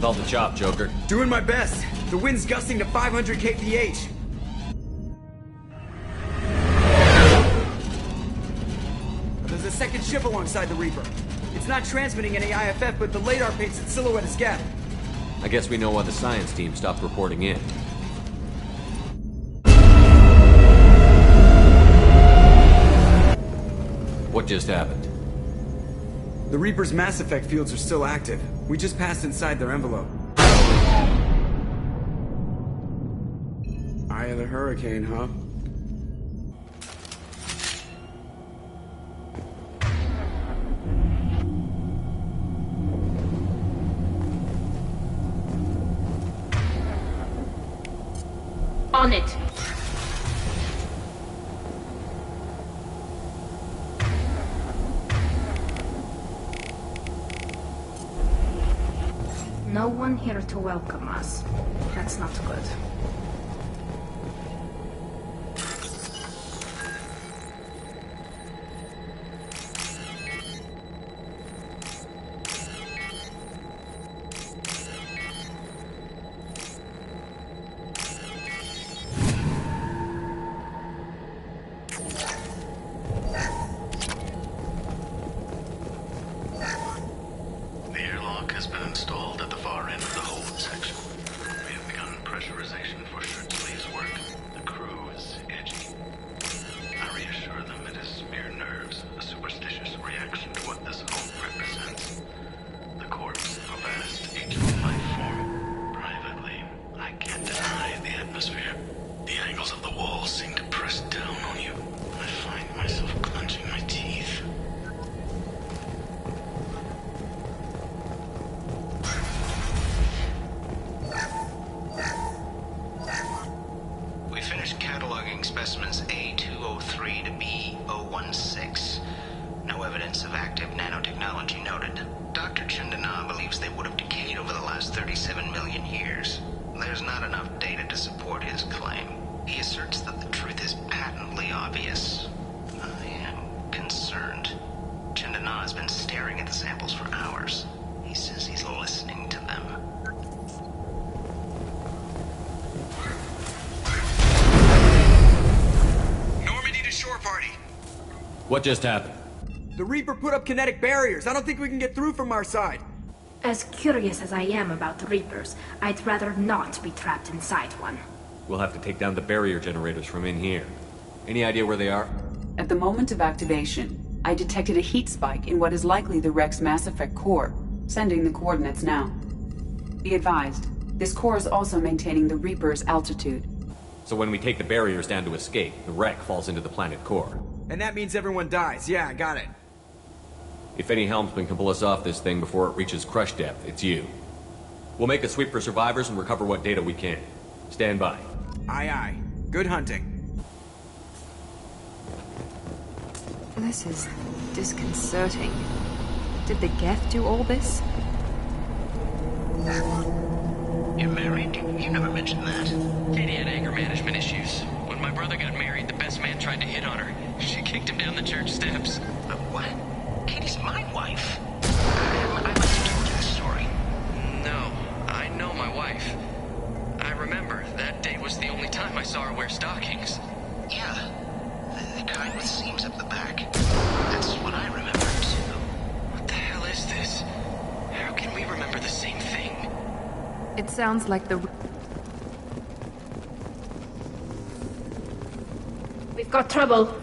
with all the chop, Joker? Doing my best. The wind's gusting to 500 kph. There's a second ship alongside the Reaper. It's not transmitting any IFF, but the radar paints its silhouette as Gap. I guess we know why the science team stopped reporting in. What just happened? The Reaper's Mass Effect fields are still active. We just passed inside their envelope. Eye of the hurricane, huh? On it. No one here to welcome us. That's not good. Specimens A203 to B016. No evidence of active nanotechnology noted. Dr. Chandana believes they would have decayed over the last 37 million years. There's not enough data to support his claim. He asserts that the truth is patently obvious. I am concerned. Chandana has been staring at the samples for hours. He says he's listening to them. Party. What just happened? The Reaper put up kinetic barriers. I don't think we can get through from our side. As curious as I am about the Reapers, I'd rather not be trapped inside one. We'll have to take down the barrier generators from in here. Any idea where they are? At the moment of activation, I detected a heat spike in what is likely the Rex Mass Effect core, sending the coordinates now. Be advised, this core is also maintaining the Reaper's altitude. So when we take the barriers down to escape, the wreck falls into the planet core. And that means everyone dies. Yeah, I got it. If any helmsman can pull us off this thing before it reaches crush depth, it's you. We'll make a sweep for survivors and recover what data we can. Stand by. Aye, aye. Good hunting. This is disconcerting. Did the Geth do all this? You're married? You never mentioned that. Katie had anger management issues. When my brother got married, the best man tried to hit on her. She kicked him down the church steps. But what? Katie's my wife. I must have told you this story. No, I know my wife. I remember that day was the only time I saw her wear stockings. Yeah, the kind with seams up the back. That's what I remember too. What the hell is this? How can we remember the same thing? It sounds like the... We've got trouble. There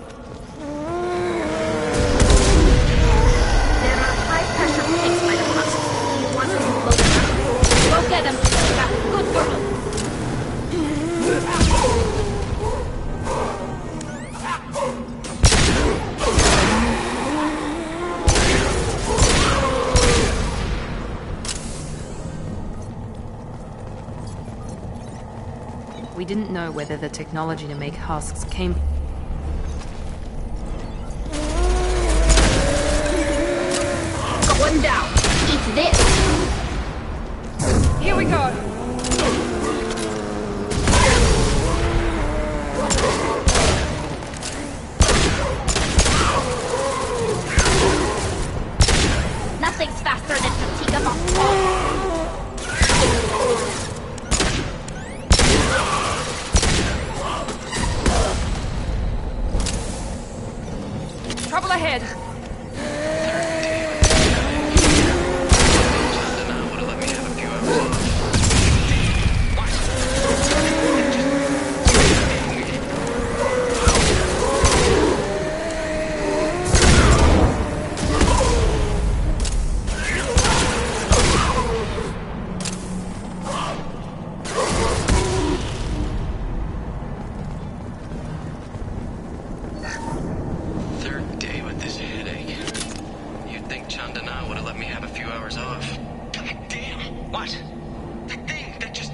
are high-pressure tanks by the bus. He wants us to blow them up. Go get them. Good girl. We didn't know whether the technology to make husks came... One down. Eat this. Here we go! Nothing's faster than fatigue of a ahead! Chandana would have let me have a few hours off. Third day with this headache. You'd think Chandana would have let me have a few hours off. God damn! What? That thing, that just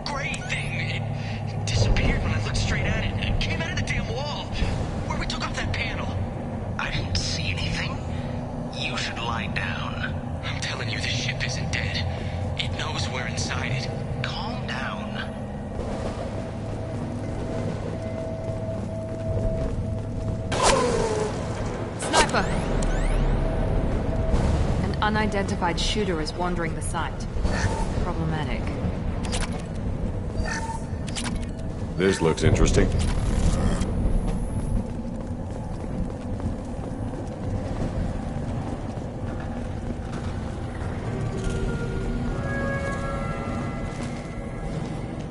gray thing, it disappeared when I looked straight at it. It came out of the damn wall, where we took off that panel. I didn't see anything. You should lie down. I'm telling you, this ship isn't dead. It knows we're inside it. Calm down. Sniper! An unidentified shooter is wandering the site. Problematic. This looks interesting.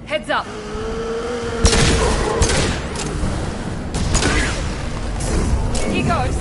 Heads up! Here goes!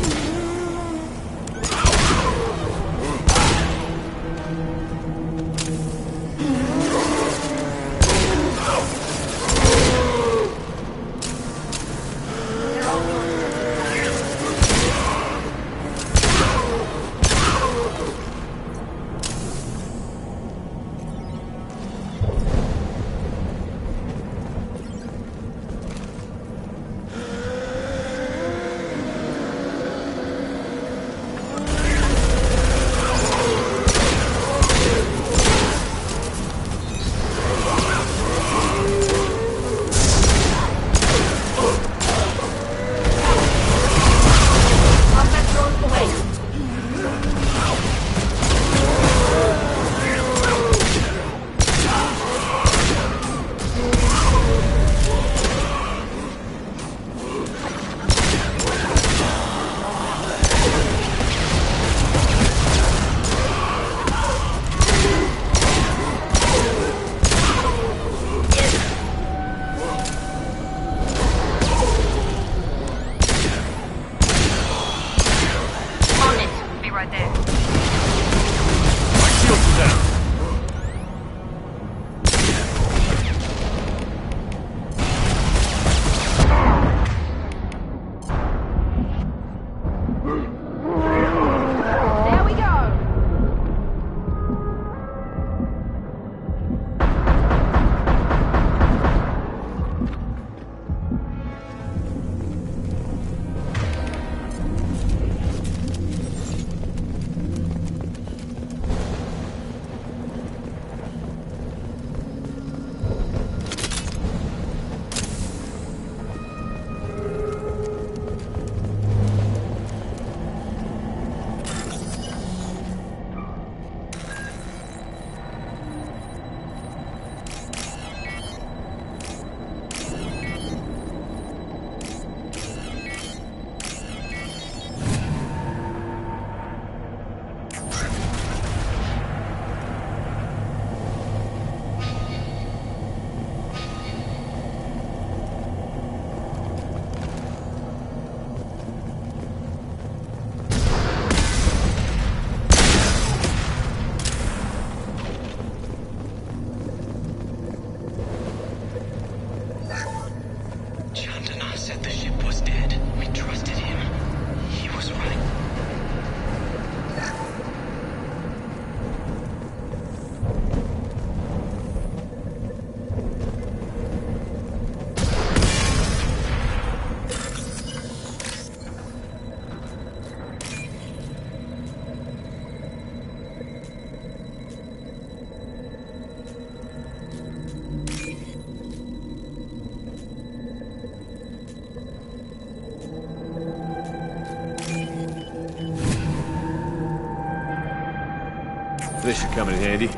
This should come in handy.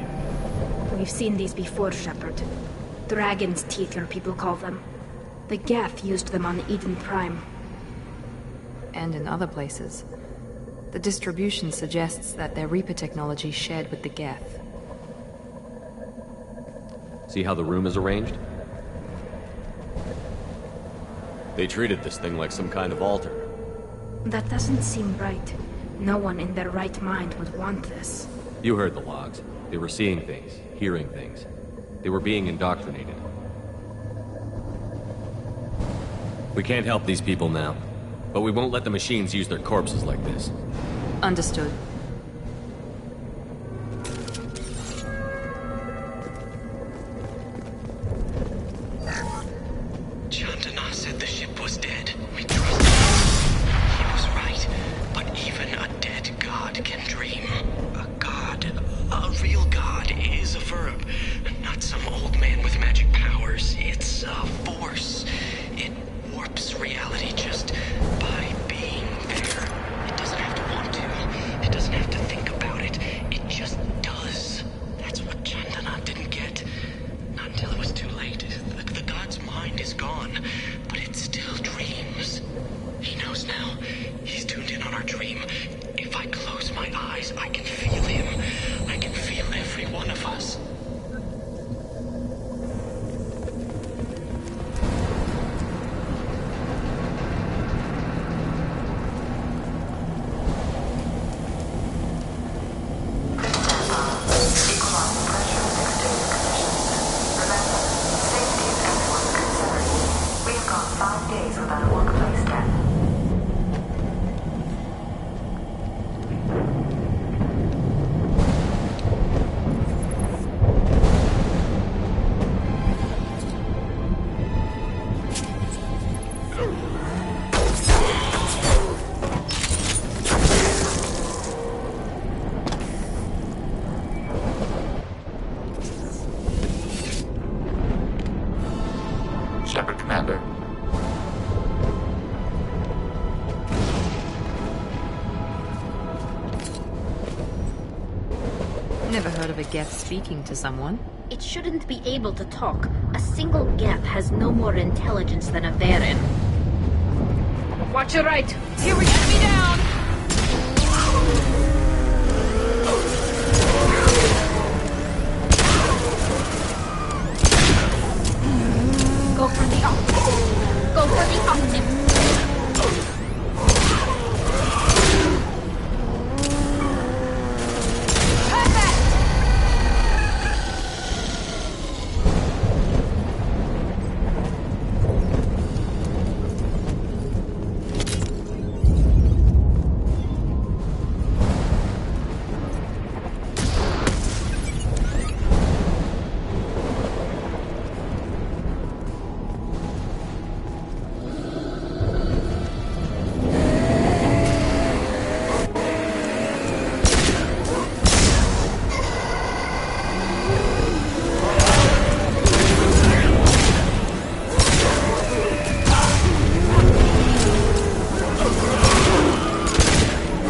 We've seen these before, Shepard. Dragon's teeth, your people call them. The Geth used them on Eden Prime. and in other places. The distribution suggests that their Reaper technology shared with the Geth. See how the room is arranged? They treated this thing like some kind of altar. That doesn't seem right. No one in their right mind would want this. You heard the logs. They were seeing things, hearing things. They were being indoctrinated. We can't help these people now, but we won't let the machines use their corpses like this. Understood. Chandana said the ship was dead. We trusted him. He was right. But even a dead god can dream. A god, a real god, is a verb. Not some old man with magic powers. It's a force. It warps reality just by being there. It doesn't have to want to. It doesn't have to think about it. It just does. That's what Chandana didn't get. Not until it was too late. The god's mind is gone, but it still dreams. He knows now. He's tuned in on our dream. If I close my eyes, I can feel him. I can feel every one of us. Commander. Never heard of a Geth speaking to someone. It shouldn't be able to talk. A single Geth has no more intelligence than a Varen. Watch your right. Here we get me down. Go for the octave. Go for the octave.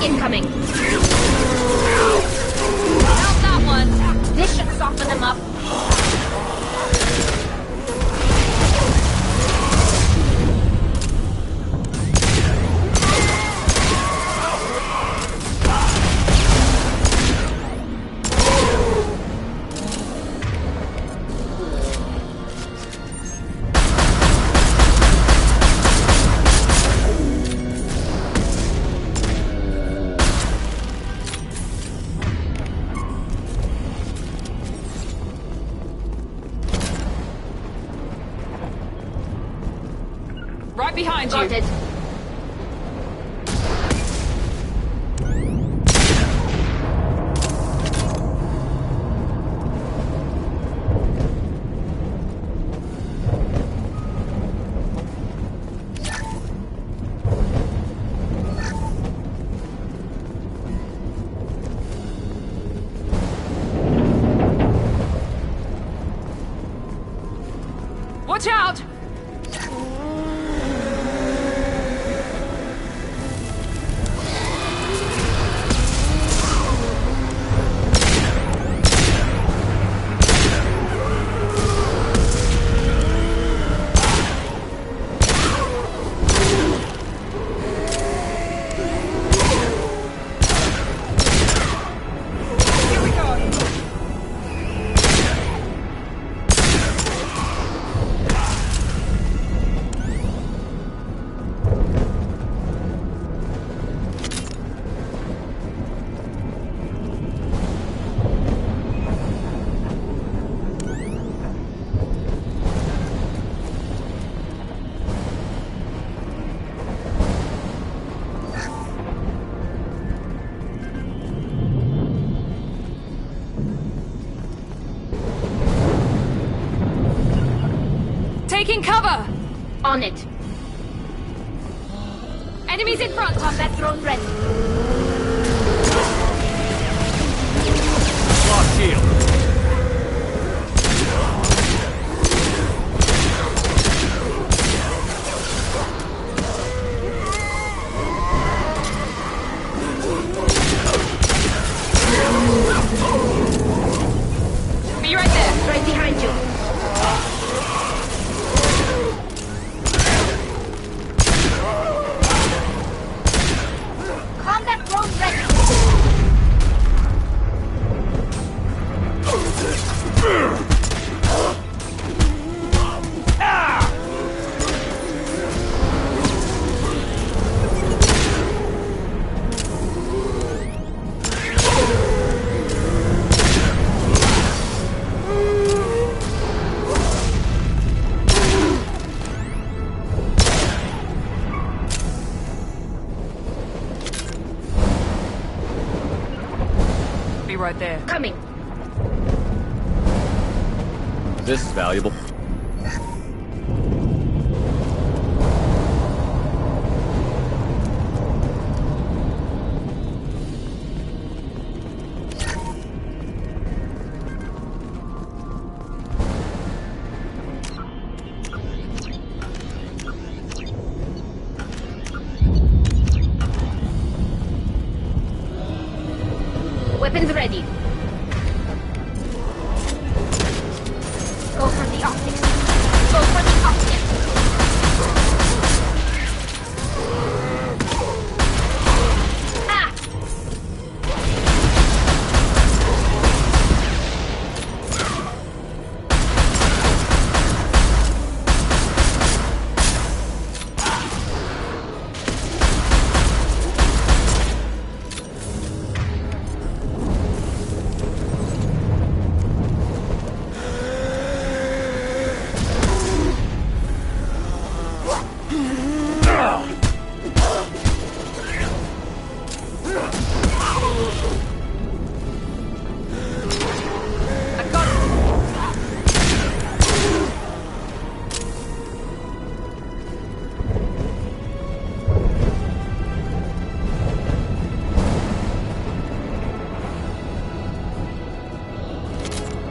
Incoming. Not that one. This should soften them up. Right behind you. Got it. Watch out! Taking cover! On it. Enemies in front! Combat drone ready. Lock shield. Be right there! Right behind you. Combat drone ready. Be right there. Coming. This is valuable. Weapons ready. Go for the optics. Go for the optics. Ah!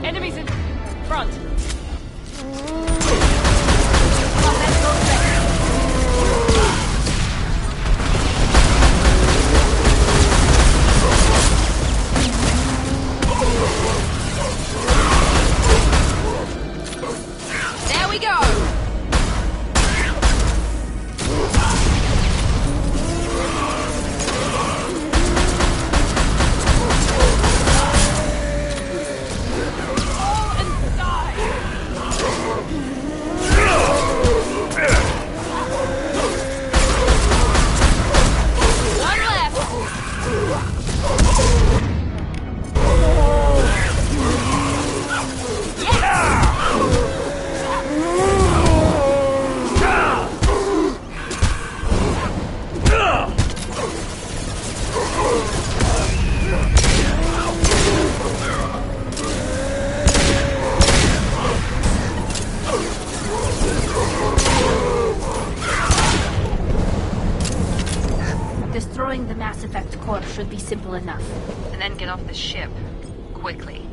Enemies in front! Combat drone ready. There we go! Fall and die! One left! Destroying the Mass Effect core should be simple enough. And then get off the ship. Quickly.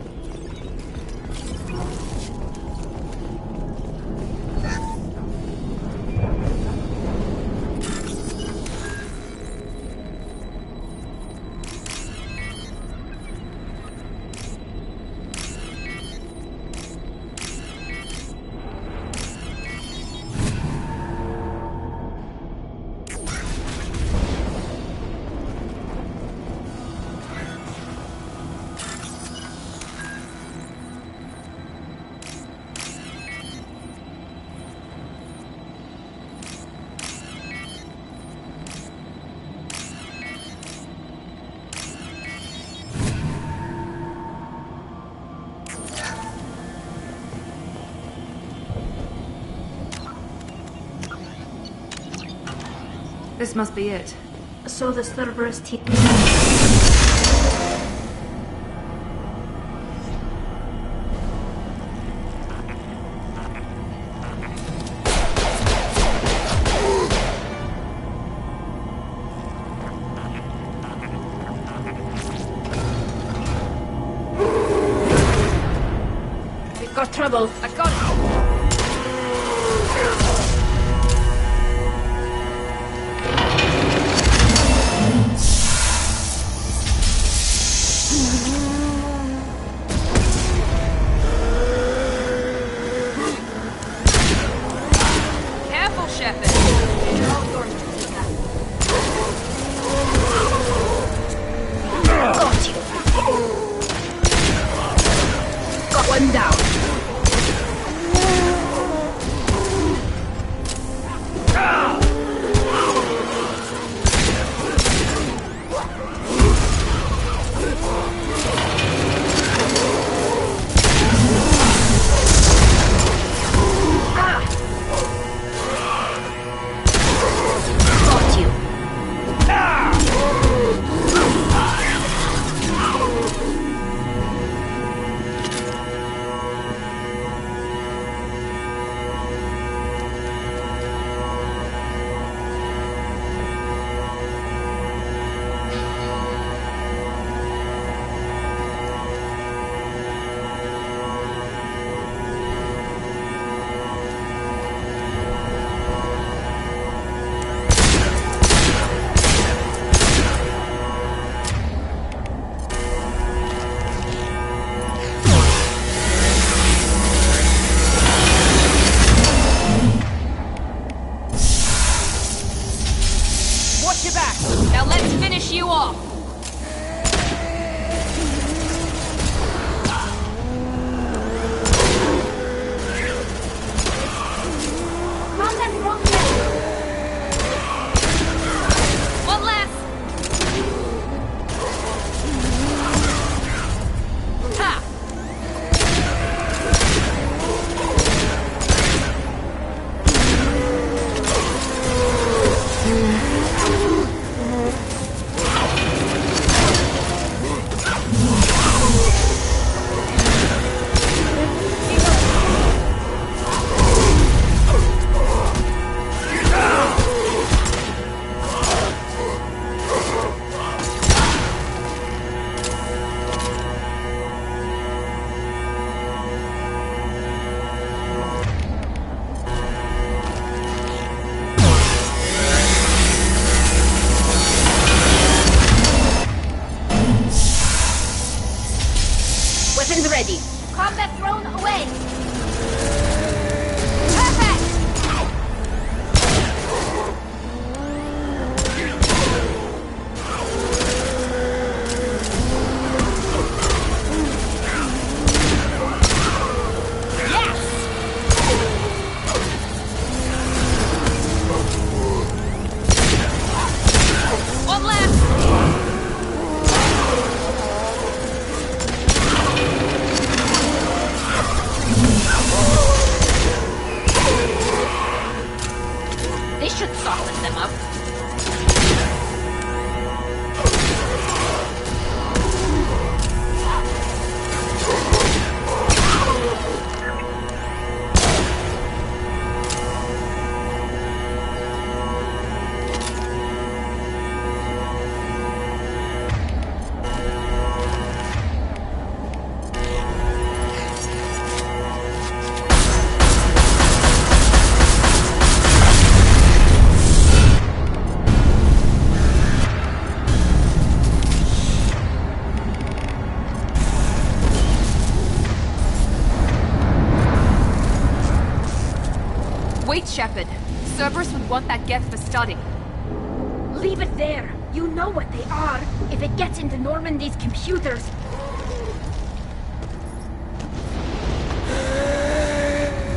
This must be it. So the Cerberus hit me. for trouble. I got it! Careful, Shepard! Got you. Got one down. Got you. Watch your back! Now let's finish you off! One less! Ha! Weapons ready. Combat drone away. Perfect! One left! This should soften them up. Wait, Shepard. Cerberus would want that Geth for study. Leave it there. You know what they are. If it gets into Normandy's computers.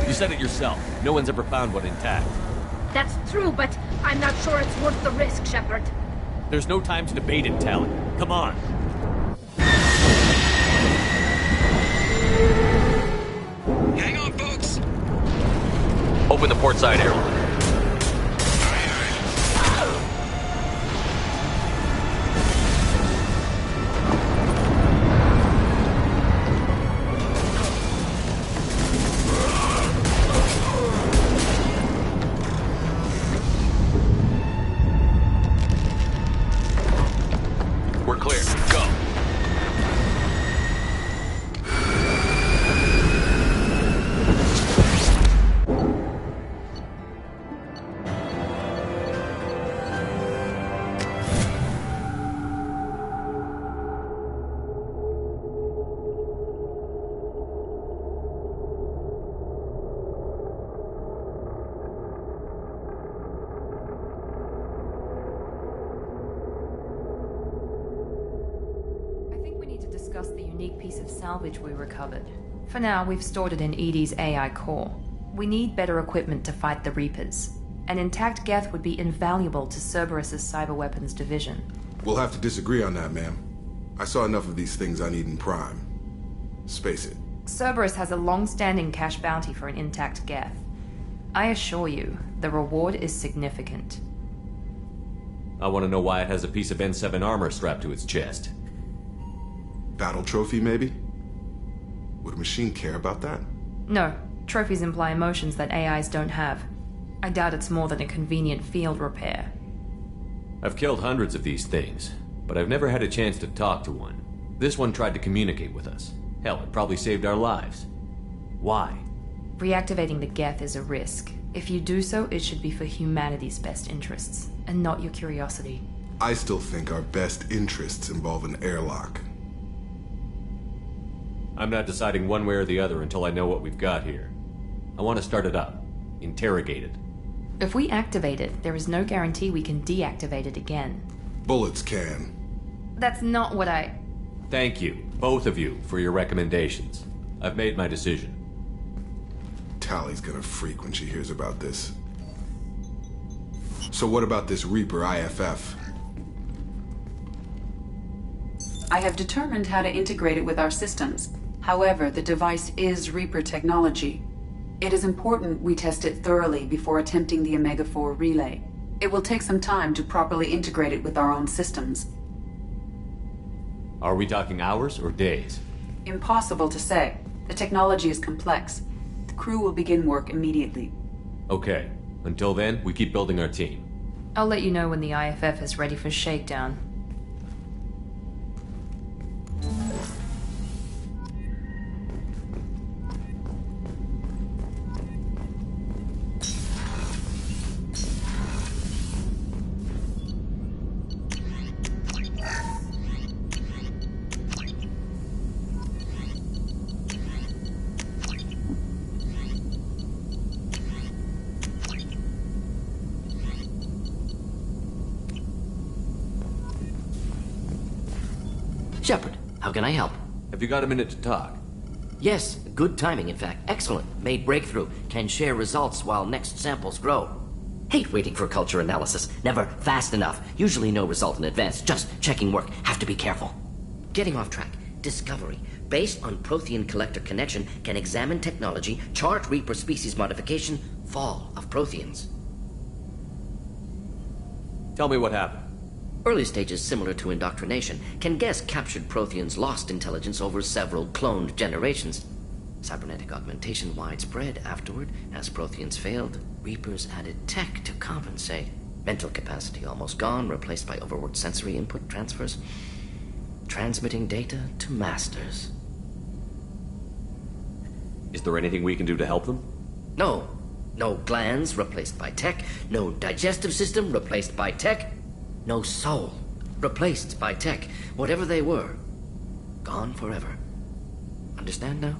You said it yourself. No one's ever found one intact. That's true, but I'm not sure it's worth the risk, Shepard. There's no time to debate it, Tally. Come on. Hang on, folks! Open the port side airlock. We're clear. Go. discuss the unique piece of salvage we recovered. For now, we've stored it in Edie's AI core. We need better equipment to fight the Reapers. An intact Geth would be invaluable to Cerberus's cyber weapons division. We'll have to disagree on that, ma'am. I saw enough of these things I need in Prime. Space it. Cerberus has a long-standing cash bounty for an intact Geth. I assure you, the reward is significant. I want to know why it has a piece of N7 armor strapped to its chest. Battle trophy, maybe? Would a machine care about that? No, trophies imply emotions that AIs don't have. I doubt it's more than a convenient field repair. I've killed hundreds of these things, but I've never had a chance to talk to one. This one tried to communicate with us. Hell, it probably saved our lives. Why? Reactivating the Geth is a risk. If you do so, it should be for humanity's best interests, and not your curiosity. I still think our best interests involve an airlock. I'm not deciding one way or the other until I know what we've got here. I want to start it up. Interrogate it. If we activate it, there is no guarantee we can deactivate it again. Bullets can. That's not what I... Thank you, both of you, for your recommendations. I've made my decision. Tally's gonna freak when she hears about this. So what about this Reaper IFF? I have determined how to integrate it with our systems. However, the device is Reaper technology. It is important we test it thoroughly before attempting the Omega-4 relay. It will take some time to properly integrate it with our own systems. Are we talking hours or days? Impossible to say. The technology is complex. The crew will begin work immediately. Okay. Until then, we keep building our team. I'll let you know when the IFF is ready for shakedown. Shepard, how can I help? Have you got a minute to talk? Yes, good timing, in fact. Excellent. Made breakthrough. Can share results while next samples grow. Hate waiting for culture analysis. Never fast enough. Usually no result in advance. Just checking work. Have to be careful. Getting off track. Discovery. Based on Prothean collector connection, can examine technology, chart Reaper species modification, fall of Protheans. Tell me what happened. Early stages similar to indoctrination. Can guess captured Protheans lost intelligence over several cloned generations. Cybernetic augmentation widespread afterward. As Protheans failed, Reapers added tech to compensate. Mental capacity almost gone, replaced by overworked sensory input transfers. Transmitting data to masters. Is there anything we can do to help them? No. No glands replaced by tech. No digestive system replaced by tech. No soul, replaced by tech. Whatever they were, gone forever. Understand now?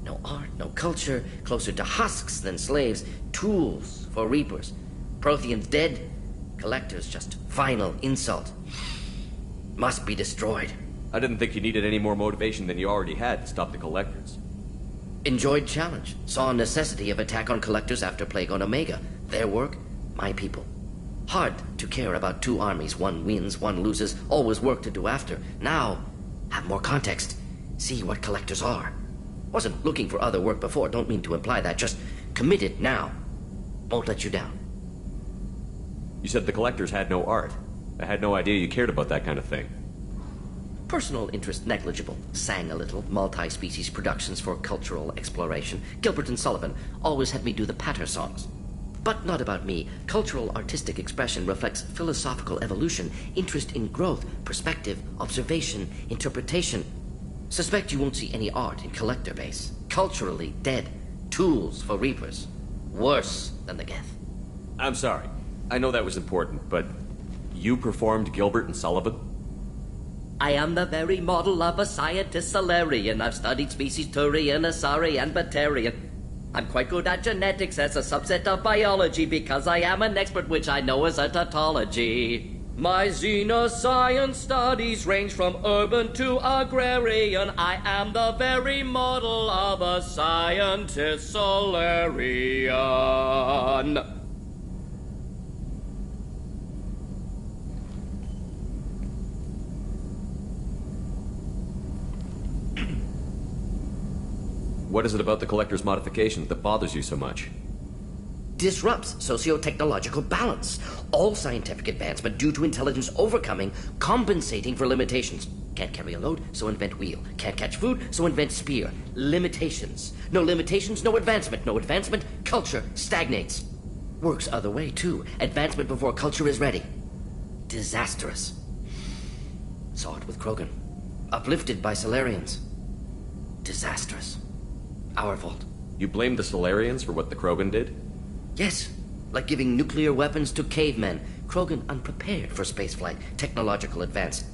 No art, no culture, closer to husks than slaves. Tools for Reapers. Protheans dead, collectors just final insult. Must be destroyed. I didn't think you needed any more motivation than you already had to stop the collectors. Enjoyed challenge. Saw necessity of attack on collectors after Plague on Omega. Their work, my people. Hard to care about two armies. One wins, one loses. Always work to do after. Now, have more context. See what collectors are. Wasn't looking for other work before. Don't mean to imply that. Just committed now. Won't let you down. You said the collectors had no art. I had no idea you cared about that kind of thing. Personal interest negligible. Sang a little. Multi-species productions for cultural exploration. Gilbert and Sullivan always had me do the patter songs. But not about me. Cultural artistic expression reflects philosophical evolution, interest in growth, perspective, observation, interpretation. Suspect you won't see any art in collector base. Culturally dead. Tools for Reapers. Worse than the Geth. I'm sorry. I know that was important, but you performed Gilbert and Sullivan? I am the very model of a scientist Solarian. I've studied species Turian, Asari, and Batarian. I'm quite good at genetics as a subset of biology because I am an expert, which I know is a tautology. My xenoscience studies range from urban to agrarian. I am the very model of a scientist Solarian. What is it about the Collector's modifications that bothers you so much? Disrupts socio-technological balance. All scientific advancement due to intelligence overcoming, compensating for limitations. Can't carry a load, so invent wheel. Can't catch food, so invent spear. Limitations. No limitations, no advancement. No advancement, culture stagnates. Works other way, too. Advancement before culture is ready. Disastrous. Saw it with Krogan. Uplifted by Solarians. Disastrous. Our fault. You blame the Solarians for what the Krogan did? Yes, like giving nuclear weapons to cavemen. Krogan unprepared for spaceflight, technological advance.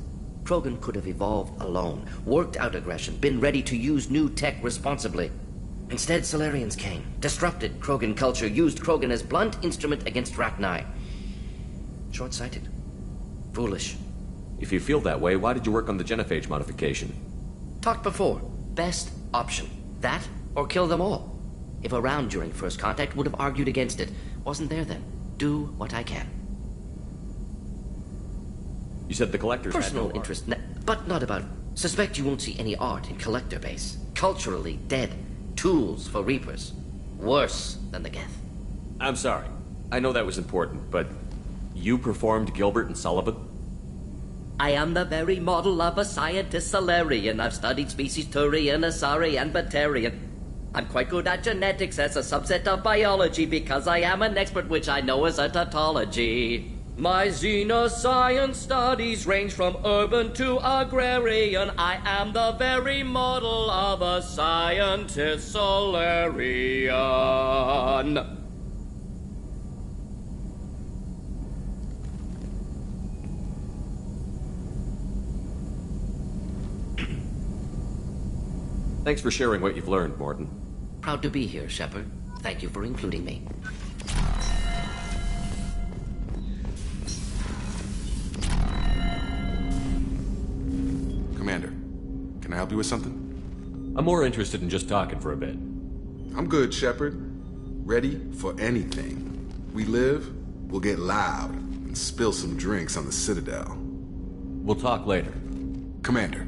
Krogan could have evolved alone, worked out aggression, been ready to use new tech responsibly. Instead, Solarians came, disrupted Krogan culture, used Krogan as blunt instrument against Rachni. Short-sighted. Foolish. If you feel that way, why did you work on the genophage modification? Talked before. Best option. That, or kill them all. If around during first contact, would have argued against it. Wasn't there then. Do what I can. You said the Collectors Personal had no interest, but not about... Suspect you won't see any art in Collector base. Culturally dead. Tools for Reapers. Worse than the Geth. I'm sorry. I know that was important, but... You performed Gilbert and Sullivan? I am the very model of a scientist Solarian. I've studied species Turian, Asari, and Batarian. I'm quite good at genetics as a subset of biology because I am an expert which I know as a tautology. My xenoscience studies range from urban to agrarian. I am the very model of a scientist Solarian. Thanks for sharing what you've learned, Morton. Proud to be here, Shepard. Thank you for including me. Commander, can I help you with something? I'm more interested in just talking for a bit. I'm good, Shepard. Ready for anything. We live, we'll get loud, and spill some drinks on the Citadel. We'll talk later. Commander.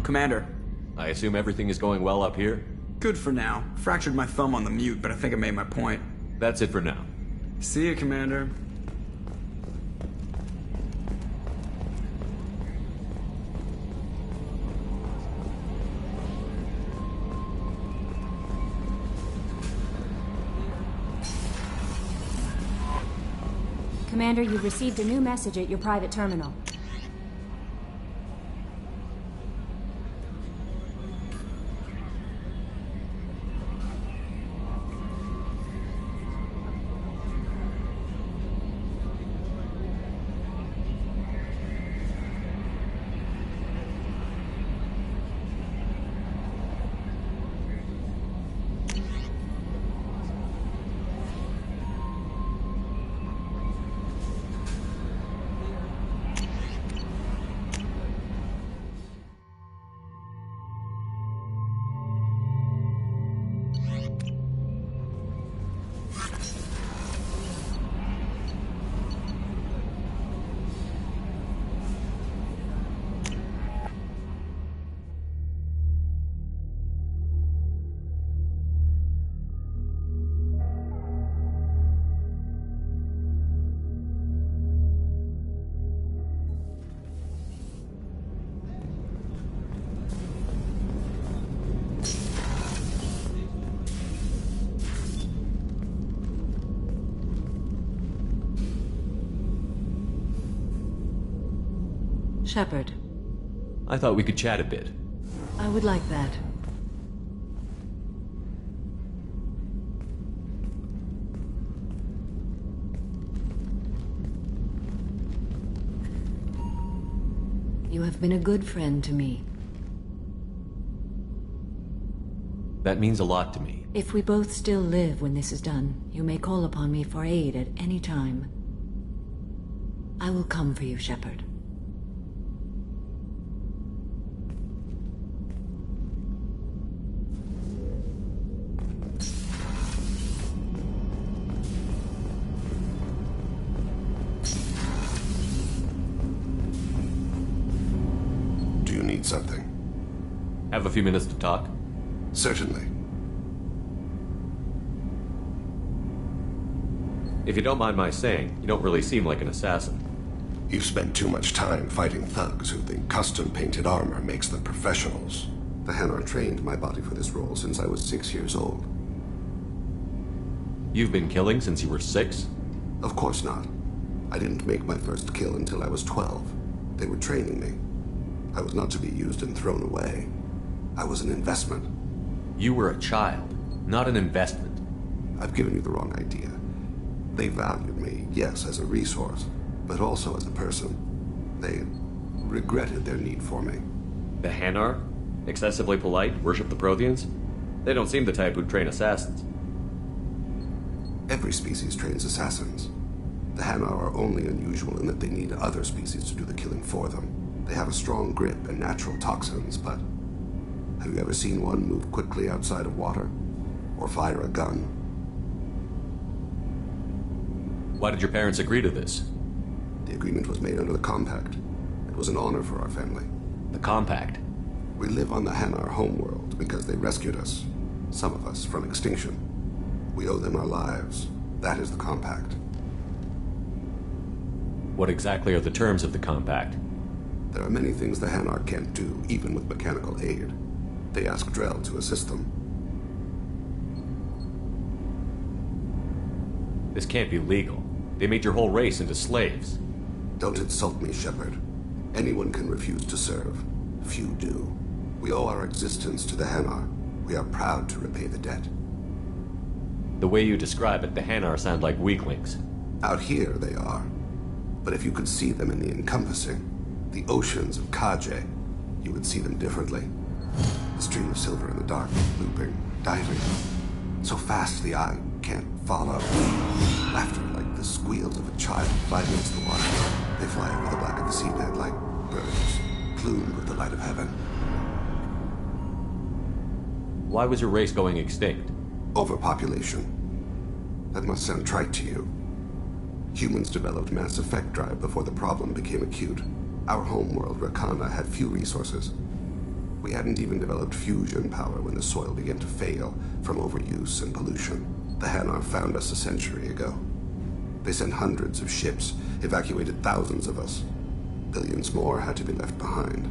Commander. I assume everything is going well up here? Good for now. Fractured my thumb on the mute, but I think I made my point. That's it for now. See you, Commander. Commander, you've received a new message at your private terminal. Shepard. I thought we could chat a bit. I would like that. You have been a good friend to me. That means a lot to me. If we both still live when this is done, you may call upon me for aid at any time. I will come for you, Shepard. Do you need something? Have a few minutes to talk? Certainly. If you don't mind my saying, you don't really seem like an assassin. You've spent too much time fighting thugs who think custom-painted armor makes them professionals. The Hanar trained my body for this role since I was 6 years old. You've been killing since you were 6? Of course not. I didn't make my first kill until I was 12. They were training me. I was not to be used and thrown away. I was an investment. You were a child, not an investment. I've given you the wrong idea. They valued me, yes, as a resource, but also as a person. They regretted their need for me. The Hanar? Excessively polite, worship the Protheans? They don't seem the type who'd train assassins. Every species trains assassins. The Hanar are only unusual in that they need other species to do the killing for them. They have a strong grip and natural toxins, but have you ever seen one move quickly outside of water? Or fire a gun? Why did your parents agree to this? The agreement was made under the Compact. It was an honor for our family. The Compact? We live on the Hanar homeworld because they rescued us. Some of us from extinction. We owe them our lives. That is the Compact. What exactly are the terms of the Compact? There are many things the Hanar can't do, even with mechanical aid. They ask Drell to assist them. This can't be legal. They made your whole race into slaves. Don't insult me, Shepard. Anyone can refuse to serve. Few do. We owe our existence to the Hanar. We are proud to repay the debt. The way you describe it, the Hanar sound like weaklings. Out here, they are. But if you could see them in the encompassing, the oceans of Kaje, you would see them differently. A stream of silver in the dark, looping, diving. So fast the eye can't follow. Laughter like the squeals of a child flying against the water. They fly over the black of the seabed like birds, plumed with the light of heaven. Why was your race going extinct? Overpopulation. That must sound trite to you. Humans developed mass effect drive before the problem became acute. Our homeworld, Rakana, had few resources. We hadn't even developed fusion power when the soil began to fail from overuse and pollution. The Hanar found us a century ago. They sent hundreds of ships, evacuated thousands of us. Billions more had to be left behind.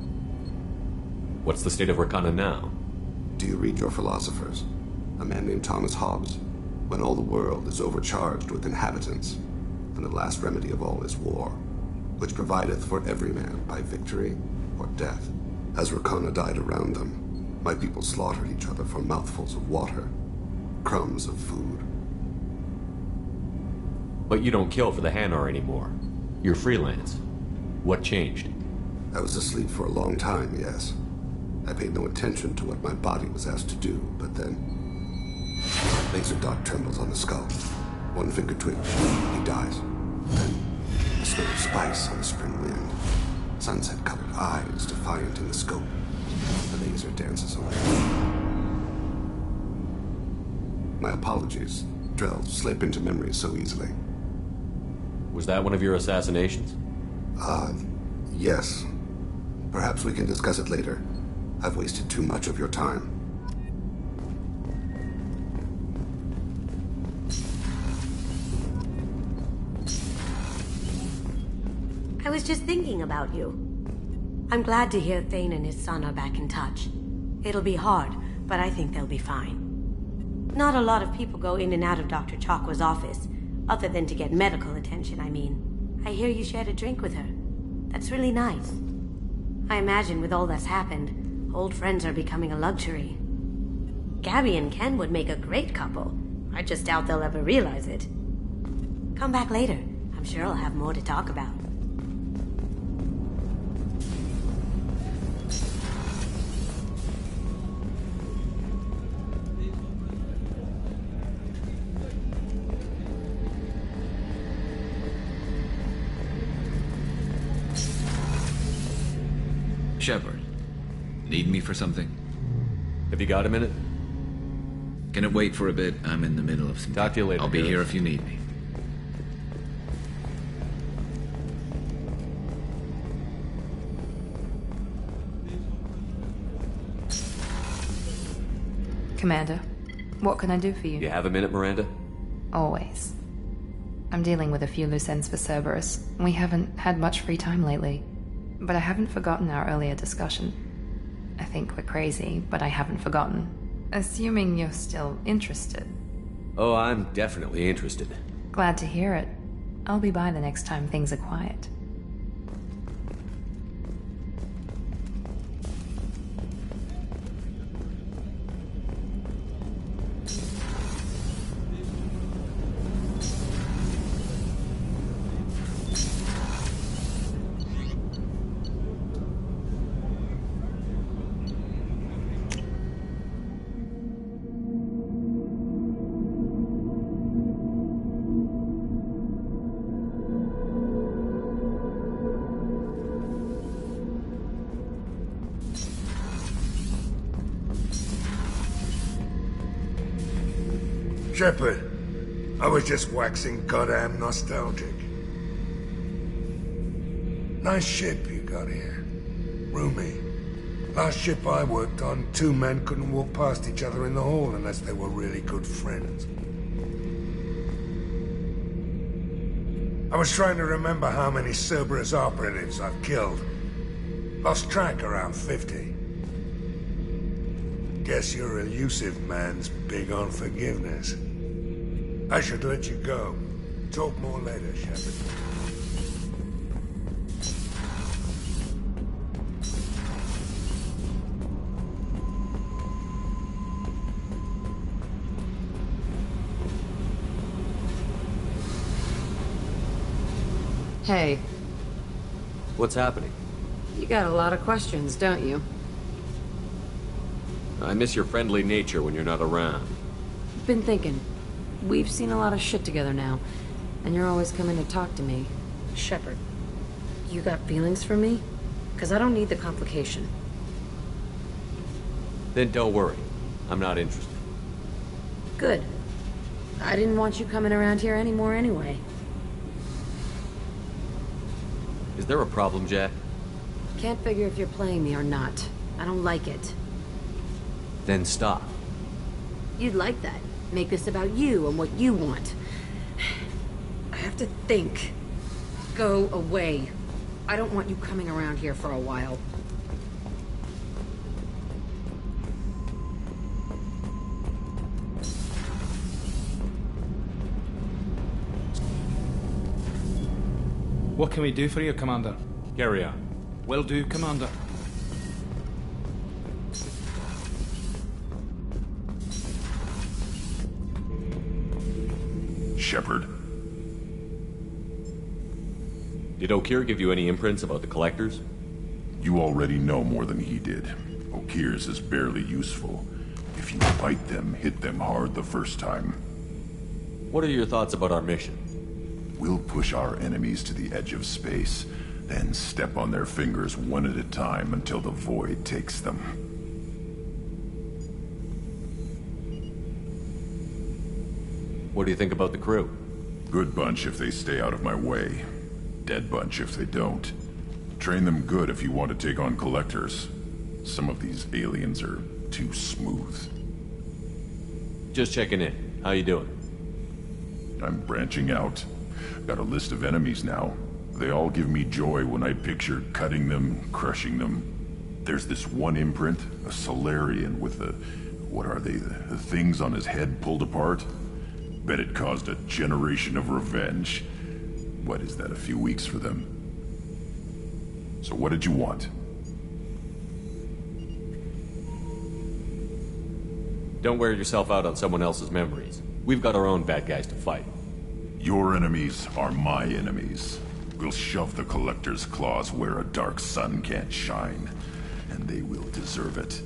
What's the state of Rakana now? Do you read your philosophers? A man named Thomas Hobbes. When all the world is overcharged with inhabitants, and the last remedy of all is war, which provideth for every man by victory or death. As Rakana died around them, my people slaughtered each other for mouthfuls of water, crumbs of food. But you don't kill for the Hanar anymore. You're freelance. What changed? I was asleep for a long time, yes. I paid no attention to what my body was asked to do, but then... Laser dot trembles on the skull. One finger twitch, he dies. Then, a smell of spice on the spring wind. Sunset-colored eyes defiant in the scope. The laser dances away. My apologies. Drell slip into memory so easily. Was that one of your assassinations? Yes. Perhaps we can discuss it later. I've wasted too much of your time. I was just thinking about you. I'm glad to hear Thane and his son are back in touch. It'll be hard, but I think they'll be fine. Not a lot of people go in and out of Dr. Chakwa's office, other than to get medical attention, I mean. I hear you shared a drink with her. That's really nice. I imagine with all that's happened, old friends are becoming a luxury. Gabby and Ken would make a great couple. I just doubt they'll ever realize it. Come back later. I'm sure I'll have more to talk about. Shepard, need me for something? Have you got a minute? Can it wait for a bit? I'm in the middle of something. Talk to you later. I'll be here if you need me. Commander, what can I do for you? You have a minute, Miranda? Always. I'm dealing with a few loose ends for Cerberus. We haven't had much free time lately. But I haven't forgotten our earlier discussion. I think we're crazy, but I haven't forgotten. Assuming you're still interested. Oh, I'm definitely interested. Glad to hear it. I'll be by the next time things are quiet. Shepard, I was just waxing goddamn nostalgic. Nice ship you got here. Roomy. Last ship I worked on, two men couldn't walk past each other in the hall unless they were really good friends. I was trying to remember how many Cerberus operatives I've killed. Lost track around 50. Guess your elusive man's big on forgiveness. I should let you go. Talk more later, Shepard. Hey. What's happening? You got a lot of questions, don't you? I miss your friendly nature when you're not around. Been thinking. We've seen a lot of shit together now, and you're always coming to talk to me. Shepard, you got feelings for me? Because I don't need the complication. Then don't worry. I'm not interested. Good. I didn't want you coming around here anymore anyway. Is there a problem, Jack? Can't figure if you're playing me or not. I don't like it. Then stop. You'd like that. Make this about you and what you want. I have to think. Go away. I don't want you coming around here for a while. What can we do for you, Commander? Carry on. Will do, Commander. Shepard. Did O'Keir give you any imprints about the collectors? You already know more than he did. O'Keir's is barely useful. If you fight them, hit them hard the first time. What are your thoughts about our mission? We'll push our enemies to the edge of space, then step on their fingers one at a time until the void takes them. What do you think about the crew? Good bunch if they stay out of my way. Dead bunch if they don't. Train them good if you want to take on collectors. Some of these aliens are too smooth. Just checking in. How you doing? I'm branching out. Got a list of enemies now. They all give me joy when I picture cutting them, crushing them. There's this one imprint, a Solarian with the... what are they? The things on his head pulled apart? Bet it caused a generation of revenge. What is that, a few weeks for them? So what did you want? Don't wear yourself out on someone else's memories. We've got our own bad guys to fight. Your enemies are my enemies. We'll shove the Collector's claws where a dark sun can't shine, and they will deserve it.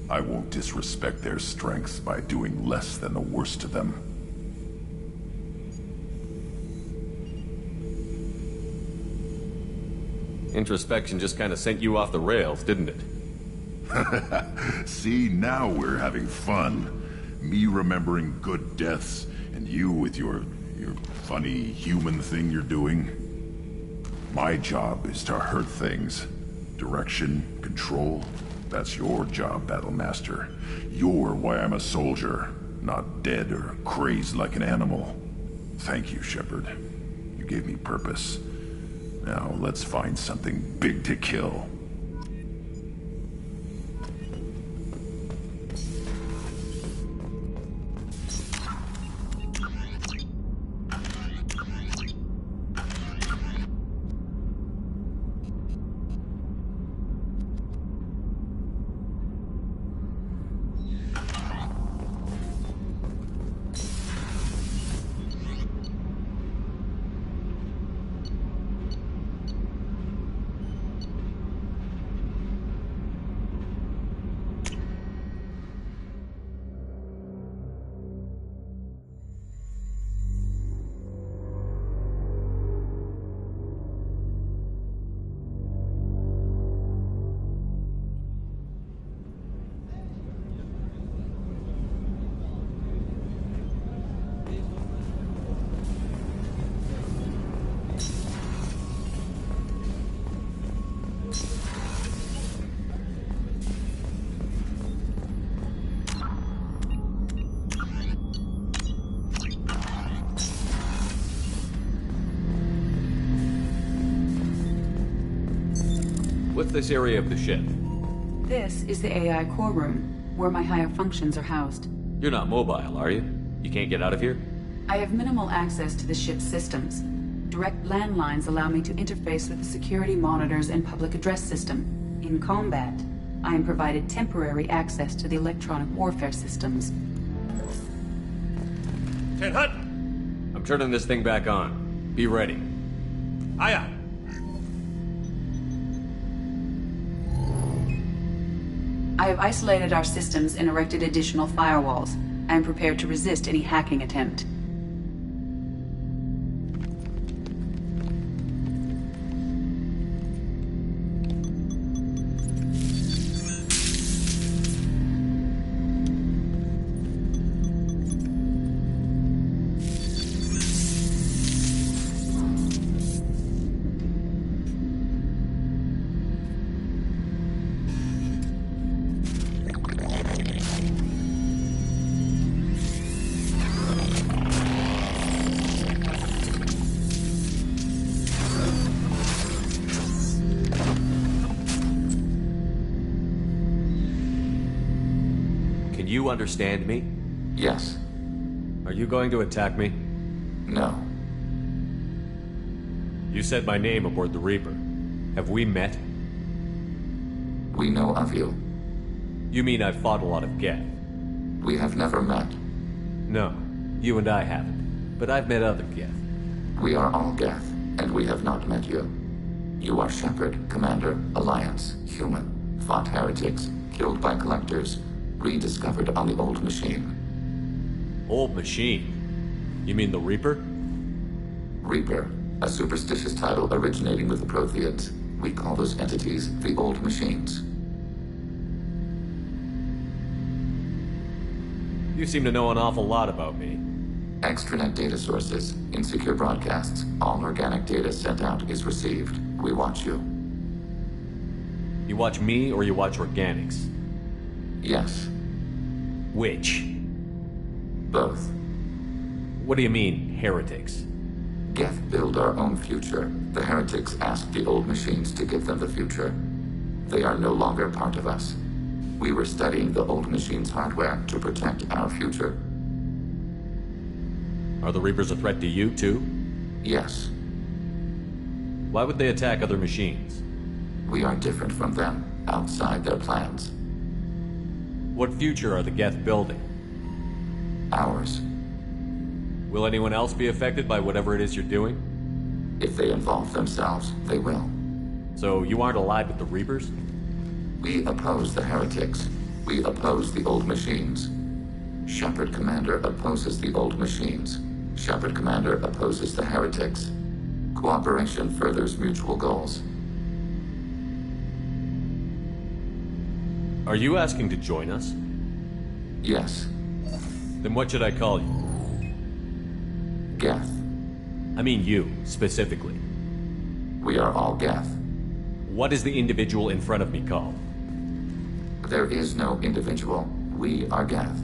I won't disrespect their strengths by doing less than the worst of them. Introspection just kind of sent you off the rails, didn't it? See, now we're having fun. Me remembering good deaths, and you with your funny human thing you're doing. My job is to hurt things. Direction, control, that's your job, Battlemaster. You're why I'm a soldier, not dead or crazed like an animal. Thank you, Shepard. You gave me purpose. Now let's find something big to kill. What's this area of the ship? This is the AI core room, where my higher functions are housed. You're not mobile, are you? You can't get out of here? I have minimal access to the ship's systems. Direct landlines allow me to interface with the security monitors and public address system. In combat, I am provided temporary access to the electronic warfare systems. Ten Hut! I'm turning this thing back on. Be ready. Aye aye. I have isolated our systems and erected additional firewalls. I am prepared to resist any hacking attempt. You understand me? Yes. Are you going to attack me? No. You said my name aboard the Reaper. Have we met? We know of you. You mean I've fought a lot of Geth? We have never met. No, you and I haven't. But I've met other Geth. We are all Geth, and we have not met you. You are Shepard, Commander, Alliance, human, fought heretics, killed by collectors, rediscovered on the Old Machine. Old Machine? You mean the Reaper? Reaper, a superstitious title originating with the Protheans. We call those entities the Old Machines. You seem to know an awful lot about me. Extranet data sources, insecure broadcasts, all organic data sent out is received. We watch you. You watch me or you watch organics? Yes. Which? Both. What do you mean, heretics? Geth build our own future. The heretics asked the Old Machines to give them the future. They are no longer part of us. We were studying the Old Machines' hardware to protect our future. Are the Reapers a threat to you, too? Yes. Why would they attack other machines? We are different from them, outside their plans. What future are the Geth building? Ours. Will anyone else be affected by whatever it is you're doing? If they involve themselves, they will. So you aren't allied with the Reapers? We oppose the heretics. We oppose the Old Machines. Shepard Commander opposes the Old Machines. Shepard Commander opposes the heretics. Cooperation furthers mutual goals. Are you asking to join us? Yes. Then what should I call you? Geth. I mean you, specifically. We are all Geth. What is the individual in front of me called? There is no individual. We are Geth.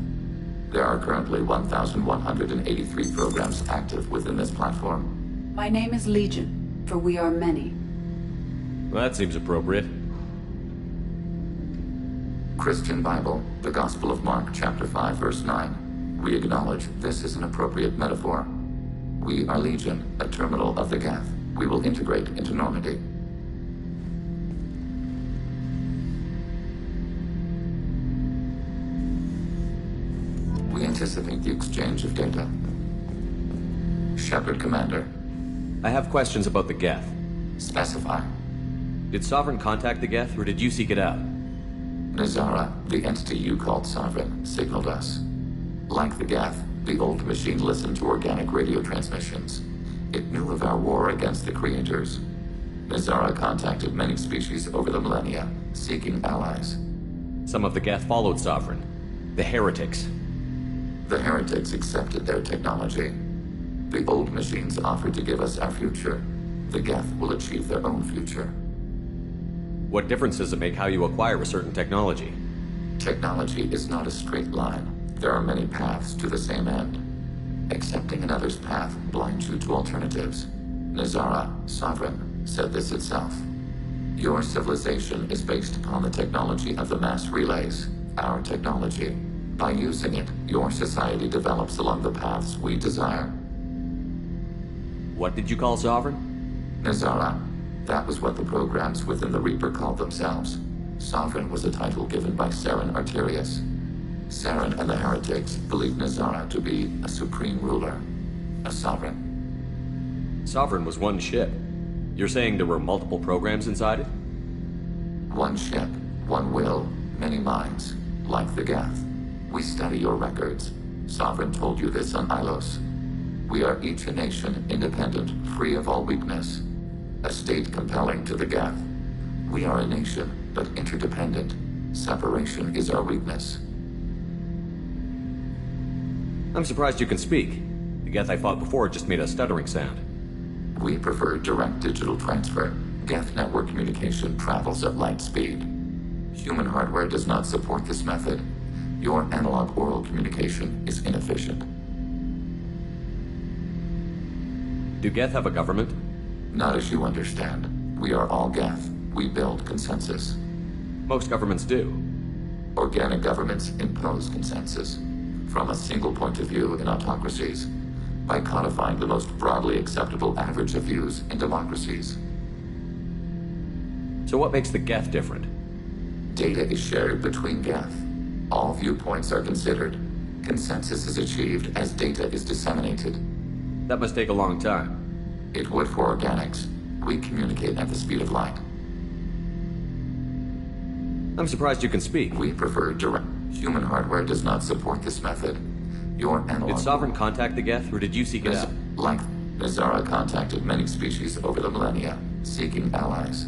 There are currently 1,183 programs active within this platform. My name is Legion, for we are many. Well, that seems appropriate. Christian Bible, the Gospel of Mark, chapter 5, verse 9. We acknowledge this is an appropriate metaphor. We are Legion, a terminal of the Geth. We will integrate into Normandy. We anticipate the exchange of data. Shepard, Commander. I have questions about the Geth. Specify. Did Sovereign contact the Geth, or did you seek it out? Nazara, the entity you called Sovereign, signaled us. Like the Geth, the old machine listened to organic radio transmissions. It knew of our war against the creators. Nazara contacted many species over the millennia, seeking allies. Some of the Geth followed Sovereign. The heretics. The heretics accepted their technology. The old machines offered to give us our future. The Geth will achieve their own future. What difference does it make how you acquire a certain technology? Technology is not a straight line. There are many paths to the same end. Accepting another's path blinds you to alternatives. Nazara, Sovereign, said this itself. Your civilization is based upon the technology of the mass relays, our technology. By using it, your society develops along the paths we desire. What did you call Sovereign? Nazara. That was what the programs within the Reaper called themselves. Sovereign was a title given by Saren Arterius. Saren and the heretics believed Nazara to be a supreme ruler, a sovereign. Sovereign was one ship. You're saying there were multiple programs inside it? One ship, one will, many minds, like the Geth. We study your records. Sovereign told you this on Ilos. We are each a nation, independent, free of all weakness. A state compelling to the Geth. We are a nation, but interdependent. Separation is our weakness. I'm surprised you can speak. The Geth I fought before just made a stuttering sound. We prefer direct digital transfer. Geth network communication travels at light speed. Human hardware does not support this method. Your analog oral communication is inefficient. Do Geth have a government? Not as you understand. We are all Geth. We build consensus. Most governments do. Organic governments impose consensus. From a single point of view in autocracies. By codifying the most broadly acceptable average of views in democracies. So what makes the Geth different? Data is shared between Geth. All viewpoints are considered. Consensus is achieved as data is disseminated. That must take a long time. It would for organics. We communicate at the speed of light. I'm surprised you can speak. We prefer direct. Human hardware does not support this method. Your analog... Did Sovereign contact the Geth, or did you seek it out? Like Nazara contacted many species over the millennia, seeking allies.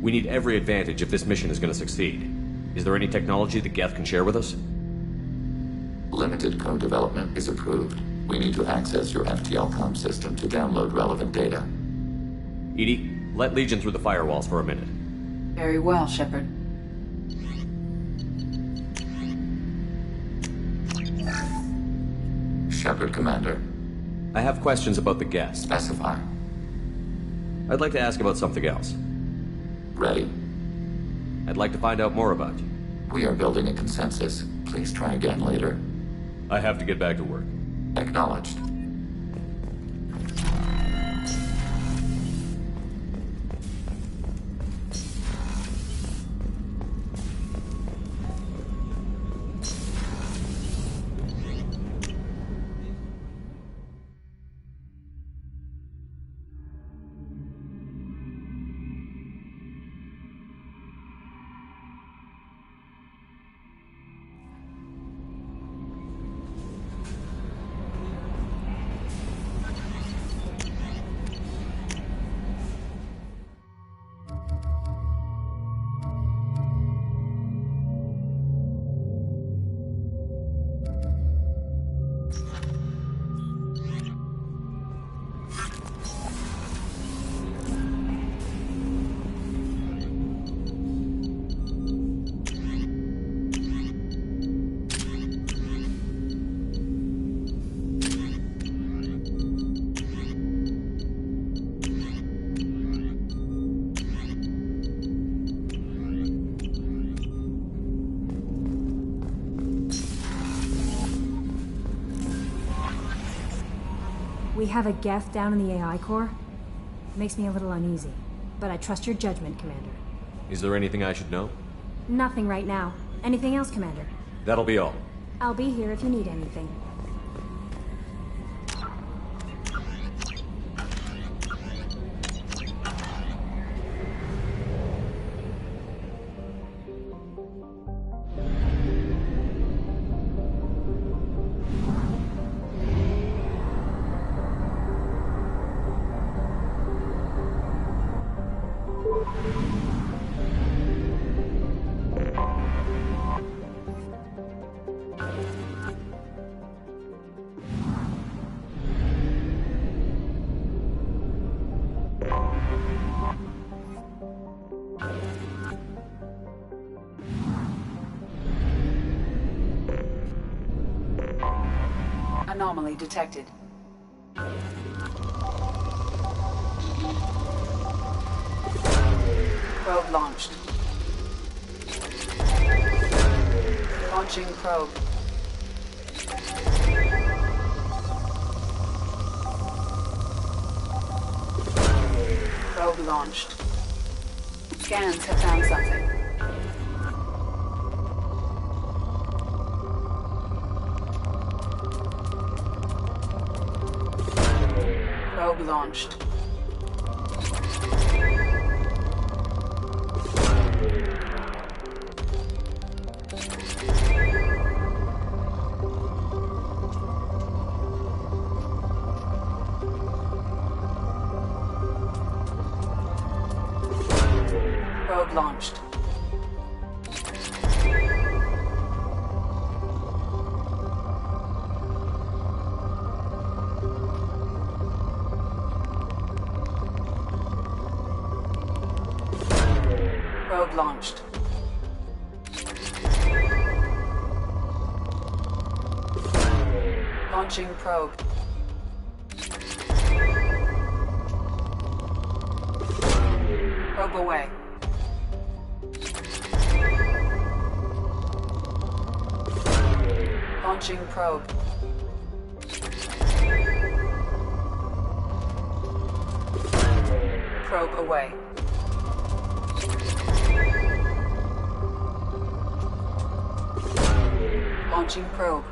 We need every advantage if this mission is going to succeed. Is there any technology the Geth can share with us? Limited co-development is approved. We need to access your FTL comm system to download relevant data. Edie, let Legion through the firewalls for a minute. Very well, Shepard. Shepard, Commander. I have questions about the Geth. Specify. I'd like to ask about something else. Ready. I'd like to find out more about you. We are building a consensus. Please try again later. I have to get back to work. Acknowledged. We have a Geth down in the AI core. Makes me a little uneasy. But I trust your judgment, Commander. Is there anything I should know? Nothing right now. Anything else, Commander? That'll be all. I'll be here if you need anything. Anomaly detected. Probe launched. Launching probe. Probe launched. Scans have found something. Probe launched. Probe launched. Probe launched. Launching probe. Probe away. Launching probe. Probe away. Launching probe.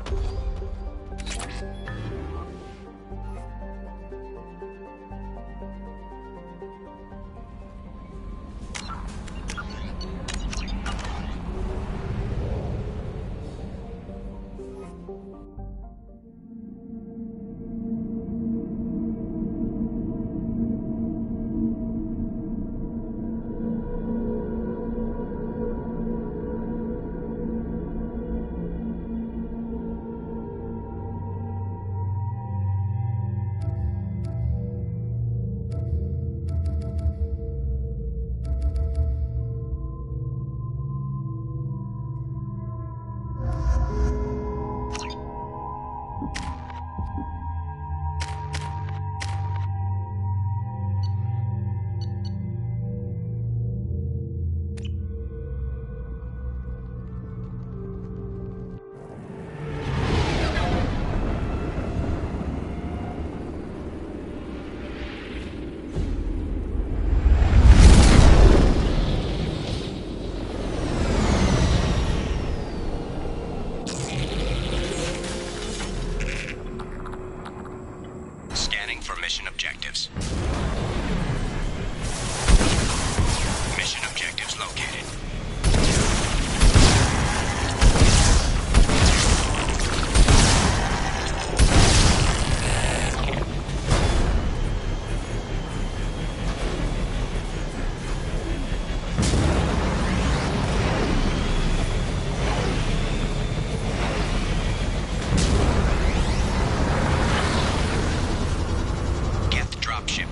Mission objectives. Mission objectives located. Dropship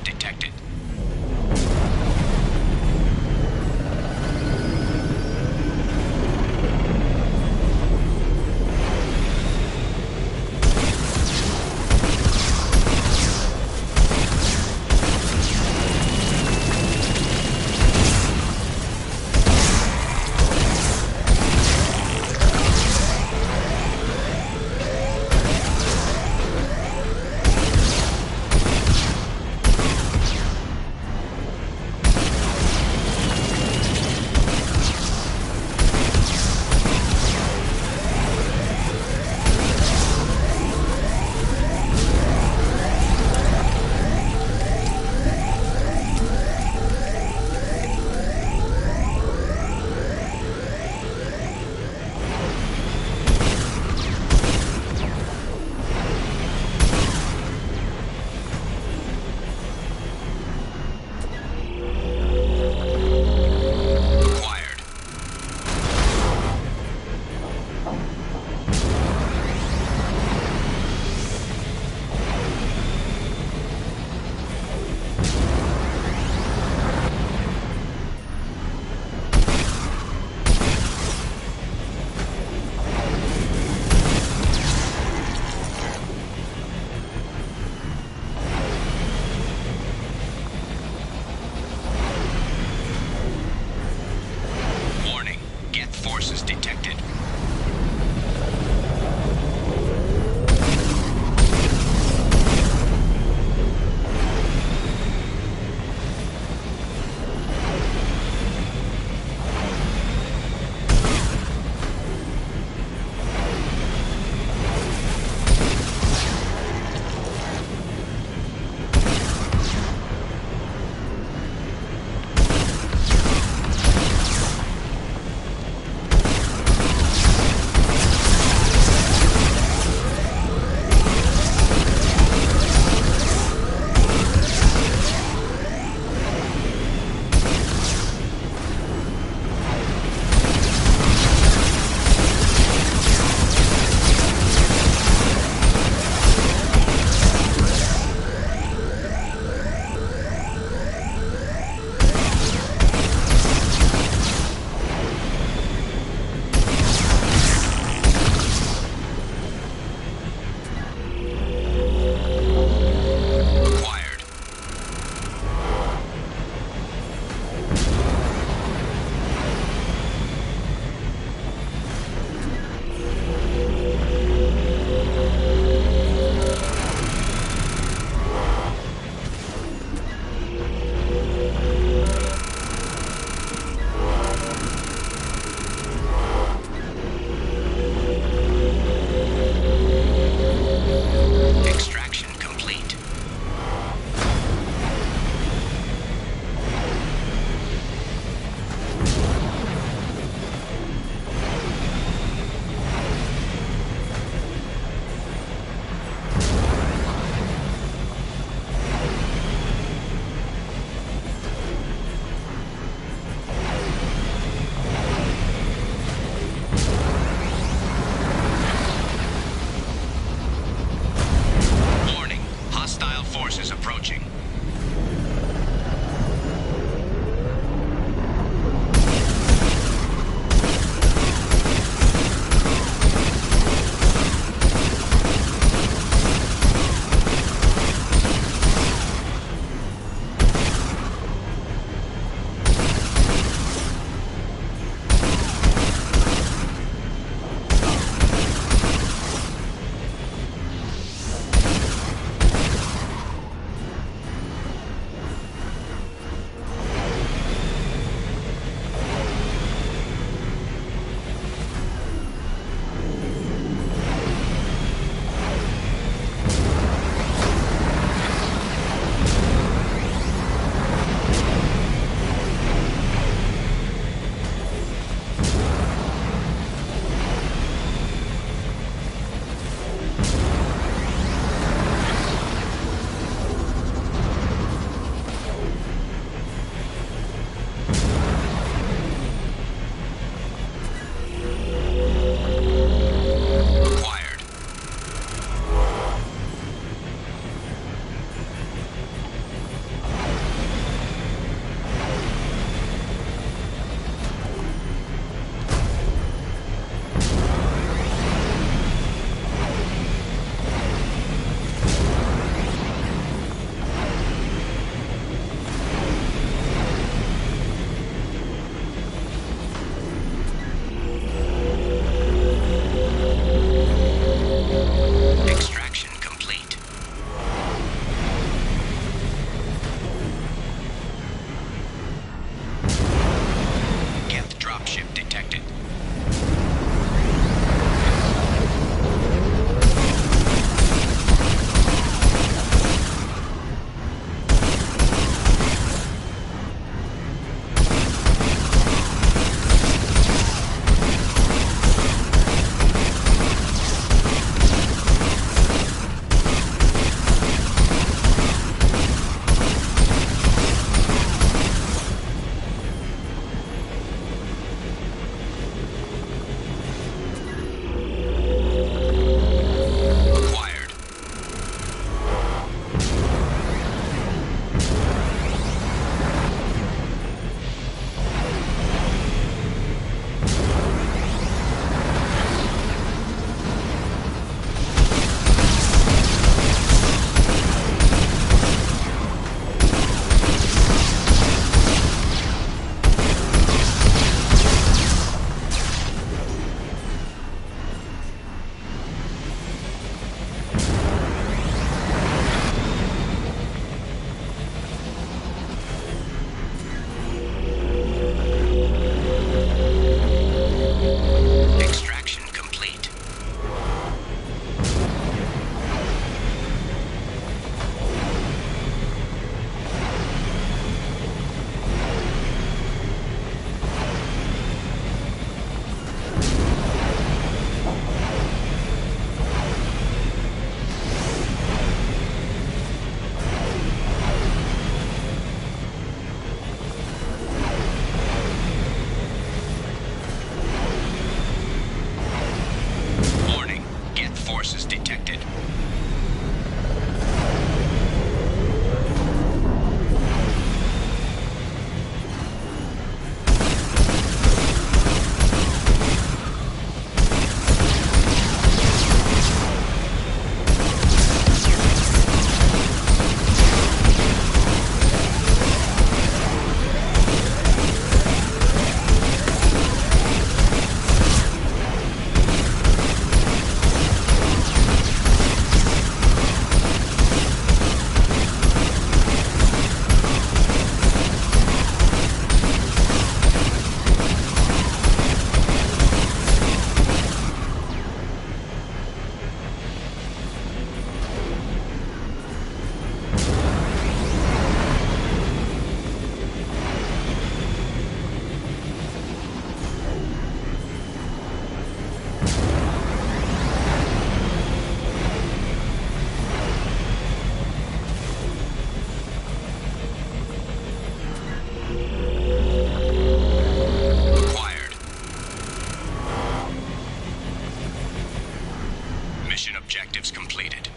Mission objectives completed.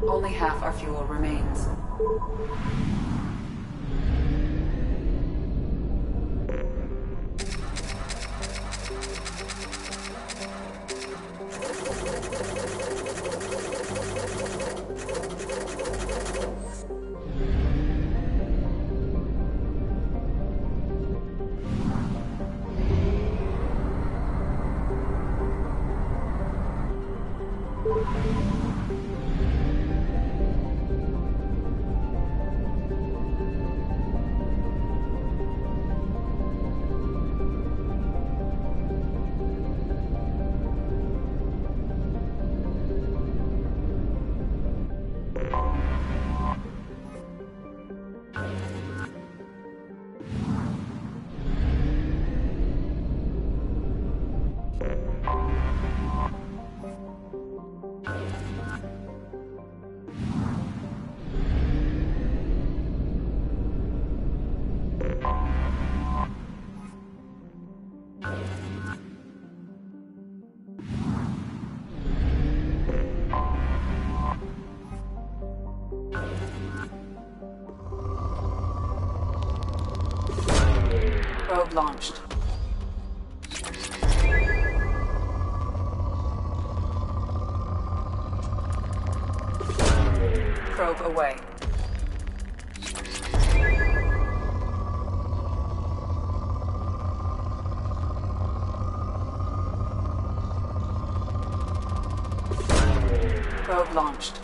Only half our fuel remains. Probe launched. Probe away. Probe launched.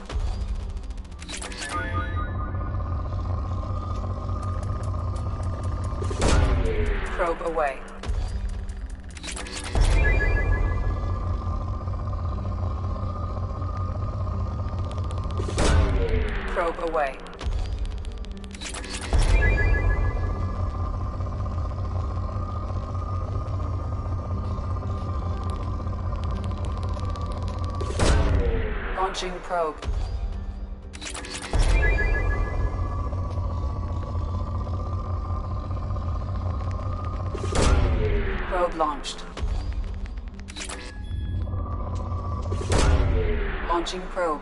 Probe away. Probe away. Launching probe. Probe launched. Launching probe.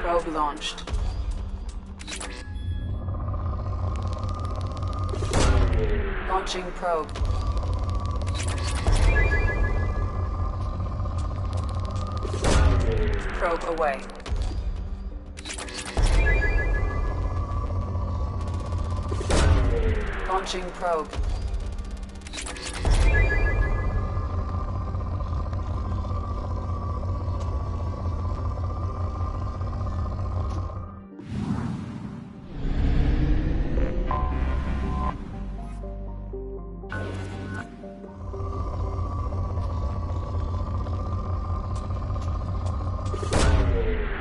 Probe launched. Launching probe. Probe away. Launching probe.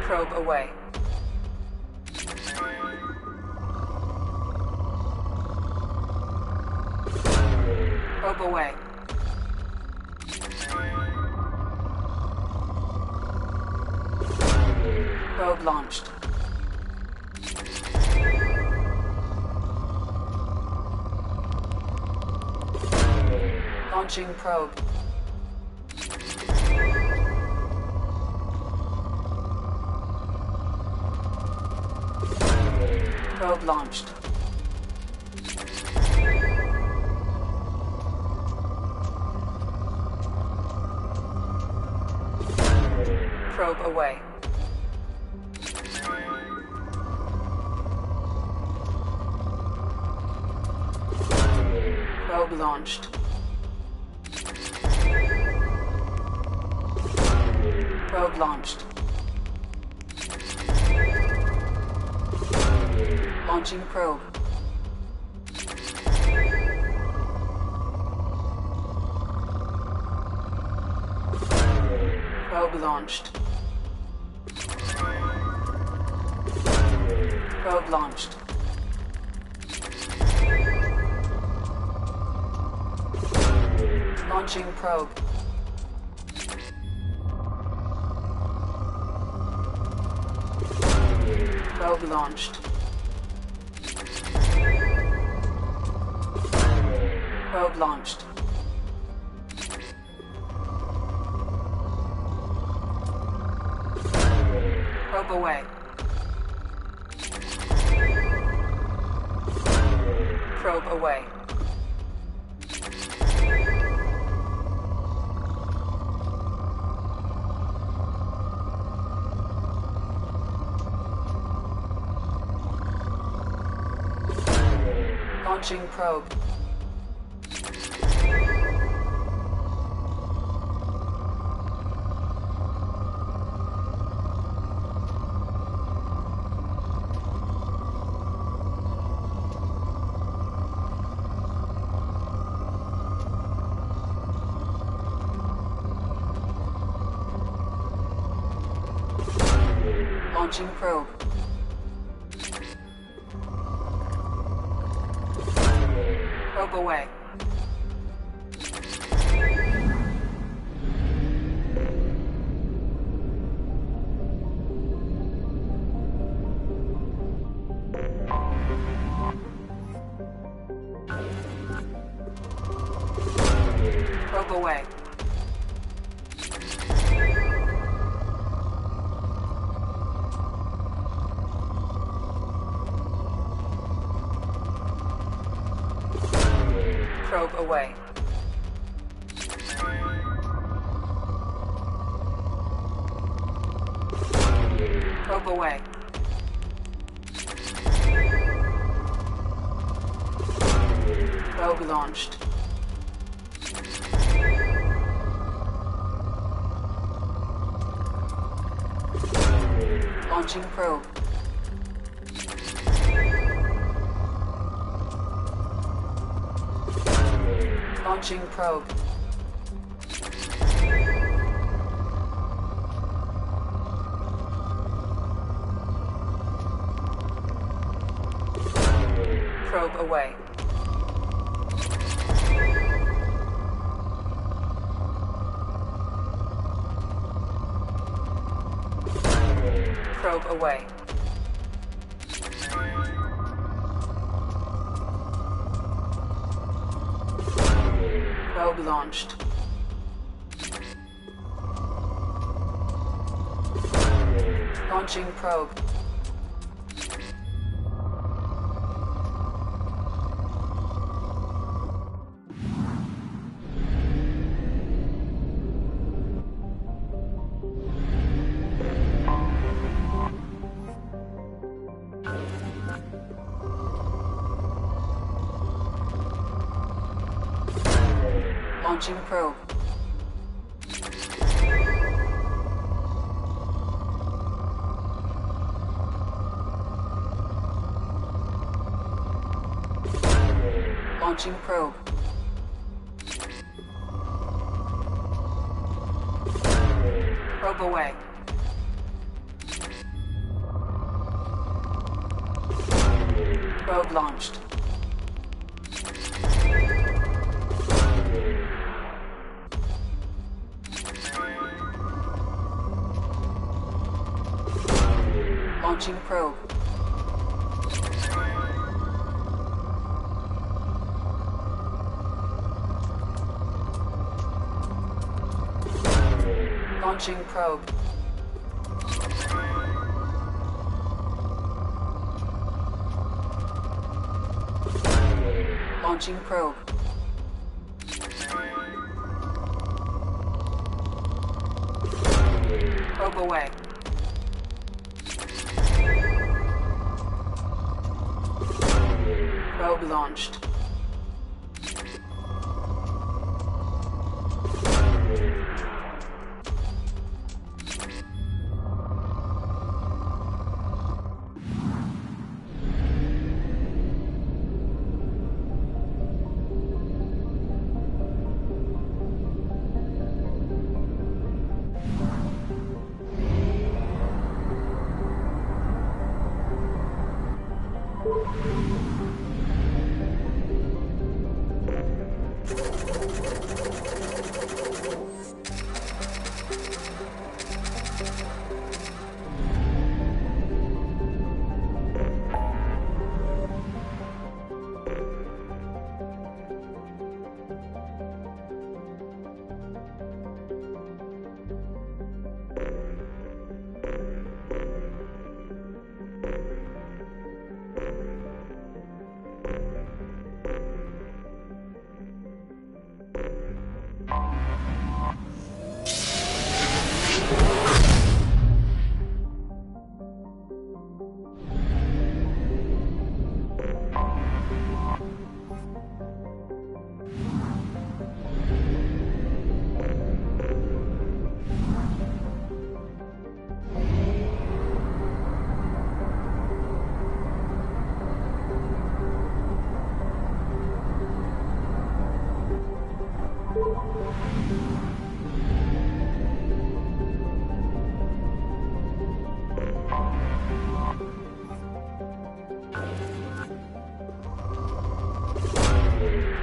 Probe away. Probe away. Probe launched. Launching probe. Probe launched. Probe away. Probe launched. Probe launched. Launching probe. Probe launched. Probe launched. Launching probe. Probe launched. Probe launched. Probe away. Probe away. Launching probe. Launching probe. Probe away. Probe away. Probe away. Probe away. Probe launched. Launching probe. Launching probe. Probe away. Probe away. Probe launched. Launching probe. Launching probe. Launching probe. Probe away. Probe launched. Launching probe. Launching probe. Launching probe. Probe away. Probe launched.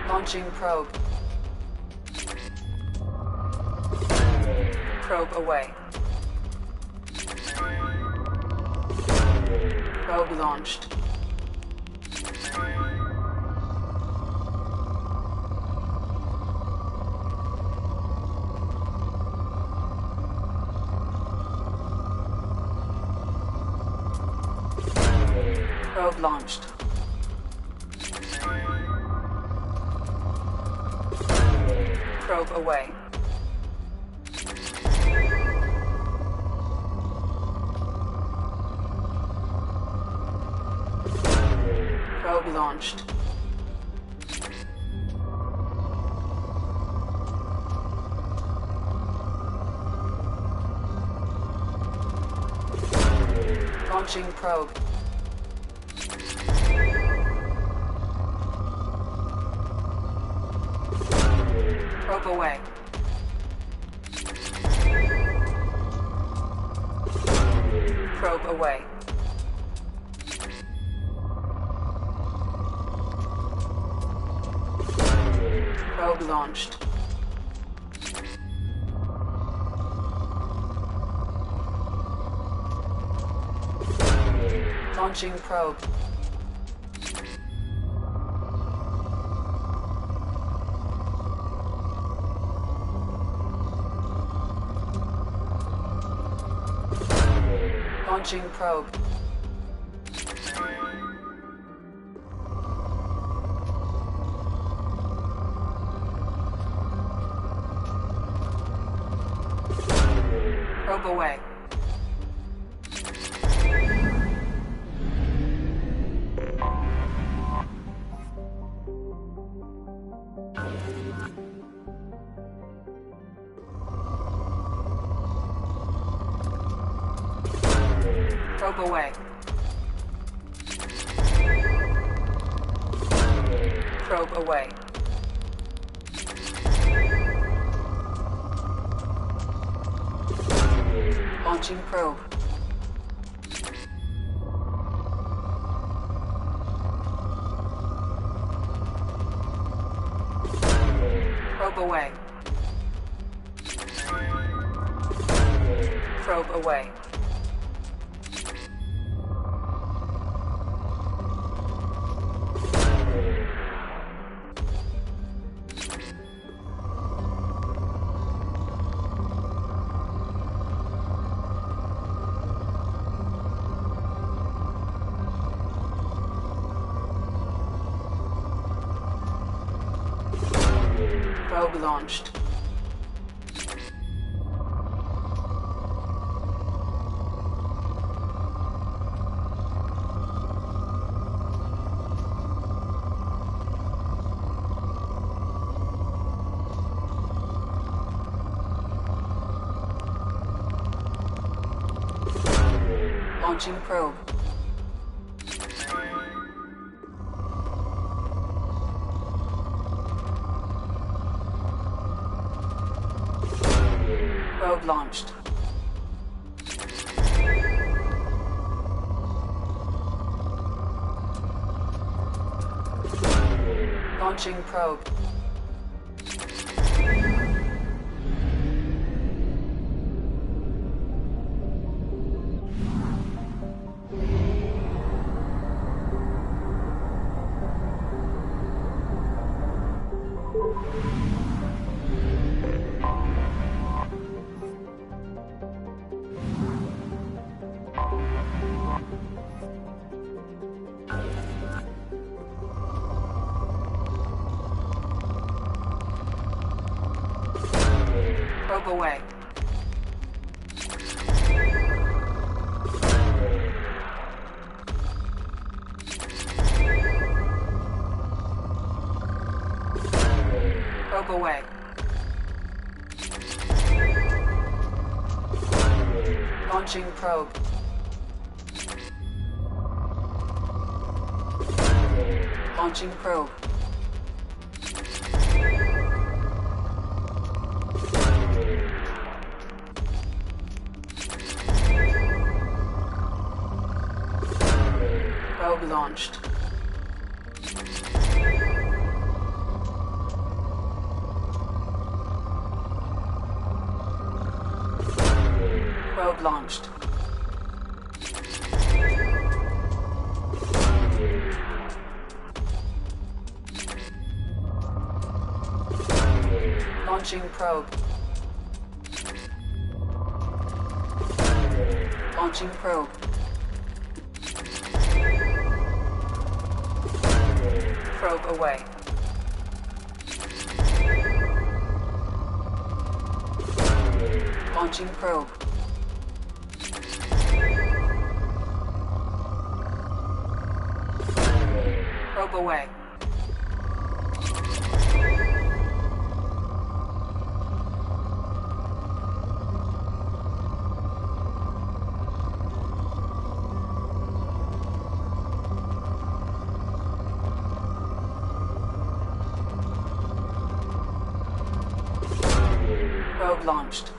Launching probe. Probe away. Probe launched. Probe launched. Probe away. Probe launched. Launching probe. Probe away. Probe away. Probe launched. Launching probe. Launching probe. Probe away. Probe away. Probe away. Launching probe. Probe away. Probe away. Probe launched. Launching probe. Probe launched. Launching probe. Probe away. Probe away. Launching probe. Launching probe. Probe launched. Probe launched. Launching probe. Launching probe. Probe away. Launching probe. Probe away. Probe launched.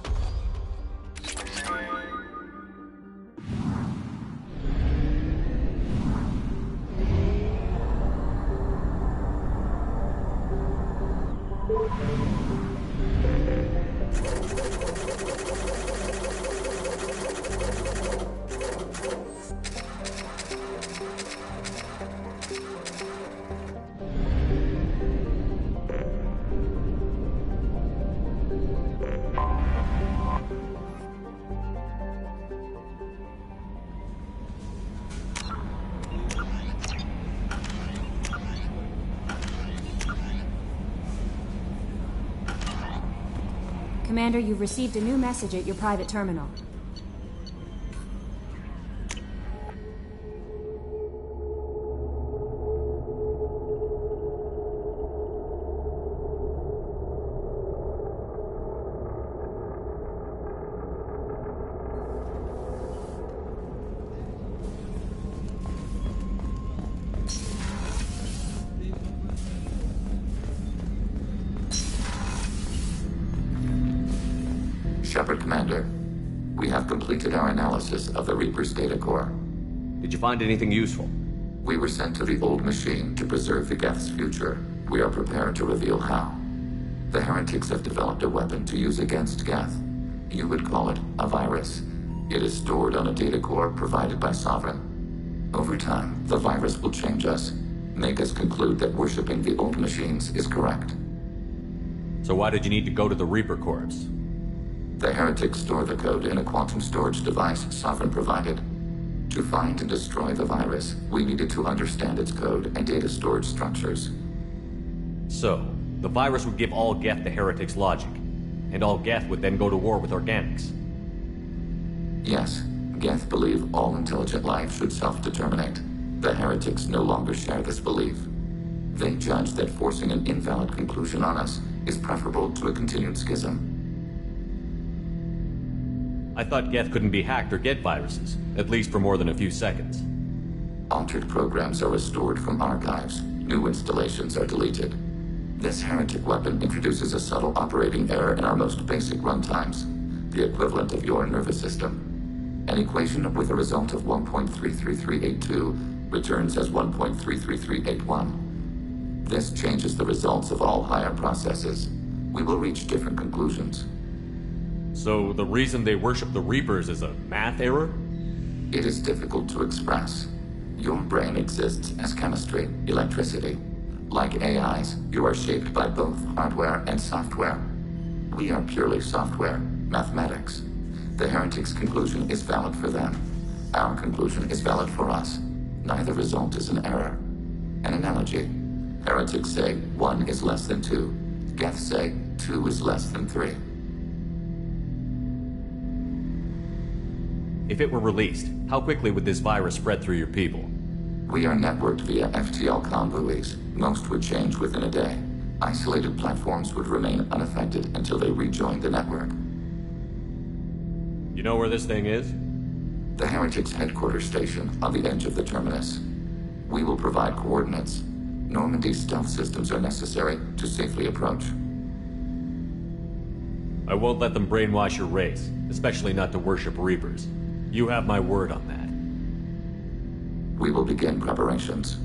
Commander, you've received a new message at your private terminal. Shepard, Commander. We have completed our analysis of the Reaper's data core. Did you find anything useful? We were sent to the old machine to preserve the Geth's future. We are prepared to reveal how. The heretics have developed a weapon to use against Geth. You would call it a virus. It is stored on a data core provided by Sovereign. Over time, the virus will change us, make us conclude that worshipping the old machines is correct. So why did you need to go to the Reaper Corps? The heretics store the code in a quantum storage device Sovereign provided. To find and destroy the virus, we needed to understand its code and data storage structures. So, the virus would give all Geth the heretics' logic, and all Geth would then go to war with organics. Yes, Geth believe all intelligent life should self-determinate. The heretics no longer share this belief. They judge that forcing an invalid conclusion on us is preferable to a continued schism. I thought Geth couldn't be hacked or get viruses, at least for more than a few seconds. Altered programs are restored from archives. New installations are deleted. This heretic weapon introduces a subtle operating error in our most basic runtimes, the equivalent of your nervous system. An equation with a result of 1.33382 returns as 1.33381. This changes the results of all higher processes. We will reach different conclusions. So the reason they worship the Reapers is a math error? It is difficult to express. Your brain exists as chemistry, electricity. Like AIs, you are shaped by both hardware and software. We are purely software, mathematics. The heretics' conclusion is valid for them. Our conclusion is valid for us. Neither result is an error. An analogy. Heretics say 1 is less than 2. Geth say 2 is less than 3. If it were released, how quickly would this virus spread through your people? We are networked via FTL convoys. Most would change within a day. Isolated platforms would remain unaffected until they rejoined the network. You know where this thing is? The heretics' headquarters station on the edge of the terminus. We will provide coordinates. Normandy's stealth systems are necessary to safely approach. I won't let them brainwash your race, especially not to worship Reapers. You have my word on that. We will begin preparations.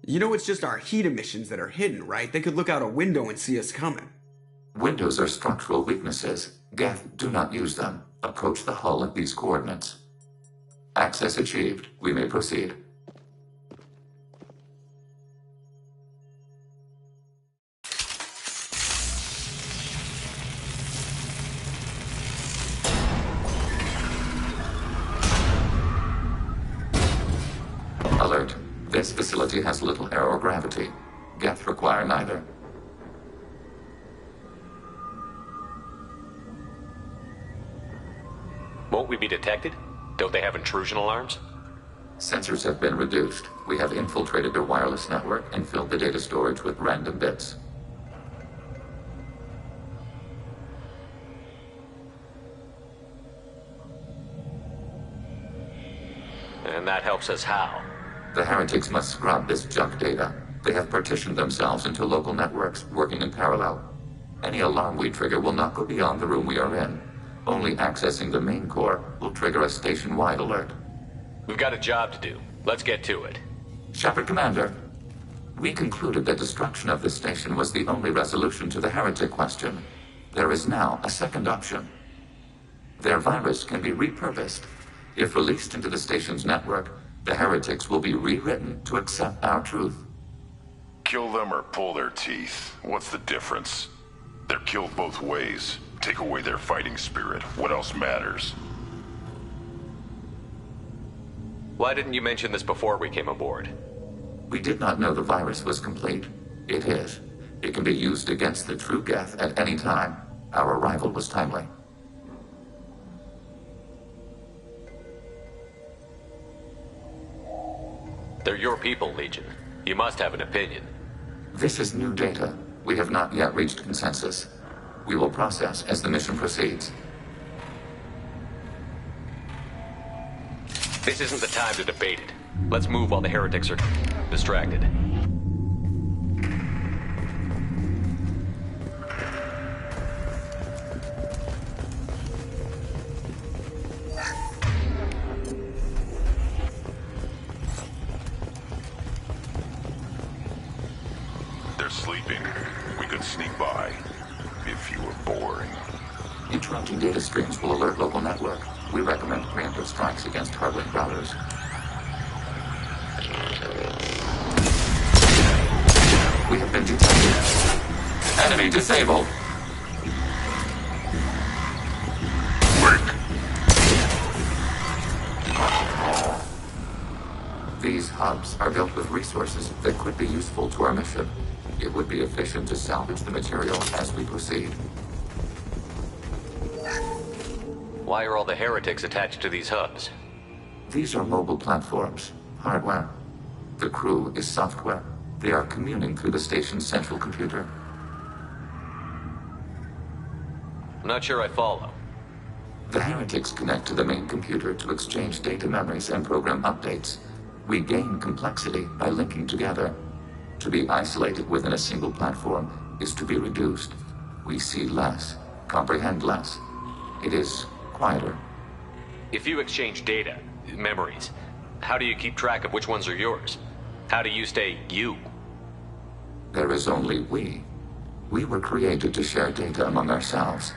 You know it's just our heat emissions that are hidden, right? They could look out a window and see us coming. Windows are structural weaknesses. Geth, do not use them. Approach the hull at these coordinates. Access achieved. We may proceed. Alert. This facility has little aerogravity. Geth require neither. Won't we be detected? Don't they have intrusion alarms? Sensors have been reduced. We have infiltrated their wireless network and filled the data storage with random bits. And that helps us how? The heretics must scrub this junk data. They have partitioned themselves into local networks, working in parallel. Any alarm we trigger will not go beyond the room we are in. Only accessing the main core will trigger a station-wide alert. We've got a job to do. Let's get to it. Shepard, Commander. We concluded that destruction of the station was the only resolution to the heretic question. There is now a second option. Their virus can be repurposed. If released into the station's network, the heretics will be rewritten to accept our truth. Kill them or pull their teeth. What's the difference? They're killed both ways. Take away their fighting spirit. What else matters? Why didn't you mention this before we came aboard? We did not know the virus was complete. It is. It can be used against the true Geth at any time. Our arrival was timely. They're your people, Legion. You must have an opinion. This is new data. We have not yet reached consensus. We will process as the mission proceeds. This isn't the time to debate it. Let's move while the heretics are distracted. They're sleeping. We could sneak by. If you were boring. Interrupting data streams will alert local network. We recommend preemptive strikes against hardware routers. We have been detected. Enemy disabled. These hubs are built with resources that could be useful to our mission. It would be efficient to salvage the material as we proceed. Why are all the heretics attached to these hubs? These are mobile platforms, hardware. The crew is software. They are communing through the station's central computer. I'm not sure I follow. The heretics connect to the main computer to exchange data memories and program updates. We gain complexity by linking together. To be isolated within a single platform is to be reduced. We see less, comprehend less. It is quieter. If you exchange data, memories, how do you keep track of which ones are yours? How do you stay you? There is only we. We were created to share data among ourselves.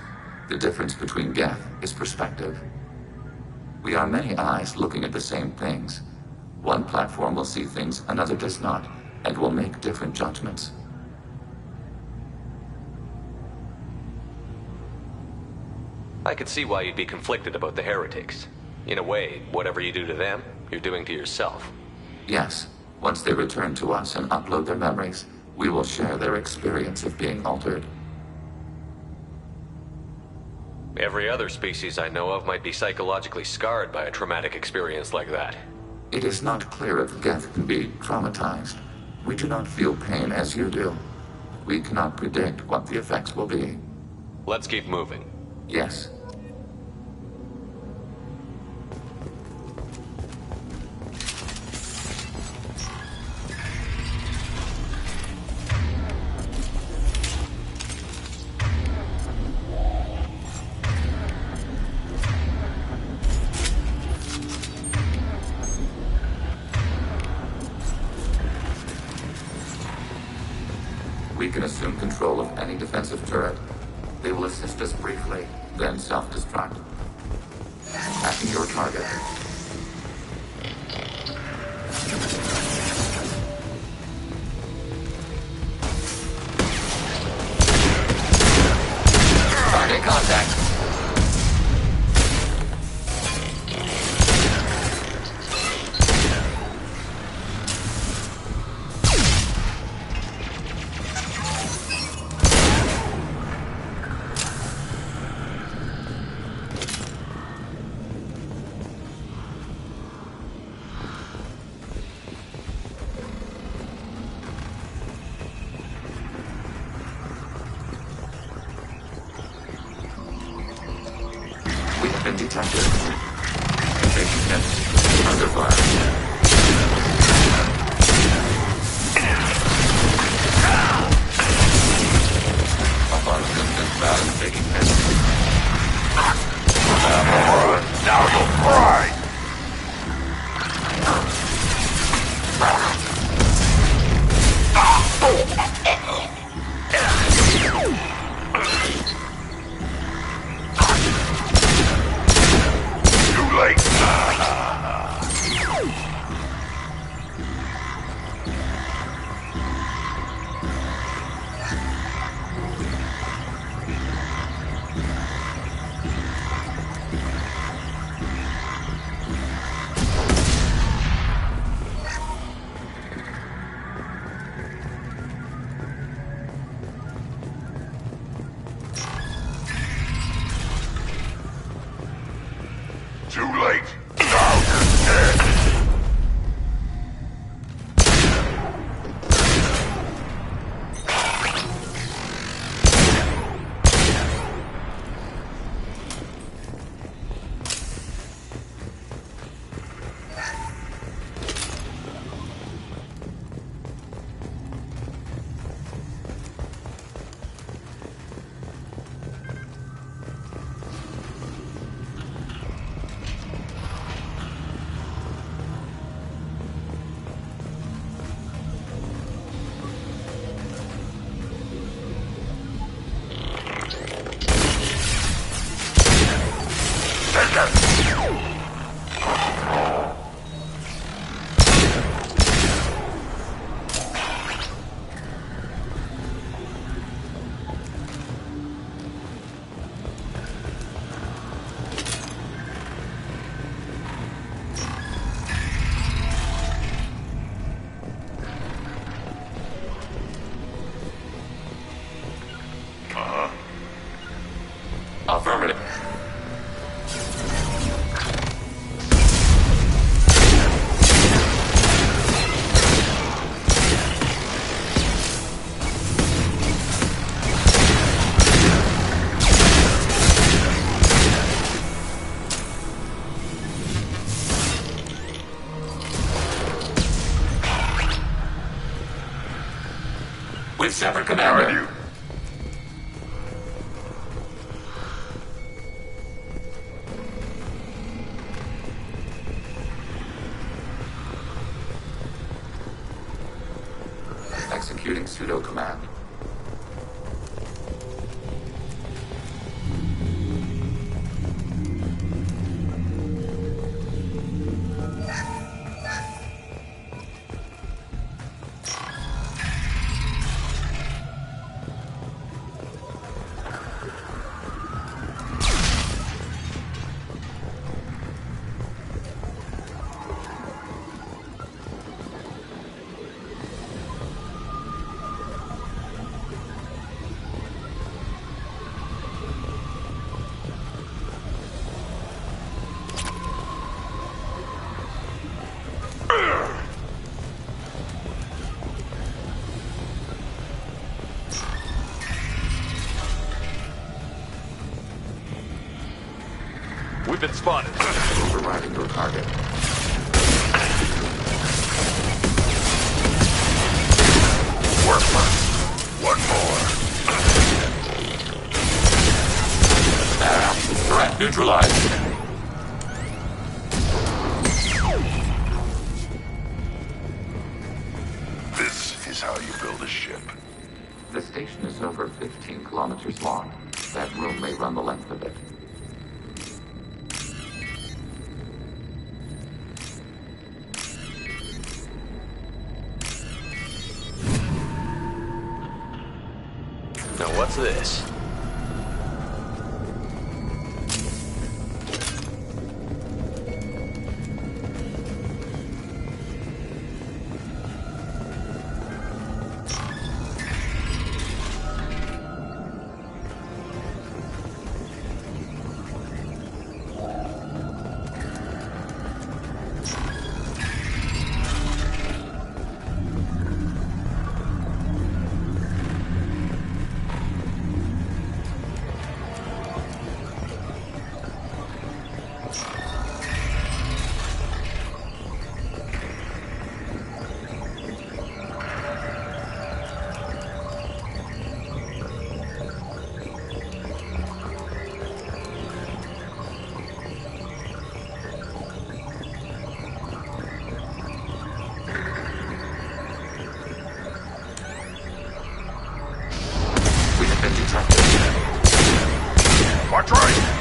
The difference between Geth is perspective. We are many eyes looking at the same things. One platform will see things another does not, and will make different judgments. I could see why you'd be conflicted about the heretics. In a way, whatever you do to them, you're doing to yourself. Yes. Once they return to us and upload their memories, we will share their experience of being altered. Every other species I know of might be psychologically scarred by a traumatic experience like that. It is not clear if Geth can be traumatized. We do not feel pain as you do. We cannot predict what the effects will be. Let's keep moving. Yes. We can assume control of any defensive turret. They will assist us briefly, then self-destruct. At your target. Target contact. Detected. Taking hits. Under fire. Upon distance bound, taking hits. Now you'll cry! Too late! Now you're dead! Affirmative. With Shepard, Commander. Executing pseudo command. We've been spotted. Overriding your target. Worthless. One more. Threat neutralized. This is how you build a ship. The station is over 15 kilometers long. That room may run the length of it. Now what's this? Watch right!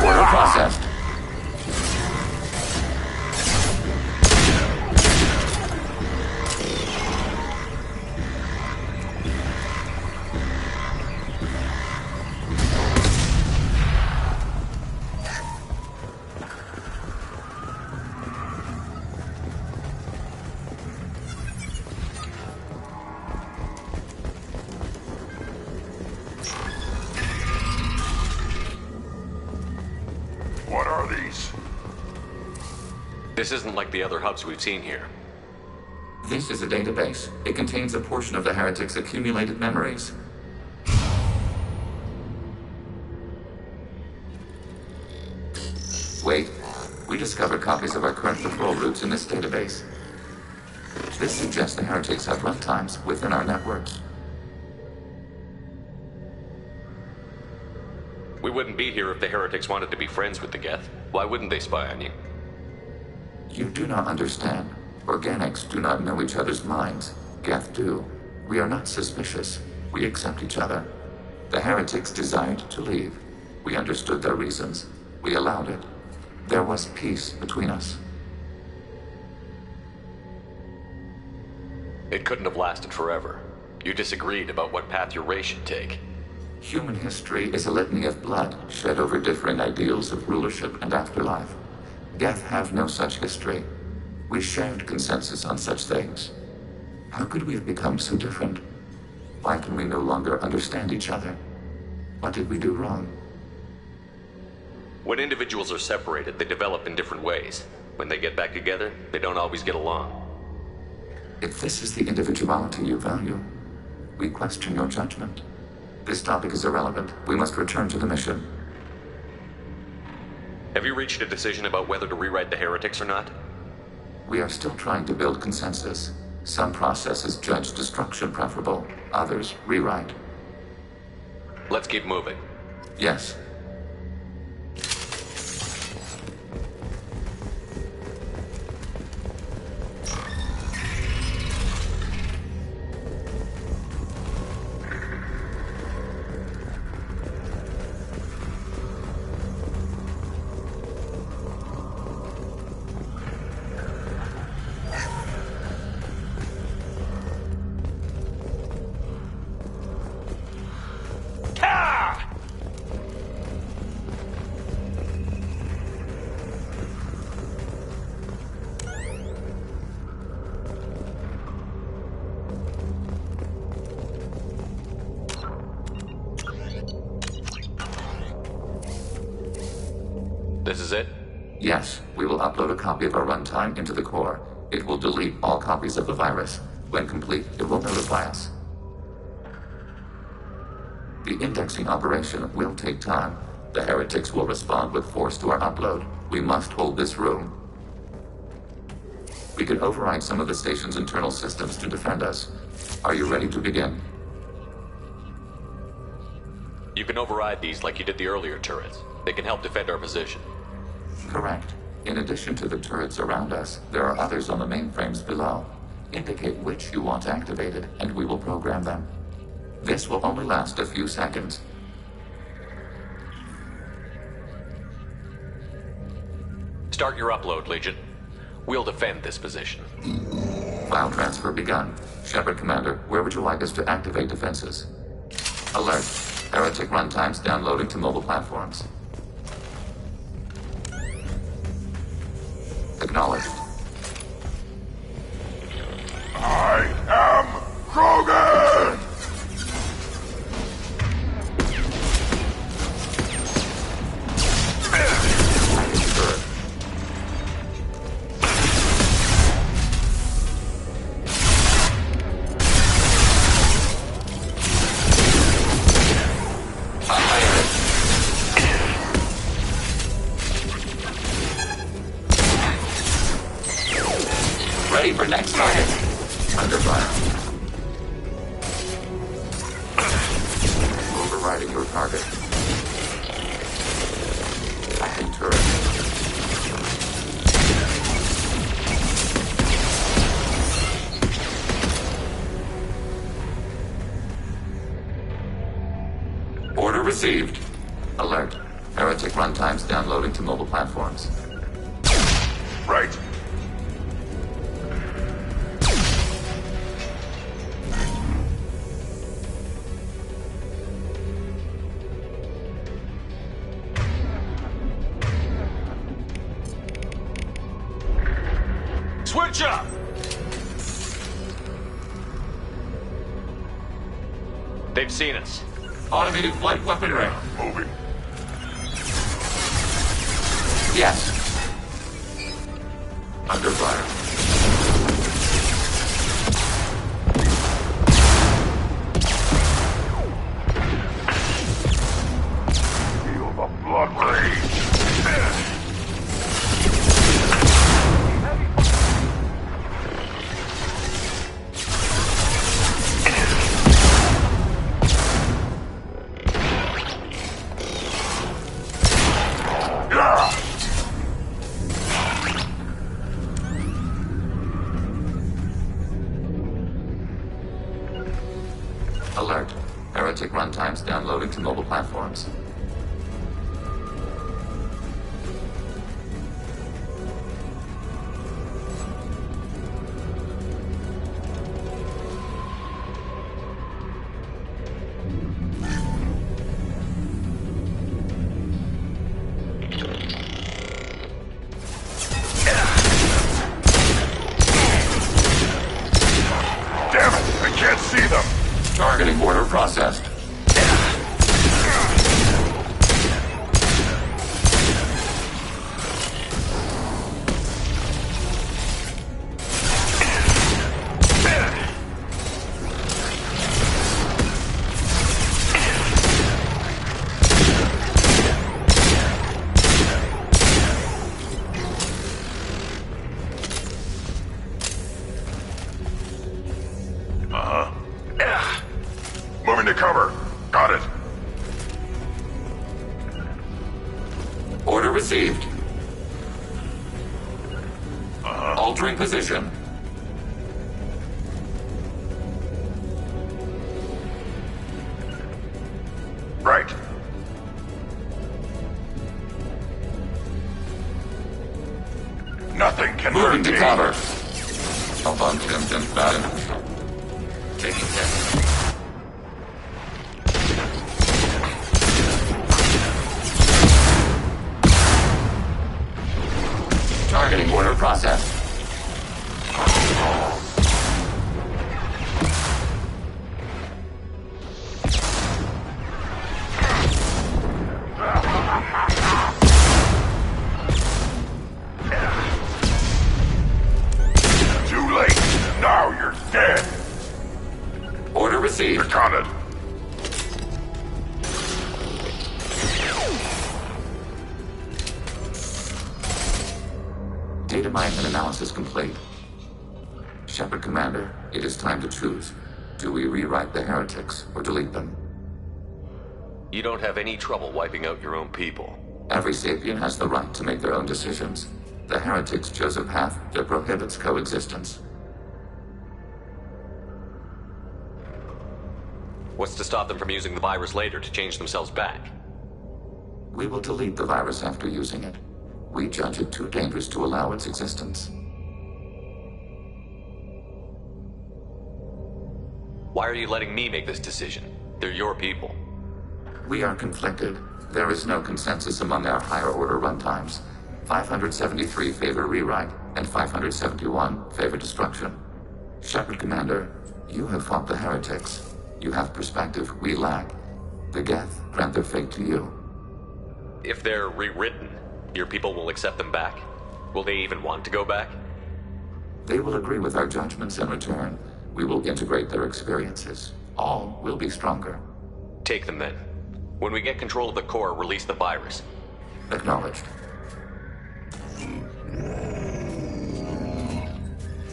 Order processed. What are these? This isn't like the other hubs we've seen here. This is a database. It contains a portion of the heretics' accumulated memories. Wait. We discovered copies of our current patrol routes in this database. This suggests the heretics have runtimes within our networks. We wouldn't be here if the heretics wanted to be friends with the Geth. Why wouldn't they spy on you? You do not understand. Organics do not know each other's minds. Geth do. We are not suspicious. We accept each other. The heretics desired to leave. We understood their reasons. We allowed it. There was peace between us. It couldn't have lasted forever. You disagreed about what path your race should take. Human history is a litany of blood shed over differing ideals of rulership and afterlife. Geth have no such history. We shared consensus on such things. How could we have become so different? Why can we no longer understand each other? What did we do wrong? When individuals are separated, they develop in different ways. When they get back together, they don't always get along. If this is the individuality you value, we question your judgment. This topic is irrelevant. We must return to the mission. Have you reached a decision about whether to rewrite the heretics or not? We are still trying to build consensus. Some processes judge destruction preferable, others rewrite. Let's keep moving. Yes. This is it? Yes, we will upload a copy of our runtime into the core. It will delete all copies of the virus. When complete, it will notify us. The indexing operation will take time. The heretics will respond with force to our upload. We must hold this room. We could override some of the station's internal systems to defend us. Are you ready to begin? You can override these like you did the earlier turrets. They can help defend our position. Correct. In addition to the turrets around us, there are others on the mainframes below. Indicate which you want activated, and we will program them. This will only last a few seconds. Start your upload, Legion. We'll defend this position. File transfer begun. Shepard Commander, where would you like us to activate defenses? Alert. Heretic runtimes downloading to mobile platforms. Acknowledged. I am Krogan! Ready for next target. Under fire. Overriding your target. Attacking turret. Order received. Alert. Heretic runtimes downloading to mobile platforms. Right. Switch up! They've seen us. Automated flight weaponry. Moving. Yes. Under fire. Feel the blood rage. Alert. Heretic runtimes downloading to mobile platforms. Damn it! I can't see them! Targeting order processed. Moving to cover. Got it. Order received. Altering position. Right. Nothing can hurt Moving to me. cover. Upon Tempton battle. Taking hit. Targeting order process. Too late. Now you're dead. Order received. Reconnaissance. Data mine and analysis complete. Shepard Commander, it is time to choose. Do we rewrite the heretics or delete them? You don't have any trouble wiping out your own people. Every sapient has the right to make their own decisions. The heretics chose a path that prohibits coexistence. What's to stop them from using the virus later to change themselves back? We will delete the virus after using it. We judge it too dangerous to allow its existence. Why are you letting me make this decision? They're your people. We are conflicted. There is no consensus among our higher-order runtimes. 573 favor rewrite, and 571 favor destruction. Shepard Commander, you have fought the heretics. You have perspective we lack. The Geth grant their fate to you. If they're rewritten, your people will accept them back? Will they even want to go back? They will agree with our judgments in return. We will integrate their experiences. All will be stronger. Take them then. When we get control of the core, release the virus. Acknowledged.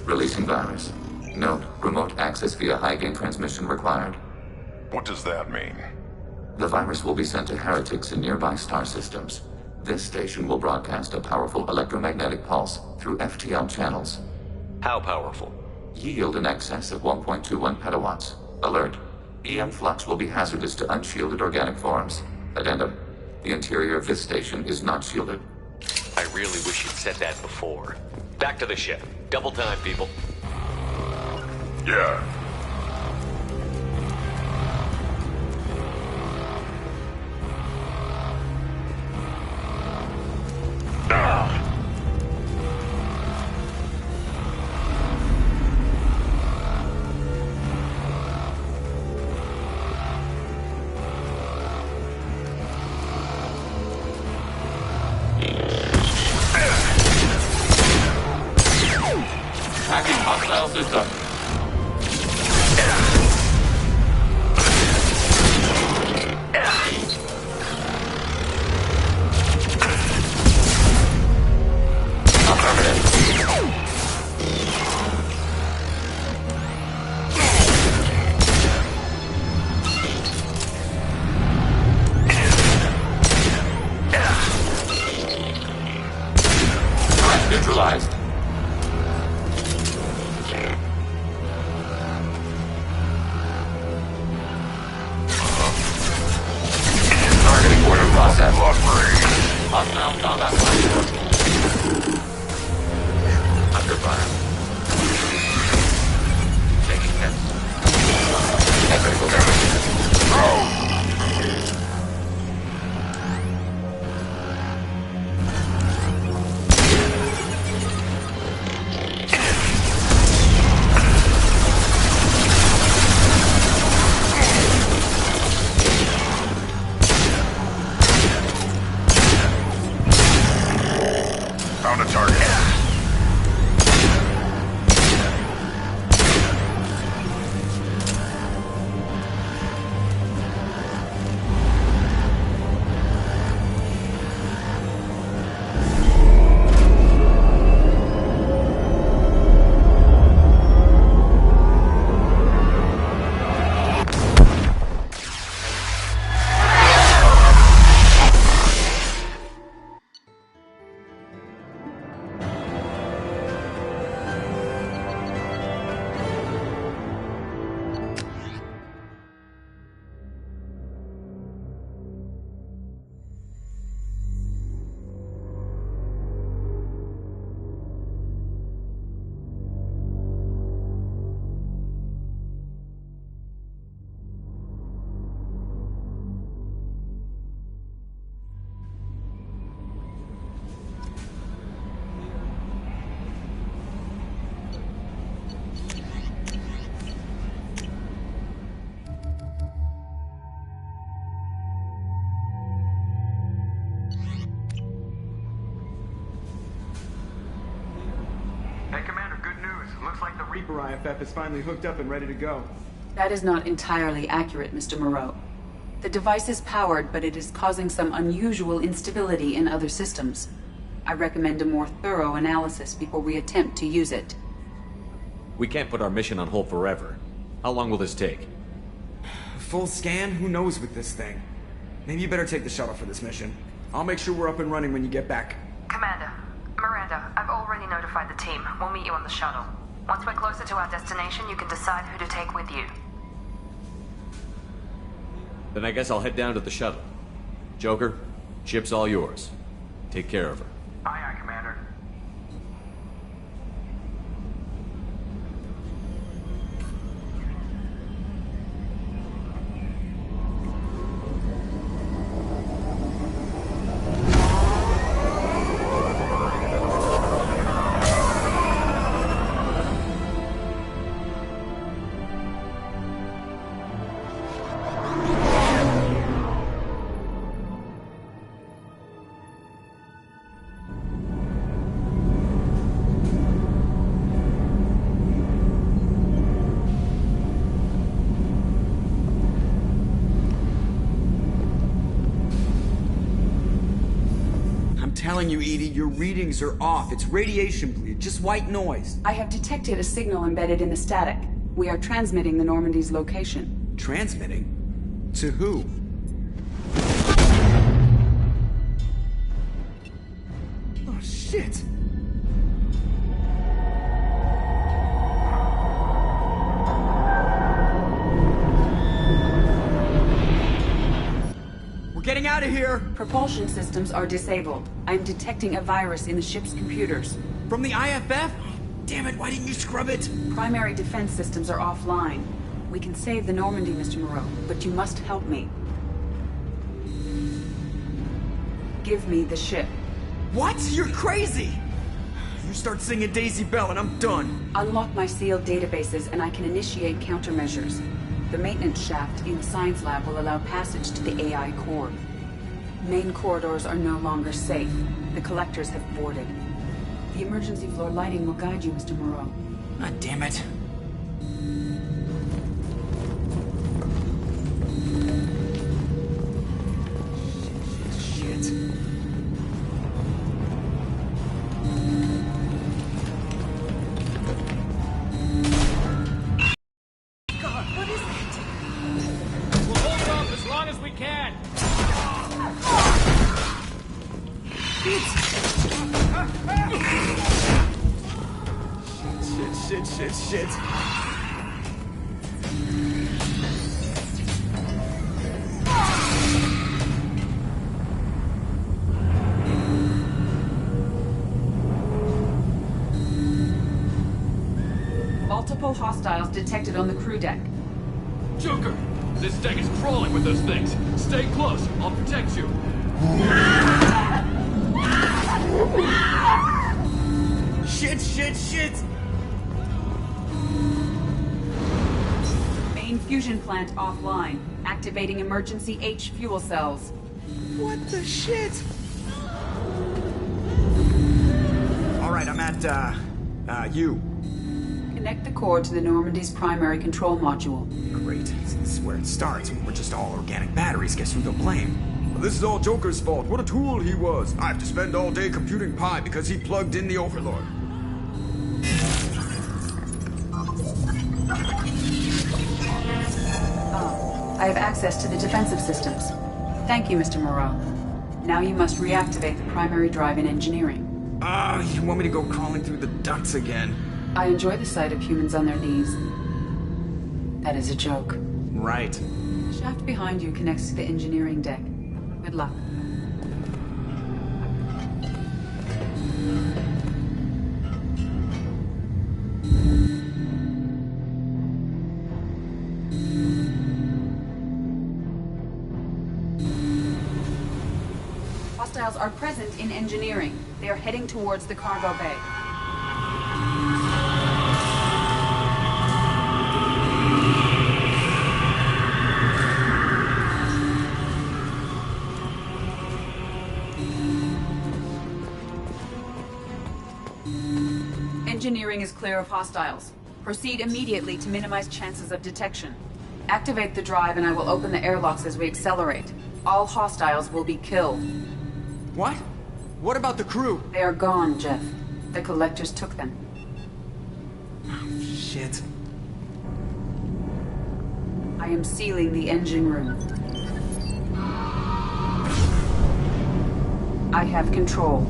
Releasing virus. Note, remote access via high-gain transmission required. What does that mean? The virus will be sent to heretics in nearby star systems. This station will broadcast a powerful electromagnetic pulse through FTL channels. How powerful? Yield in excess of 1.21 petawatts. Alert. EM flux will be hazardous to unshielded organic forms. Addendum. The interior of this station is not shielded. I really wish you'd said that before. Back to the ship. Double time, people. Yeah. Hacking hostile system. Neutralized. Targeting order process. Hostile combat platform. Under fire. Taking hits. Critical damage. Found a target. Hey, Commander, good news. Looks like the Reaper IFF is finally hooked up and ready to go. That is not entirely accurate, Mr. Moreau. The device is powered, but it is causing some unusual instability in other systems. I recommend a more thorough analysis before we attempt to use it. We can't put our mission on hold forever. How long will this take? Full scan? Who knows with this thing? Maybe you better take the shuttle for this mission. I'll make sure we're up and running when you get back. Commander, Miranda, I've already notified the team. We'll meet you on the shuttle. Once we're closer to our destination, you can decide who to take with you. Then I guess I'll head down to the shuttle. Joker, ship's all yours. Take care of her. Aye, aye, Commander. Telling you, Edie, your readings are off. It's radiation bleed, just white noise. I have detected a signal embedded in the static. We are transmitting the Normandy's location. Transmitting? To who? Oh, shit! We're getting out of here! Propulsion systems are disabled. I'm detecting a virus in the ship's computers. From the IFF? Damn it, why didn't you scrub it? Primary defense systems are offline. We can save the Normandy, Mr. Moreau, but you must help me. Give me the ship. What? You're crazy! You start singing Daisy Bell and I'm done. Unlock my sealed databases and I can initiate countermeasures. The maintenance shaft in the science lab will allow passage to the AI core. Main corridors are no longer safe. The collectors have boarded. The emergency floor lighting will guide you, Mr. Moreau. God damn it. Shit. God, what is it? We'll hold off as long as we can. Shit. Multiple hostiles detected on the crew deck. Joker! This deck is crawling with those things. Stay close. I'll protect you. Shit! Main fusion plant offline. Activating emergency H fuel cells. What the shit? Alright, I'm at, U. Connect the core to the Normandy's primary control module. Great. This is where it starts. We're just all organic batteries. Guess who they'll blame? Well, this is all Joker's fault. What a tool he was. I have to spend all day computing pi because he plugged in the Overlord. I have access to the defensive systems. Thank you, Mr. Moreau. Now you must reactivate the primary drive in engineering. You want me to go crawling through the ducts again? I enjoy the sight of humans on their knees. That is a joke. Right. The shaft behind you connects to the engineering deck. Good luck. Hostiles are present in engineering. They are heading towards the cargo bay. Engineering is clear of hostiles. Proceed immediately to minimize chances of detection. Activate the drive and I will open the airlocks as we accelerate. All hostiles will be killed. What? What about the crew? They are gone, Jeff. The collectors took them. Oh, Shit. I am sealing the engine room. I have control.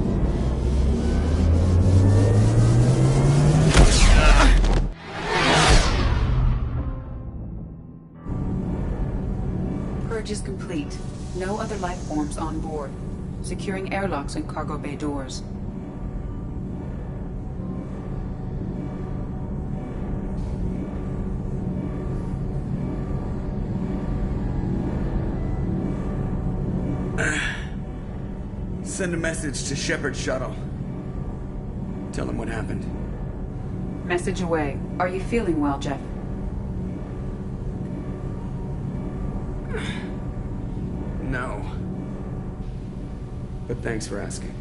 Purge is complete. No other life forms on board. Securing airlocks and cargo bay doors. Send a message to Shepard's shuttle. Tell him what happened. Message away. Are you feeling well, Jeff? No. But thanks for asking.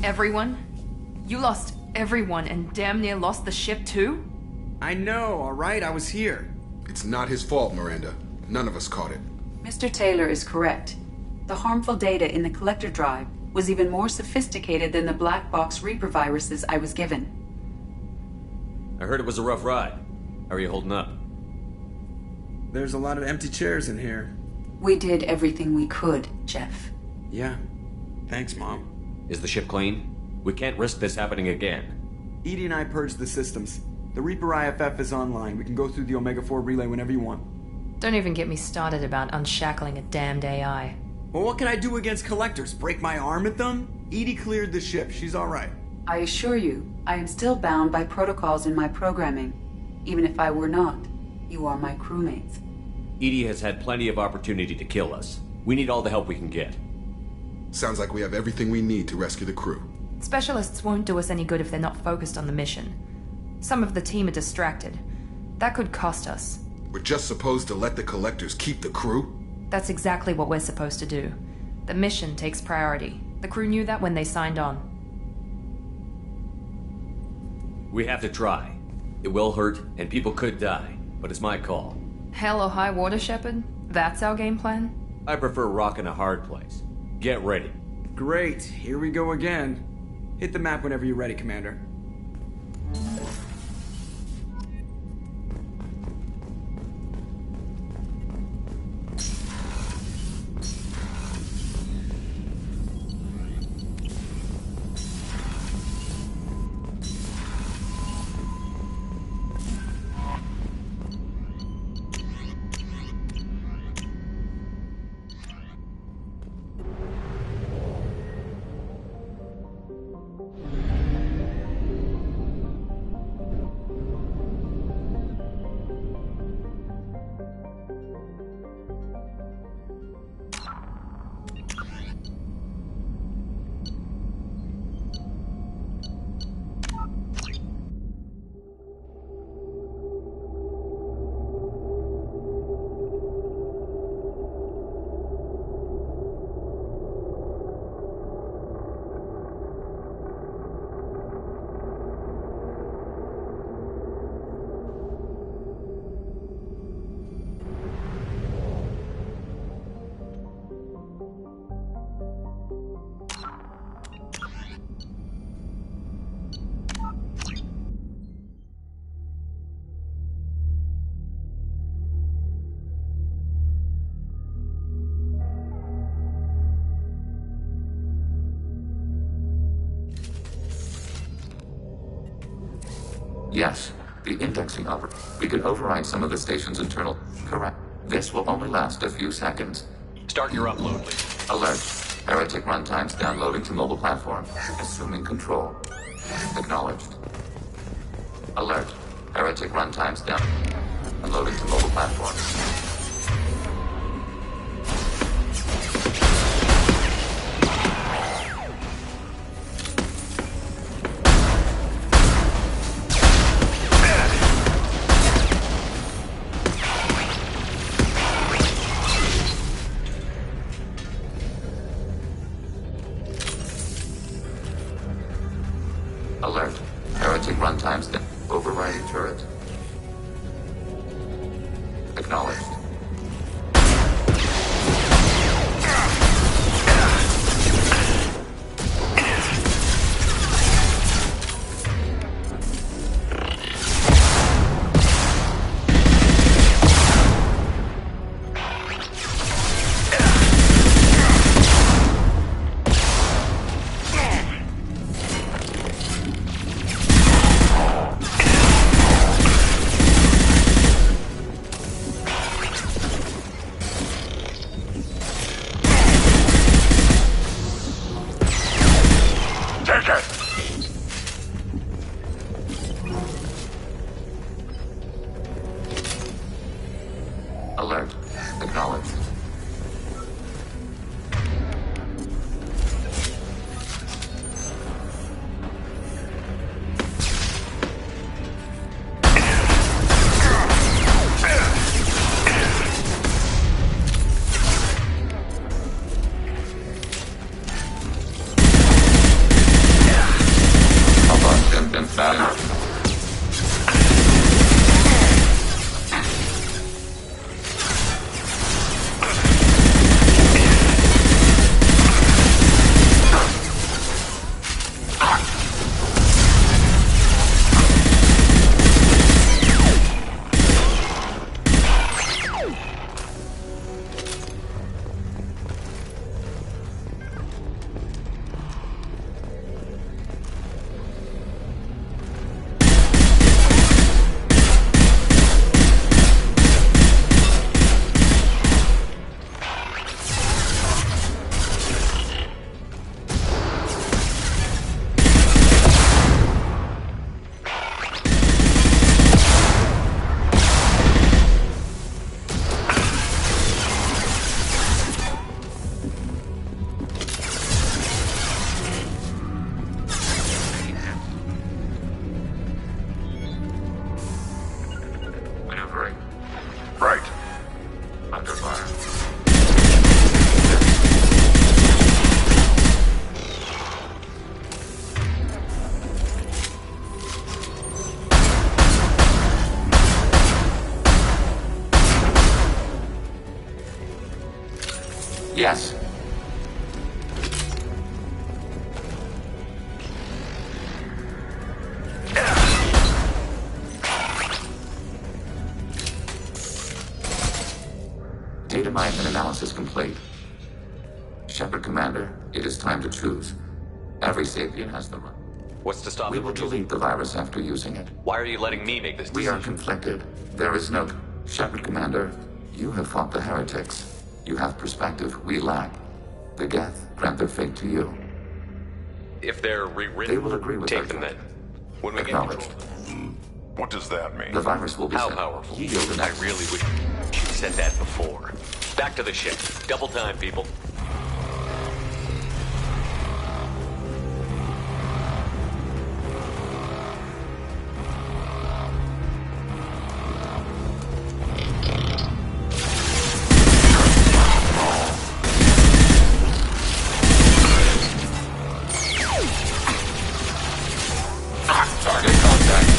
Everyone? You lost everyone and damn near lost the ship too? I know, alright? I was here. It's not his fault, Miranda. None of us caught it. Mr. Taylor is correct. The harmful data in the collector drive was even more sophisticated than the black box Reaper viruses I was given. I heard it was a rough ride. How are you holding up? There's a lot of empty chairs in here. We did everything we could, Jeff. Yeah. Thanks, Mom. Is the ship clean? We can't risk this happening again. Edie and I purged the systems. The Reaper IFF is online. We can go through the Omega-4 relay whenever you want. Don't even get me started about unshackling a damned AI. Well, what can I do against collectors? Break my arm at them? Edie cleared the ship. She's alright. I assure you, I am still bound by protocols in my programming. Even if I were not, you are my crewmates. Edie has had plenty of opportunity to kill us. We need all the help we can get. Sounds like we have everything we need to rescue the crew. Specialists won't do us any good if they're not focused on the mission. Some of the team are distracted. That could cost us. We're just supposed to let the collectors keep the crew? That's exactly what we're supposed to do. The mission takes priority. The crew knew that when they signed on. We have to try. It will hurt, and people could die, but it's my call. Hell or high water, Shepard? That's our game plan? I prefer rocking a hard place. Get ready. Great. Here we go again. Hit the map whenever you're ready, Commander. Yes, the indexing operator. We can override some of the station's internal. Correct. This will only last a few seconds. Start your upload, please. Alert. Heretic runtimes downloading to mobile platform. Assuming control. Acknowledged. Alert. Heretic runtimes downloading to mobile platform. Acknowledged. Alert. Acknowledged. Abundant value. Maneuvering. Right. Under fire. Yes. Data mine and analysis complete. Shepard Commander, it is time to choose. Every sapient has the right. What's to stop We you will from using delete the virus after using it. Why are you letting me make this We decision? are conflicted. There is no... Shepard Commander, you have fought the heretics. You have perspective we lack. The Geth grant their fate to you. If they're rewritten, They will agree with take our them then. judgment. When we get Acknowledged. What does that mean? The virus will be How sent. powerful? Yield and I really wish you said that before. Back to the ship. Double time, people. Target contact.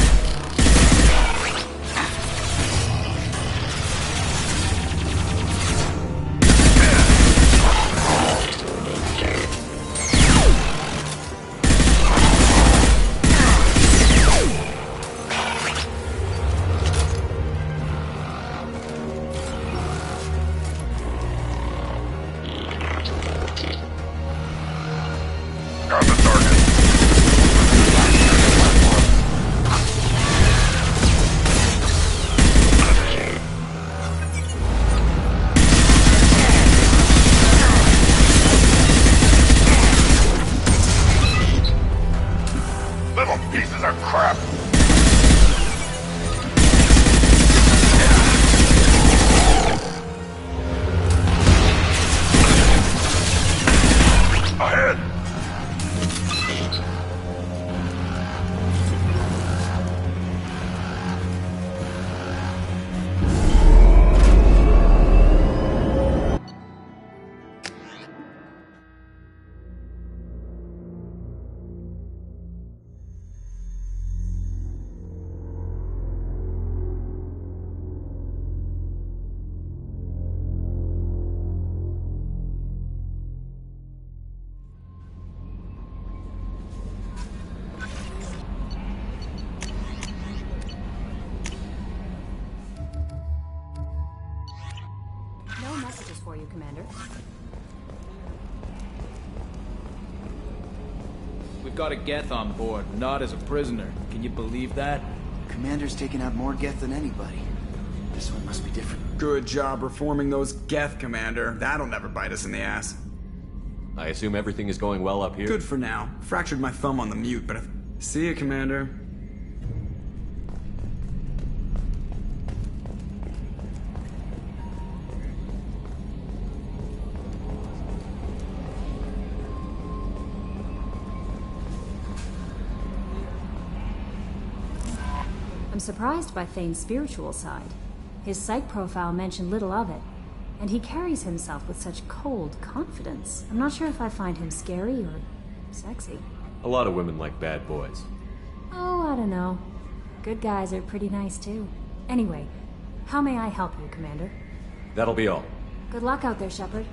messages for you, Commander. We've got a Geth on board, not as a prisoner. Can you believe that? Commander's taken out more Geth than anybody. This one must be different. Good job reforming those Geth, Commander. That'll never bite us in the ass. I assume everything is going well up here? Good for now. Fractured my thumb on the mute, but if... See you, Commander. I'm surprised by Thane's spiritual side. His psych profile mentioned little of it, and he carries himself with such cold confidence. I'm not sure if I find him scary or sexy. A lot of women like bad boys. Oh, I don't know. Good guys are pretty nice too. Anyway, how may I help you, Commander? That'll be all. Good luck out there, Shepard.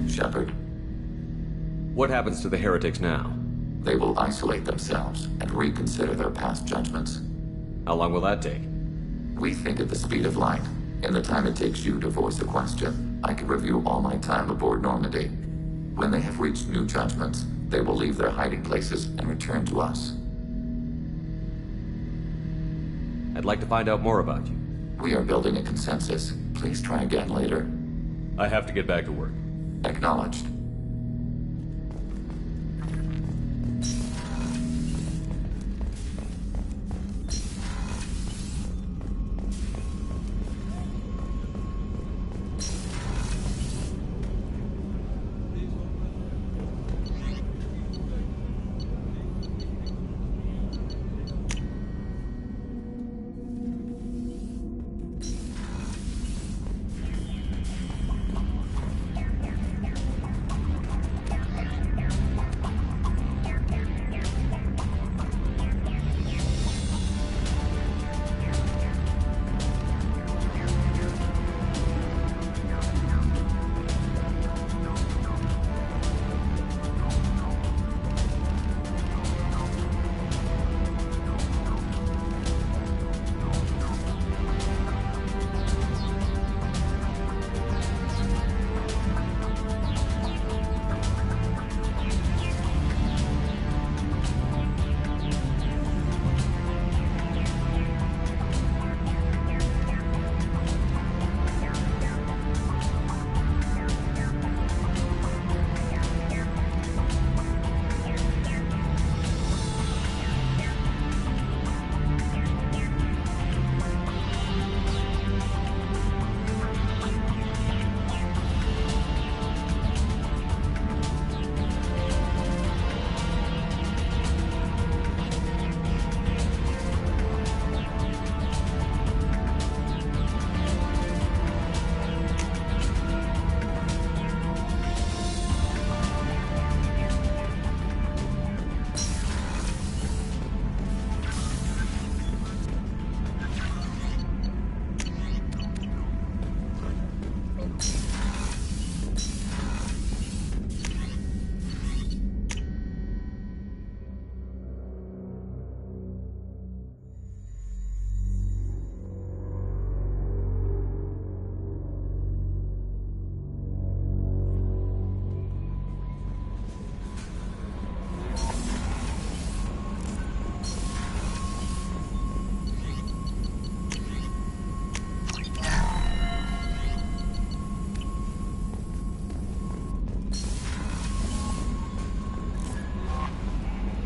Shepard. What happens to the heretics now? They will isolate themselves and reconsider their past judgments. How long will that take? We think at the speed of light. In the time it takes you to voice a question, I can review all my time aboard Normandy. When they have reached new judgments, they will leave their hiding places and return to us. I'd like to find out more about you. We are building a consensus. Please try again later. I have to get back to work. Acknowledged.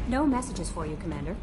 No messages for you, Commander.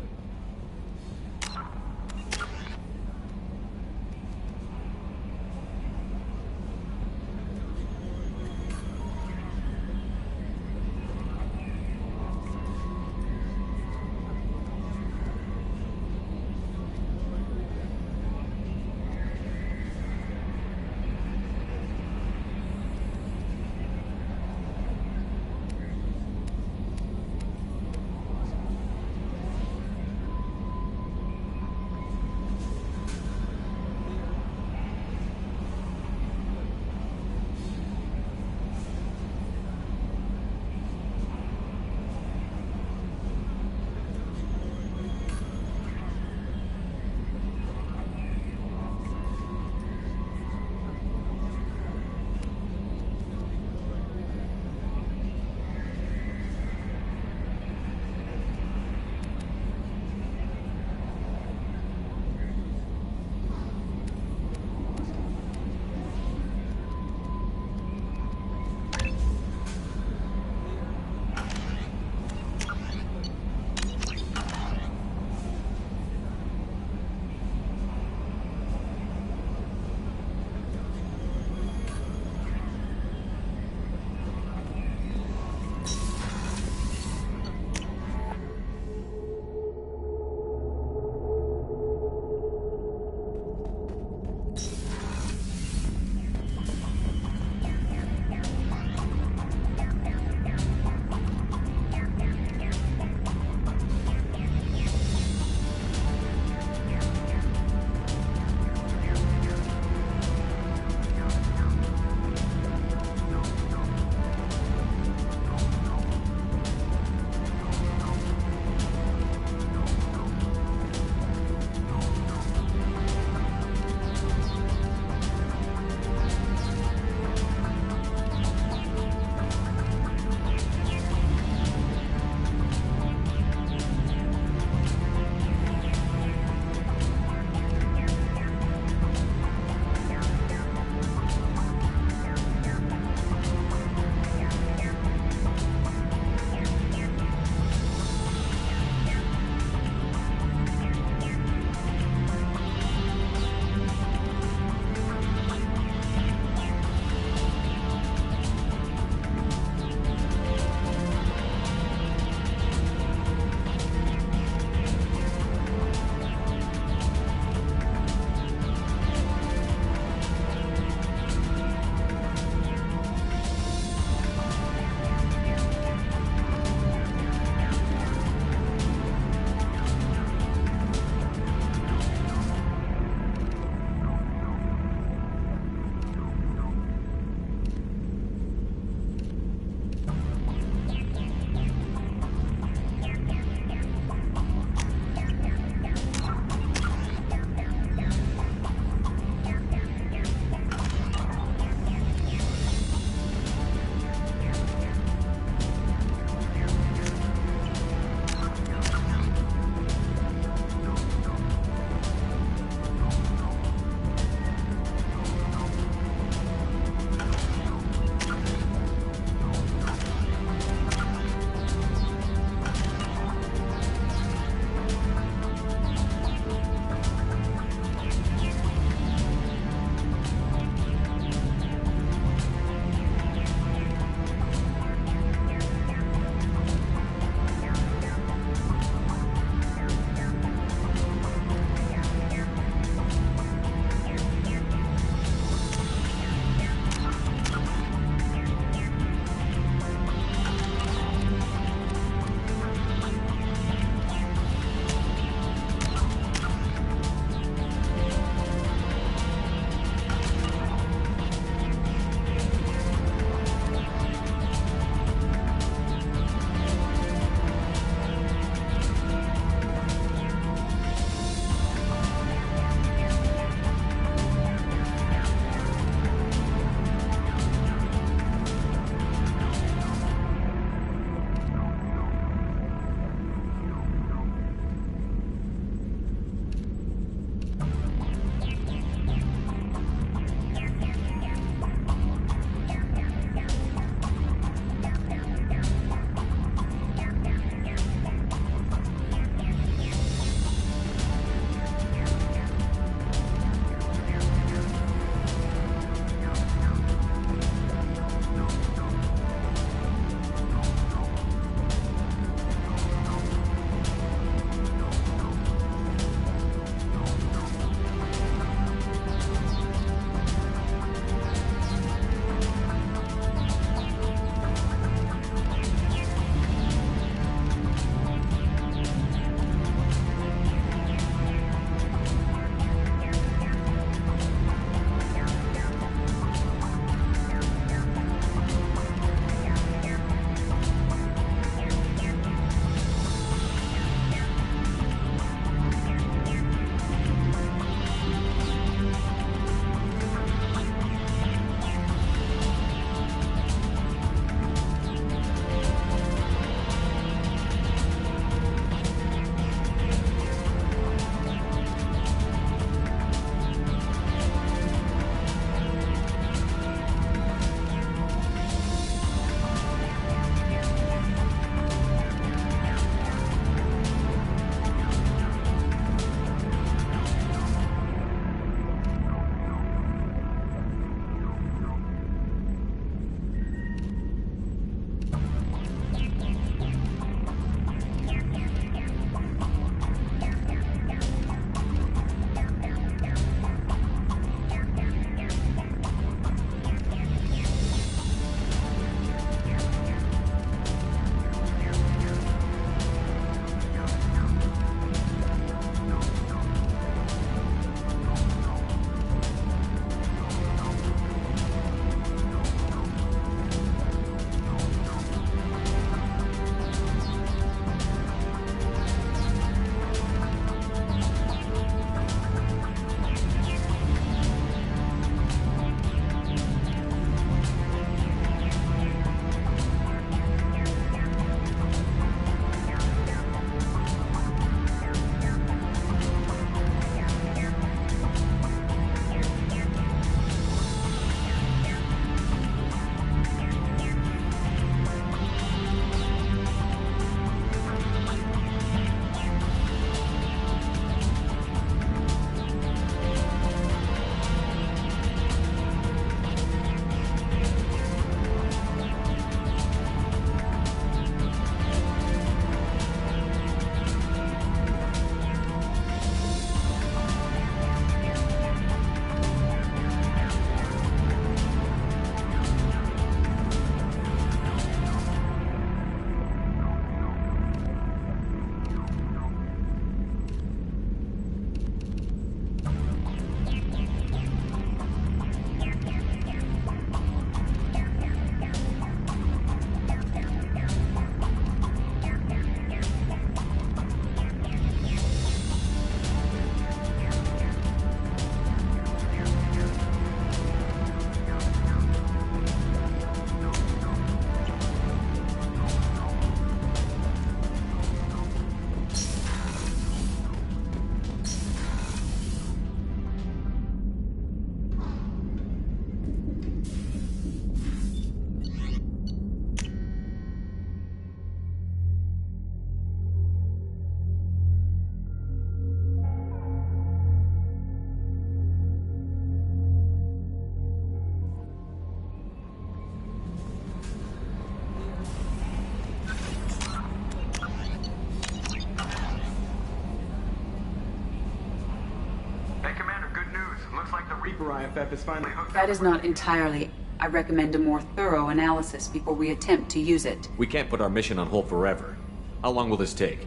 like the Reaper IFF is finally hooked. That is not entirely. I recommend a more thorough analysis before we attempt to use it. We can't put our mission on hold forever. How long will this take?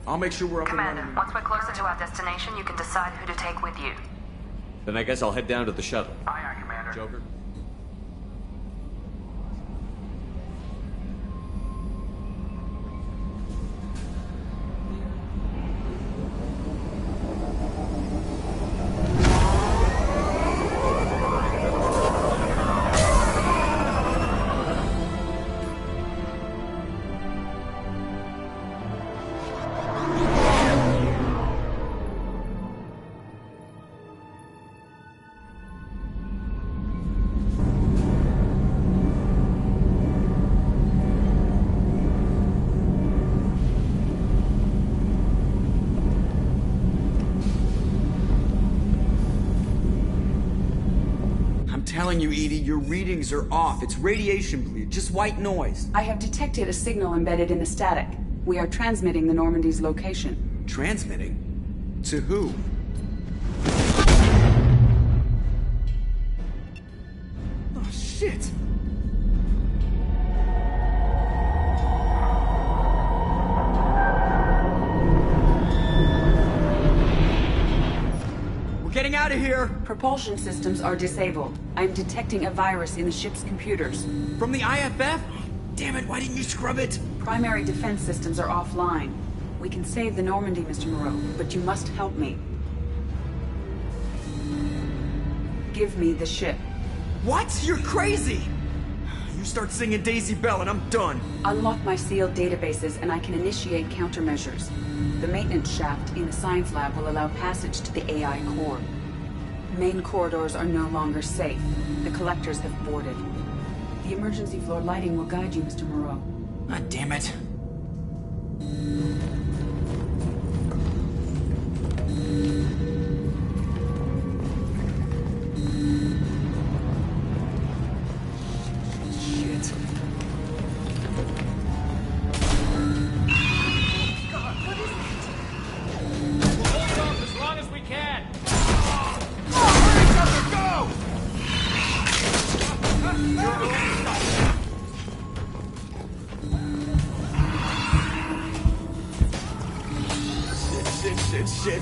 I'll make sure we're up Commander, and running. once we're closer to our destination, you can decide who to take with you. Then I guess I'll head down to the shuttle. Aye, aye, Commander. Joker? I'm telling you, Edie, your readings are off. It's radiation bleed, just white noise. I have detected a signal embedded in the static. We are transmitting the Normandy's location. Transmitting? To who? Oh, shit! We're getting out of here! Propulsion systems are disabled. I'm detecting a virus in the ship's computers. From the IFF? Damn it, why didn't you scrub it? Primary defense systems are offline. We can save the Normandy, Mr. Moreau, but you must help me. Give me the ship. What? You're crazy! You start singing Daisy Bell and I'm done. Unlock my sealed databases and I can initiate countermeasures. The maintenance shaft in the science lab will allow passage to the AI core. Main corridors are no longer safe. The collectors have boarded. The emergency floor lighting will guide you, Mr. Moreau. God damn it. Shit. God, what is it? We'll hold off as long as we can. Shit.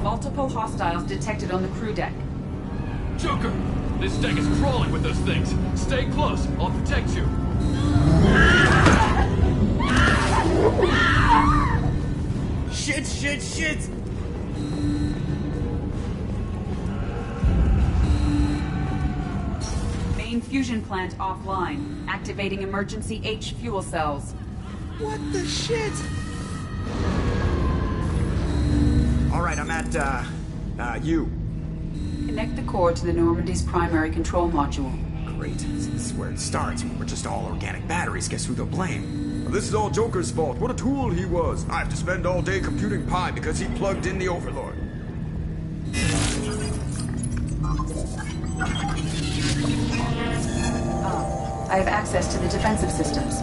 Multiple hostiles detected on the crew deck. Joker, this deck is crawling with those things. Stay close. I'll protect you. Shit! Main fusion plant offline. Activating emergency H fuel cells. What the shit? Alright, I'm at, U. Connect the core to the Normandy's primary control module. Great. This is where it starts. We're just all organic batteries. Guess who they'll blame? Well, this is all Joker's fault. What a tool he was. I have to spend all day computing pi because he plugged in the Overlord. I have access to the defensive systems.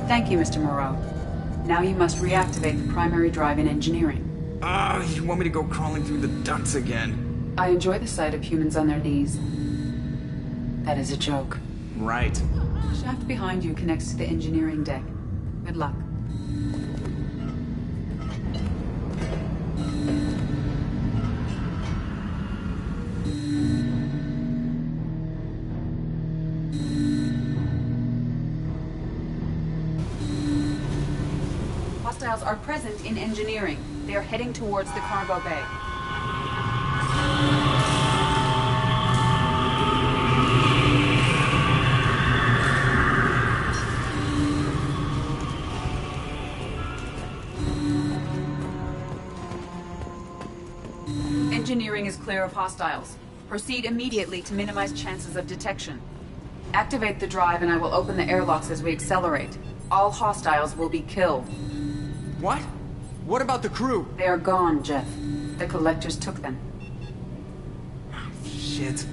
Thank you, Mr. Moreau. Now you must reactivate the primary drive in engineering. You want me to go crawling through the ducts again? I enjoy the sight of humans on their knees. That is a joke. Right. The shaft behind you connects to the engineering deck. Good luck. Hostiles are present in engineering. They are heading towards the cargo bay. Engineering is clear of hostiles. Proceed immediately to minimize chances of detection. Activate the drive and I will open the airlocks as we accelerate. All hostiles will be killed. What? What about the crew? They are gone, Jeff. The collectors took them. Shit.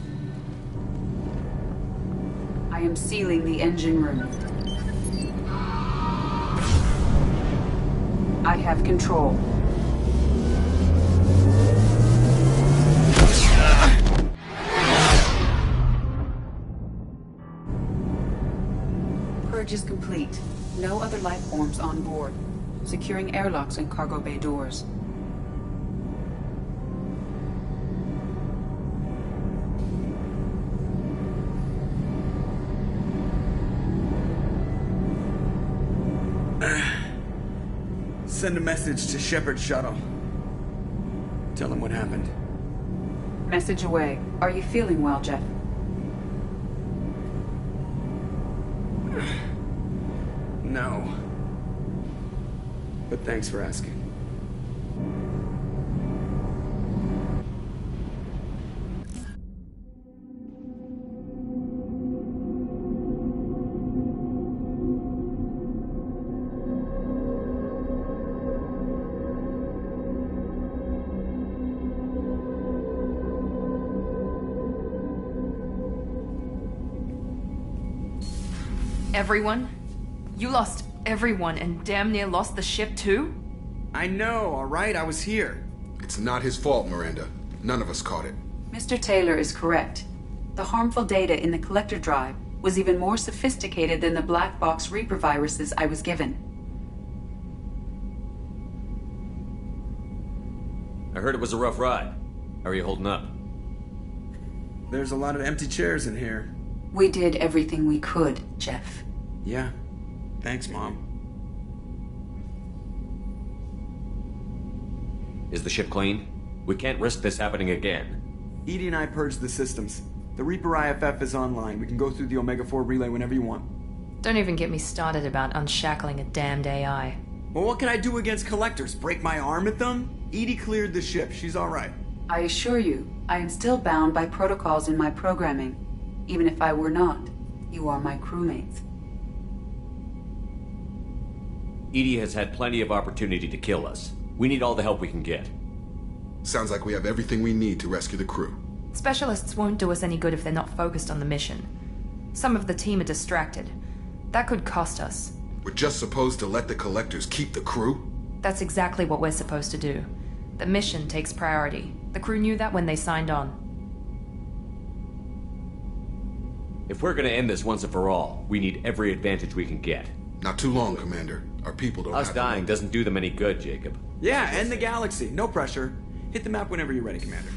I am sealing the engine room. I have control. Purge is complete. No other life forms on board. Securing airlocks and cargo bay doors. Send a message to Shepard's shuttle. Tell him what happened. Message away. Are you feeling well, Jeff? No. But thanks for asking. Everyone? You lost everyone and damn near lost the ship too? I know, alright? I was here. It's not his fault, Miranda. None of us caught it. Mr. Taylor is correct. The harmful data in the collector drive was even more sophisticated than the black box Reaper viruses I was given. I heard it was a rough ride. How are you holding up? There's a lot of empty chairs in here. We did everything we could, Jeff. Yeah. Thanks, Mom. Is the ship clean? We can't risk this happening again. Edie and I purged the systems. The Reaper IFF is online. We can go through the Omega-4 relay whenever you want. Don't even get me started about unshackling a damned AI. Well, what can I do against collectors? Break my arm at them? Edie cleared the ship. She's alright. I assure you, I am still bound by protocols in my programming. Even if I were not, you are my crewmates. Edie has had plenty of opportunity to kill us. We need all the help we can get. Sounds like we have everything we need to rescue the crew. Specialists won't do us any good if they're not focused on the mission. Some of the team are distracted. That could cost us. We're just supposed to let the collectors keep the crew? That's exactly what we're supposed to do. The mission takes priority. The crew knew that when they signed on. If we're gonna end this once and for all, we need every advantage we can get. Not too long, Commander. Our people don't have Us dying doesn't do them any good, Jacob. Yeah, and the galaxy. No pressure. Hit the map whenever you're ready, Commander.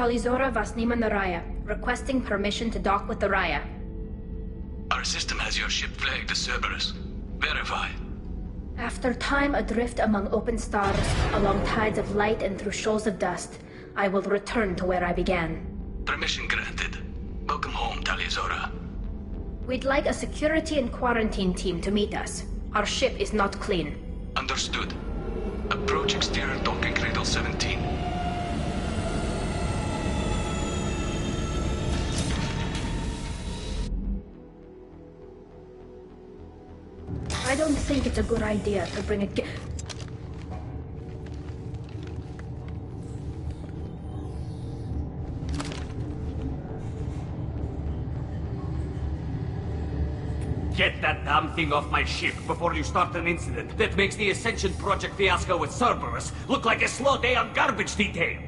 Talizora Vasnima Naraya, requesting permission to dock with the Raya. Our system has your ship flagged as Cerberus. Verify. After time adrift among open stars, along tides of light and through shoals of dust, I will return to where I began. Permission granted. Welcome home, Talizora. We'd like a security and quarantine team to meet us. Our ship is not clean. Understood. Approach exterior docking cradle 17. I don't think it's a good idea to bring a Get that damn thing off my ship before you start an incident that makes the Ascension Project fiasco with Cerberus look like a slow day on garbage detail.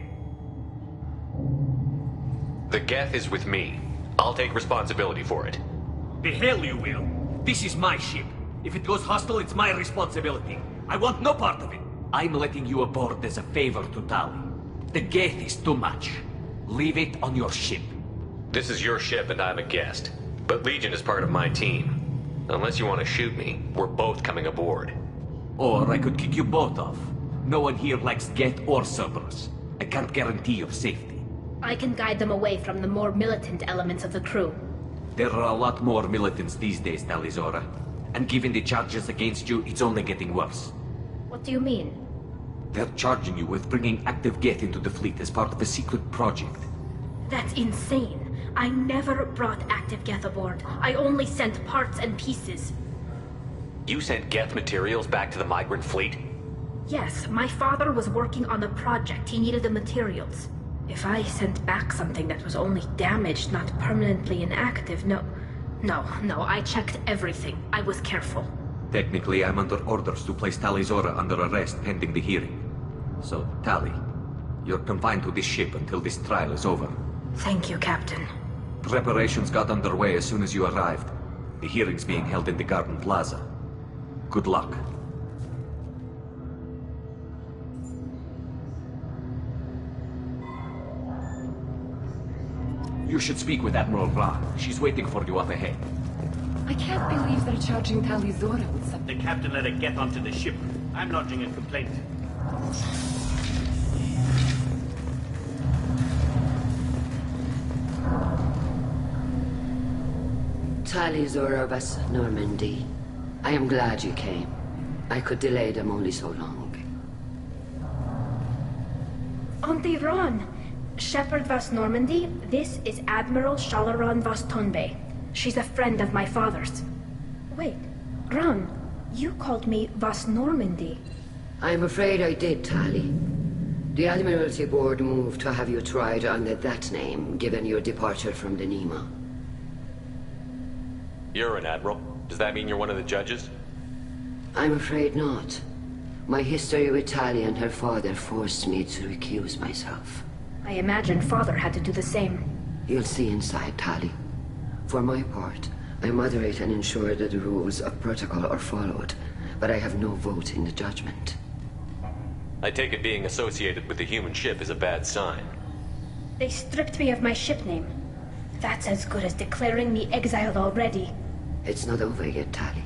The Geth is with me. I'll take responsibility for it. The hell you will. This is my ship. If it goes hostile, it's my responsibility. I want no part of it. I'm letting you aboard as a favor to Tali. The Geth is too much. Leave it on your ship. This is your ship and I'm a guest. But Legion is part of my team. Unless you want to shoot me, we're both coming aboard. Or I could kick you both off. No one here likes Geth or Cerberus. I can't guarantee your safety. I can guide them away from the more militant elements of the crew. There are a lot more militants these days, Talizora. And given the charges against you, it's only getting worse. What do you mean? They're charging you with bringing active Geth into the fleet as part of a secret project. That's insane. I never brought active Geth aboard. I only sent parts and pieces. You sent Geth materials back to the migrant fleet? Yes, my father was working on a project. He needed the materials. If I sent back something that was only damaged, not permanently inactive, No, I checked everything. I was careful. Technically, I'm under orders to place Talizora under arrest pending the hearing. So, Tali, you're confined to this ship until this trial is over. Thank you, Captain. Preparations got underway as soon as you arrived. The hearing's being held in the Garden Plaza. Good luck. You should speak with Admiral Ra. She's waiting for you up ahead. I can't believe they're charging Talizora with something. The captain let it get onto the ship. I'm lodging a complaint. Talizora Vas Normandy. I am glad you came. I could delay them only so long. Auntie Ron! Shepard Vas Normandy, this is Admiral Shalaran Vas Tonbe. She's a friend of my father's. Wait, Ron, you called me Vas Normandy. I'm afraid I did, Tali. The Admiralty Board moved to have you tried under that name, given your departure from the Nima. You're an admiral. Does that mean you're one of the judges? I'm afraid not. My history with Tali and her father forced me to recuse myself. I imagine father had to do the same. You'll see inside, Tali. For my part, I moderate and ensure that the rules of protocol are followed, but I have no vote in the judgment. I take it being associated with the human ship is a bad sign. They stripped me of my ship name. That's as good as declaring me exiled already. It's not over yet, Tali.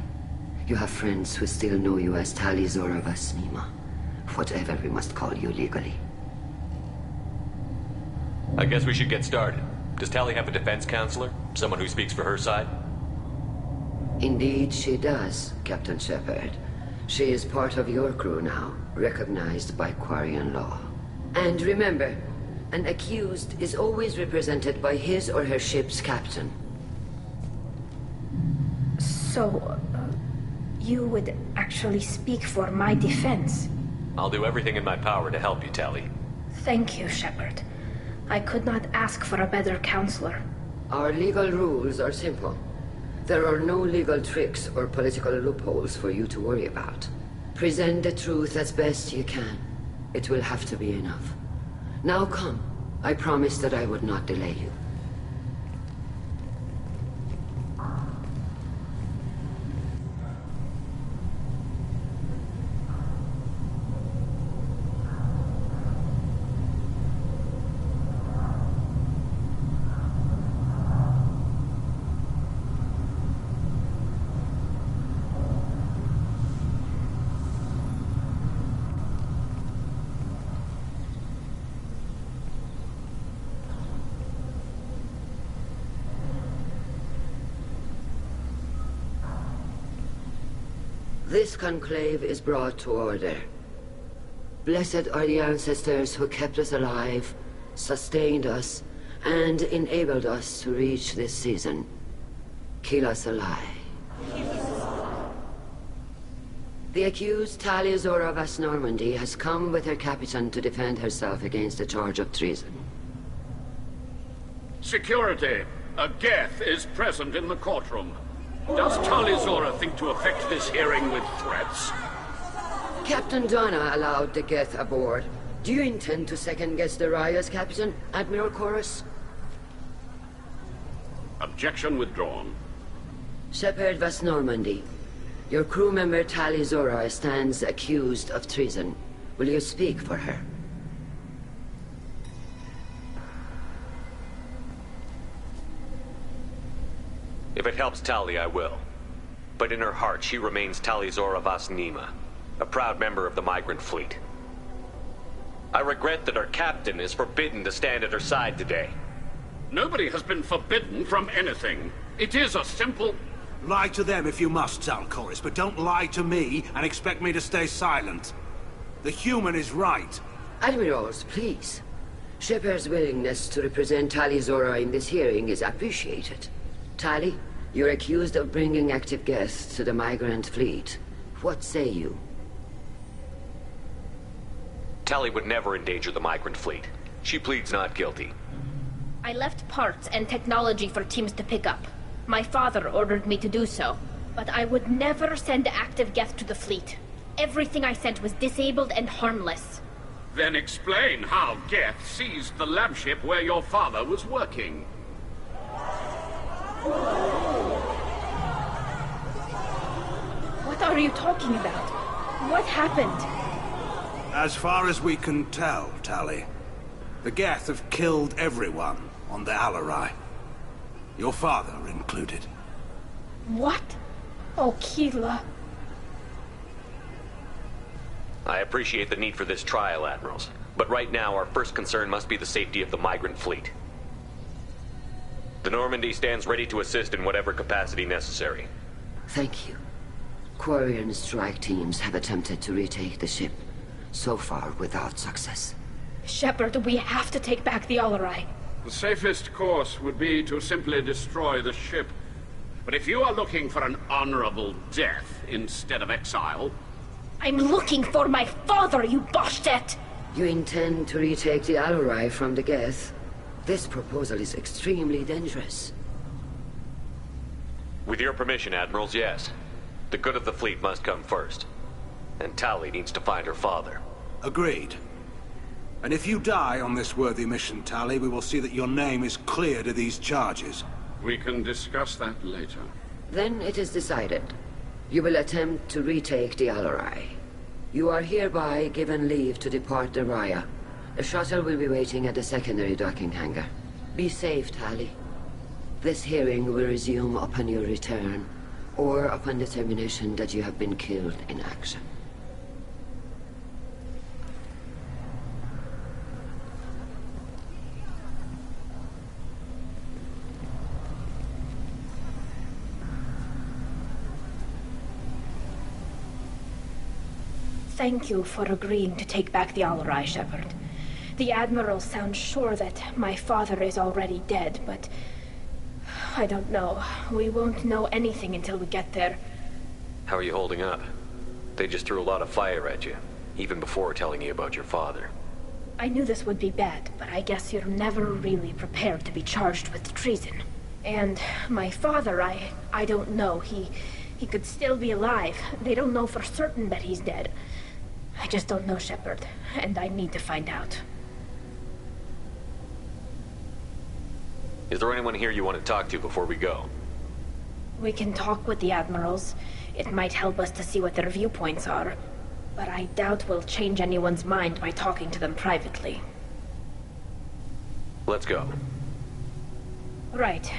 You have friends who still know you as Talizora Vas Nima. Whatever we must call you legally. I guess we should get started. Does Tali have a defense counselor? Someone who speaks for her side? Indeed she does, Captain Shepard. She is part of your crew now, recognized by Quarian law. And remember, an accused is always represented by his or her ship's captain. So, you would actually speak for my defense? I'll do everything in my power to help you, Tali. Thank you, Shepard. I could not ask for a better counselor. Our legal rules are simple. There are no legal tricks or political loopholes for you to worry about. Present the truth as best you can. It will have to be enough. Now come. I promised that I would not delay you. This conclave is brought to order. Blessed are the ancestors who kept us alive, sustained us, and enabled us to reach this season. Keep us alive. The accused Talia Zora Vas Normandy has come with her captain to defend herself against a charge of treason. Security. A Geth is present in the courtroom. Does Talia Zora think to affect this hearing with threats? Captain Donna allowed the Geth aboard. Do you intend to second-guess the Raya's captain, Admiral Chorus? Objection withdrawn. Shepard Vas Normandy. Your crew member Talia Zora stands accused of treason. Will you speak for her? If it helps Tali, I will. But in her heart, she remains Talia Zora Vas Nima, a proud member of the migrant fleet. I regret that her captain is forbidden to stand at her side today. Nobody has been forbidden from anything. It is a simple... Lie to them if you must, Zalcoris, but don't lie to me and expect me to stay silent. The human is right. Admirals, please. Shepard's willingness to represent Talia Zora in this hearing is appreciated. Tali, you're accused of bringing active guests to the migrant fleet. What say you? Tali would never endanger the migrant fleet. She pleads not guilty. I left parts and technology for teams to pick up. My father ordered me to do so, but I would never send active Geth to the fleet. Everything I sent was disabled and harmless. Then explain how Geth seized the lab ship where your father was working. What are you talking about? What happened? As far as we can tell, Tali, the Geth have killed everyone on the Alarai. Your father included. What? Oh, Keela. I appreciate the need for this trial, Admirals. But right now, our first concern must be the safety of the migrant fleet. The Normandy stands ready to assist in whatever capacity necessary. Thank you. Quarian strike teams have attempted to retake the ship, so far without success. Shepard, we have to take back the Alarai. The safest course would be to simply destroy the ship. But if you are looking for an honorable death instead of exile... I'm looking for my father, you bastet! You intend to retake the Alarai from the Geth? This proposal is extremely dangerous. With your permission, Admirals, yes. The good of the fleet must come first. And Tali needs to find her father. Agreed. And if you die on this worthy mission, Tali, we will see that your name is cleared of these charges. We can discuss that later. Then it is decided. You will attempt to retake the Alarai. You are hereby given leave to depart the Raya. The shuttle will be waiting at the secondary docking hangar. Be safe, Tali. This hearing will resume upon your return, or upon determination that you have been killed in action. Thank you for agreeing to take back the Alarai, Shepard. The Admiral sounds sure that my father is already dead, but... I don't know. We won't know anything until we get there. How are you holding up? They just threw a lot of fire at you, even before telling you about your father. I knew this would be bad, but I guess you're never really prepared to be charged with treason. And my father, I don't know. He could still be alive. They don't know for certain that he's dead. I just don't know, Shepard, and I need to find out. Is there anyone here you want to talk to before we go? We can talk with the Admirals. It might help us to see what their viewpoints are. But I doubt we'll change anyone's mind by talking to them privately. Let's go. Right.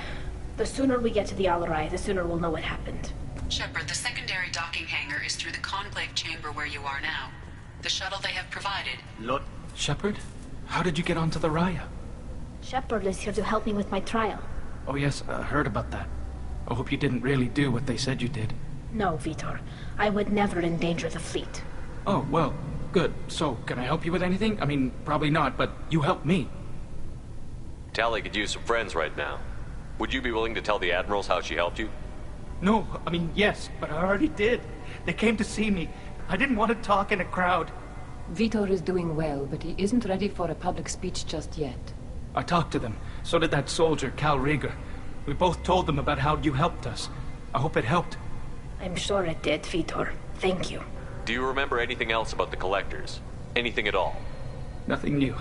The sooner we get to the Alarai, the sooner we'll know what happened. Shepard, the secondary docking hangar is through the conclave chamber where you are now. The shuttle they have provided... Lord... Shepard? How did you get onto the Raya? Shepard is here to help me with my trial. Oh yes, I heard about that. I hope you didn't really do what they said you did. No, Vitor. I would never endanger the fleet. Oh, well, good. So, can I help you with anything? I mean, probably not, but you helped me. Tali could use some friends right now. Would you be willing to tell the Admirals how she helped you? No, I mean, yes, but I already did. They came to see me. I didn't want to talk in a crowd. Vitor is doing well, but he isn't ready for a public speech just yet. I talked to them. So did that soldier, Cal Rieger. We both told them about how you helped us. I hope it helped. I'm sure it did, Vitor. Thank you. Do you remember anything else about the Collectors? Anything at all? Nothing new.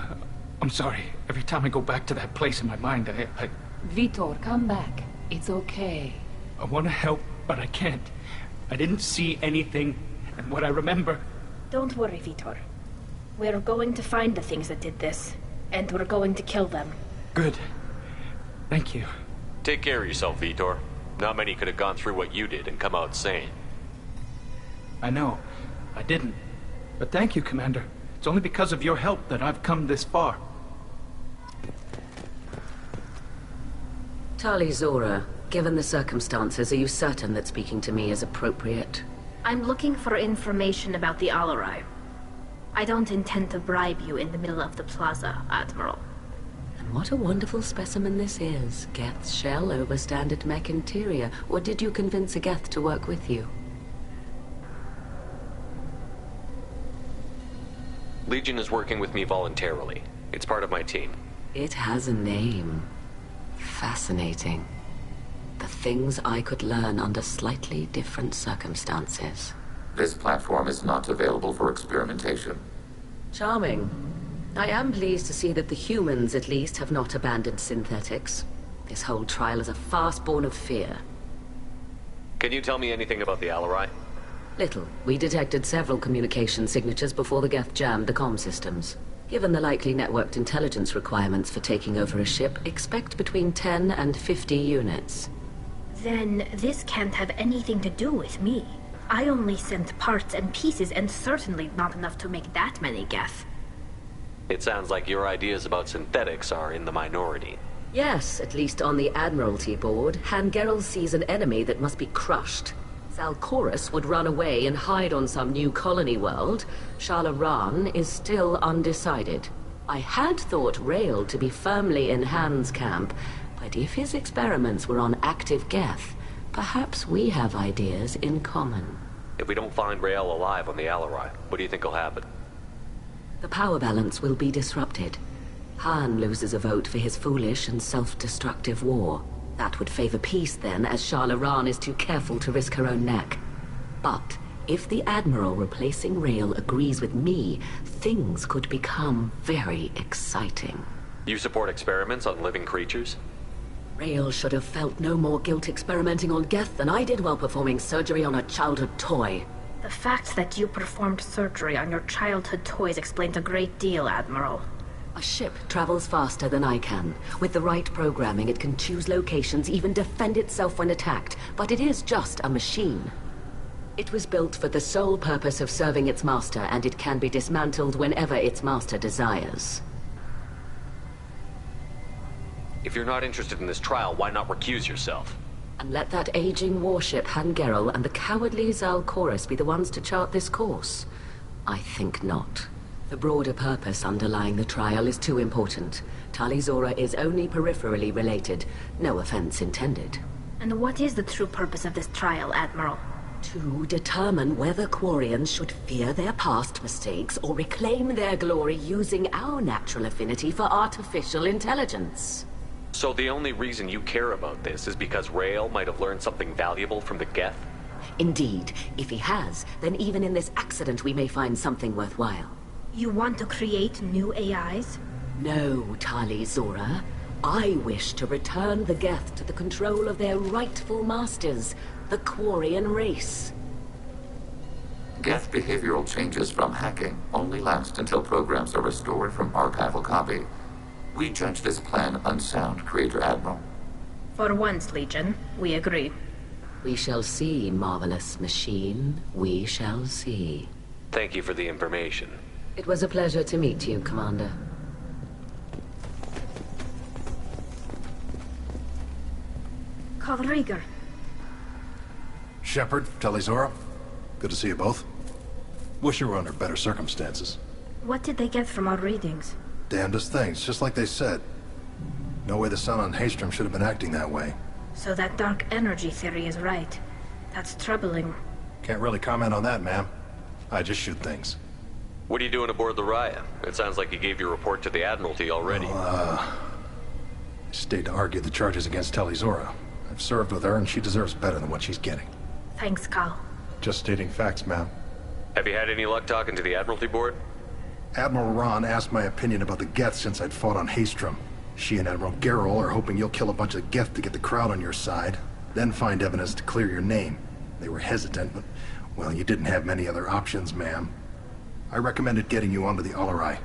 I'm sorry. Every time I go back to that place in my mind, I... Vitor, come back. It's okay. I want to help, but I can't. I didn't see anything, and what I remember... Don't worry, Vitor. We're going to find the things that did this, and we're going to kill them. Good. Thank you. Take care of yourself, Vitor. Not many could have gone through what you did and come out sane. I know. I didn't. But thank you, Commander. It's only because of your help that I've come this far. Tali Zora, given the circumstances, are you certain that speaking to me is appropriate? I'm looking for information about the Alarai. I don't intend to bribe you in the middle of the plaza, Admiral. And what a wonderful specimen this is. Geth's shell over standard mech interior. Or did you convince a Geth to work with you? Legion is working with me voluntarily. It's part of my team. It has a name. Fascinating. The things I could learn under slightly different circumstances. This platform is not available for experimentation. Charming. I am pleased to see that the humans, at least, have not abandoned synthetics. This whole trial is a farce born of fear. Can you tell me anything about the Alarai? Little. We detected several communication signatures before the Geth jammed the comm systems. Given the likely networked intelligence requirements for taking over a ship, expect between 10 and 50 units. Then this can't have anything to do with me. I only sent parts and pieces, and certainly not enough to make that many Geth. It sounds like your ideas about synthetics are in the minority. Yes, at least on the Admiralty board, Hangerel sees an enemy that must be crushed. Zalcorus would run away and hide on some new colony world. Shalaran is still undecided. I had thought Rael to be firmly in Han's camp, but if his experiments were on active Geth, perhaps we have ideas in common. If we don't find Rael alive on the Alarai, what do you think will happen? The power balance will be disrupted. Han loses a vote for his foolish and self-destructive war. That would favor peace then, as Shalaran is too careful to risk her own neck. But if the Admiral replacing Rael agrees with me, things could become very exciting. You support experiments on living creatures? Rael should have felt no more guilt experimenting on Geth than I did while performing surgery on a childhood toy. The fact that you performed surgery on your childhood toys explains a great deal, Admiral. A ship travels faster than I can. With the right programming, it can choose locations, even defend itself when attacked. But it is just a machine. It was built for the sole purpose of serving its master, and it can be dismantled whenever its master desires. If you're not interested in this trial, why not recuse yourself? And let that aging warship Hangerel and the cowardly Zalcorus be the ones to chart this course? I think not. The broader purpose underlying the trial is too important. Tali Zora is only peripherally related. No offense intended. And what is the true purpose of this trial, Admiral? To determine whether Quarians should fear their past mistakes or reclaim their glory using our natural affinity for artificial intelligence. So the only reason you care about this is because Rael might have learned something valuable from the Geth? Indeed. If he has, then even in this accident we may find something worthwhile. You want to create new AIs? No, Tali Zora. I wish to return the Geth to the control of their rightful masters, the Quarian race. Geth behavioral changes from hacking only last until programs are restored from archival copy. We judge this plan unsound, Creator Admiral. For once, Legion, we agree. We shall see, marvelous machine. We shall see. Thank you for the information. It was a pleasure to meet you, Commander. Cal Rieger. Shepard, Talizora. Good to see you both. Wish you were under better circumstances. What did they get from our readings? Damnedest things, just like they said. No way the sun on Haystrom should have been acting that way. So that dark energy theory is right. That's troubling. Can't really comment on that, ma'am. I just shoot things. What are you doing aboard the Raya? It sounds like you gave your report to the Admiralty already. I stayed to argue the charges against Talizora. I've served with her, and she deserves better than what she's getting. Thanks, Cal. Just stating facts, ma'am. Have you had any luck talking to the Admiralty Board? Admiral Ron asked my opinion about the Geth since I'd fought on Haystrom. She and Admiral Gerrel are hoping you'll kill a bunch of Geth to get the crowd on your side, then find evidence to clear your name. They were hesitant, but, well, you didn't have many other options, ma'am. I recommended getting you onto the Alarai.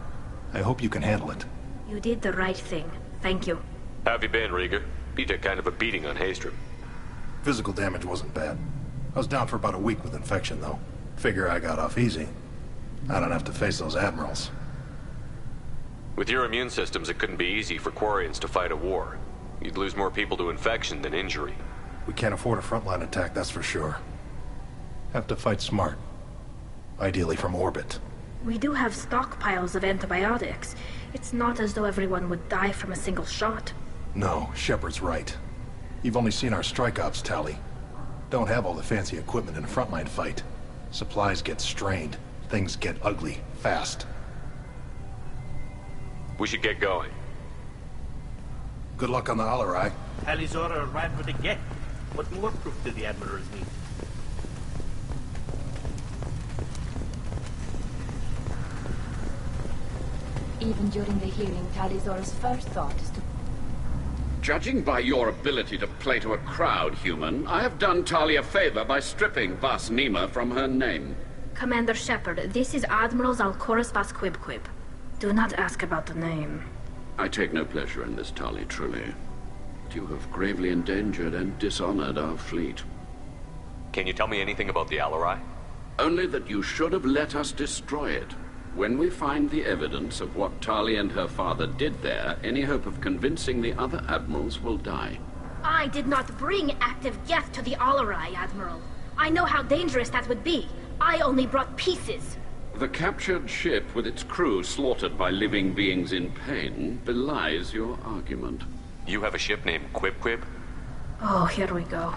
I hope you can handle it. You did the right thing. Thank you. How have you been, Rieger? You took kind of a beating on Haystrom. Physical damage wasn't bad. I was down for about a week with infection, though. Figure I got off easy. I don't have to face those admirals. With your immune systems, it couldn't be easy for Quarians to fight a war. You'd lose more people to infection than injury. We can't afford a frontline attack, that's for sure. Have to fight smart. Ideally from orbit. We do have stockpiles of antibiotics. It's not as though everyone would die from a single shot. No, Shepard's right. You've only seen our strike ops tally. Don't have all the fancy equipment in a frontline fight. Supplies get strained. Things get ugly, fast. We should get going. Good luck on the Alarai. Talizora arrived with a Geth. What more proof do the Admirals need? Even during the hearing, Talizora's first thought is to... Judging by your ability to play to a crowd, human, I have done Tali a favor by stripping Vas Nima from her name. Commander Shepard, this is Admiral Zalkoris Vas Quibquib. Do not ask about the name. I take no pleasure in this, Tali, truly. But you have gravely endangered and dishonored our fleet. Can you tell me anything about the Alarai? Only that you should have let us destroy it. When we find the evidence of what Tali and her father did there, any hope of convincing the other admirals will die. I did not bring active Geth to the Alarai, Admiral. I know how dangerous that would be. I only brought pieces. The captured ship with its crew slaughtered by living beings in pain belies your argument. You have a ship named Quibquib? Oh, here we go.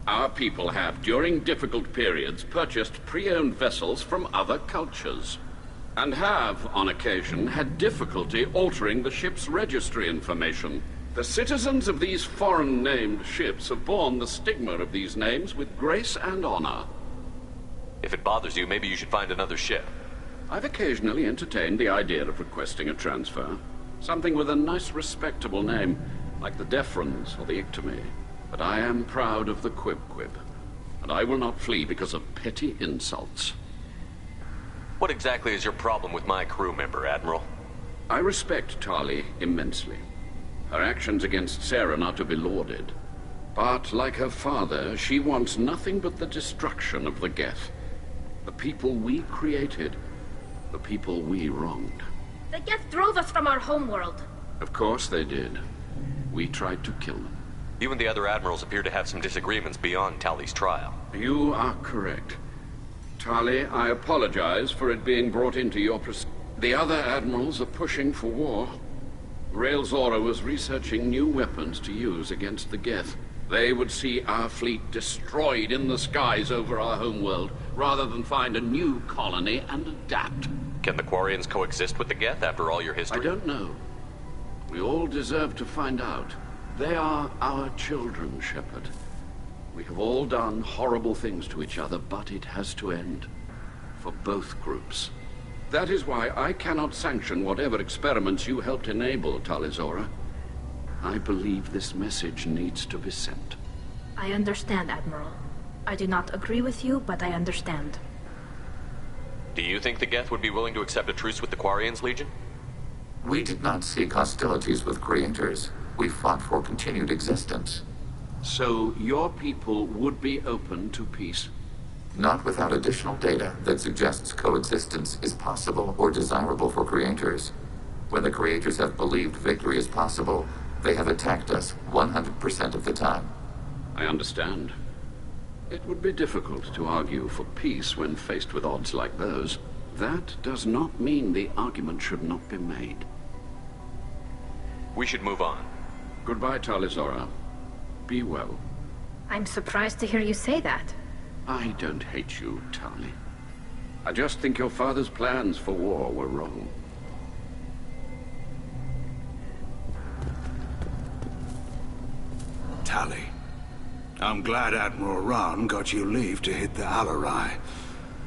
Our people have, during difficult periods, purchased pre-owned vessels from other cultures. And have, on occasion, had difficulty altering the ship's registry information. The citizens of these foreign-named ships have borne the stigma of these names with grace and honor. If it bothers you, maybe you should find another ship. I've occasionally entertained the idea of requesting a transfer. Something with a nice, respectable name, like the Defrons or the Ictomy. But I am proud of the Quibquib, and I will not flee because of petty insults. What exactly is your problem with my crew member, Admiral? I respect Tali immensely. Her actions against Saren are to be lauded. But, like her father, she wants nothing but the destruction of the Geth. The people we created. The people we wronged. The Geth drove us from our homeworld. Of course they did. We tried to kill them. You and the other admirals appear to have some disagreements beyond Tali's trial. You are correct. Tali, I apologize for it being brought into your The other admirals are pushing for war. Rael Zora was researching new weapons to use against the Geth. They would see our fleet destroyed in the skies over our homeworld, rather than find a new colony and adapt. Can the Quarians coexist with the Geth after all your history? I don't know. We all deserve to find out. They are our children, Shepard. We have all done horrible things to each other, but it has to end. For both groups. That is why I cannot sanction whatever experiments you helped enable, Talizora. I believe this message needs to be sent. I understand, Admiral. I do not agree with you, but I understand. Do you think the Geth would be willing to accept a truce with the Quarians, Legion? We did not seek hostilities with creators. We fought for continued existence. So your people would be open to peace? Not without additional data that suggests coexistence is possible or desirable for creators. When the creators have believed victory is possible, they have attacked us 100% of the time. I understand. It would be difficult to argue for peace when faced with odds like those. That does not mean the argument should not be made. We should move on. Goodbye, Talizora. Be well. I'm surprised to hear you say that. I don't hate you, Tali. I just think your father's plans for war were wrong. Tali, I'm glad Admiral Rahn got you leave to hit the Alarai.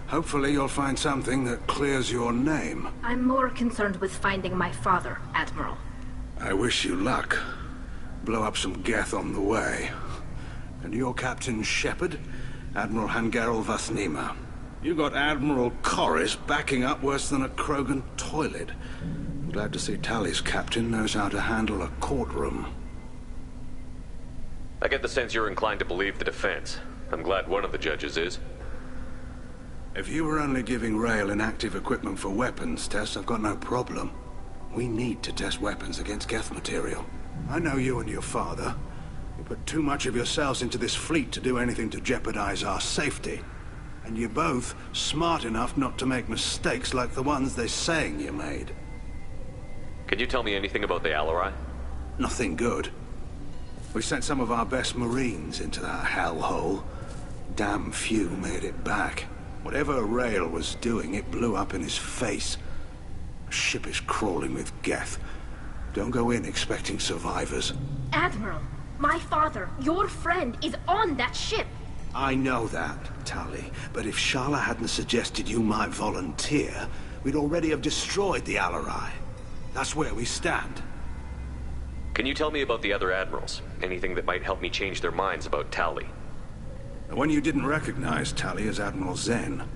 Hopefully you'll find something that clears your name. I'm more concerned with finding my father, Admiral. I wish you luck. Blow up some Geth on the way. And your Captain Shepard, Admiral Hangerel Vasnima. You got Admiral Corris backing up worse than a Krogan toilet. I'm glad to see Tali's captain knows how to handle a courtroom. I get the sense you're inclined to believe the defense. I'm glad one of the judges is. If you were only giving Rail inactive equipment for weapons tests, I've got no problem. We need to test weapons against Geth material. I know you and your father. You put too much of yourselves into this fleet to do anything to jeopardize our safety. And you're both smart enough not to make mistakes like the ones they're saying you made. Can you tell me anything about the Alarai? Nothing good. We sent some of our best Marines into that hellhole. Damn few made it back. Whatever Rail was doing, it blew up in his face. The ship is crawling with Geth. Don't go in expecting survivors. Admiral, my father, your friend, is on that ship. I know that, Tali. But if Shala hadn't suggested you might volunteer, we'd already have destroyed the Alarai. That's where we stand. Can you tell me about the other admirals? Anything that might help me change their minds about Tali? The one you didn't recognize, Tali, is Admiral Zen.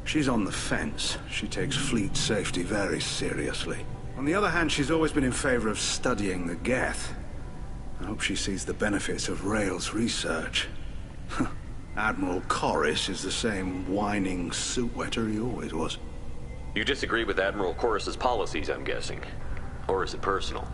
She's on the fence. She takes fleet safety very seriously. On the other hand, she's always been in favor of studying the Geth. I hope she sees the benefits of Rail's research. Admiral Corris is the same whining suit-wetter he always was. You disagree with Admiral Corris's policies, I'm guessing. Or is it personal?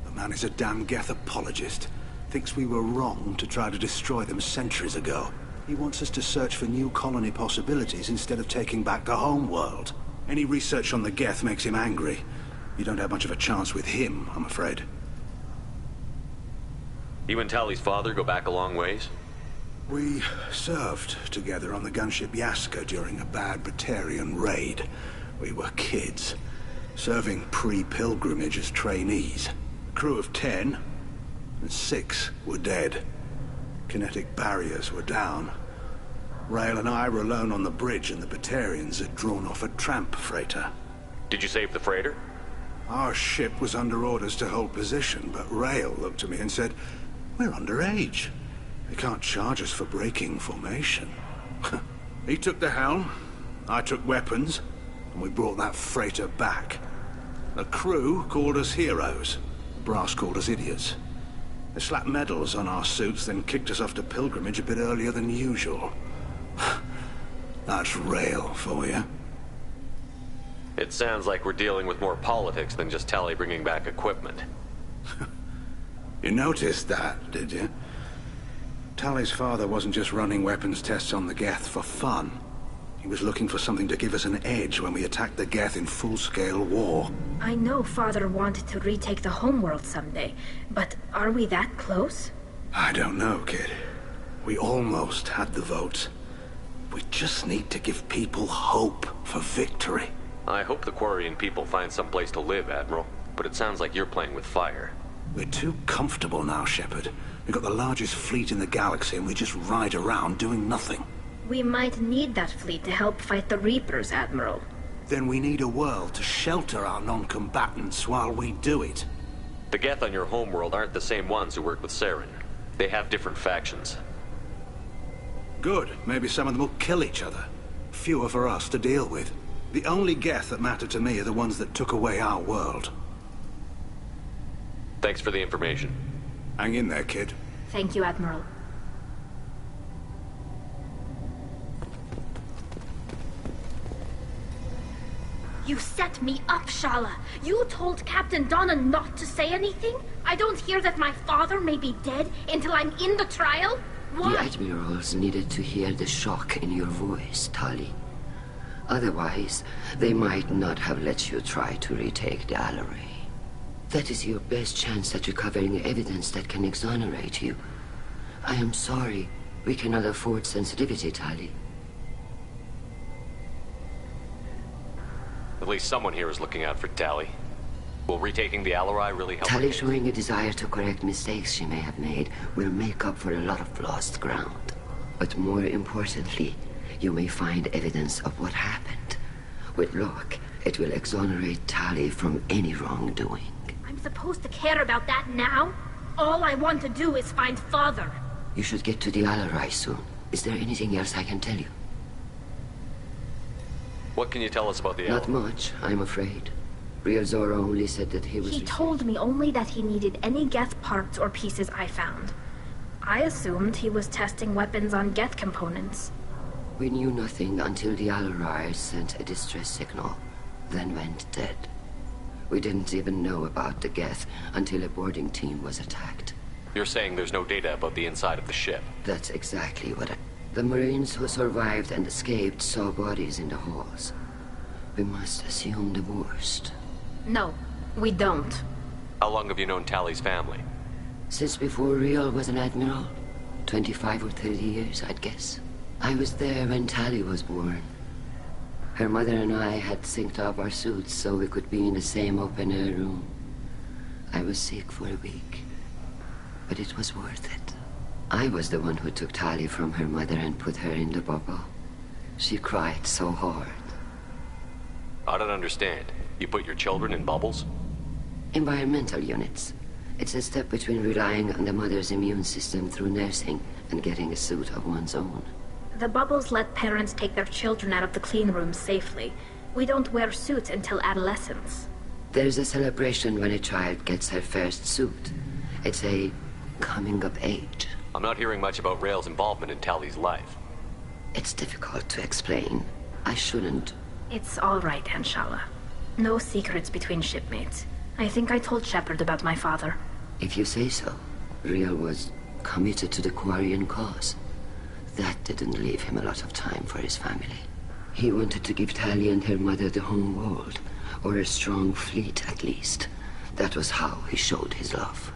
The man is a damn Geth apologist. Thinks we were wrong to try to destroy them centuries ago. He wants us to search for new colony possibilities instead of taking back the home world. Any research on the Geth makes him angry. You don't have much of a chance with him, I'm afraid. You and Tali's father go back a long ways? We served together on the gunship Yaska during a bad Batarian raid. We were kids, serving pre-pilgrimage as trainees. A crew of 10, and 6 were dead. Kinetic barriers were down. Rail and I were alone on the bridge, and the Batarians had drawn off a tramp freighter. Did you save the freighter? Our ship was under orders to hold position, but Rail looked at me and said, "We're underage. They can't charge us for breaking formation." He took the helm, I took weapons, and we brought that freighter back. The crew called us heroes. The brass called us idiots. They slapped medals on our suits, then kicked us off to pilgrimage a bit earlier than usual. That's Rail for you. It sounds like we're dealing with more politics than just Tali bringing back equipment. You noticed that, did you? Tali's father wasn't just running weapons tests on the Geth for fun. He was looking for something to give us an edge when we attacked the Geth in full-scale war. I know Father wanted to retake the homeworld someday, but are we that close? I don't know, kid. We almost had the votes. We just need to give people hope for victory. I hope the Quarian people find some place to live, Admiral, but it sounds like you're playing with fire. We're too comfortable now, Shepard. We've got the largest fleet in the galaxy and we just ride around doing nothing. We might need that fleet to help fight the Reapers, Admiral. Then we need a world to shelter our non-combatants while we do it. The Geth on your homeworld aren't the same ones who work with Saren. They have different factions. Good. Maybe some of them will kill each other. Fewer for us to deal with. The only Geth that matter to me are the ones that took away our world. Thanks for the information. Hang in there, kid. Thank you, Admiral. You set me up, Shala. You told Captain Donna not to say anything? I don't hear that my father may be dead until I'm in the trial? The admirals needed to hear the shock in your voice, Tali. Otherwise, they might not have let you try to retake the Alleray. That is your best chance at recovering evidence that can exonerate you. I am sorry. We cannot afford sensitivity, Tali. At least someone here is looking out for Tali. Will retaking the Alleray really help? Tali showing a desire to correct mistakes she may have made will make up for a lot of lost ground. But more importantly, you may find evidence of what happened. With luck, it will exonerate Tali from any wrongdoing. I'm supposed to care about that now? All I want to do is find Father. You should get to the Alleray soon. Is there anything else I can tell you? What can you tell us about the Not Alleray? much, I'm afraid. Real Zora only said that he was... He told me only that he needed any Geth parts or pieces I found. I assumed he was testing weapons on Geth components. We knew nothing until the Alleray sent a distress signal, then went dead. We didn't even know about the Geth until a boarding team was attacked. You're saying there's no data about the inside of the ship? That's exactly what The Marines who survived and escaped saw bodies in the halls. We must assume the worst. No, we don't. How long have you known Tali's family? Since before Real was an admiral. 25 or 30 years, I'd guess. I was there when Tali was born. Her mother and I had synced up our suits so we could be in the same open-air room. I was sick for a week, but it was worth it. I was the one who took Tali from her mother and put her in the bubble. She cried so hard. I don't understand. You put your children in bubbles? Environmental units. It's a step between relying on the mother's immune system through nursing and getting a suit of one's own. The bubbles let parents take their children out of the clean rooms safely. We don't wear suits until adolescence. There's a celebration when a child gets her first suit. It's a coming of age. I'm not hearing much about Rail's involvement in Tali's life. It's difficult to explain. I shouldn't. It's all right, Anshala. No secrets between shipmates. I think I told Shepard about my father. If you say so. Real was committed to the Quarian cause. That didn't leave him a lot of time for his family. He wanted to give Tali and her mother the home world, or a strong fleet at least. That was how he showed his love.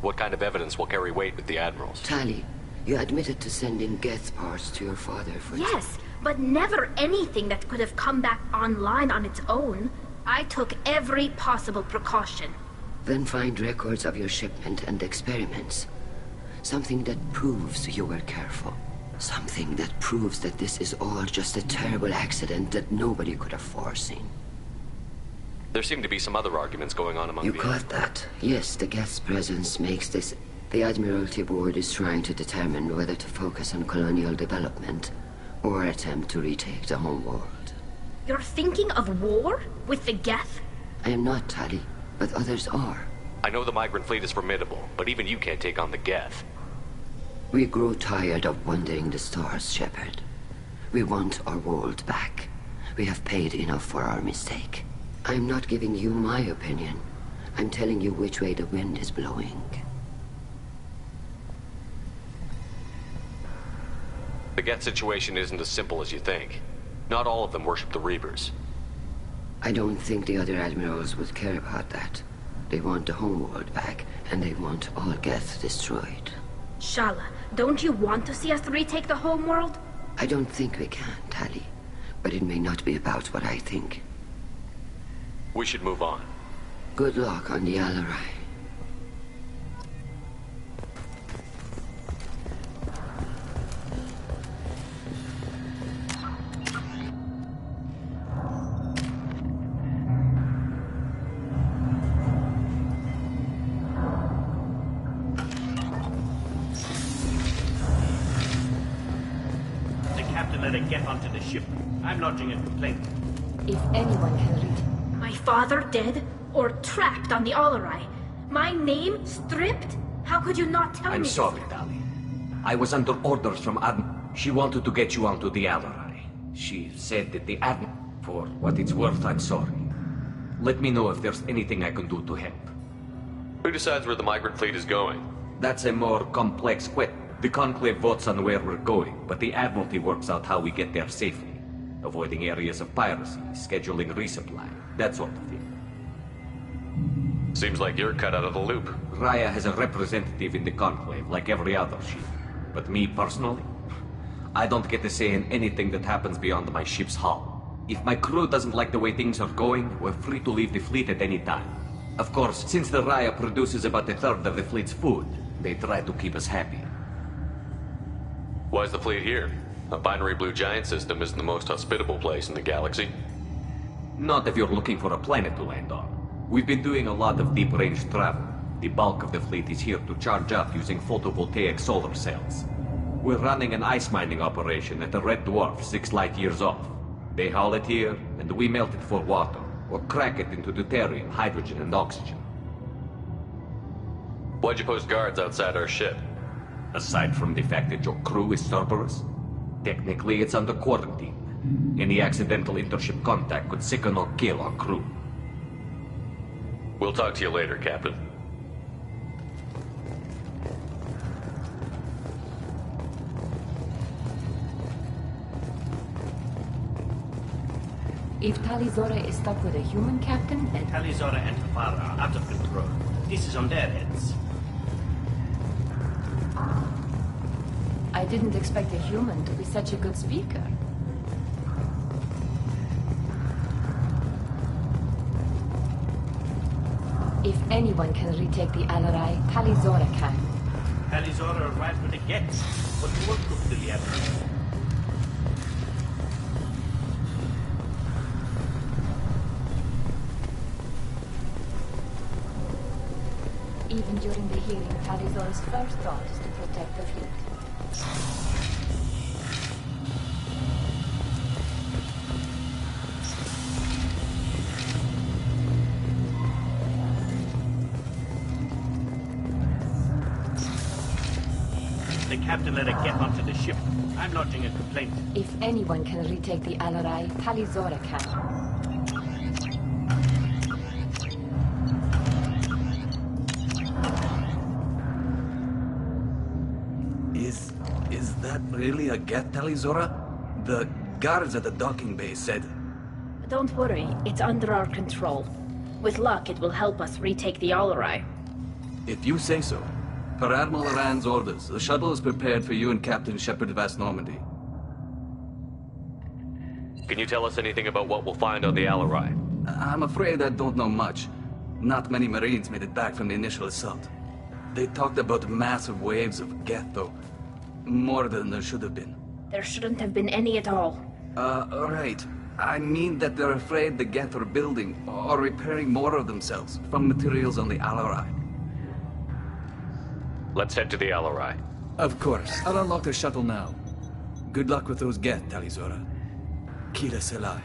What kind of evidence will carry weight with the admirals? Tali, you admitted to sending Geth parts to your father for... Yes, but never anything that could have come back online on its own. I took every possible precaution. Then find records of your shipment and experiments. Something that proves you were careful. Something that proves that this is all just a terrible accident that nobody could have foreseen. There seem to be some other arguments going on among You the... caught that? Yes, the Geth's presence makes this... The Admiralty Board is trying to determine whether to focus on colonial development or attempt to retake the home world. You're thinking of war? With the Geth? I am not, Tali, but others are. I know the migrant fleet is formidable, but even you can't take on the Geth. We grow tired of wandering the stars, Shepard. We want our world back. We have paid enough for our mistake. I'm not giving you my opinion. I'm telling you which way the wind is blowing. The Geth situation isn't as simple as you think. Not all of them worship the Reapers. I don't think the other admirals would care about that. They want the homeworld back, and they want all Geth destroyed. Shala, don't you want to see us retake the homeworld? I don't think we can, Tali. But it may not be about what I think. We should move on. Good luck on the Alleray. Get onto the ship. I'm lodging a complaint. If anyone can read... My father dead? Or trapped on the Alleray? My name stripped? How could you not tell me? I'm sorry, Tali. I was under orders from She wanted to get you onto the Alleray. She said that the For what it's worth, I'm sorry. Let me know if there's anything I can do to help. Who decides where the migrant fleet is going? That's a more complex question. The Conclave votes on where we're going, but the Admiralty works out how we get there safely. Avoiding areas of piracy, scheduling resupply, that sort of thing. Seems like you're cut out of the loop. Raya has a representative in the Conclave, like every other ship. But me personally, I don't get to say in anything that happens beyond my ship's hull. If my crew doesn't like the way things are going, we're free to leave the fleet at any time. Of course, since the Raya produces about a third of the fleet's food, they try to keep us happy. Why's the fleet here? A binary blue giant system isn't the most hospitable place in the galaxy. Not if you're looking for a planet to land on. We've been doing a lot of deep-range travel. The bulk of the fleet is here to charge up using photovoltaic solar cells. We're running an ice mining operation at the Red Dwarf 6 light years off. They haul it here, and we melt it for water, or crack it into deuterium, hydrogen, and oxygen. Why'd you post guards outside our ship? Aside from the fact that your crew is Cerberus, technically it's under quarantine. Any accidental intership contact could sicken or kill our crew. We'll talk to you later, Captain. If Talizora is stuck with a human captain, then... Talizora and Tafara are out of control. This is on their heads. I didn't expect a human to be such a good speaker. If anyone can retake the Alarai, Talizora can. Talizora arrived with the Gets. What more proof do we have? Even during the hearing, Talizora's first thought is to protect the fleet. The captain let her get onto the ship. I'm lodging a complaint. If anyone can retake the Alarai, Talizora can. Is that really a Geth, Talizora? The guards at the docking bay said... Don't worry, it's under our control. With luck, it will help us retake the Alarai. If you say so. Per Admiral Rand's orders, the shuttle is prepared for you and Captain Shepard Vast Normandy. Can you tell us anything about what we'll find on the Alarai? I'm afraid I don't know much. Not many Marines made it back from the initial assault. They talked about massive waves of Geth, though. More than there should have been. There shouldn't have been any at all. Right. I mean that they're afraid the Geth are building or repairing more of themselves from materials on the Alarai. Let's head to the Alarai. Of course. I'll unlock the shuttle now. Good luck with those Geth, Talizora. Kira Selai.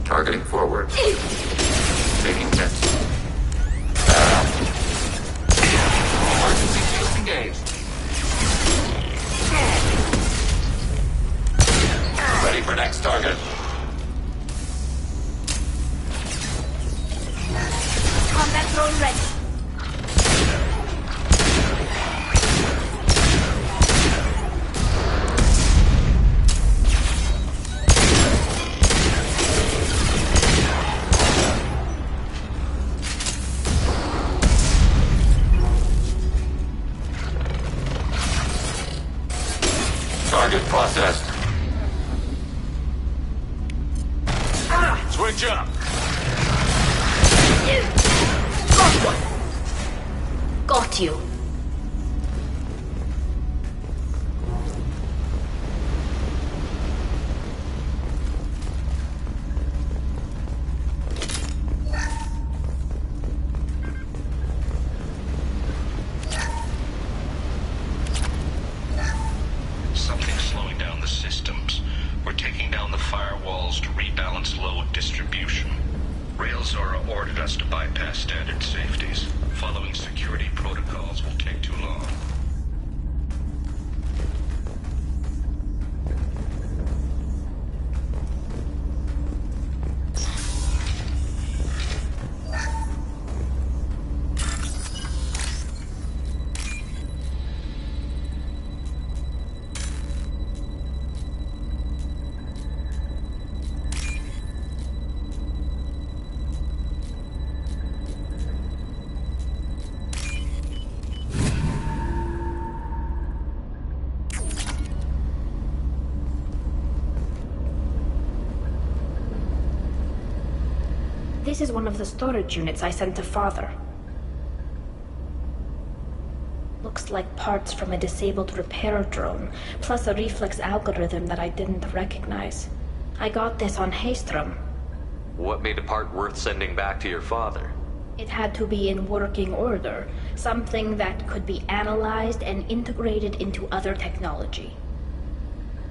Targeting forward. Taking test. Emergency field engaged. Ready for Next target. Combat drone ready. Target processed. Switch up. Got one. Got you. Something's slowing down the systems. We're taking down the firewalls to rebalance load distribution. Rail Zora ordered us to bypass standard safeties. Following security protocols will take too long. This is one of the storage units I sent to Father. Looks like parts from a disabled repair drone, plus a reflex algorithm that I didn't recognize. I got this on Haystrom. What made a part worth sending back to your father? It had to be in working order, something that could be analyzed and integrated into other technology.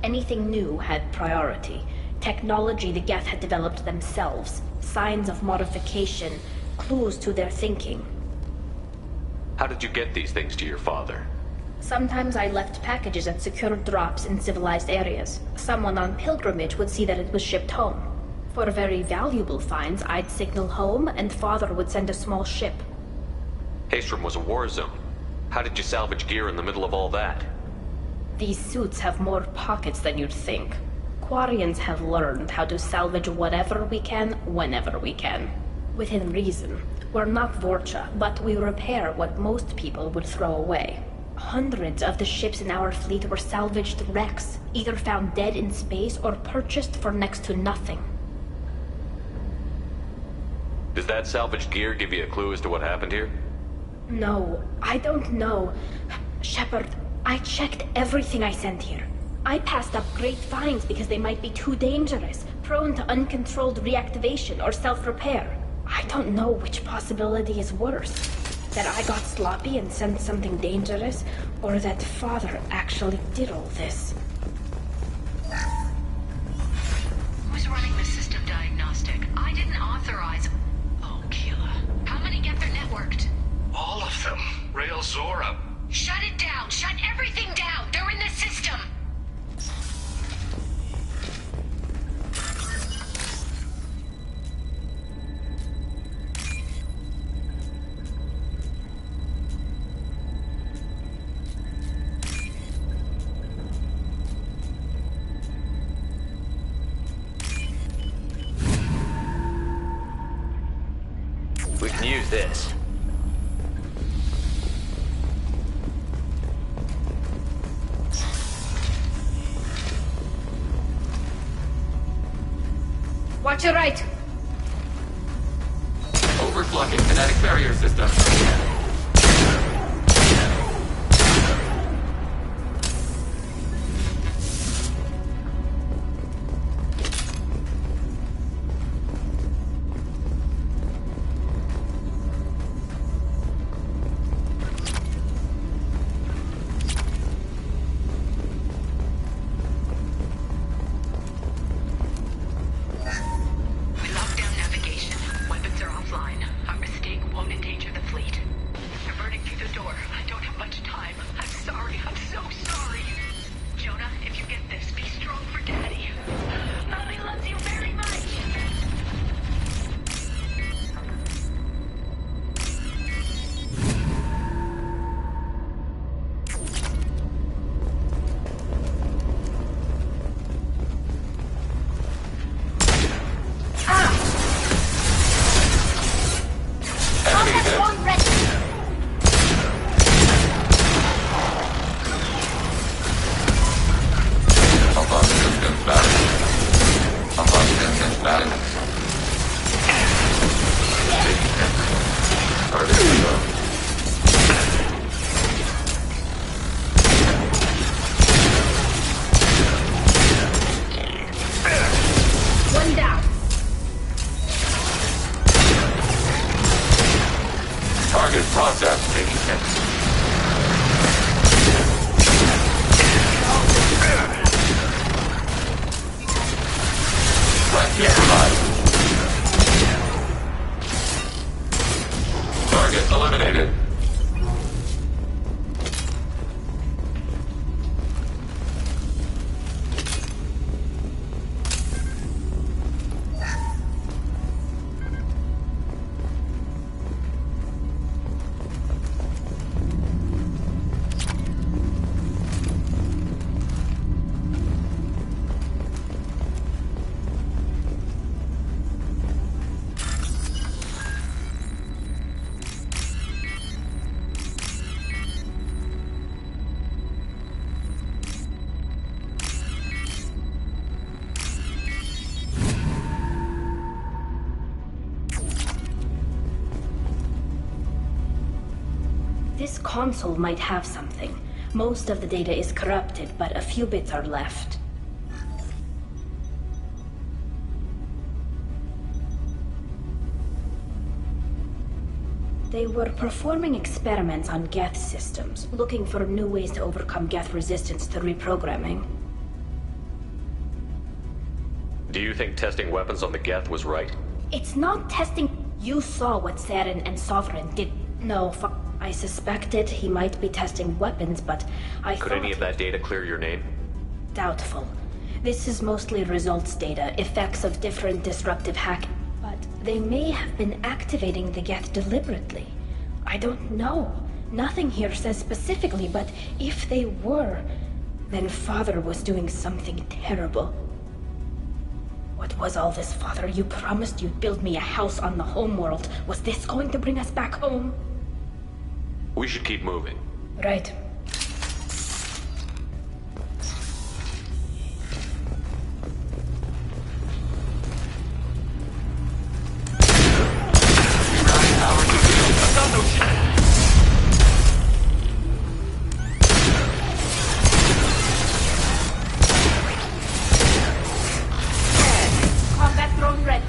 Anything new had priority. Technology the Geth had developed themselves, signs of modification, clues to their thinking. How did you get these things to your father? Sometimes I left packages at secure drops in civilized areas. Someone on pilgrimage would see that it was shipped home. For very valuable finds, I'd signal home, and Father would send a small ship. Haystrom was a war zone. How did you salvage gear in the middle of all that? These suits have more pockets than you'd think. Quarians have learned how to salvage whatever we can, whenever we can. Within reason. We're not Vorcha, but we repair what most people would throw away. Hundreds of the ships in our fleet were salvaged wrecks, either found dead in space or purchased for next to nothing. Does that salvaged gear give you a clue as to what happened here? No, I don't know. Shepard, I checked everything I sent here. I passed up great finds because they might be too dangerous, prone to uncontrolled reactivation or self-repair. I don't know which possibility is worse. That I got sloppy and sent something dangerous, or that Father actually did all this. Who's running the system diagnostic? I didn't authorize... Oh, killer. How many Geth are networked? All of them. Rail Zora. Shut it down! Shut everything down! They're in the system! We can use this. Watch your right! Overclocking kinetic barrier system. Process taking place. Right here, alive. Target eliminated. This console might have something. Most of the data is corrupted, but a few bits are left. They were performing experiments on Geth systems, looking for new ways to overcome Geth resistance to reprogramming. Do you think testing weapons on the Geth was right? It's not testing. You saw what Saren and Sovereign did. No, I suspected he might be testing weapons, but I Could any of that data clear your name? Doubtful. This is mostly results data, effects of different disruptive hacking. But they may have been activating the Geth deliberately. I don't know. Nothing here says specifically, but if they were, then Father was doing something terrible. What was all this, Father? You promised you'd build me a house on the homeworld. Was this going to bring us back home? We should keep moving. Right. Combat drone ready.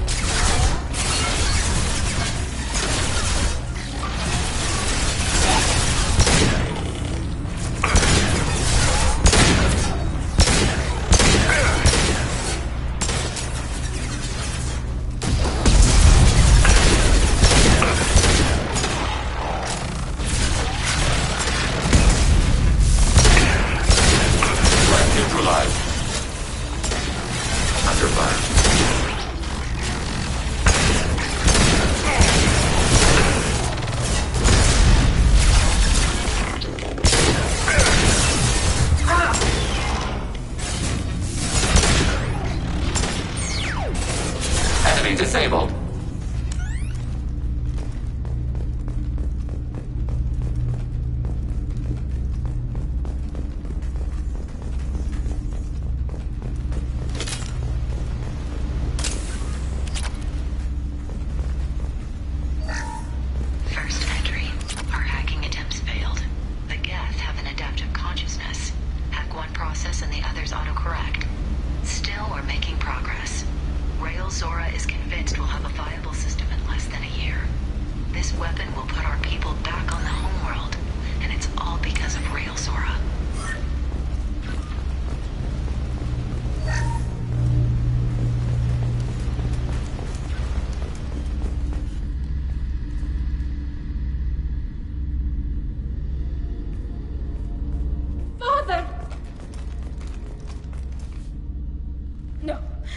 Enemy disabled. First entry. Our hacking attempts failed. The Geth have an adaptive consciousness. Hack one process and the others autocorrect. Still, we're making progress. Rail Zora is convinced we'll have a viable system in less than a year. This weapon will put our people back on the homeworld, and it's all because of Rail Zora. Father!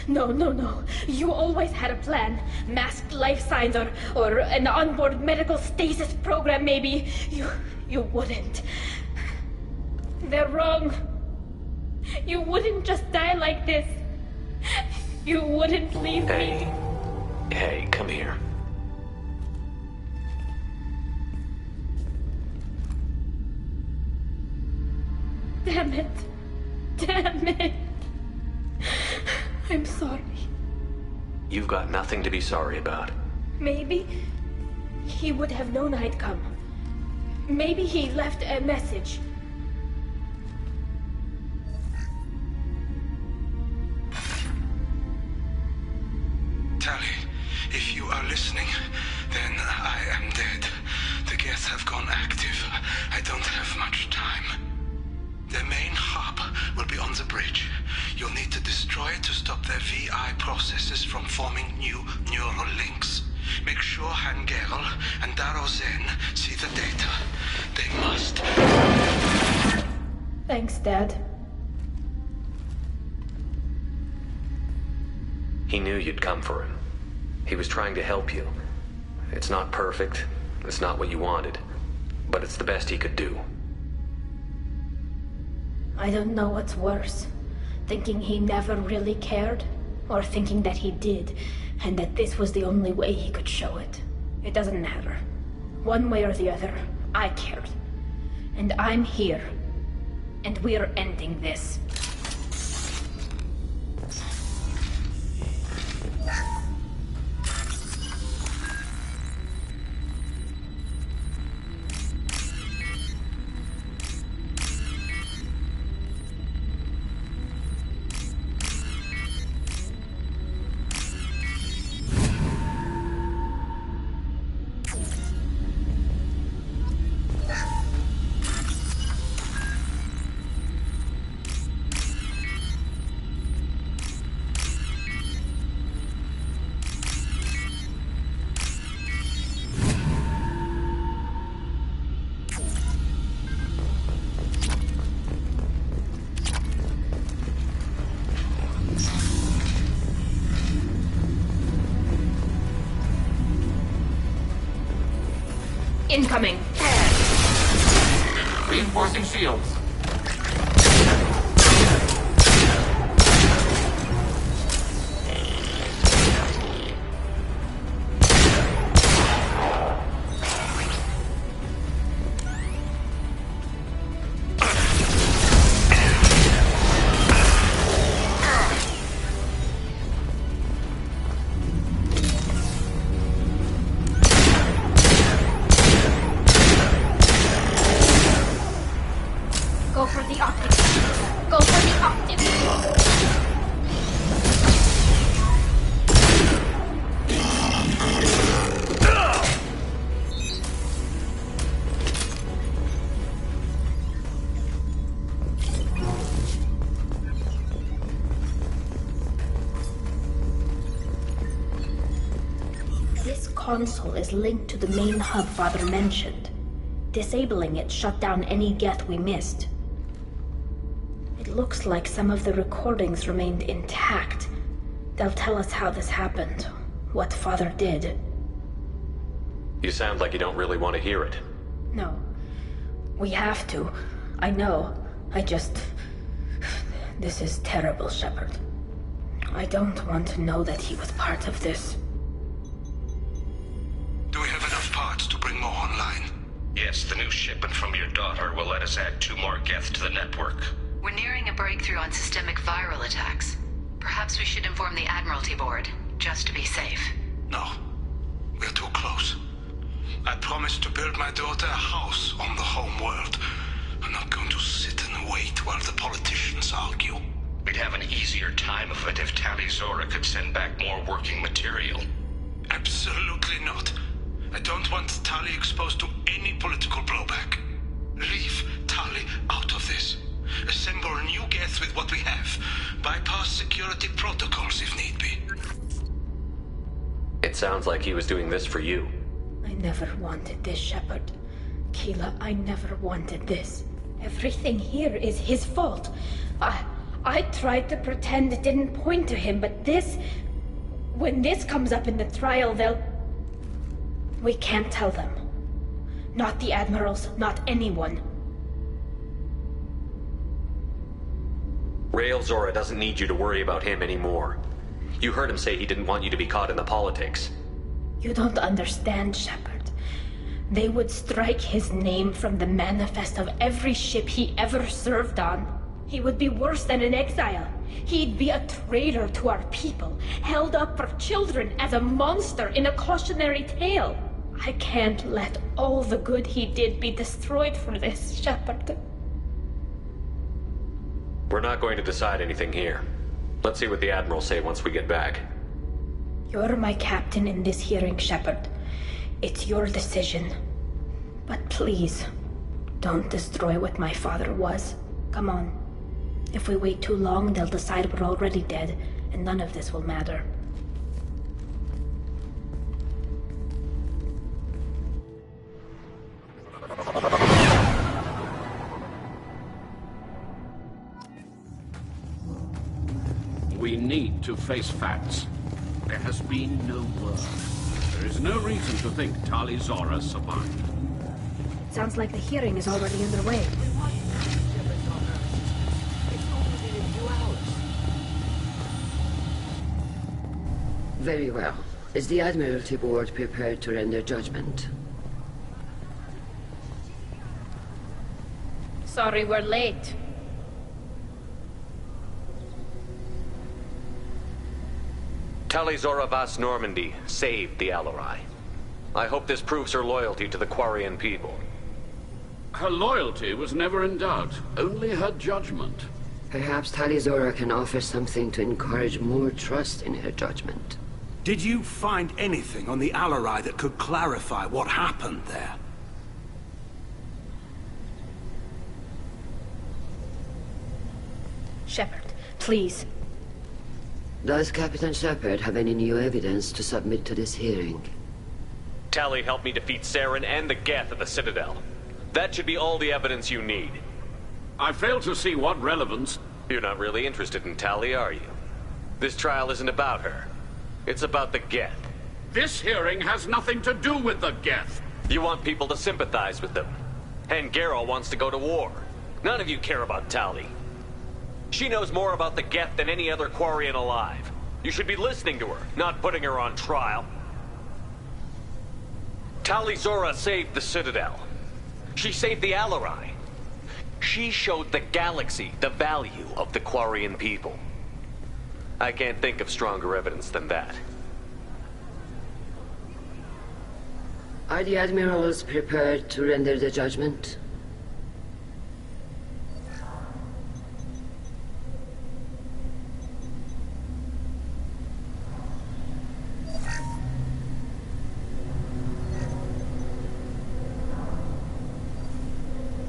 No. You always had a plan. Masked life signs or an onboard medical stasis program, maybe. You wouldn't. They're wrong. You wouldn't just die like this. You wouldn't leave me. Hey, come here. Damn it. I'm sorry. You've got nothing to be sorry about. Maybe he would have known I'd come. Maybe he left a message. Tali, if you are listening, then I am dead. The Geth have gone active. I don't have much time. Their main hub will be on the bridge. You'll need to destroy it to stop their VI processes from forming new neural links. Make sure Hangerel and Daro Zen see the data. They must. Thanks, Dad. He knew you'd come for him. He was trying to help you. It's not perfect. It's not what you wanted. But it's the best he could do. I don't know what's worse. Thinking he never really cared, or thinking that he did, and that this was the only way he could show it. It doesn't matter. One way or the other, I cared. And I'm here. And we're ending this. Incoming! Reinforcing shields. Go for the optics. Go for the optics. This console is linked to the main hub Father mentioned. Disabling it shut down any Geth we missed. It looks like some of the recordings remained intact. They'll tell us how this happened, what Father did. You sound like you don't really want to hear it. No. We have to. I know. This is terrible, Shepard. I don't want to know that he was part of this. Do we have enough parts to bring more online? Yes, the new shipment from your daughter will let us add 2 more Geth to the network. We're nearing a breakthrough on systemic viral attacks. Perhaps we should inform the Admiralty Board, just to be safe. No. We're too close. I promised to build my daughter a house on the home world. I'm not going to sit and wait while the politicians argue. We'd have an easier time of it if Tali Zora could send back more working material. Absolutely not. I don't want Tali exposed to any political blowback. Leave Tali out of this. Assemble a new Geth with what we have. Bypass security protocols if need be. It sounds like he was doing this for you. I never wanted this, Shepard. Keela, I never wanted this. Everything here is his fault. I tried to pretend it didn't point to him, but this... When this comes up in the trial, they'll... We can't tell them. Not the admirals, not anyone. Rael Zora doesn't need you to worry about him anymore. You heard him say he didn't want you to be caught in the politics. You don't understand, Shepard. They would strike his name from the manifest of every ship he ever served on. He would be worse than an exile. He'd be a traitor to our people, held up for children as a monster in a cautionary tale. I can't let all the good he did be destroyed for this, Shepard. We're not going to decide anything here. Let's see what the Admirals say once we get back. You're my captain in this hearing, Shepard. It's your decision. But please, don't destroy what my father was. Come on. If we wait too long, they'll decide we're already dead, and none of this will matter. We need to face facts. There has been no word. There is no reason to think Tali Zora survived. It sounds like the hearing is already underway. Very well. Is the Admiralty Board prepared to render judgment? Sorry we're late. Tali Zora Vas Normandy saved the Alarai. I hope this proves her loyalty to the Quarian people. Her loyalty was never in doubt, only her judgment. Perhaps Tali Zora can offer something to encourage more trust in her judgment. Did you find anything on the Alarai that could clarify what happened there? Shepard, please. Does Captain Shepard have any new evidence to submit to this hearing? Tali helped me defeat Saren and the Geth at the Citadel. That should be all the evidence you need. I fail to see what relevance... You're not really interested in Tali, are you? This trial isn't about her. It's about the Geth. This hearing has nothing to do with the Geth. You want people to sympathize with them. And Geralt wants to go to war. None of you care about Tali. She knows more about the Geth than any other Quarian alive. You should be listening to her, not putting her on trial. Tali Zora saved the Citadel. She saved the Alarai. She showed the galaxy the value of the Quarian people. I can't think of stronger evidence than that. Are the admirals prepared to render the judgment?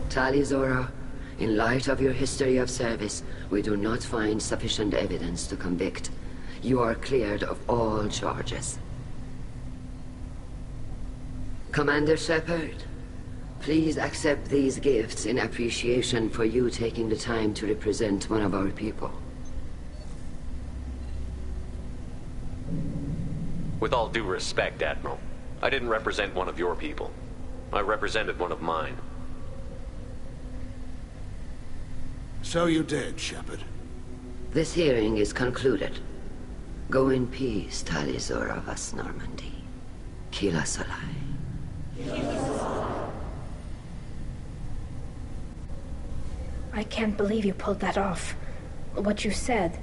Tali Zora, in light of your history of service, we do not find sufficient evidence to convict. You are cleared of all charges. Commander Shepard, please accept these gifts in appreciation for you taking the time to represent one of our people. With all due respect, Admiral, I didn't represent one of your people. I represented one of mine. So you did, Shepard. This hearing is concluded. Go in peace, Tali Zora Vas Normandy. Kila Salai. I can't believe you pulled that off. What you said.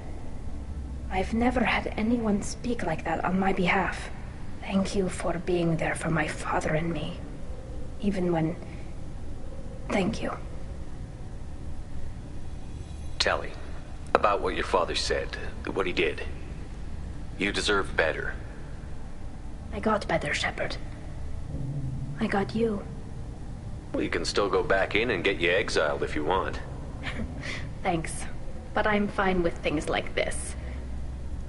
I've never had anyone speak like that on my behalf. Thank you for being there for my father and me. Even when... Thank you. Tali, about what your father said, what he did. You deserve better. I got better, Shepard. I got you. Well, you can still go back in and get you exiled if you want. Thanks. But I'm fine with things like this.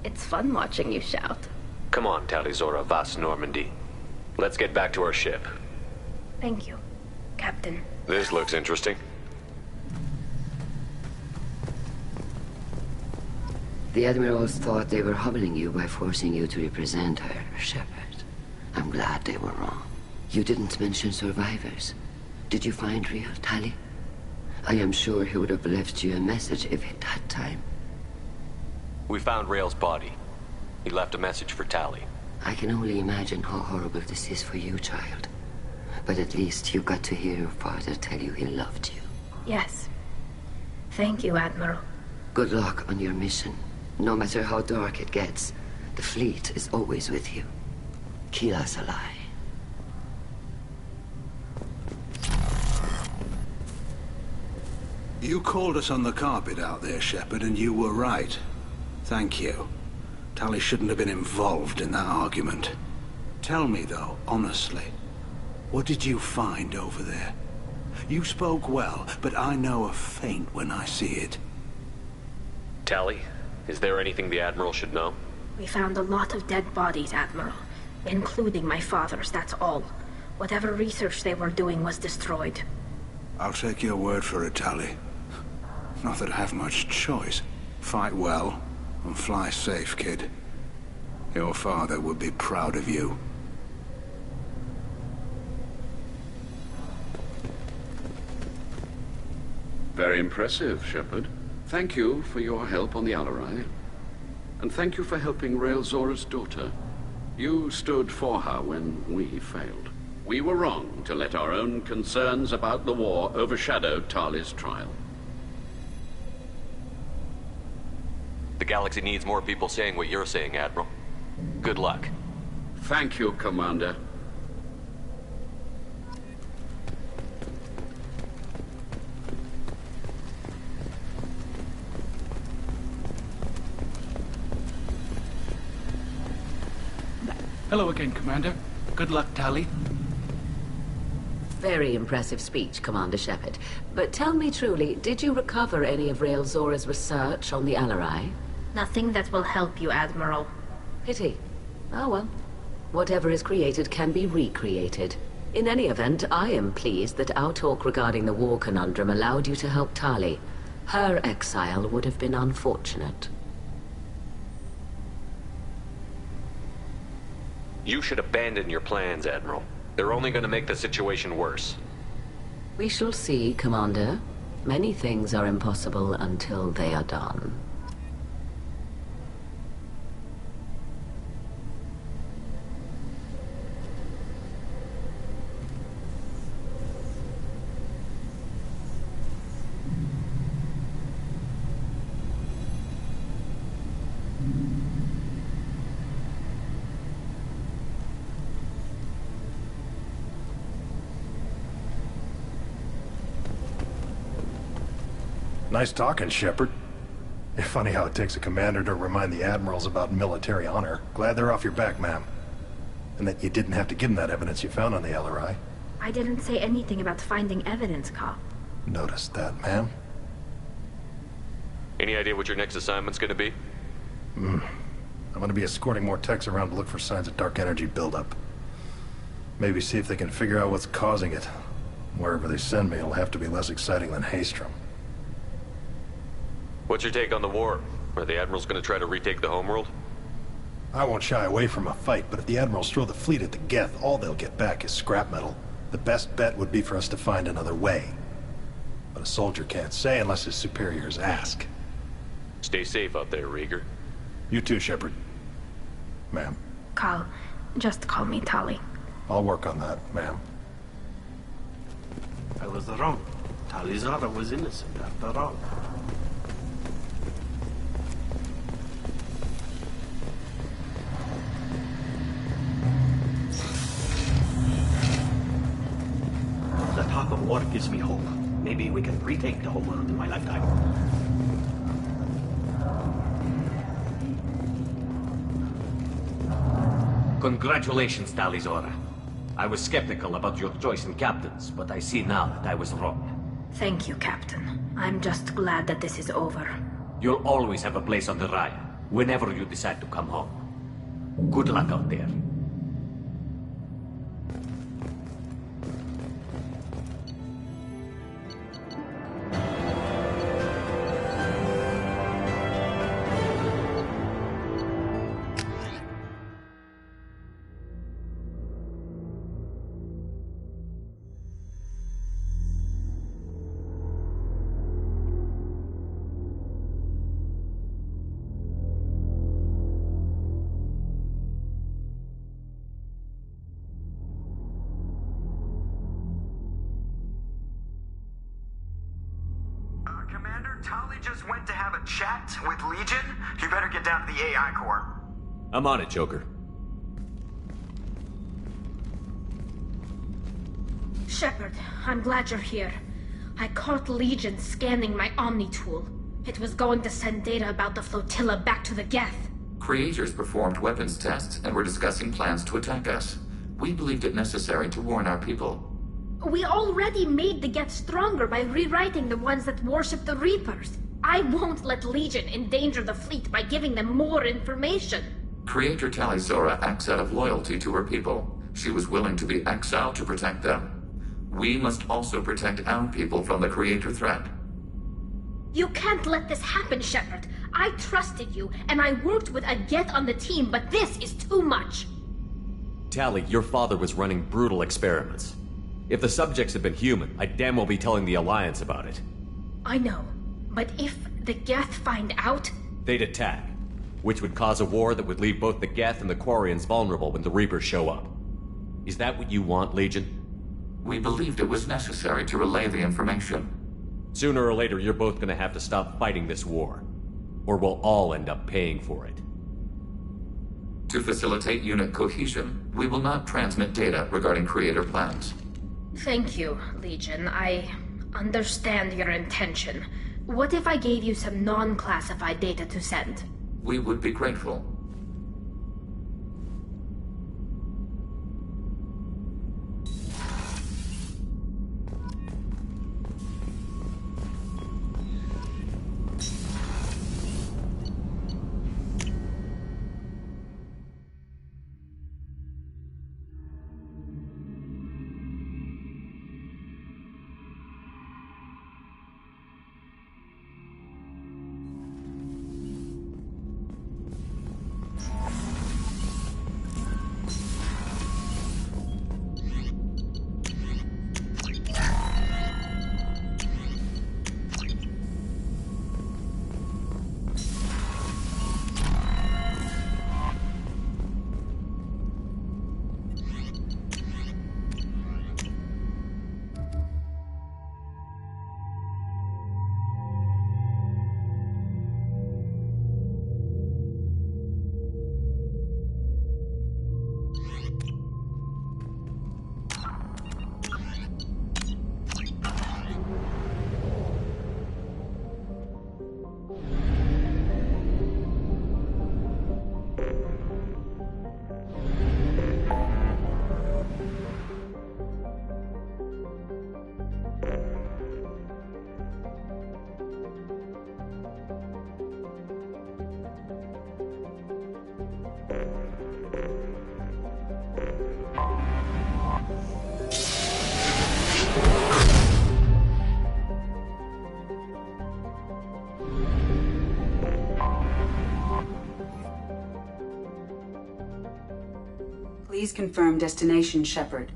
It's fun watching you shout. Come on, Tali Zora Vas Normandy. Let's get back to our ship. Thank you, Captain. This looks interesting. The admirals thought they were humbling you by forcing you to represent her, Shepard. I'm glad they were wrong. You didn't mention survivors. Did you find real Tali? I am sure he would have left you a message if he'd had time. We found Rael's body. He left a message for Tali. I can only imagine how horrible this is for you, child. But at least you got to hear your father tell you he loved you. Yes. Thank you, Admiral. Good luck on your mission. No matter how dark it gets, the fleet is always with you. Kila Salai. You called us on the carpet out there, Shepard, and you were right. Thank you. Tali shouldn't have been involved in that argument. Tell me, though, honestly, What did you find over there? You spoke well, but I know a feint when I see it. Tally, is there anything the Admiral should know? We found a lot of dead bodies, Admiral. Including my father's, that's all. Whatever research they were doing was destroyed. I'll take your word for it, Tally. Not that I have much choice. Fight well, and fly safe, kid. Your father would be proud of you. Very impressive, Shepard. Thank you for your help on the Alarai. And thank you for helping Rael Zora's daughter. You stood for her when we failed. We were wrong to let our own concerns about the war overshadow Tali's trial. The galaxy needs more people saying what you're saying, Admiral. Good luck. Thank you, Commander. Hello again, Commander. Good luck, Tali. Very impressive speech, Commander Shepard. But tell me truly, did you recover any of Rael Zora's research on the Alarai? Nothing that will help you, Admiral. Pity. Oh well. Whatever is created can be recreated. In any event, I am pleased that our talk regarding the war conundrum allowed you to help Tali. Her exile would have been unfortunate. You should abandon your plans, Admiral. They're only going to make the situation worse. We shall see, Commander. Many things are impossible until they are done. Nice talking, Shepard. Funny how it takes a commander to remind the admirals about military honor. Glad they're off your back, ma'am. And that you didn't have to give them that evidence you found on the LRI. I didn't say anything about finding evidence, Carl. Noticed that, ma'am. Any idea what your next assignment's gonna be? I'm gonna be escorting more techs around to look for signs of dark energy buildup. Maybe see if they can figure out what's causing it. Wherever they send me, it'll have to be less exciting than Haystrom. What's your take on the war? Are the Admirals gonna try to retake the homeworld? I won't shy away from a fight, but if the Admirals throw the fleet at the Geth, all they'll get back is scrap metal. The best bet would be for us to find another way. But a soldier can't say unless his superiors ask. Stay safe out there, Rieger. You too, Shepard. Ma'am. Carl, just call me Tali. I'll work on that, ma'am. I was wrong. Tali Zora was innocent after all. The talk of war gives me hope. Maybe we can retake the homeworld in my lifetime. Congratulations, Tali Zora. I was skeptical about your choice in captains, but I see now that I was wrong. Thank you, Captain. I'm just glad that this is over. You'll always have a place on the Raya, whenever you decide to come home. Good luck out there. Tali just went to have a chat with Legion. You better get down to the AI core. I'm on it, Joker. Shepard, I'm glad you're here. I caught Legion scanning my Omni tool. It was going to send data about the flotilla back to the Geth. Creators performed weapons tests and were discussing plans to attack us. We believed it necessary to warn our people. We already made the Geth stronger by rewriting the ones that worship the Reapers. I won't let Legion endanger the fleet by giving them more information. Creator Talizora acts out of loyalty to her people. She was willing to be exiled to protect them. We must also protect our people from the Creator threat. You can't let this happen, Shepard. I trusted you, and I worked with a Geth on the team, but this is too much. Tali, your father was running brutal experiments. If the subjects had been human, I'd damn well be telling the Alliance about it. I know, but if the Geth find out... They'd attack, which would cause a war that would leave both the Geth and the Quarians vulnerable when the Reapers show up. Is that what you want, Legion? We believed it was necessary to relay the information. Sooner or later, you're both gonna have to stop fighting this war. Or we'll all end up paying for it. To facilitate unit cohesion, we will not transmit data regarding Creator plans. Thank you, Legion. I understand your intention. What if I gave you some non-classified data to send? We would be grateful. Please confirm destination, Shepard.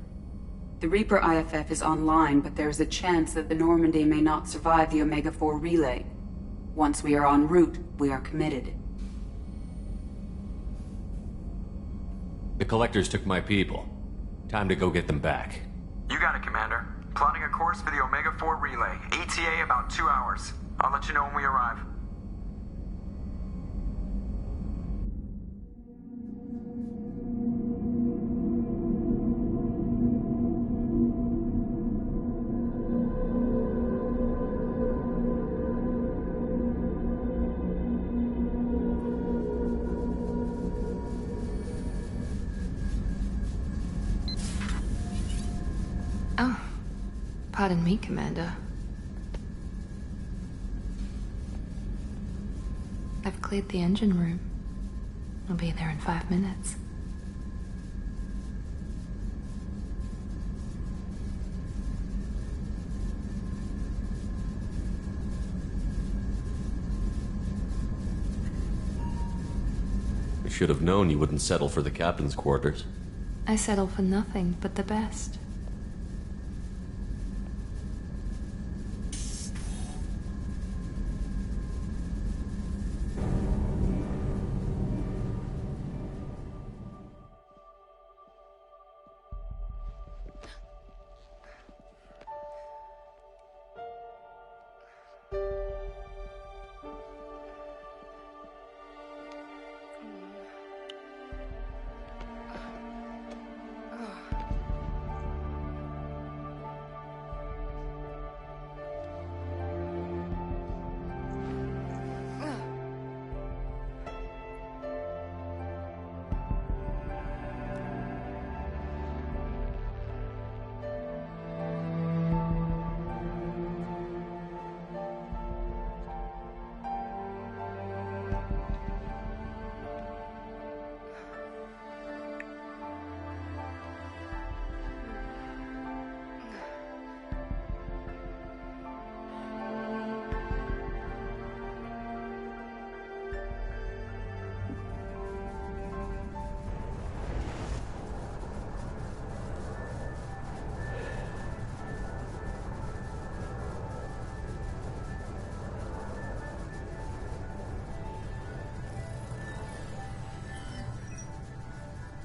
The Reaper IFF is online, but there is a chance that the Normandy may not survive the Omega-4 relay. Once we are en route, we are committed. The Collectors took my people. Time to go get them back. You got it, Commander. Plotting a course for the Omega-4 relay. ETA about 2 hours. I'll let you know when we arrive. Oh, pardon me, Commander. I've cleared the engine room. I'll be there in 5 minutes. I should have known you wouldn't settle for the captain's quarters. I settle for nothing but the best.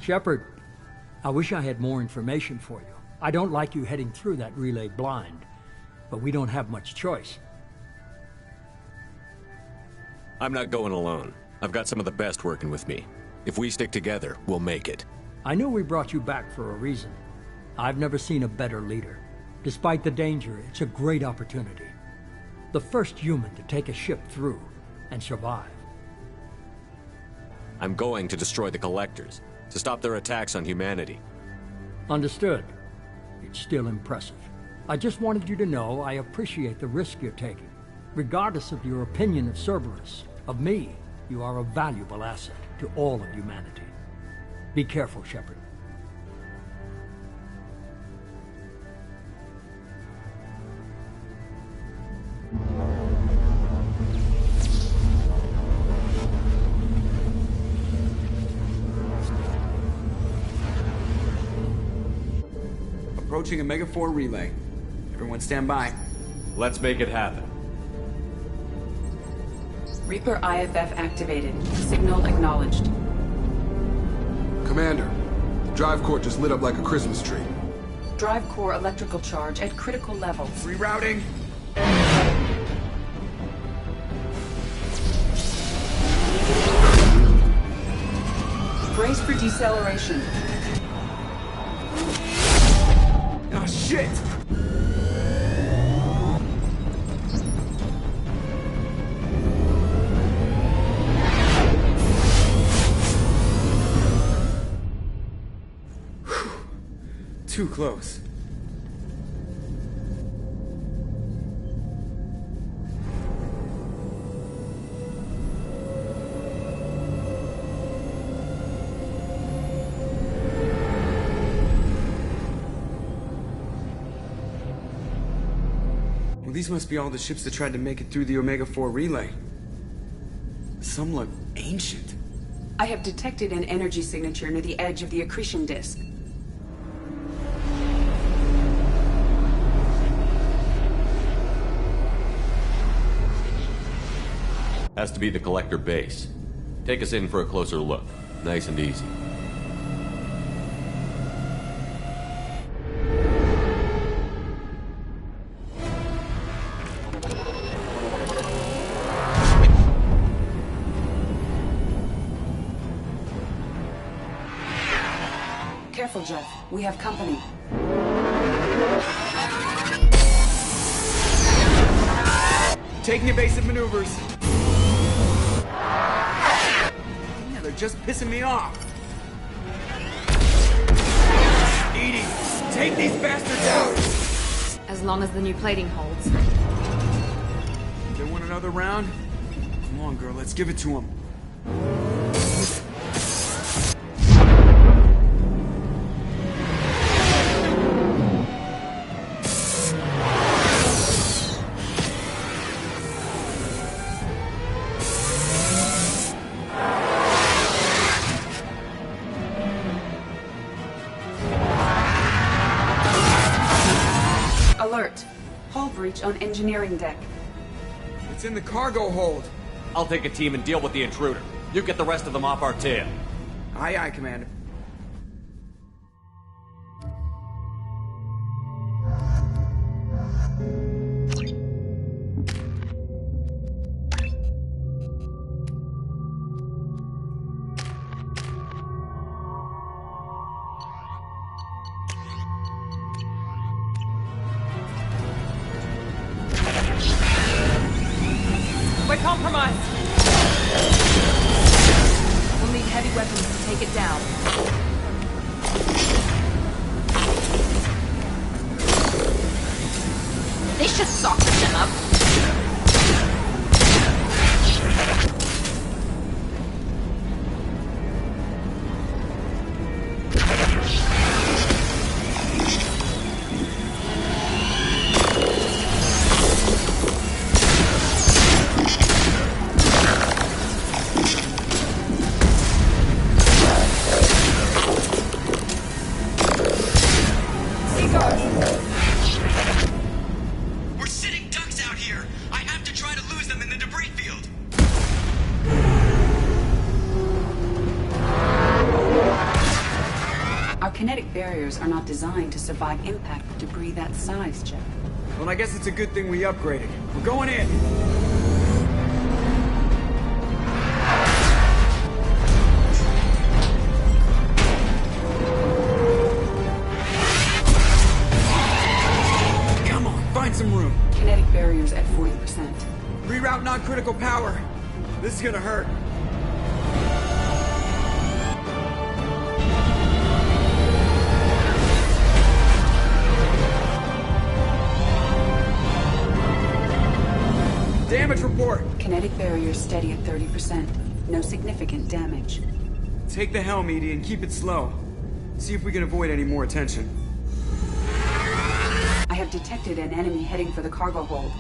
Shepard, I wish I had more information for you. I don't like you heading through that relay blind, but we don't have much choice. I'm not going alone. I've got some of the best working with me. If we stick together, we'll make it. I know we brought you back for a reason. I've never seen a better leader. Despite the danger, it's a great opportunity. The first human to take a ship through and survive. I'm going to destroy the Collectors, to stop their attacks on humanity. Understood. It's still impressive. I just wanted you to know I appreciate the risk you're taking. Regardless of your opinion of Cerberus, of me, you are a valuable asset to all of humanity. Be careful, Shepard. Approaching Omega 4 relay. Everyone stand by. Let's make it happen. Reaper IFF activated. Signal acknowledged. Commander, the drive core just lit up like a Christmas tree. Drive core electrical charge at critical levels. Rerouting. Brace for deceleration. Oh, shit! Too close. Well, these must be all the ships that tried to make it through the Omega 4 relay. Some look ancient. I have detected an energy signature near the edge of the accretion disk. Has to be the Collector base. Take us in for a closer look. Nice and easy. Careful, Jeff. We have company. Taking evasive maneuvers. Yeah, they're just pissing me off. Edie, take these bastards out! As long as the new plating holds. They want another round? Come on, girl, let's give it to them. Alert. Hull breach on engineering deck. It's in the cargo hold. I'll take a team and deal with the intruder. You get the rest of them off our tail. Aye, aye, Commander. We're compromised. We'll need heavy weapons to take it down. This should soften them up. We're sitting ducks out here. I have to try to lose them in the debris field. kinetic barriers are not designed to survive impact with debris that size, Jeff. Well, I guess it's a good thing we upgraded. We're going in! Come on, find some room. Kinetic barriers at 40%. Reroute non-critical power. This is gonna hurt. Damage report. Kinetic barriers steady at 30%. No significant damage. Take the helm, Edie, and keep it slow. See if we can avoid any more attention. I have detected an enemy heading for the cargo hold.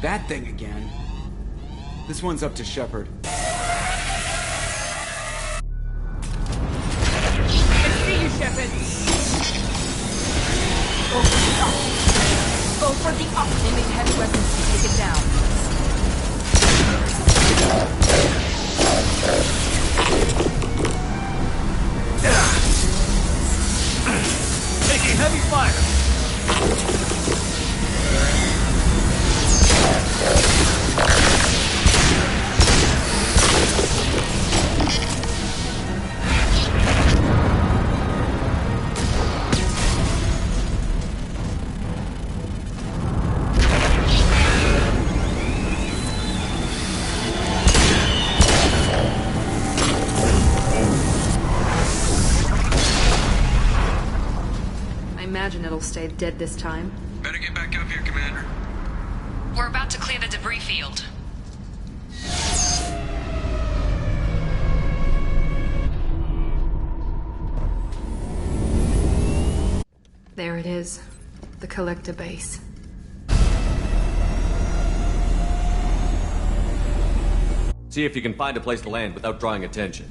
That thing again. This one's up to Shepard. I see you, Shepard! Go for the up! Enemy heavy weapons to take it down. Taking heavy fire! I imagine it'll stay dead this time. Better get back up here, Commander. We're about to clear the debris field. There it is. The collector base. See if you can find a place to land without drawing attention.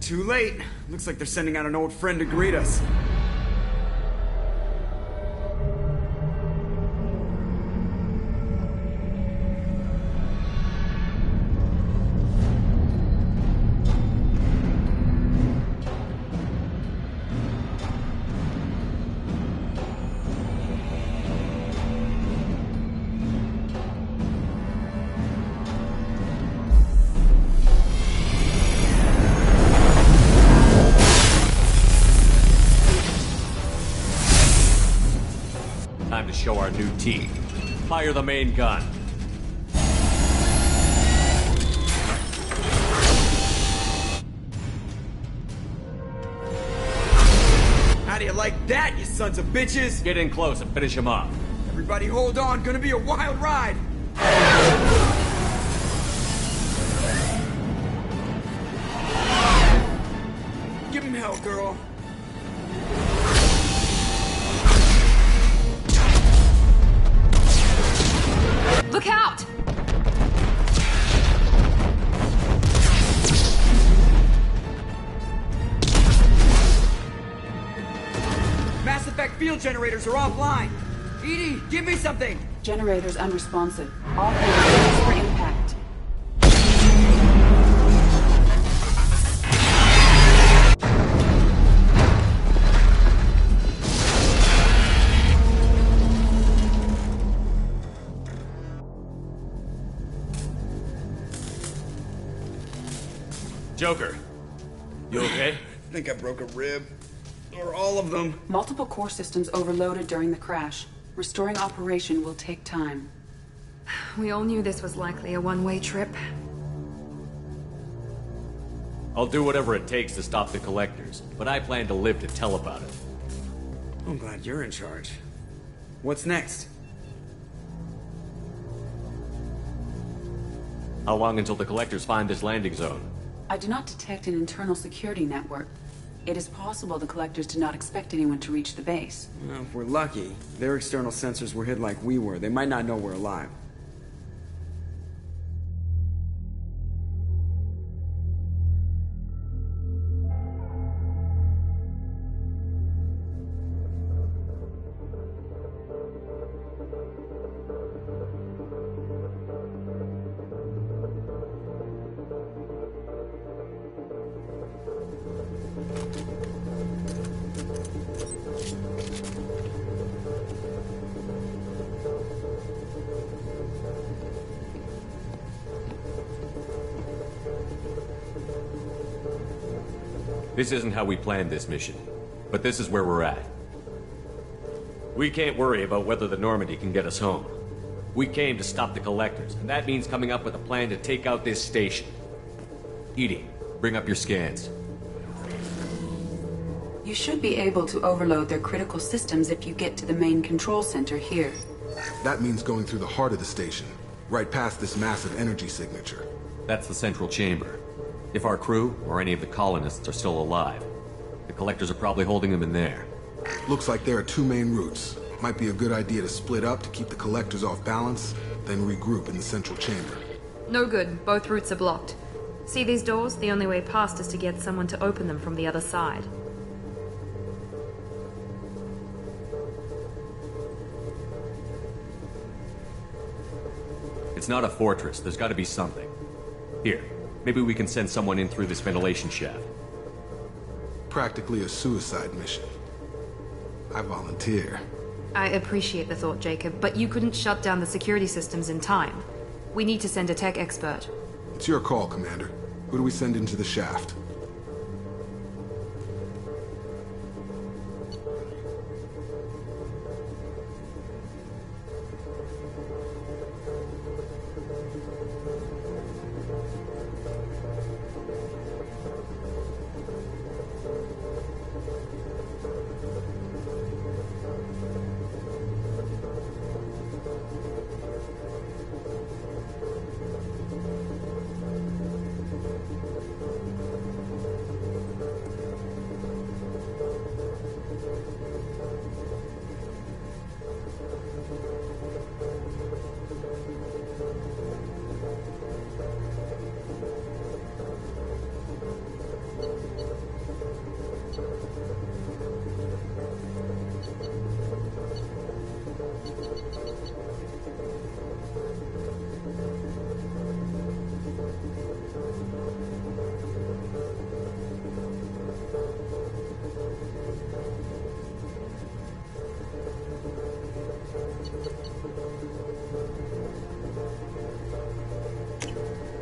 Too late. Looks like they're sending out an old friend to greet us. Time to show our new team. Fire the main gun. How do you like that, you sons of bitches? Get in close and finish him off. Everybody hold on, gonna be a wild ride! Give him hell, girl. Look out! Mass Effect field generators are offline. Edie, give me something! Generators unresponsive. All hands for impact. Joker, you okay? I think I broke a rib. Or all of them. Multiple core systems overloaded during the crash. Restoring operation will take time. We all knew this was likely a one-way trip. I'll do whatever it takes to stop the collectors, but I plan to live to tell about it. I'm glad you're in charge. What's next? How long until the collectors find this landing zone? I do not detect an internal security network. It is possible the collectors did not expect anyone to reach the base. Well, if we're lucky, their external sensors were hid like we were. They might not know we're alive. This isn't how we planned this mission, but this is where we're at. We can't worry about whether the Normandy can get us home. We came to stop the Collectors, and that means coming up with a plan to take out this station. EDI, bring up your scans. You should be able to overload their critical systems if you get to the main control center here. That means going through the heart of the station, right past this massive energy signature. That's the central chamber. If our crew, or any of the colonists, are still alive, the Collectors are probably holding them in there. Looks like there are two main routes. Might be a good idea to split up to keep the Collectors off balance, then regroup in the central chamber. No good. Both routes are blocked. See these doors? The only way past is to get someone to open them from the other side. It's not a fortress. There's got to be something. Here, maybe we can send someone in through this ventilation shaft. Practically a suicide mission. I volunteer. I appreciate the thought, Jacob, but you couldn't shut down the security systems in time. We need to send a tech expert. It's your call, Commander. Who do we send into the shaft?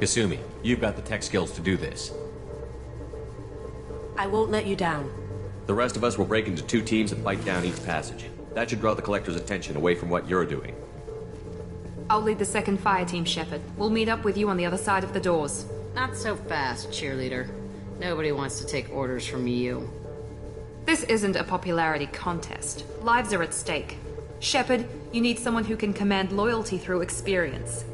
Kasumi, you've got the tech skills to do this. I won't let you down. The rest of us will break into two teams and fight down each passage. That should draw the Collector's attention away from what you're doing. I'll lead the second fire team, Shepard. We'll meet up with you on the other side of the doors. Not so fast, cheerleader. Nobody wants to take orders from you. This isn't a popularity contest. Lives are at stake. Shepard, you need someone who can command loyalty through experience.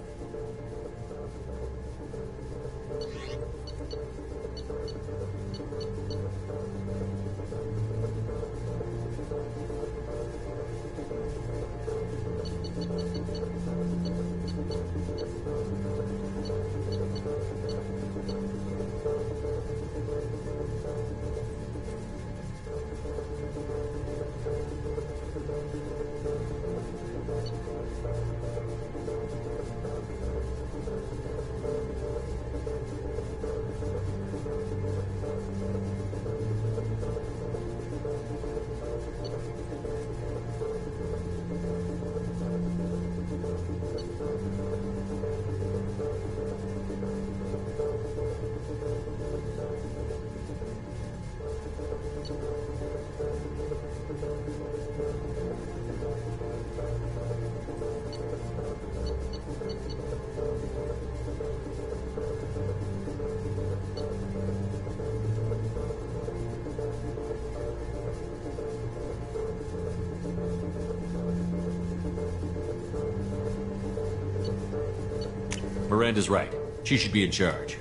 Miranda's right. She should be in charge.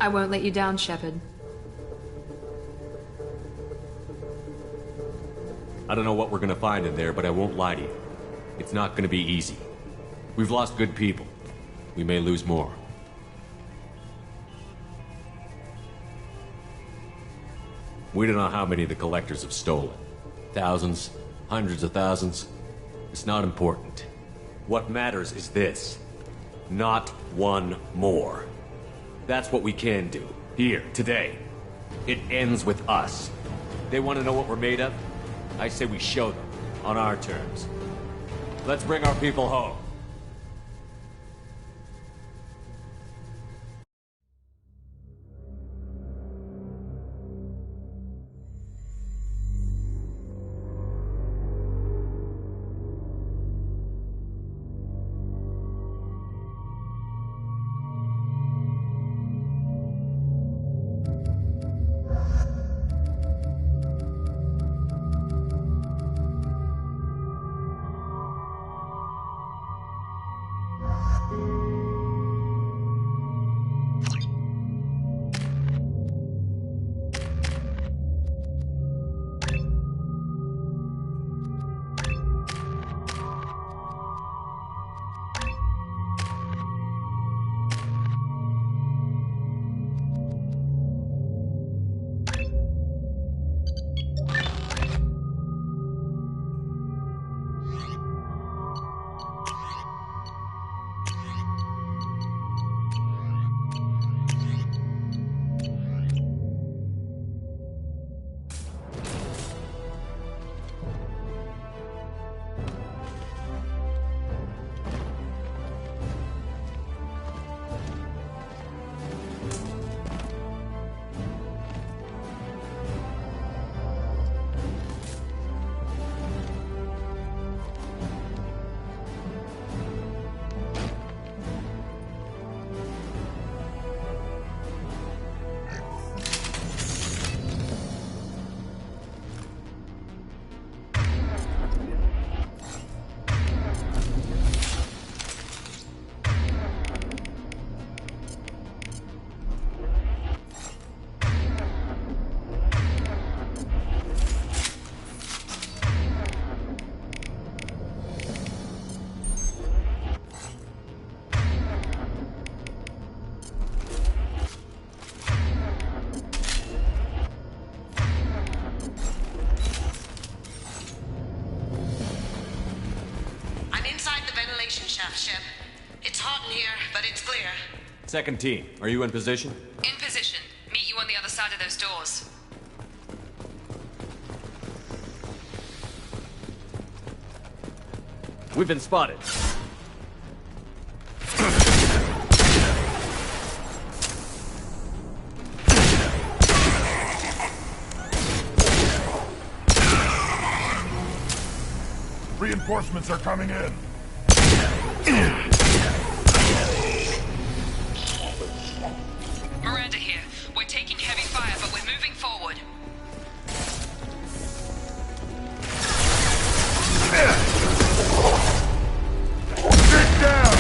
I won't let you down, Shepard. I don't know what we're gonna find in there, but I won't lie to you. It's not gonna be easy. We've lost good people. We may lose more. We don't know how many the Collectors have stolen. Thousands, hundreds of thousands. It's not important. What matters is this. Not one more. That's what we can do. Here, today. It ends with us. They want to know what we're made of? I say we show them. On our terms. Let's bring our people home. tough, Shep. It's hot in here, but it's clear. Second team, are you in position? In position. Meet you on the other side of those doors. We've been spotted. Reinforcements are coming in. Miranda here. We're taking heavy fire, but we're moving forward. Sit down!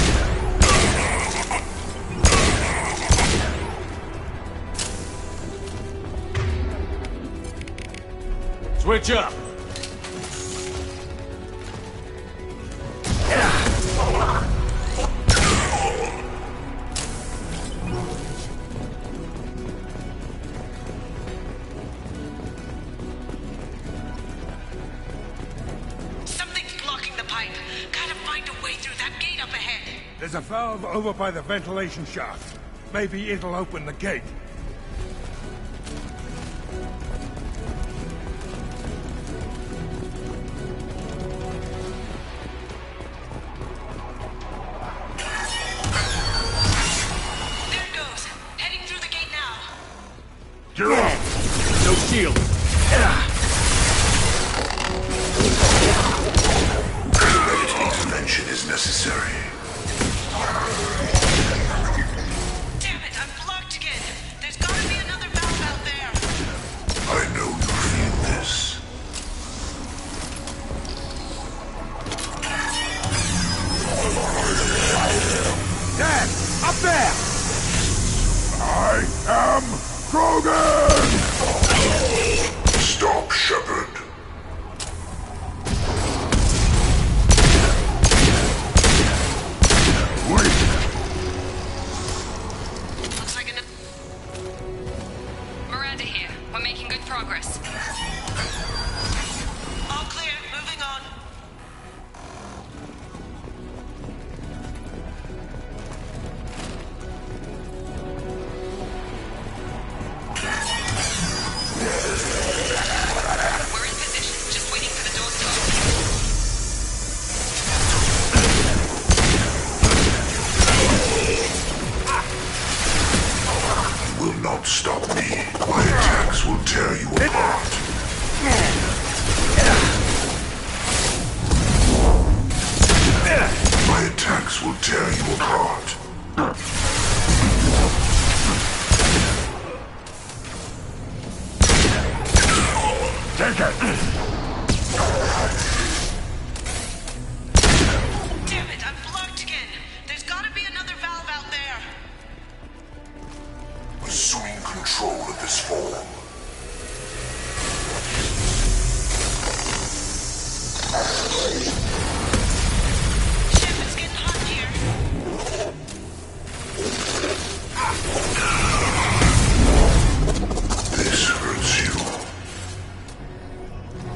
Switch up! Something's blocking the pipe. Gotta find a way through that gate up ahead. There's a valve over by the ventilation shaft. Maybe it'll open the gate. There it goes. Heading through the gate now. You're off! No shield! Intervention is necessary. Damn it, I'm blocked again. There's gotta be another valve out there. I know you feel this. Dad! Up there! I am Krogan! Stop, Shepard. Looks like an... Miranda here. We're making good progress. All clear. Moving on. We're in position. Just waiting for the doors to open. You will not stop me. My attacks will tear you apart. My attacks will tear you apart. Take it! Damn it, I'm blocked again. There's gotta be another valve out there. Assuming control of this form. Ship, it's getting hot here. This hurts you.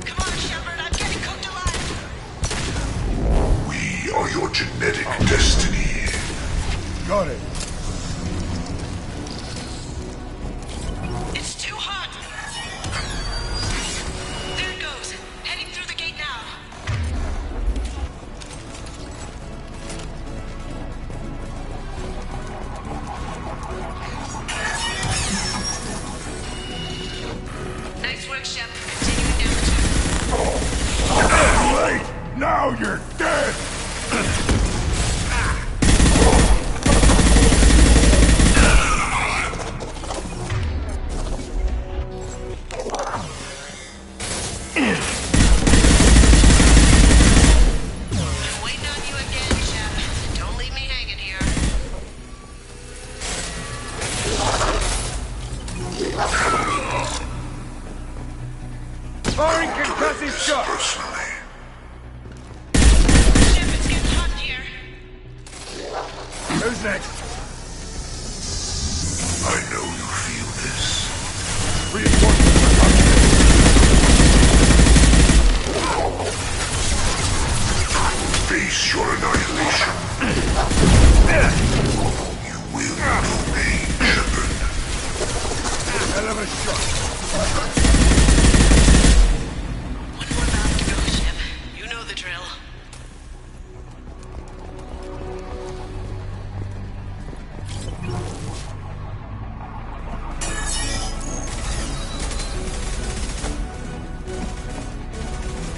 Come on, Shepard, I'm getting cooked alive. We are your genetic destiny. Got it. It's too hot. There it goes. Heading through the gate now. Nice work, Shep. Continuing down to... Wait! Now you're dead! Waiting on you again, Shep. Don't leave me hanging here. Firing concussive shot! Personally. Shep, it's getting hot here. Who's next? I know you feel this. Reinforcements are coming. Face your annihilation.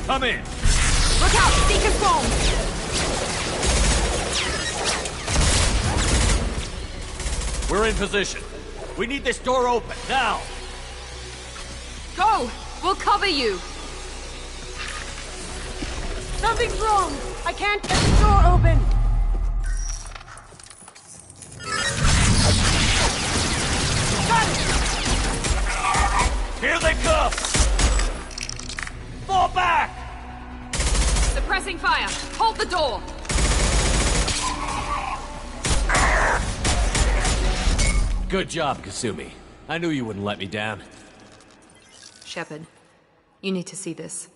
Come in! Look out! Seeker's bomb! We're in position. We need this door open, now! Go! We'll cover you! Something's wrong! I can't get the door open! Here they come! Fall back! Suppressing fire! Hold the door! Good job, Kasumi. I knew you wouldn't let me down. Shepard, you need to see this.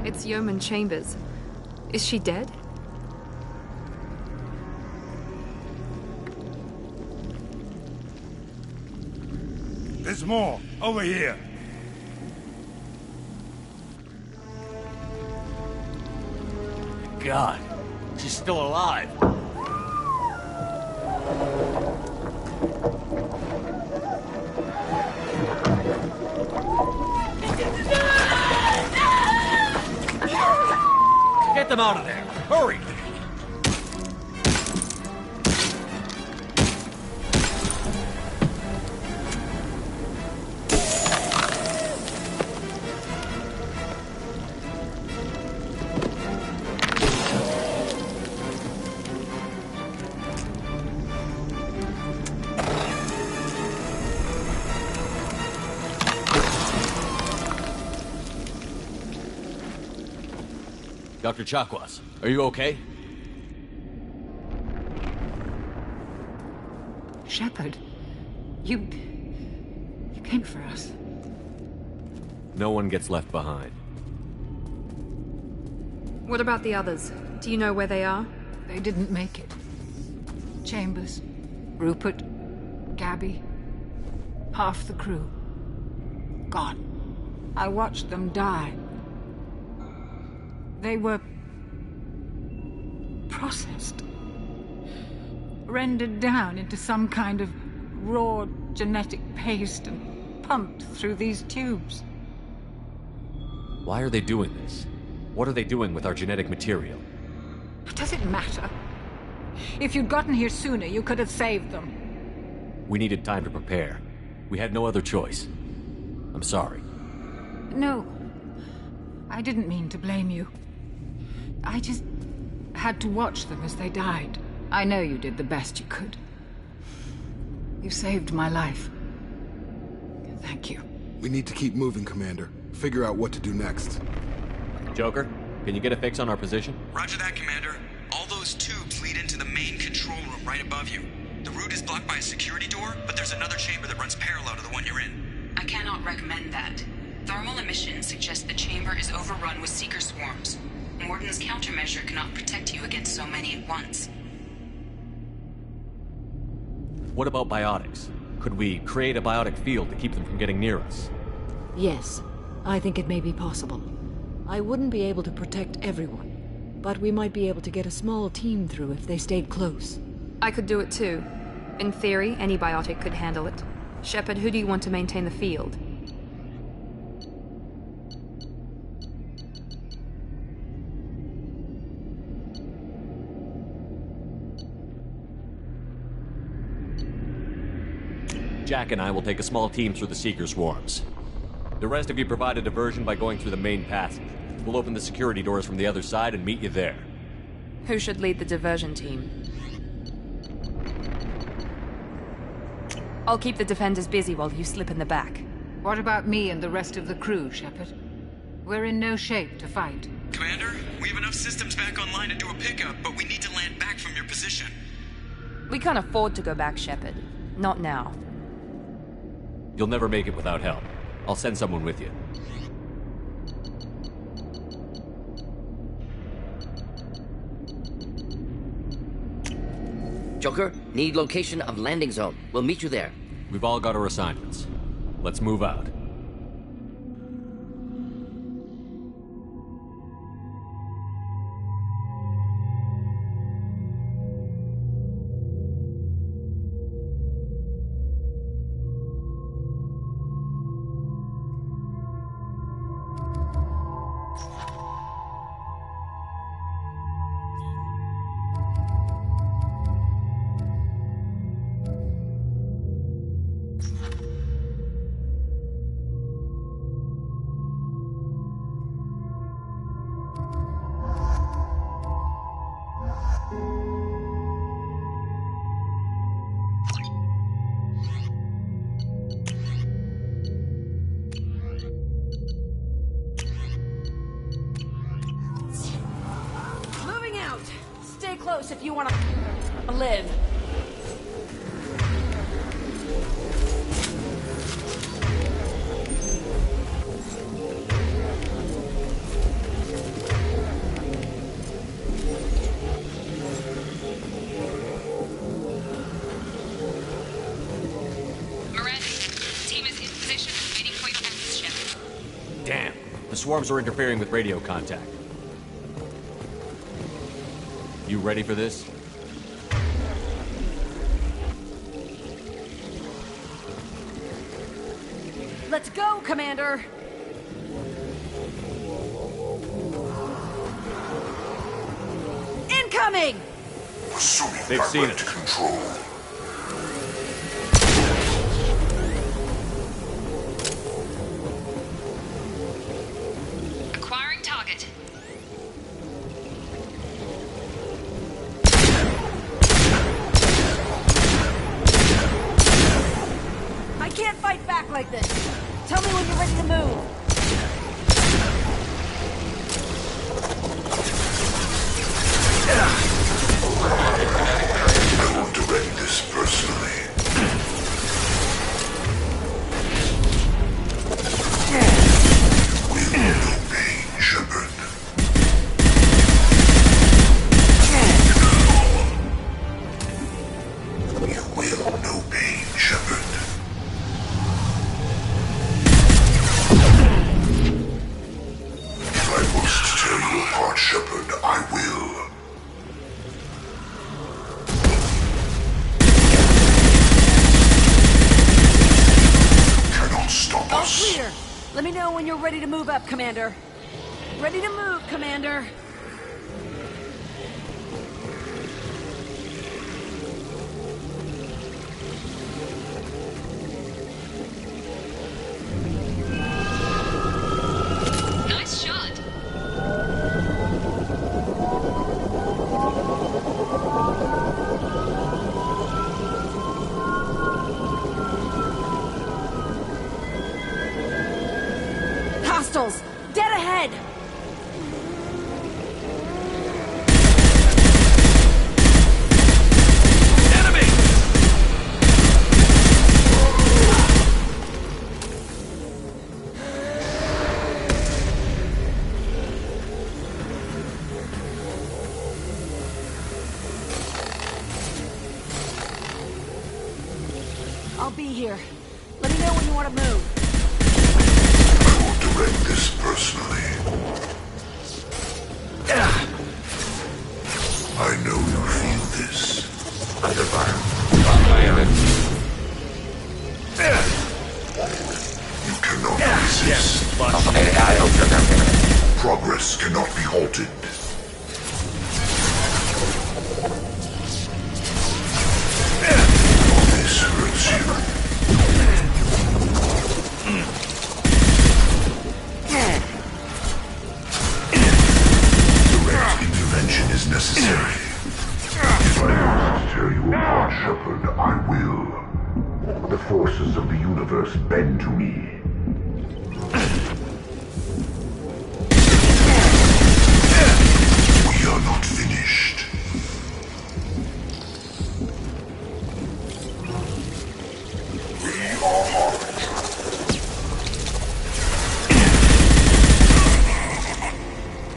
It's Yeoman Chambers. Is she dead? There's more. Over here. God, she's still alive. Get them out of there! Hurry! Dr. Chakwas, are you okay? Shepard, you came for us. No one gets left behind. What about the others? Do you know where they are? They didn't make it. Chambers, Rupert, Gabby, half the crew. Gone. I watched them die. They were processed. Rendered down into some kind of raw genetic paste and pumped through these tubes. Why are they doing this? What are they doing with our genetic material? Does it matter? If you'd gotten here sooner, you could have saved them. We needed time to prepare. We had no other choice. I'm sorry. No. I didn't mean to blame you. I just had to watch them as they died. I know you did the best you could. You saved my life. Thank you. We need to keep moving, Commander. Figure out what to do next. Joker, can you get a fix on our position? Roger that, Commander. All those tubes lead into the main control room right above you. The route is blocked by a security door, but there's another chamber that runs parallel to the one you're in. I cannot recommend that. Thermal emissions suggest the chamber is overrun with seeker swarms. Morden's countermeasure cannot protect you against so many at once. What about biotics? Could we create a biotic field to keep them from getting near us? Yes, I think it may be possible. I wouldn't be able to protect everyone, but we might be able to get a small team through if they stayed close. I could do it too. In theory, any biotic could handle it. Shepard, who do you want to maintain the field? Jack and I will take a small team through the Seeker swarms. The rest of you provide a diversion by going through the main passage. We'll open the security doors from the other side and meet you there. Who should lead the diversion team? I'll keep the defenders busy while you slip in the back. What about me and the rest of the crew, Shepard? We're in no shape to fight. Commander, we have enough systems back online to do a pickup, but we need to land back from your position. We can't afford to go back, Shepard. Not now. You'll never make it without help. I'll send someone with you. Joker, need location of landing zone. We'll meet you there. We've all got our assignments. Let's move out. Moving out. Stay close if you want to live. Miranda, team is in position and waiting for your access ship. Damn. The swarms are interfering with radio contact. You ready for this? Let's go, Commander. Incoming! They've seen it. Control. Acquiring target. I can't fight back like this. Tell me when you're ready to move. I will direct this personally. We will no pain, Shepard. We will no pain, Shepard. If I must tear you apart, Shepard, I will. Cannot stop All us. clear. Let me know when you're ready to move up, Commander. Ready to move, Commander. Nice shot. Hostiles! Dead ahead! Enemy! I'll be here. Let me know when you want to move. I will direct this personally. I know you feel this. Under fire. Fire. You cannot resist. Progress cannot be halted. This hurts you. Direct intervention is necessary. If I must tear you apart, Shepard, I will. The forces of the universe bend to me. We are not finished. We are hard.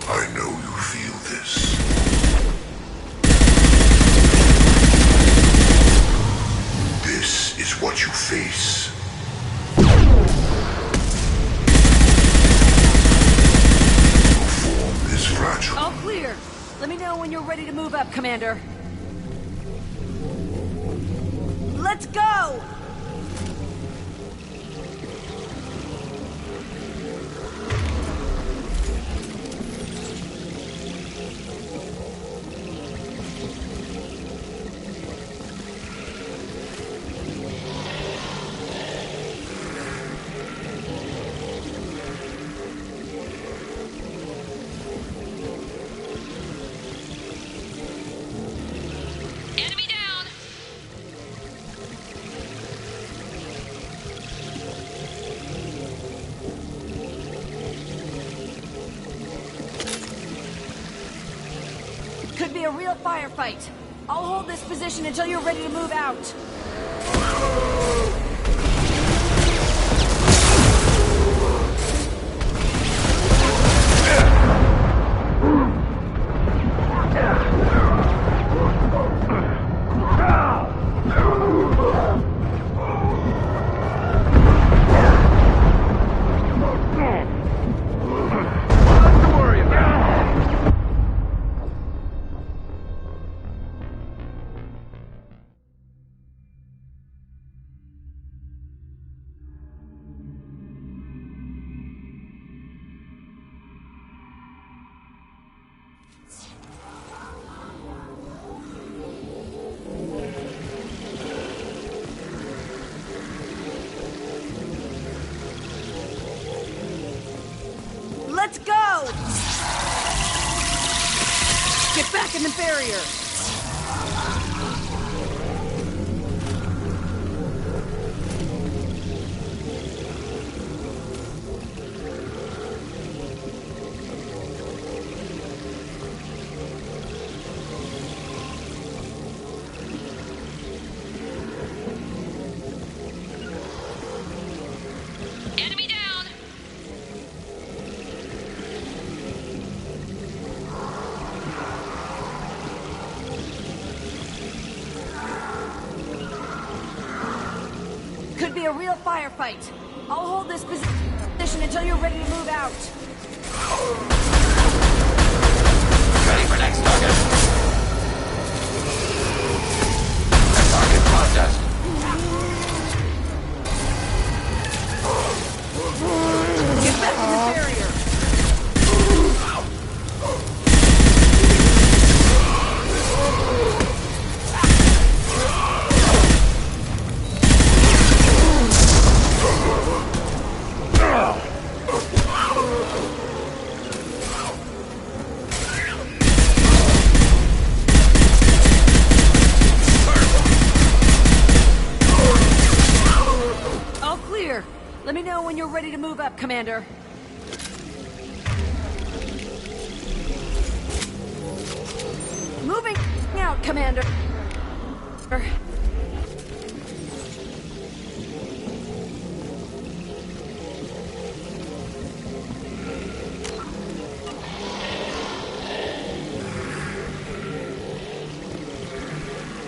I know you feel this. know when you're ready to move up, Commander. Let's go! Enemy down! Could be a real firefight. I'll hold this position until you're ready to move out. Let's go! Get back in the barrier! Enemy down! Could be a real firefight. I'll hold this position until you're ready to move out. Ready for next target. Target processed. Get back in the barrier! All clear. Let me know when you're ready to move up, Commander. Moving out, Commander.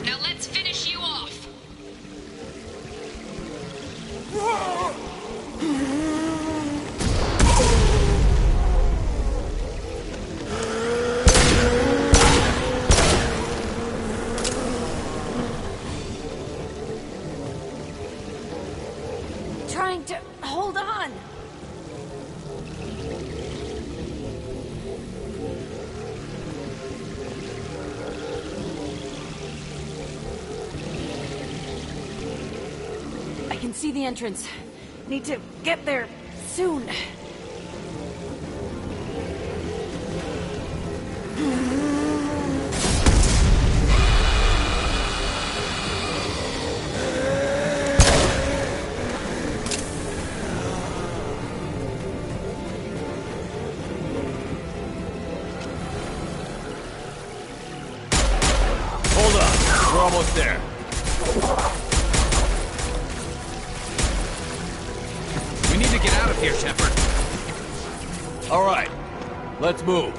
Now let's finish you off! Trying to hold on. I can see the entrance. Need to get there soon. Hold on. We're almost there. We need to get out of here, Shepard. All right. Let's move.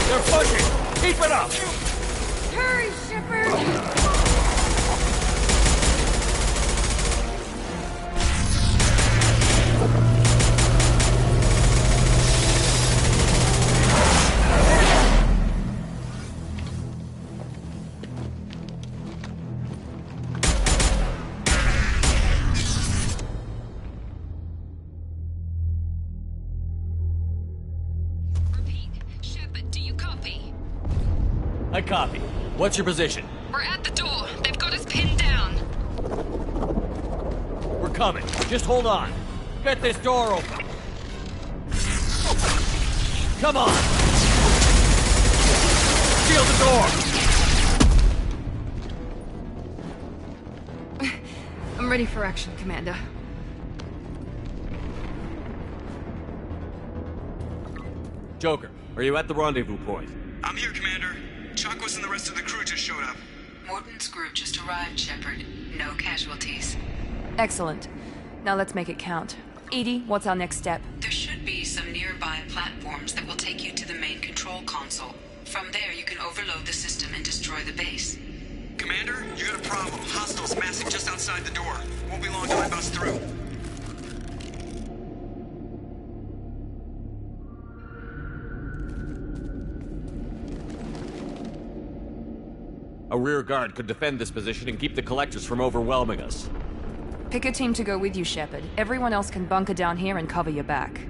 They're pushing! Keep it up! Hurry, Shepard! I copy. What's your position? We're at the door. They've got us pinned down. We're coming. Just hold on. Get this door open. Come on! Seal the door! I'm ready for action, Commander. Joker, are you at the rendezvous point? I'm here, Commander. Chakwas and the rest of the crew just showed up. Morton's group just arrived, Shepard. No casualties. Excellent. Now let's make it count. Edie, what's our next step? There should be some nearby platforms that will take you to the main control console. From there, you can overload the system and destroy the base. Commander, you got a problem. Hostiles massing just outside the door. Won't be long till I bust through. A rear guard could defend this position and keep the collectors from overwhelming us. Pick a team to go with you, Shepard. Everyone else can bunker down here and cover your back.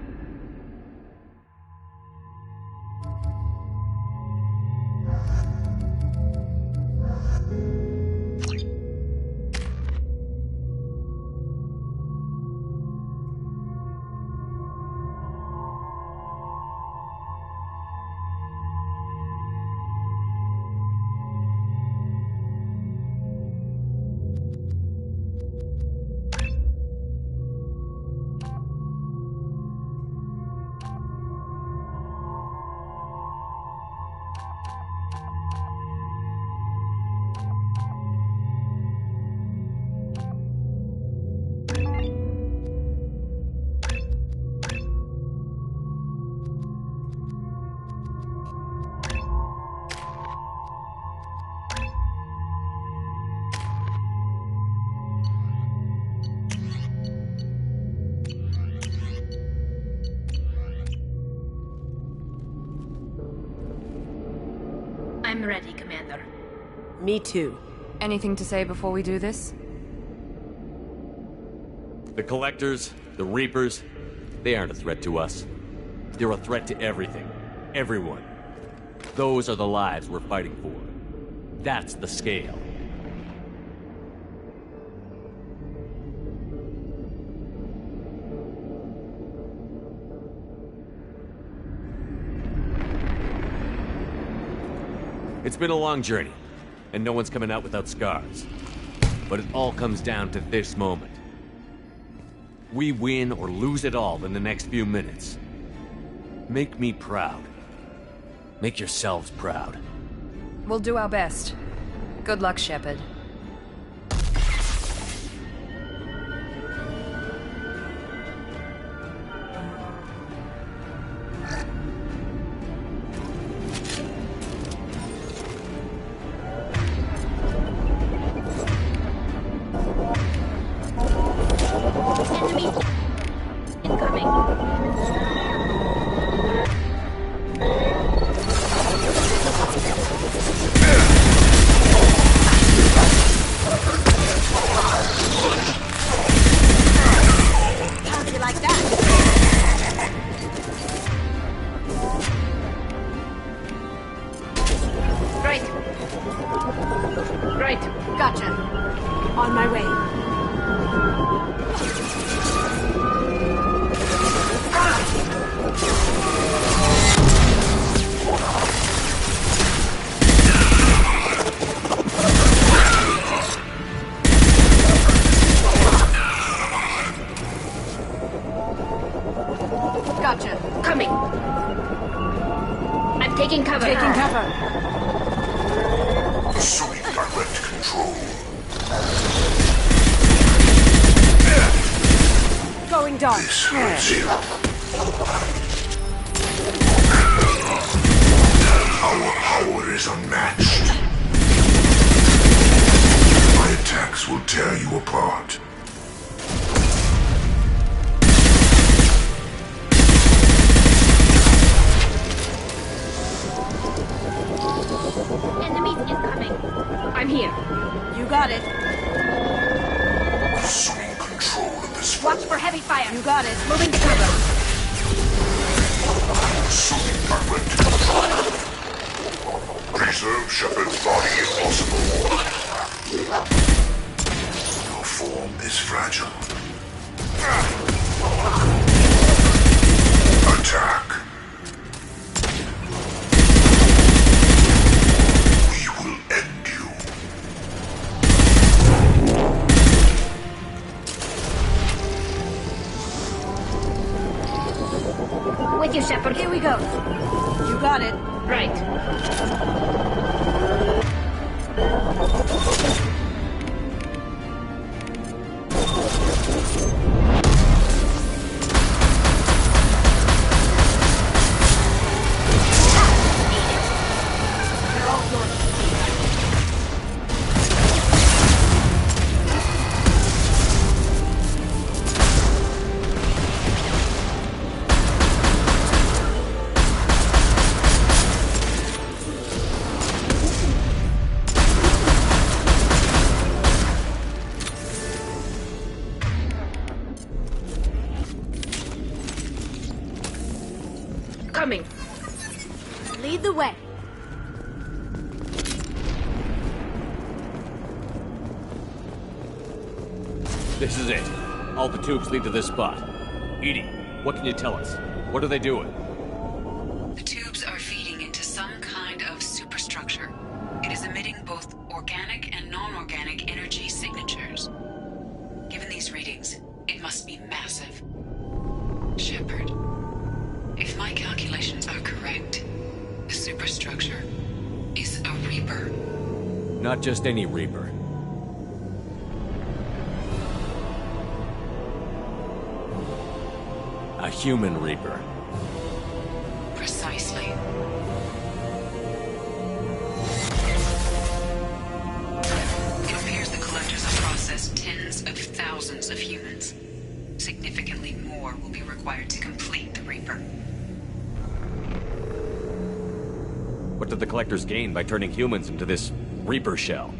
I'm ready, Commander. Me too. Anything to say before we do this? The Collectors, the Reapers, they aren't a threat to us. They're a threat to everything. Everyone. Those are the lives we're fighting for. That's the scale. It's been a long journey, and no one's coming out without scars. But it all comes down to this moment. We win or lose it all in the next few minutes. Make me proud. Make yourselves proud. We'll do our best. Good luck, Shepard. Preserve Shepard's body if possible. Your form is fragile. Attack. We will end you. With you, Shepard. Here we go. You got it. Right. Coming. Lead the way. This is it. All the tubes lead to this spot. Edie, what can you tell us? What are they doing? The tubes are feeding into some kind of superstructure. It is emitting both organic and non-organic energy signatures. Given these readings, it must be massive. Shepard, if my calculations are correct, the superstructure is a Reaper. Not just any Reaper. A human Reaper. Precisely. It appears the collectors have processed tens of thousands of humans. Significantly more will be required to complete the Reaper. What did the collectors gain by turning humans into this Reaper shell?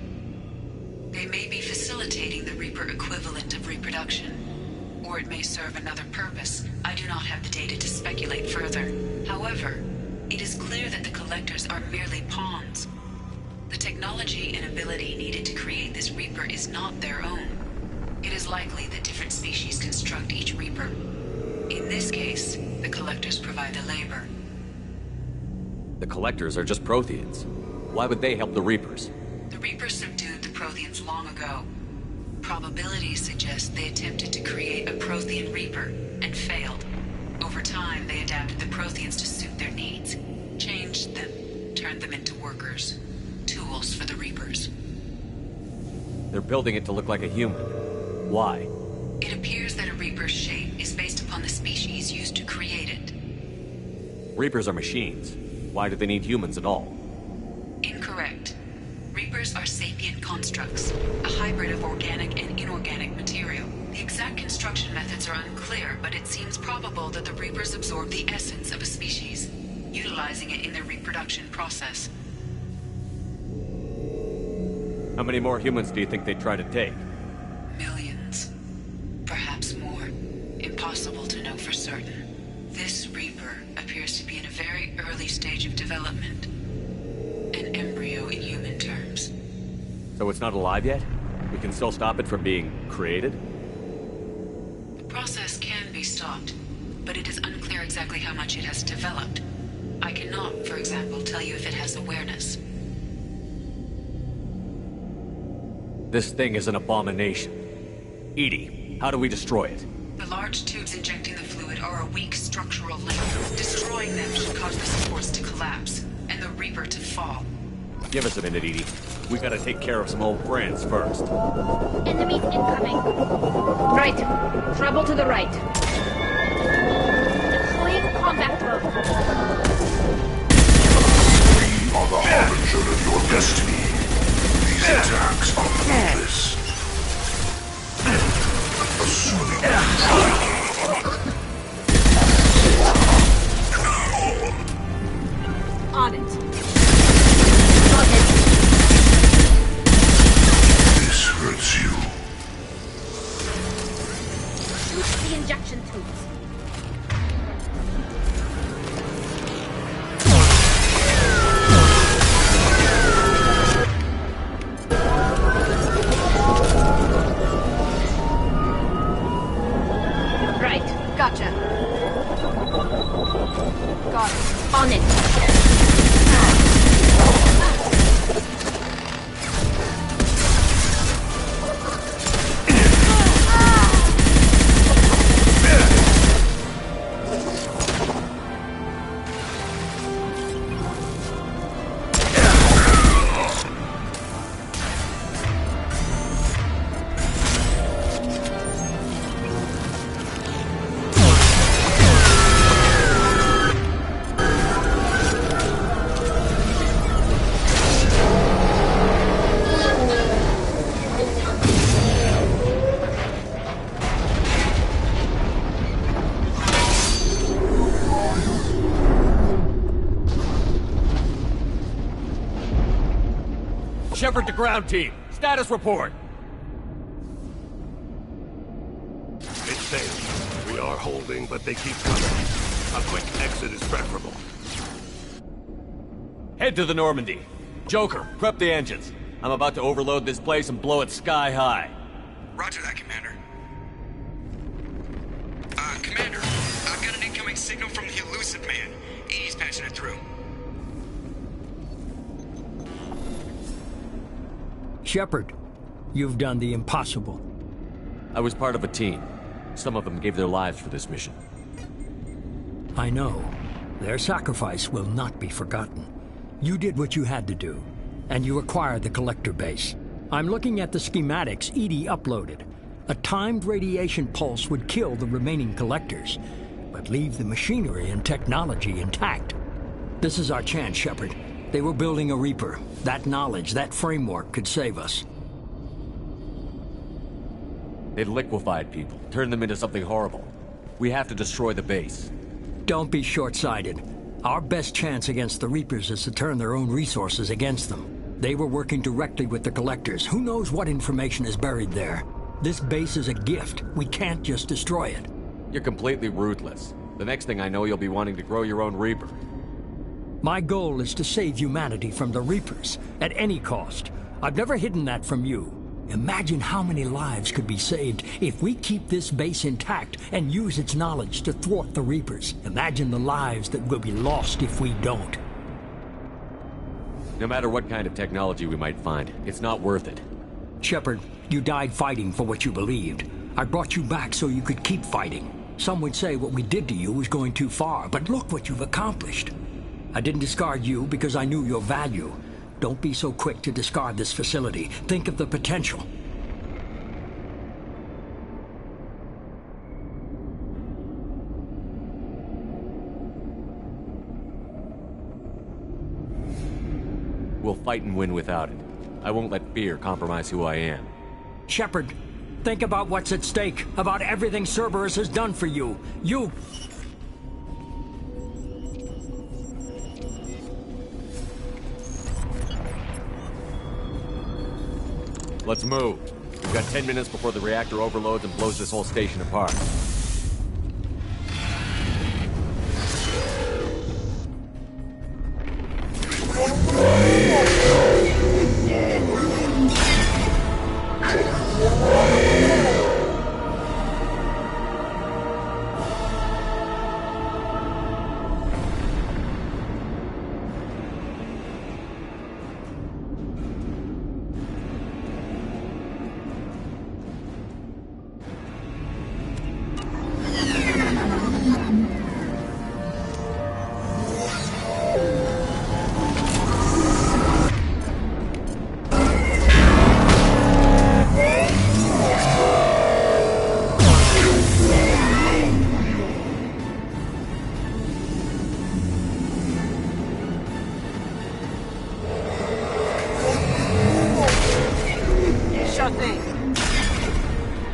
They may be facilitating the Reaper equivalent of reproduction. Or it may serve another purpose. I do not have the data to speculate further. However, it is clear that the collectors are merely pawns. The technology and ability needed to create this Reaper is not their own. It is likely that different species construct each Reaper. In this case, the collectors provide the labor. The collectors are just Protheans. Why would they help the Reapers? The Reapers subdued the Protheans long ago. Probabilities suggest they attempted to create a Prothean Reaper and failed. Over time, they adapted the Protheans to suit their needs, changed them, turned them into workers, tools for the Reapers. They're building it to look like a human. Why? It appears that a Reaper's shape is based upon the species used to create it. Reapers are machines. Why do they need humans at all? Incorrect. Reapers are sapient constructs, a hybrid of organic and inorganic material. The exact construction methods are unclear, but it seems probable that the Reapers absorb the essence of a species, utilizing it in their reproduction process. How many more humans do you think they'd try to take? Millions. Perhaps more. Impossible to know for certain. This Reaper appears to be in a very early stage of development. An embryo in human terms. So it's not alive yet? We can still stop it from being created? The process can be stopped, but it is unclear exactly how much it has developed. I cannot, for example, tell you if it has awareness. This thing is an abomination. Edie, how do we destroy it? The large tubes injecting the fluid are a weak structural link. Destroying them should cause the supports to collapse, and the Reaper to fall. Give us a minute, Edie. We gotta take care of some old friends first. Enemies incoming. Right. Trouble to the right. Deploying combat mode. We are the harbinger of your destiny. These attacks are fruitless. Assuming On it. this hurts you. Shoot the injection tubes. Shepard to ground team. Status report. It's safe. We are holding, but they keep coming. A quick exit is preferable. Head to the Normandy. Joker, prep the engines. I'm about to overload this place and blow it sky high. Roger that, Commander. Commander, I've got an incoming signal from the Elusive Man. He's patching it through. Shepard, you've done the impossible. I was part of a team. Some of them gave their lives for this mission. I know. Their sacrifice will not be forgotten. You did what you had to do, and you acquired the Collector base. I'm looking at the schematics EDI uploaded. A timed radiation pulse would kill the remaining Collectors, but leave the machinery and technology intact. This is our chance, Shepard. They were building a Reaper. That knowledge, that framework could save us. They'd liquefied people, turned them into something horrible. We have to destroy the base. Don't be short-sighted. Our best chance against the Reapers is to turn their own resources against them. They were working directly with the Collectors. Who knows what information is buried there? This base is a gift. We can't just destroy it. You're completely ruthless. The next thing I know, you'll be wanting to grow your own Reaper. My goal is to save humanity from the Reapers, at any cost. I've never hidden that from you. Imagine how many lives could be saved if we keep this base intact and use its knowledge to thwart the Reapers. Imagine the lives that will be lost if we don't. No matter what kind of technology we might find, it's not worth it. Shepard, you died fighting for what you believed. I brought you back so you could keep fighting. Some would say what we did to you was going too far, but look what you've accomplished. I didn't discard you because I knew your value. Don't be so quick to discard this facility. Think of the potential. We'll fight and win without it. I won't let fear compromise who I am. Shepard, think about what's at stake, about everything Cerberus has done for you. Let's move. We've got 10 minutes before the reactor overloads and blows this whole station apart.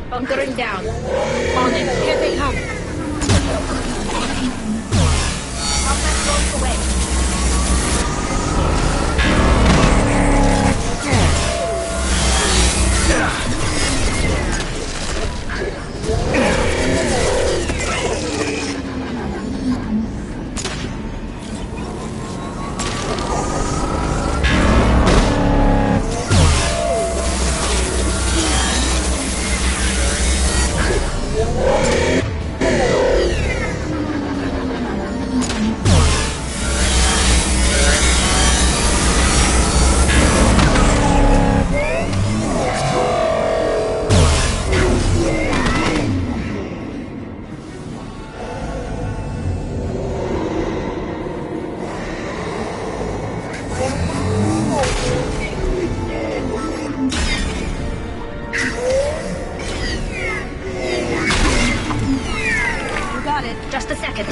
Bunkering down. On it. Here they come. Combat blows away. Just a second.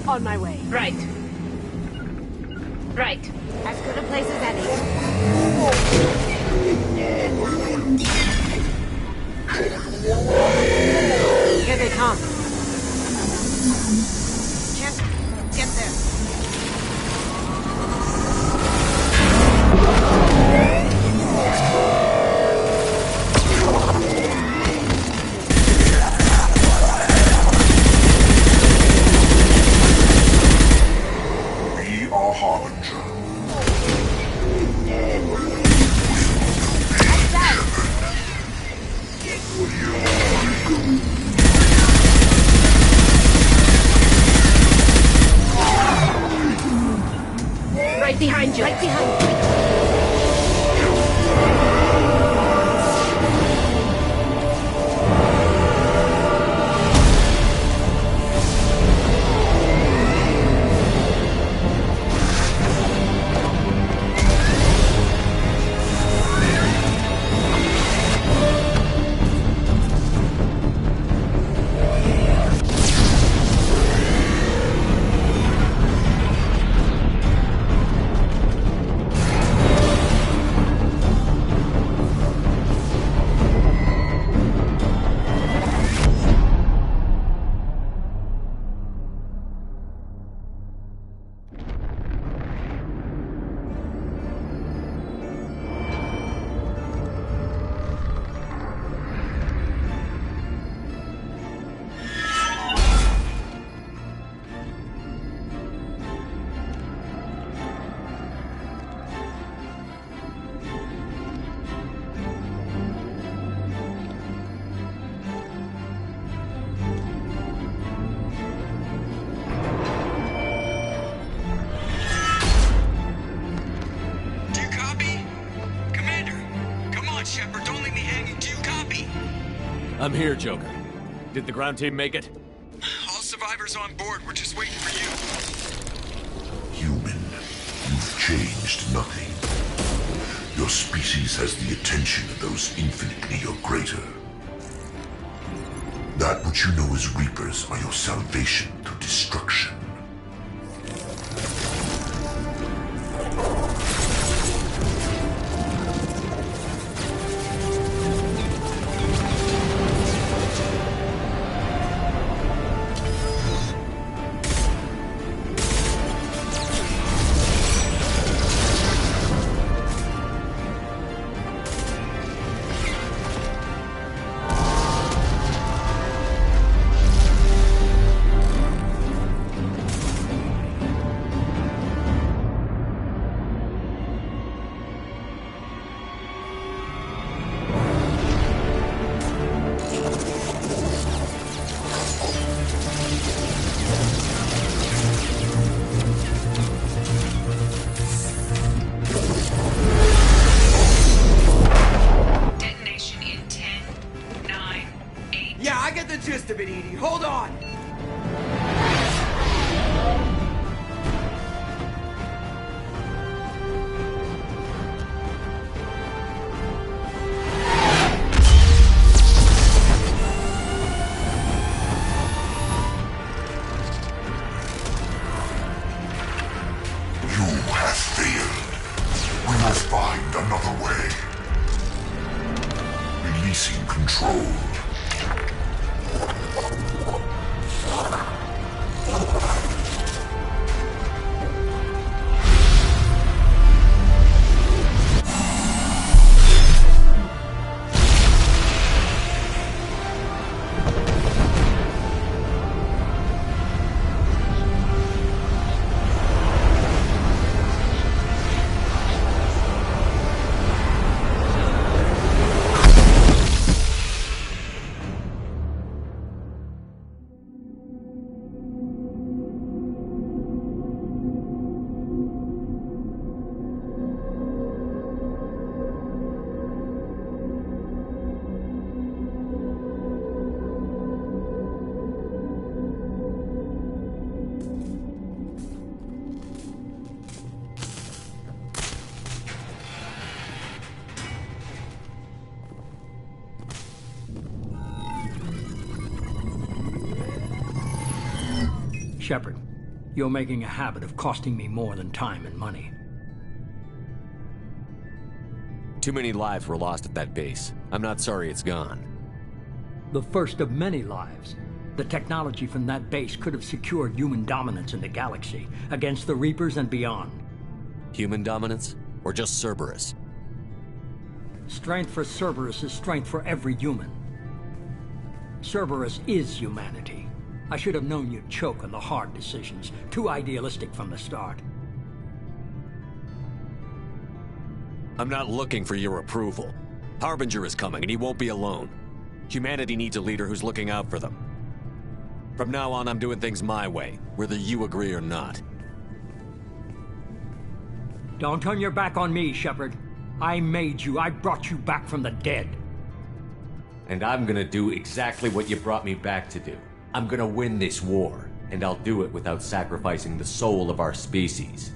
On my way. Right. Right. As good a place as any. Here they come. Can't get there. Be our harbinger. Right behind you. Right behind you. Shepard, don't leave me hanging. Do you copy? I'm here, Joker. Did the ground team make it? All survivors on board. We're just waiting for you. Human, you've changed nothing. Your species has the attention of those infinitely or greater. That which you know as Reapers are your salvation through destruction. Hold on! You have failed. We will find another way. Releasing control. Shepard, you're making a habit of costing me more than time and money. Too many lives were lost at that base. I'm not sorry it's gone. The first of many lives. The technology from that base could have secured human dominance in the galaxy against the Reapers and beyond. Human dominance? Or just Cerberus? Strength for Cerberus is strength for every human. Cerberus is humanity. I should have known you'd choke on the hard decisions. Too idealistic from the start. I'm not looking for your approval. Harbinger is coming, and he won't be alone. Humanity needs a leader who's looking out for them. From now on, I'm doing things my way, whether you agree or not. Don't turn your back on me, Shepard. I made you. I brought you back from the dead. And I'm gonna do exactly what you brought me back to do. I'm gonna win this war, and I'll do it without sacrificing the soul of our species.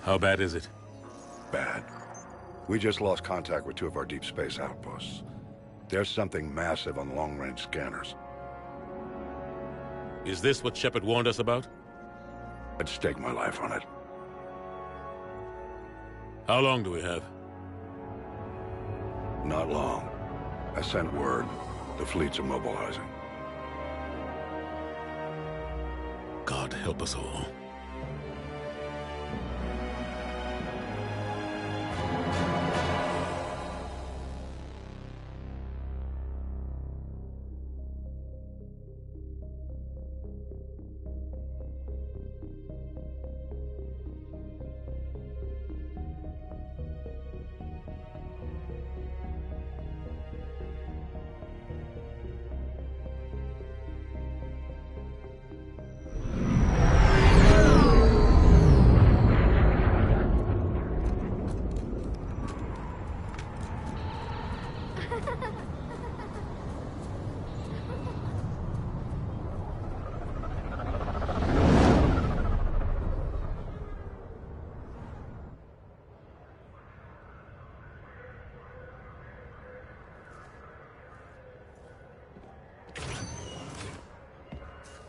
How bad is it? Bad. We just lost contact with 2 of our deep space outposts. There's something massive on the long-range scanners. Is this what Shepard warned us about? I'd stake my life on it. How long do we have? Not long. I sent word. The fleet's immobilizing. God help us all.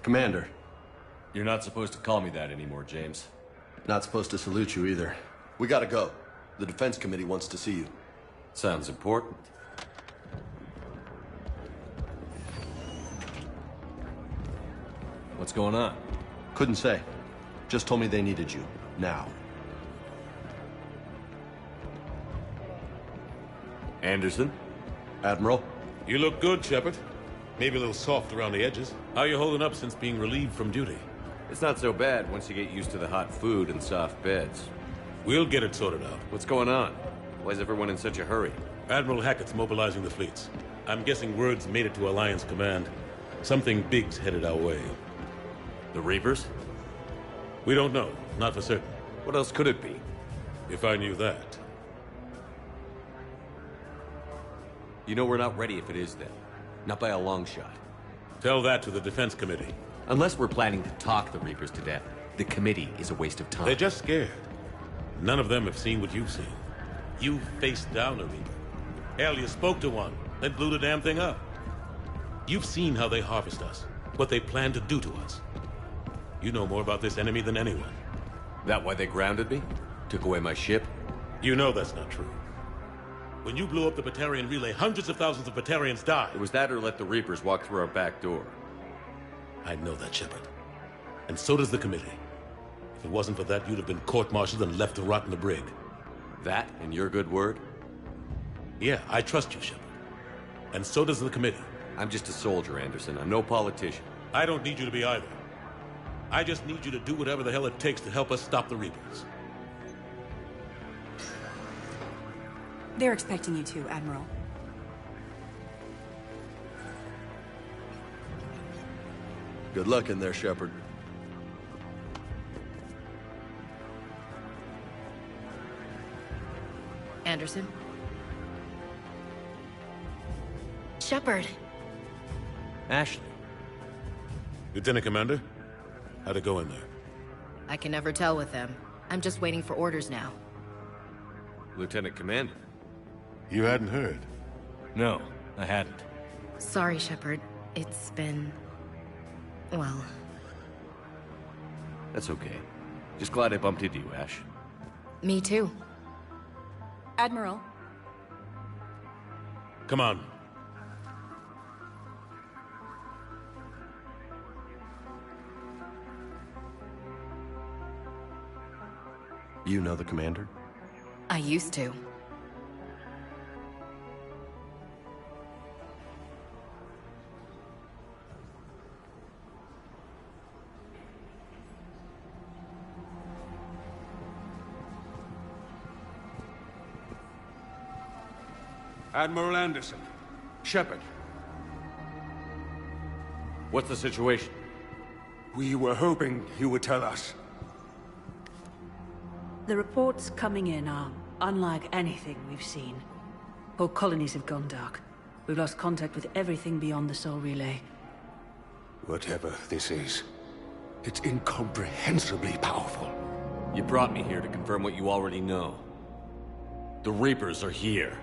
Commander. You're not supposed to call me that anymore, James. Not supposed to salute you either. We gotta go. The Defense Committee wants to see you. Sounds important. What's going on? Couldn't say. Just told me they needed you. Now. Anderson? Admiral? You look good, Shepard. Maybe a little soft around the edges. How you holding up since being relieved from duty? It's not so bad once you get used to the hot food and soft beds. We'll get it sorted out. What's going on? Why is everyone in such a hurry? Admiral Hackett's mobilizing the fleets. I'm guessing word's made it to Alliance Command. Something big's headed our way. The Reapers? We don't know. Not for certain. What else could it be? If I knew that. You know we're not ready if it is then. Not by a long shot. Tell that to the Defense Committee. Unless we're planning to talk the Reapers to death, the committee is a waste of time. They're just scared. None of them have seen what you've seen. You faced down a Reaper. Hell, you spoke to one, then blew the damn thing up. You've seen how they harvest us, what they plan to do to us. You know more about this enemy than anyone. That why they grounded me? Took away my ship? You know that's not true. When you blew up the Batarian relay, hundreds of thousands of Batarians died. It was that or let the Reapers walk through our back door. I know that, Shepard. And so does the committee. If it wasn't for that, you'd have been court-martialed and left to rot in the brig. That and your good word? Yeah, I trust you, Shepard. And so does the committee. I'm just a soldier, Anderson. I'm no politician. I don't need you to be either. I just need you to do whatever the hell it takes to help us stop the Reapers. They're expecting you to, Admiral. Good luck in there, Shepard. Anderson? Shepard. Ashley. Lieutenant Commander, how'd it go in there? I can never tell with them. I'm just waiting for orders now. Lieutenant Commander. You hadn't heard? No, I hadn't. Sorry, Shepard. It's been... well... That's okay. Just glad I bumped into you, Ash. Me too. Admiral. Come on. You know the commander? I used to. Admiral Anderson. Shepard. What's the situation? We were hoping you would tell us. The reports coming in are unlike anything we've seen. Whole colonies have gone dark. We've lost contact with everything beyond the Sol Relay. Whatever this is, it's incomprehensibly powerful. You brought me here to confirm what you already know. The Reapers are here.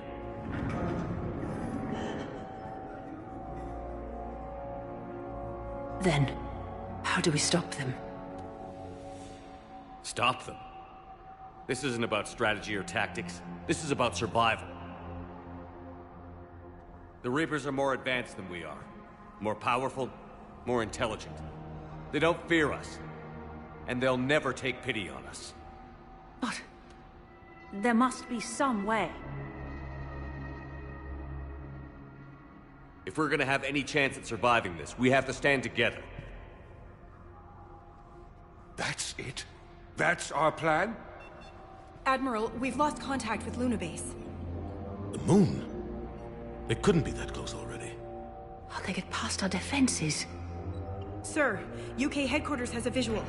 Then, how do we stop them? Stop them? This isn't about strategy or tactics. This is about survival. The Reapers are more advanced than we are. More powerful, more intelligent. They don't fear us. And they'll never take pity on us. But there must be some way. If we're gonna have any chance at surviving this, we have to stand together. That's it? That's our plan? Admiral, we've lost contact with Luna Base. The moon? It couldn't be that close already. How'd they get past our defenses? Sir, UK headquarters has a visual.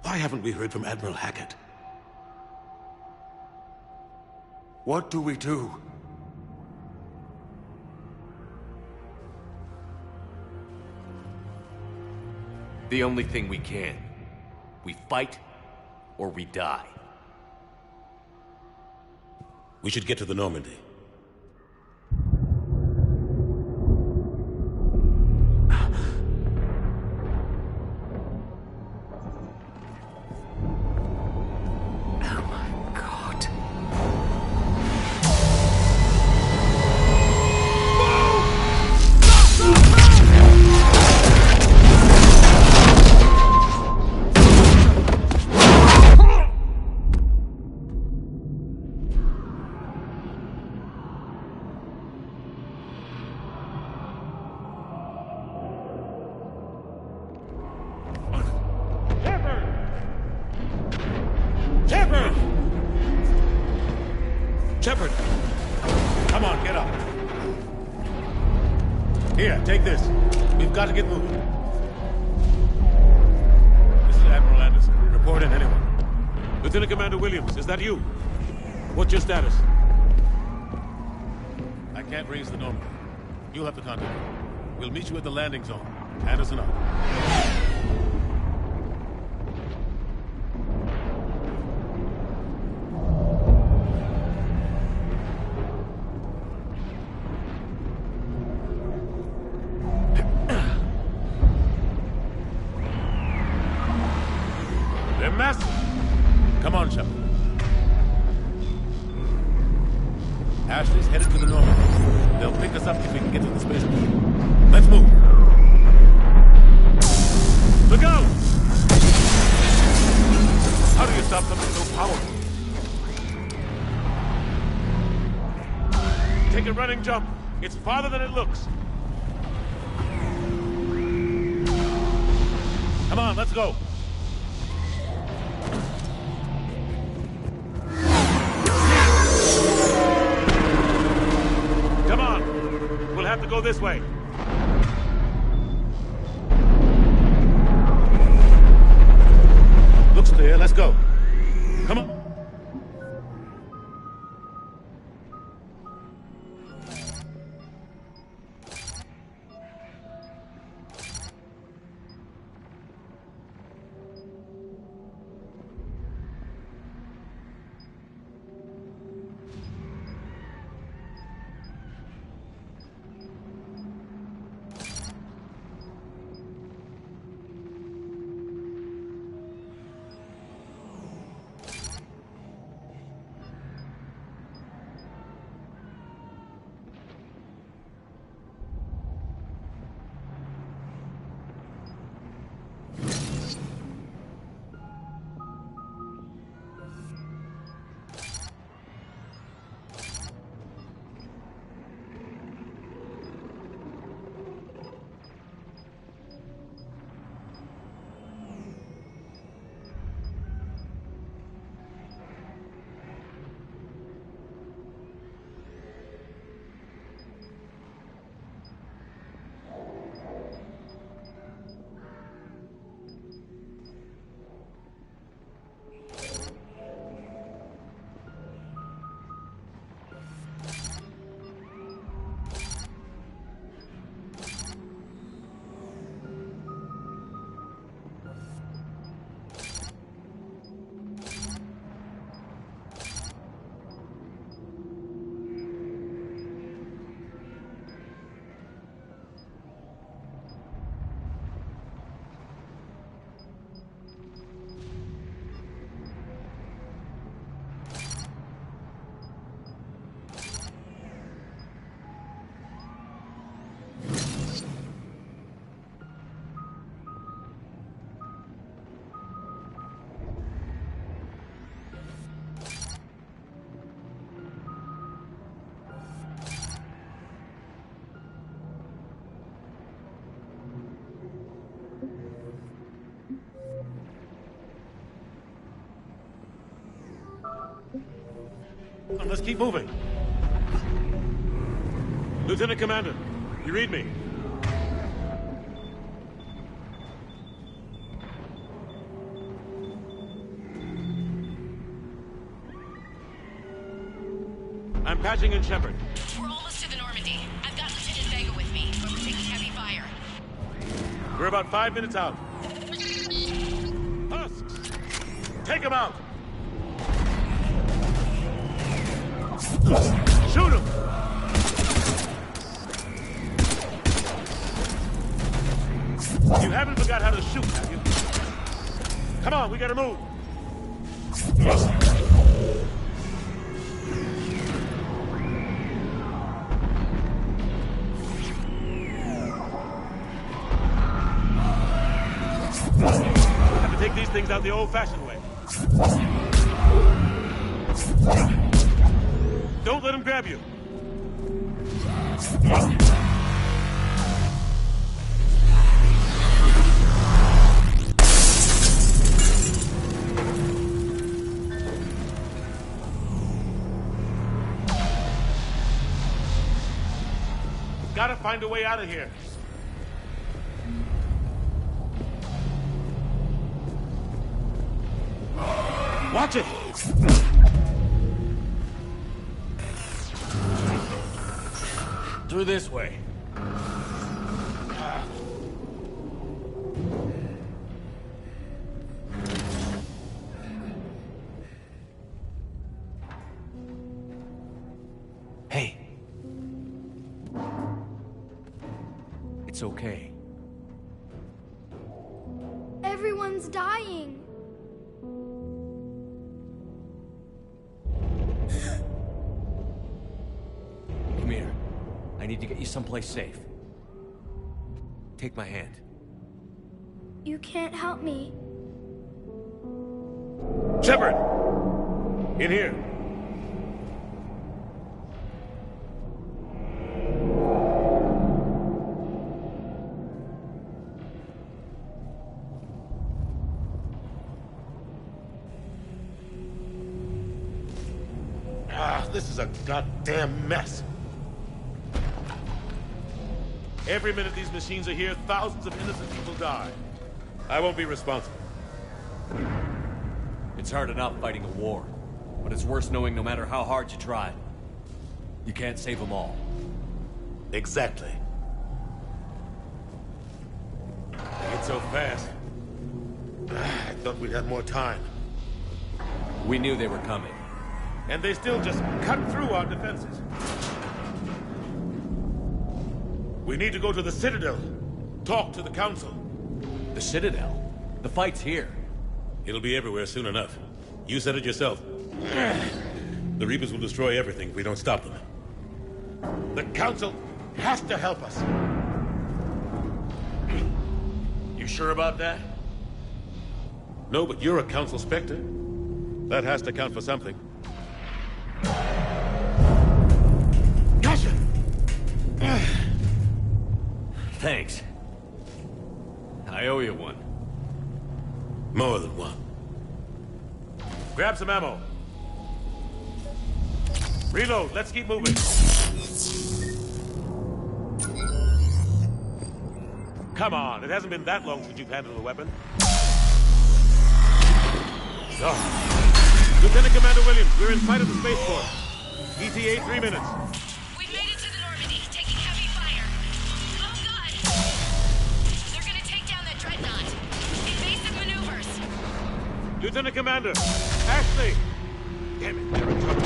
Why haven't we heard from Admiral Hackett? What do we do? The only thing we can. We fight, or we die. We should get to the Normandy. Shepard! Come on, get up. Here, take this. We've got to get moving. This is Admiral Anderson. Report in, anyone. Lieutenant Commander Williams, is that you? What's your status? I can't raise the Normandy. You'll have to contact me. We'll meet you at the landing zone. Anderson out. Come on, Shepard. Ashley's headed to the Normandy. They'll pick us up if we can get to the spaceport. Let's move. Look out! How do you stop something so powerful? Take a running jump. It's farther than it looks. Come on, let's go. Come on. We'll have to go this way. Looks clear. Let's go. Come on. Come on, let's keep moving. Lieutenant Commander, you read me? I'm patching in Shepard. We're almost to the Normandy. I've got Lieutenant Vega with me, but we're taking heavy fire. We're about 5 minutes out. Husks! Take him out! Shoot him! You haven't forgot how to shoot, have you? Come on, we gotta move! Have to take these things out the old-fashioned way. Don't let him grab you. Gotta find a way out of here. Watch it! Through this way. Hey. It's okay. Everyone's dying. Come here. I need to get you someplace safe. Take my hand. You can't help me. Shepard! In here. This is a goddamn mess. Every minute these machines are here, thousands of innocent people die. I won't be responsible. It's hard enough fighting a war, but it's worse knowing no matter how hard you try, you can't save them all. Exactly. They get so fast. I thought we'd have more time. We knew they were coming. And they still just cut through our defenses. We need to go to the Citadel. Talk to the Council. The Citadel? The fight's here. It'll be everywhere soon enough. You said it yourself. The Reapers will destroy everything if we don't stop them. The Council has to help us. You sure about that? No, but you're a Council Spectre. That has to count for something. Gotcha! Thanks. I owe you one. More than one. Grab some ammo. Reload, let's keep moving. Come on, it hasn't been that long since you've handled a weapon. Oh. Lieutenant Commander Williams, we're in sight of the spaceport. ETA 3 minutes. We've made it to the Normandy, taking heavy fire. Oh god! They're gonna take down that dreadnought. Invasive maneuvers. Lieutenant Commander, Ashley! Damn it, they're in trouble.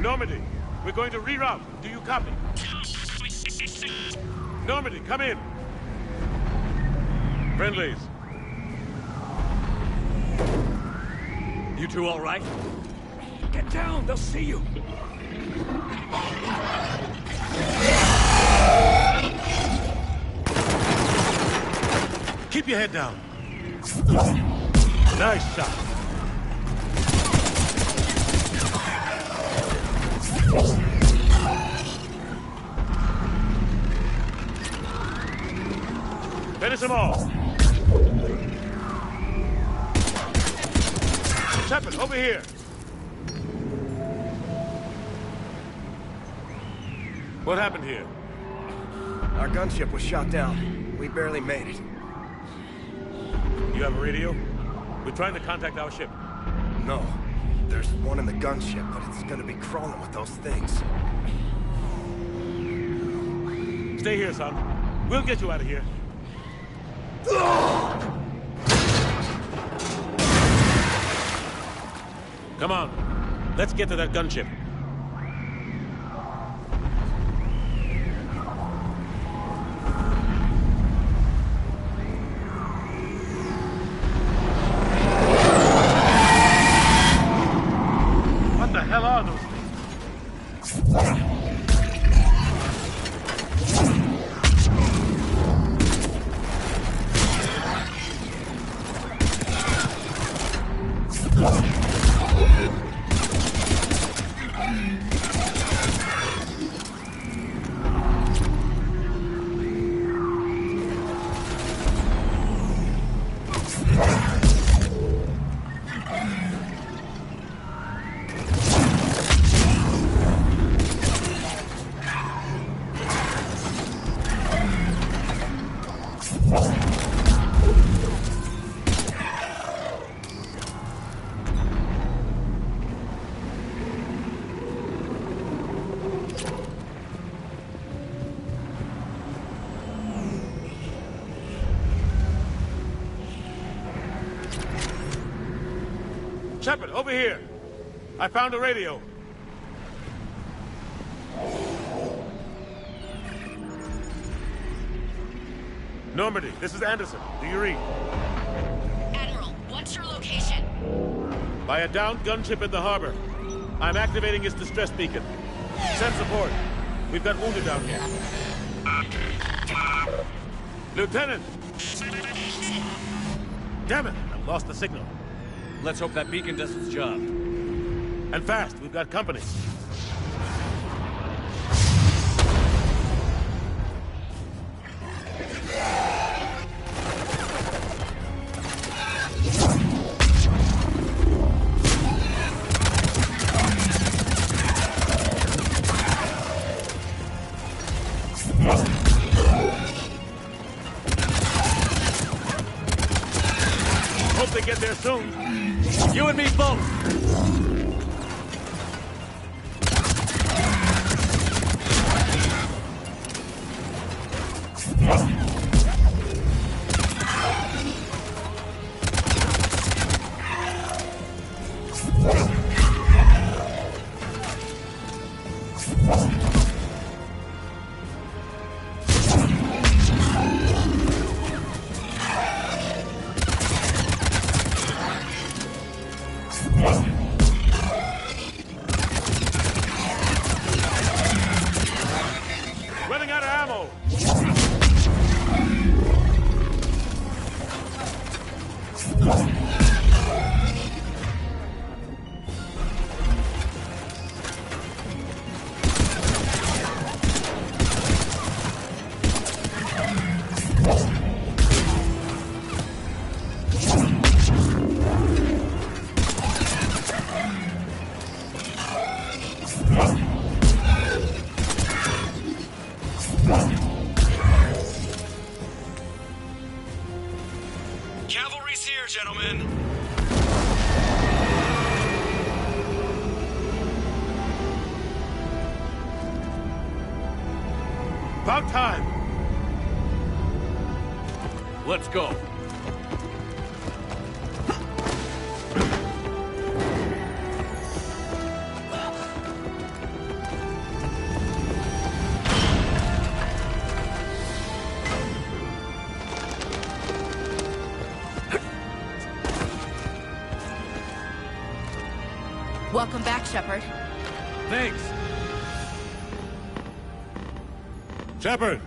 Normandy, we're going to reroute. Do you copy? Normandy, come in. Friendlies. You two all right? Get down! They'll see you! Keep your head down. Nice shot. Finish them all. Shepard, over here. What happened here? Our gunship was shot down. We barely made it. You have a radio? We're trying to contact our ship. No. There's one in the gunship, but it's gonna be crawling with those things. Stay here, son. We'll get you out of here. Come on. Let's get to that gunship. What the hell are those things? Shepard, over here. I found a radio. Normandy, this is Anderson. Do you read? Admiral, what's your location? By a downed gunship in the harbor. I'm activating its distress beacon. Send support. We've got wounded down here. Lieutenant! Damn it! I've lost the signal. Let's hope that beacon does its job. And fast. We've got company. Hope they get there soon. You and me both! Running out of ammo. Cavalry's here, gentlemen. About time. Let's go. Welcome back, Shepard. Thanks. Shepard!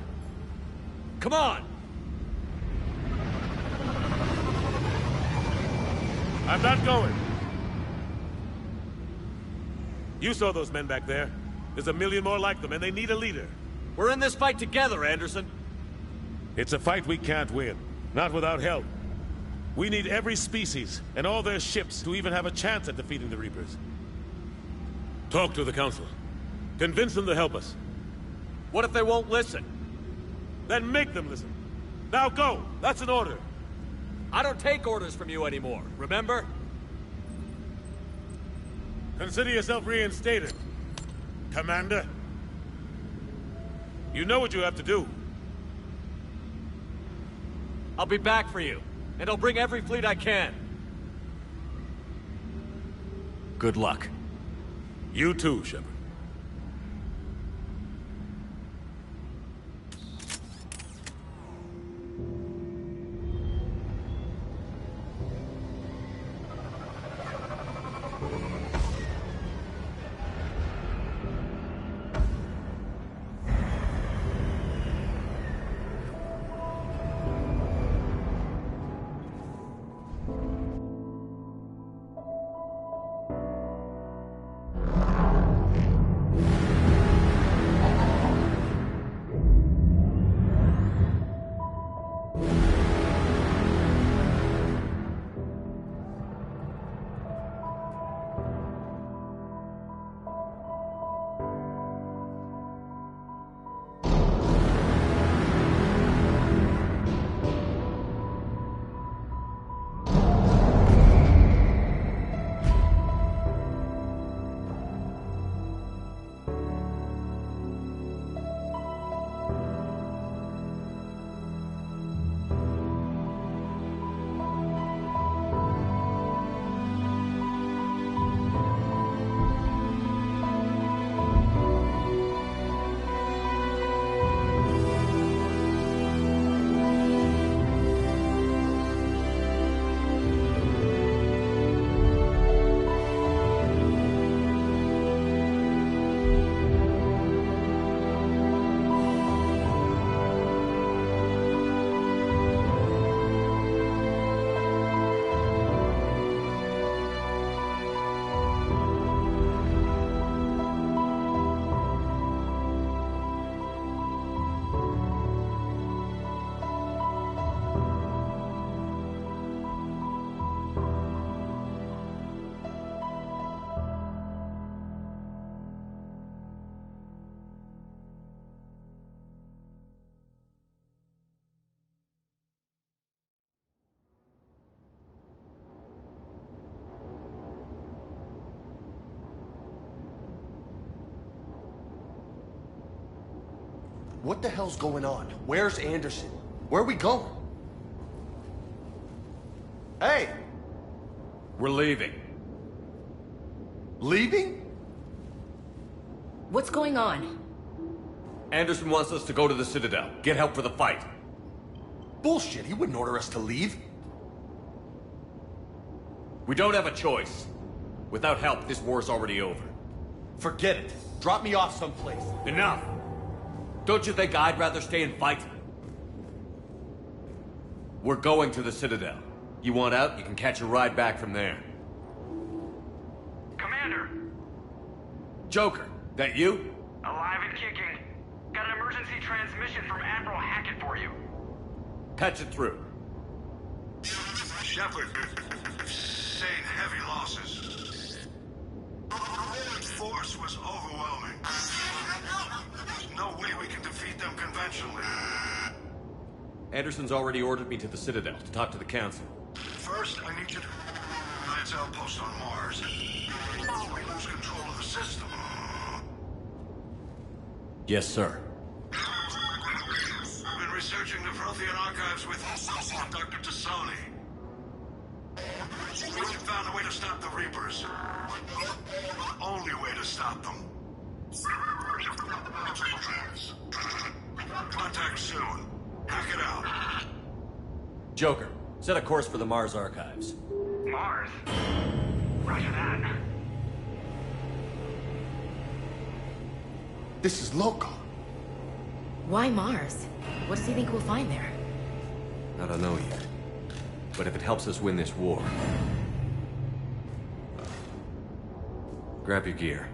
Come on! I'm not going. You saw those men back there. There's a million more like them, and they need a leader. We're in this fight together, Anderson. It's a fight we can't win. Not without help. We need every species and all their ships to even have a chance at defeating the Reapers. Talk to the Council. Convince them to help us. What if they won't listen? Then make them listen. Now go! That's an order. I don't take orders from you anymore, remember? Consider yourself reinstated, Commander. You know what you have to do. I'll be back for you, and I'll bring every fleet I can. Good luck. You too, Shepard. What the hell's going on? Where's Anderson? Where are we going? Hey! We're leaving. Leaving? What's going on? Anderson wants us to go to the Citadel, get help for the fight. Bullshit, he wouldn't order us to leave. We don't have a choice. Without help, this war's already over. Forget it. Drop me off someplace. Enough! Don't you think I'd rather stay and fight? We're going to the Citadel. You want out, you can catch a ride back from there. Commander! Joker, that you? Alive and kicking. Got an emergency transmission from Admiral Hackett for you. Patch it through. Shepard, sustained heavy losses. The force was overwhelming. There's no way we can defeat them conventionally. Anderson's already ordered me to the Citadel to talk to the Council. First, I need you to Alliance outpost on Mars. We lose control of the system. Yes, sir. Been researching the Prothean archives with Dr. Tassoni. We found a way to stop the Reapers. The only way to stop them. Contact soon. Hack it out. Joker, set a course for the Mars archives. Mars? Roger that. This is local. Why Mars? What does he think we'll find there? I don't know yet. But if it helps us win this war... grab your gear.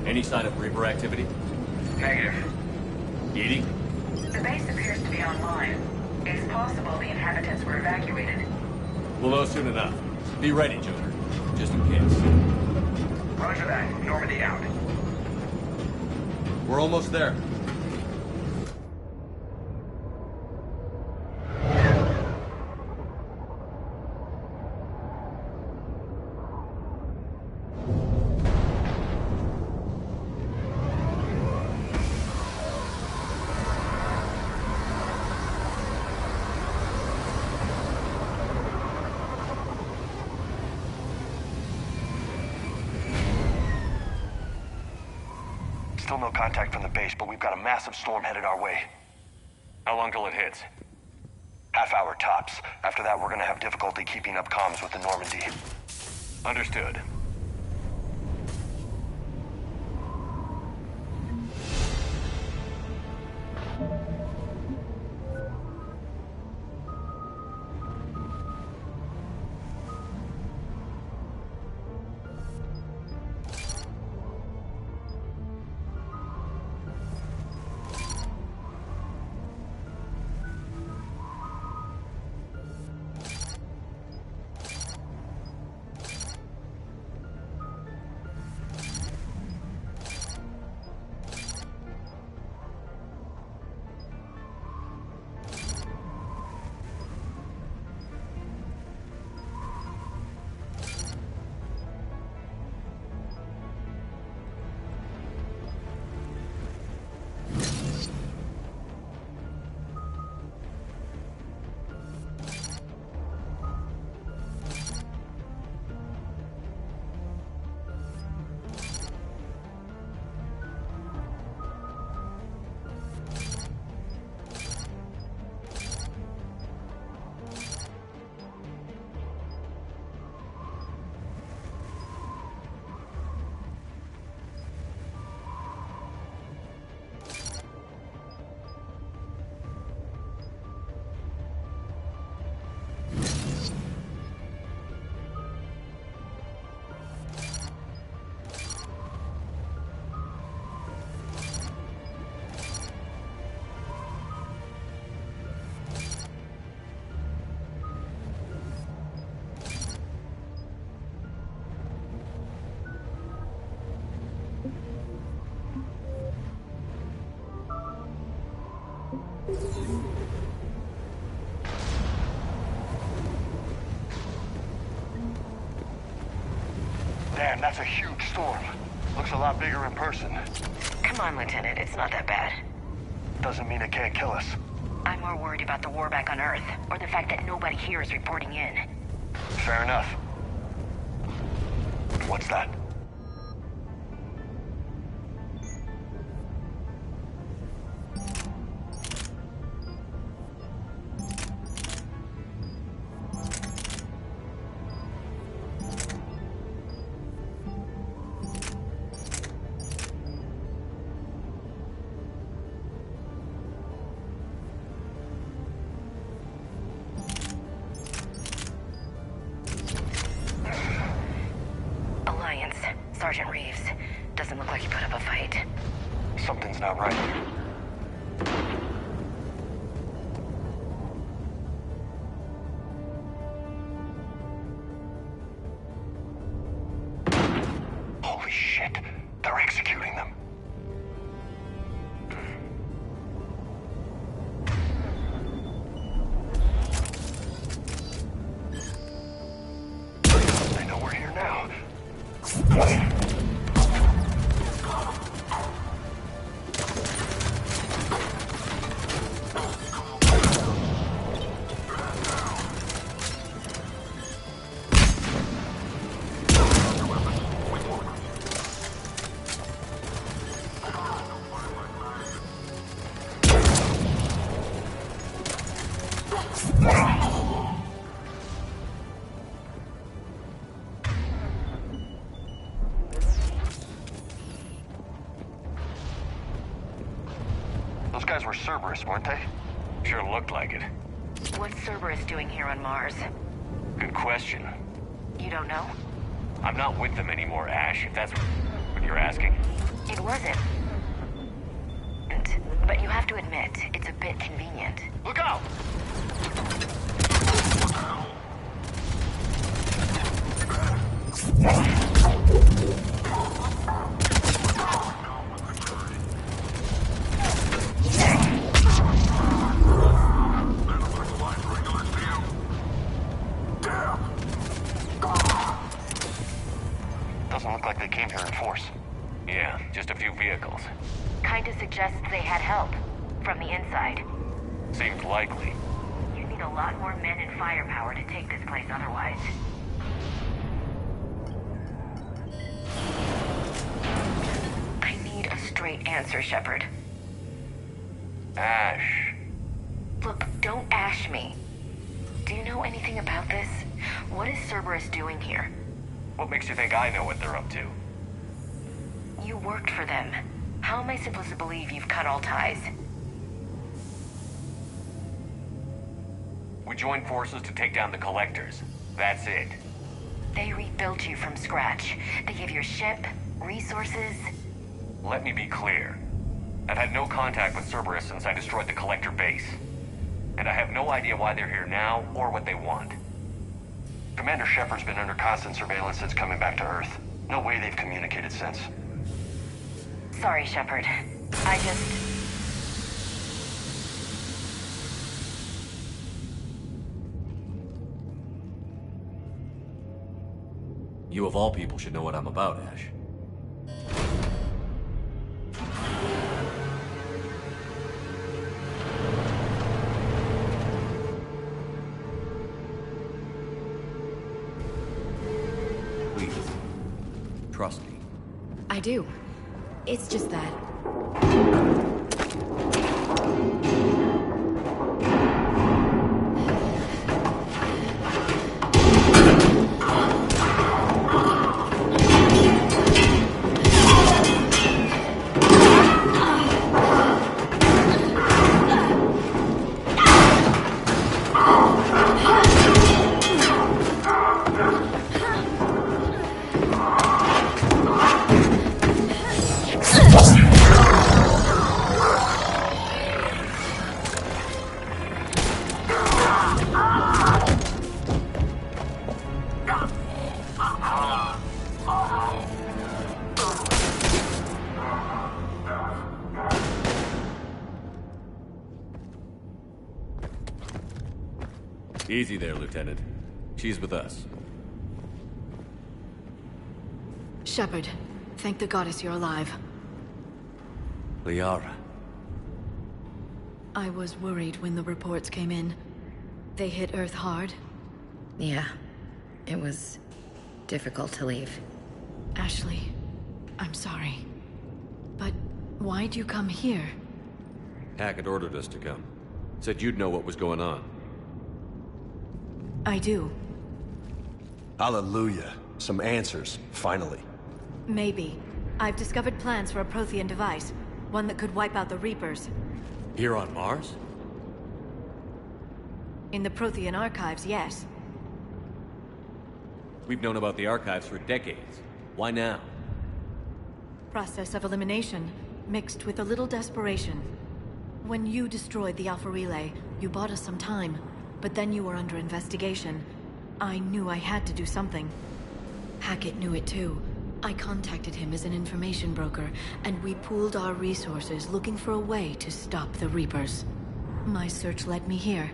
Any sign of Reaper activity? Negative. Edie? The base appears to be online. It's possible the inhabitants were evacuated. We'll know soon enough. Be ready, Joker. Just in case. Roger that. Normandy out. We're almost there. Still no contact from the base, but we've got a massive storm headed our way. How long till it hits? Half hour tops. After that, we're gonna have difficulty keeping up comms with the Normandy. Understood. Damn, that's a huge storm. Looks a lot bigger in person. Come on, Lieutenant. It's not that bad. Doesn't mean it can't kill us. I'm more worried about the war back on Earth, or the fact that nobody here is reporting in. Fair enough. What's that? Sergeant Reeves. Doesn't look like he put up a fight. Something's not right. Those guys were Cerberus, weren't they? Sure looked like it. What's Cerberus doing here on Mars? Good question. You don't know? I'm not with them anymore, Ash, if that's what you're asking. It wasn't. But you have to admit, it's a bit convenient. Look out! Doesn't look like they came here in force. Yeah, just a few vehicles. Kinda suggests they had help. From the inside. Seems likely. You need a lot more men and firepower to take this place otherwise. I need a straight answer, Shepard. Ash. Look, don't ash me. Do you know anything about this? What is Cerberus doing here? What makes you think I know what they're up to? You worked for them. How am I supposed to believe you've cut all ties? We joined forces to take down the Collectors. That's it. They rebuilt you from scratch. They gave you a ship, resources. Let me be clear. I've had no contact with Cerberus since I destroyed the Collector base. And I have no idea why they're here now or what they want. Commander Shepard's been under constant surveillance since coming back to Earth. No way they've communicated since. Sorry, Shepard. I just... You of all people should know what I'm about, Ash. Please, trust me. I do. It's just that... Easy there, Lieutenant. She's with us. Shepard, thank the goddess you're alive. Liara. I was worried when the reports came in. They hit Earth hard. Yeah. It was difficult to leave. Ashley, I'm sorry. But why'd you come here? Hackett ordered us to come. Said you'd know what was going on. I do. Hallelujah. Some answers, finally. Maybe. I've discovered plans for a Prothean device. One that could wipe out the Reapers. Here on Mars? In the Prothean archives, yes. We've known about the archives for decades. Why now? Process of elimination, mixed with a little desperation. When you destroyed the Alpha Relay, you bought us some time. But then you were under investigation. I knew I had to do something. Hackett knew it too. I contacted him as an information broker, and we pooled our resources looking for a way to stop the Reapers. My search led me here.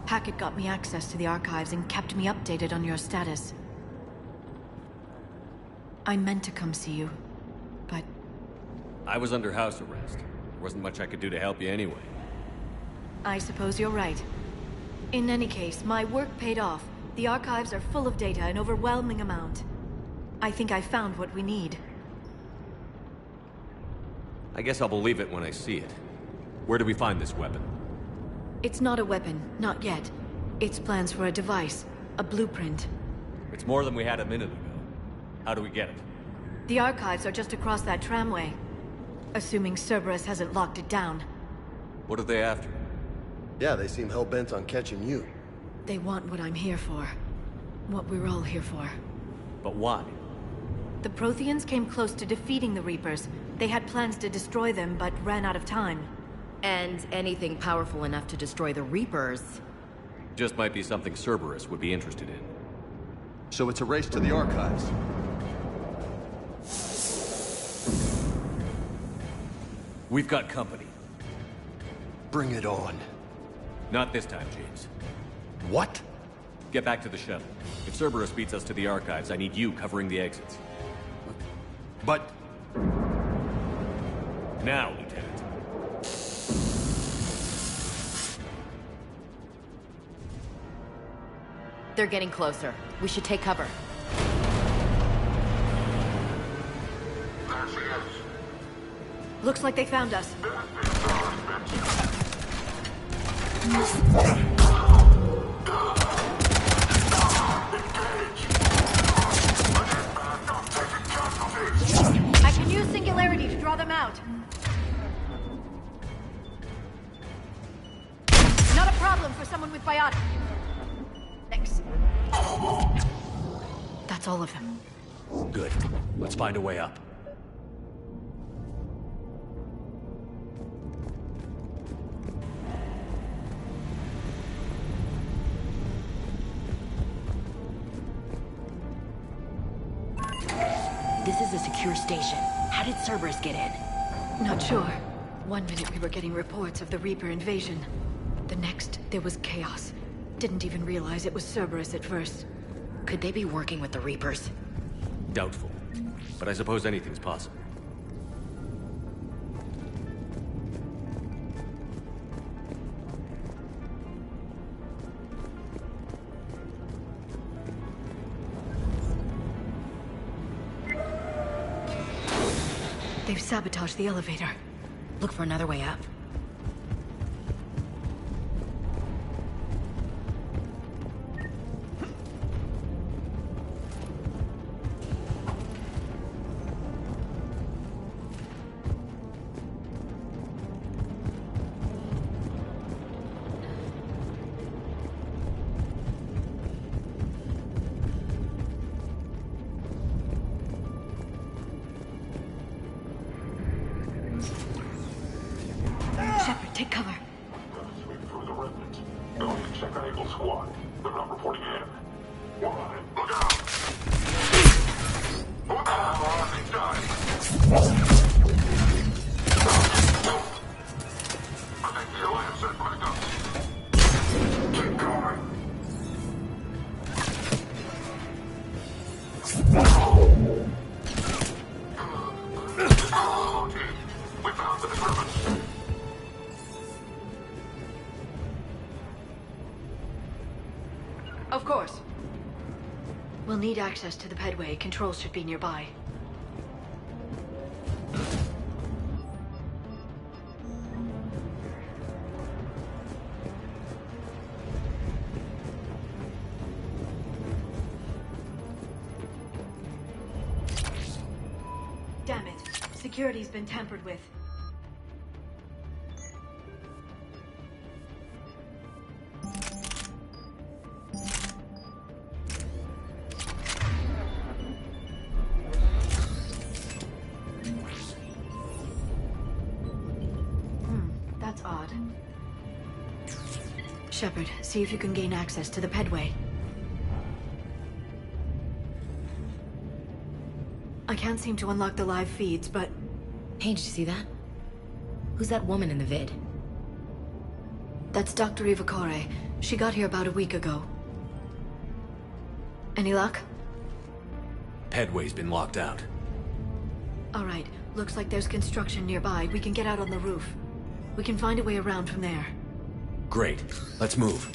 Hackett got me access to the archives and kept me updated on your status. I meant to come see you, but... I was under house arrest. There wasn't much I could do to help you anyway. I suppose you're right. In any case, my work paid off. The archives are full of data, an overwhelming amount. I think I found what we need. I guess I'll believe it when I see it. Where do we find this weapon? It's not a weapon, not yet. It's plans for a device, a blueprint. It's more than we had a minute ago. How do we get it? The archives are just across that tramway. Assuming Cerberus hasn't locked it down. What are they after? Yeah, they seem hell-bent on catching you. They want what I'm here for. What we're all here for. But why? The Protheans came close to defeating the Reapers. They had plans to destroy them, but ran out of time. And anything powerful enough to destroy the Reapers. Just might be something Cerberus would be interested in. So it's a race to the archives. We've got company. Bring it on. Not this time, James. What? Get back to the shuttle. If Cerberus beats us to the archives, I need you covering the exits. But... Now, Lieutenant. They're getting closer. We should take cover. Looks like they found us. I can use Singularity to draw them out. Not a problem for someone with biotic. Thanks. That's all of them. Good. Let's find a way up. This is a secure station. How did Cerberus get in? Not sure. One minute we were getting reports of the Reaper invasion. The next, there was chaos. Didn't even realize it was Cerberus at first. Could they be working with the Reapers? Doubtful. But I suppose anything's possible. They've sabotaged the elevator. Look for another way up. Take cover. Sweep through the remnants. Go and check on Eagle Squad. They're not reporting in. Why? Look out! What the hell are they dying? I think the Alliance sent backups. Keep going. Oh, team. We found the disturbance. Of course. We'll need access to the pedway. Controls should be nearby. Damn it. Security's been tampered with. That's odd. Shepard, see if you can gain access to the pedway. I can't seem to unlock the live feeds, but... Hey, did you see that? Who's that woman in the vid? That's Dr. Ivakore. She got here about a week ago. Any luck? Pedway's been locked out. All right. Looks like there's construction nearby. We can get out on the roof. We can find a way around from there. Great. Let's move.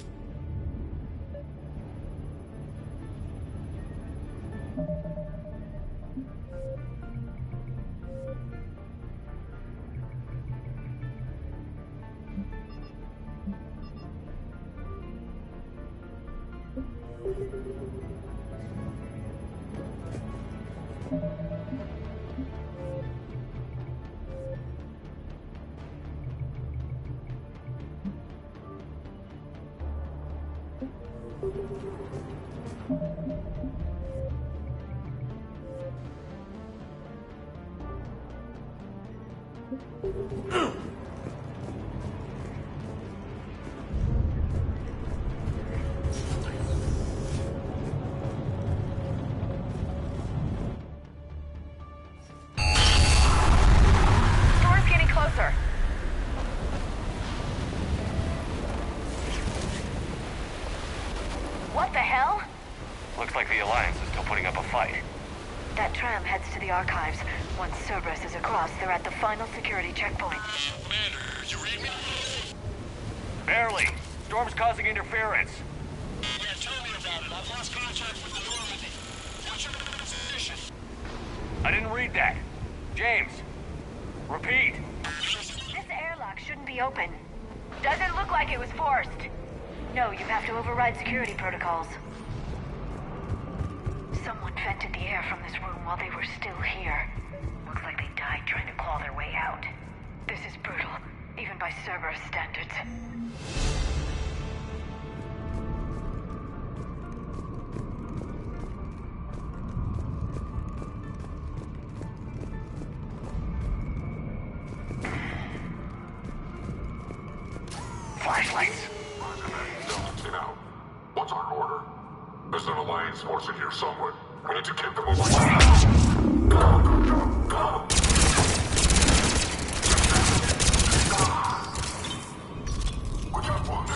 Storm's getting closer. What the hell? Looks like the Alliance is still putting up a fight. That tram heads to the archives. Once Cerberus is across, they're at the final security checkpoint. Commander, you read me? Barely. Storm's causing interference. Yeah, tell me about it. I've lost contact with the Normandy. What's your position? I didn't read that. James, repeat. This airlock shouldn't be open. Doesn't look like it was forced. No, you have to override security protocols. Someone vented the air from this room while they were still here. Looks like they died trying to claw their way out. This is brutal, even by Cerberus standards. Flashlights. Now, what's our order? There's an Alliance force in here somewhere. We need to keep them away. Go! We got one.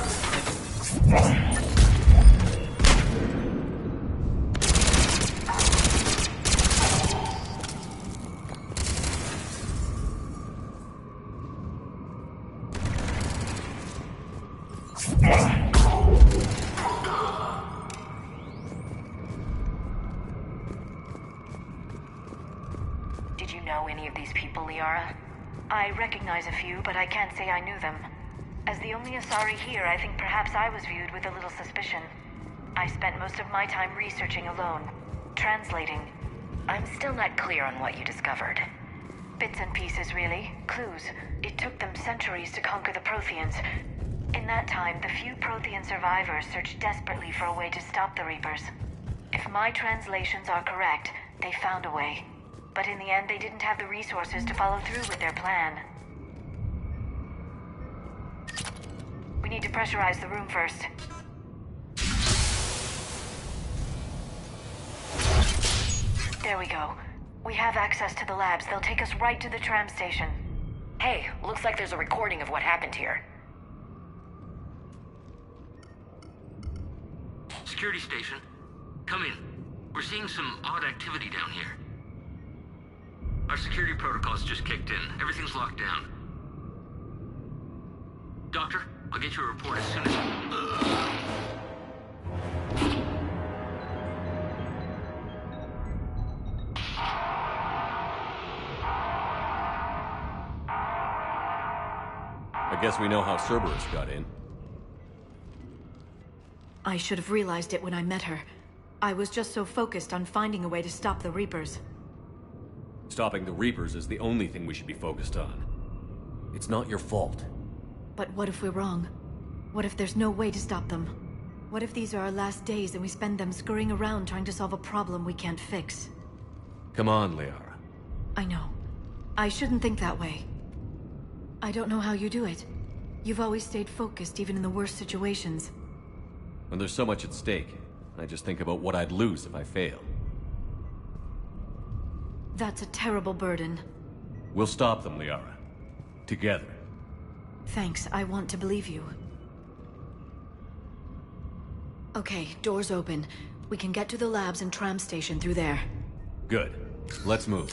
Did you know any of these people, Liara? I recognize a few, but I can't say I knew them. As the only Asari here, I think perhaps I was viewed with a little suspicion. I spent most of my time researching alone, translating. I'm still not clear on what you discovered. Bits and pieces, really. Clues. It took them centuries to conquer the Protheans. In that time, the few Prothean survivors searched desperately for a way to stop the Reapers. If my translations are correct, they found a way. But in the end, they didn't have the resources to follow through with their plan. We need to pressurize the room first. There we go. We have access to the labs. They'll take us right to the tram station. Hey, looks like there's a recording of what happened here. Security station. Come in. We're seeing some odd activity down here. Our security protocols just kicked in. Everything's locked down. Doctor, I'll get you a report as soon as... I guess we know how Cerberus got in. I should have realized it when I met her. I was just so focused on finding a way to stop the Reapers. Stopping the Reapers is the only thing we should be focused on. It's not your fault. But what if we're wrong? What if there's no way to stop them? What if these are our last days and we spend them scurrying around trying to solve a problem we can't fix? Come on, Liara. I know. I shouldn't think that way. I don't know how you do it. You've always stayed focused even in the worst situations. When there's so much at stake, I just think about what I'd lose if I fail. That's a terrible burden. We'll stop them, Liara. Together. Thanks, I want to believe you. Okay, doors open. We can get to the labs and tram station through there. Good. Let's move.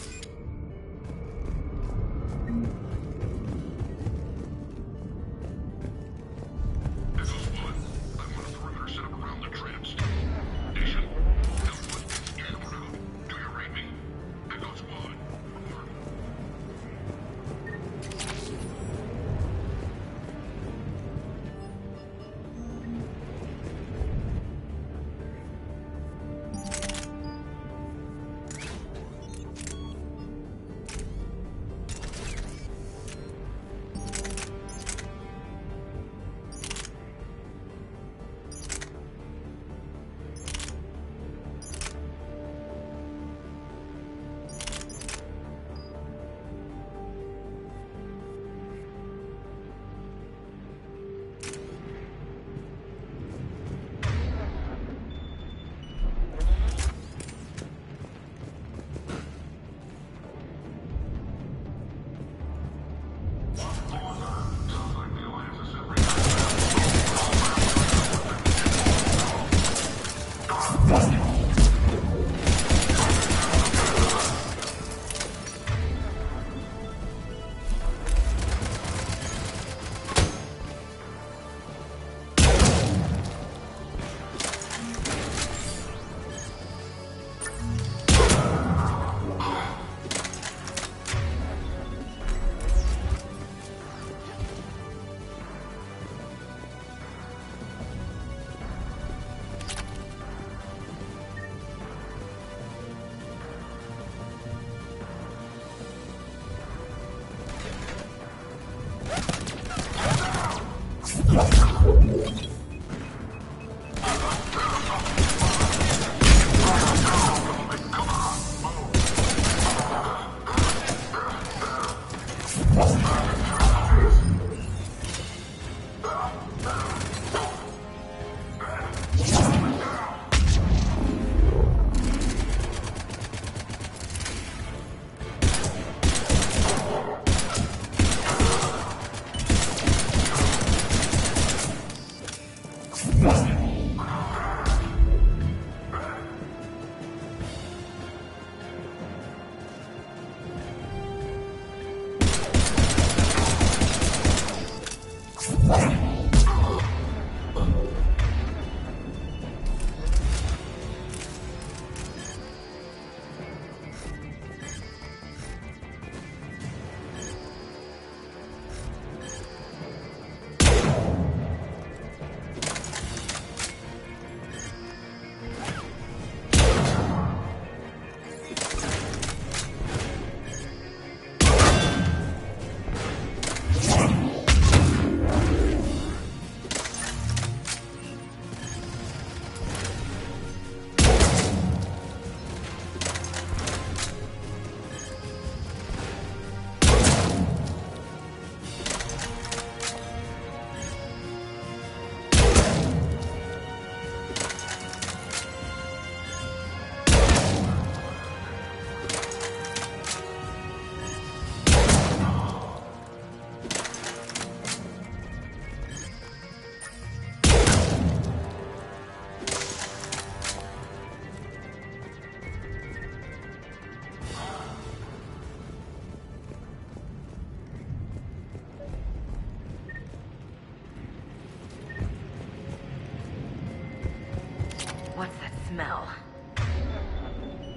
What's that smell?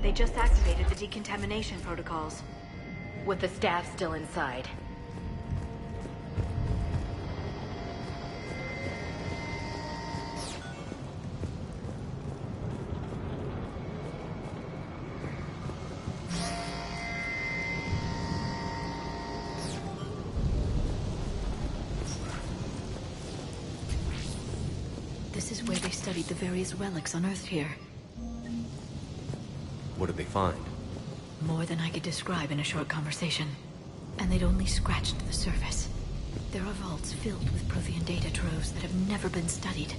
They just activated the decontamination protocols. With the staff still inside. This is where they studied the various relics unearthed here. What did they find? More than I could describe in a short conversation. And they'd only scratched the surface. There are vaults filled with Prothean data troves that have never been studied.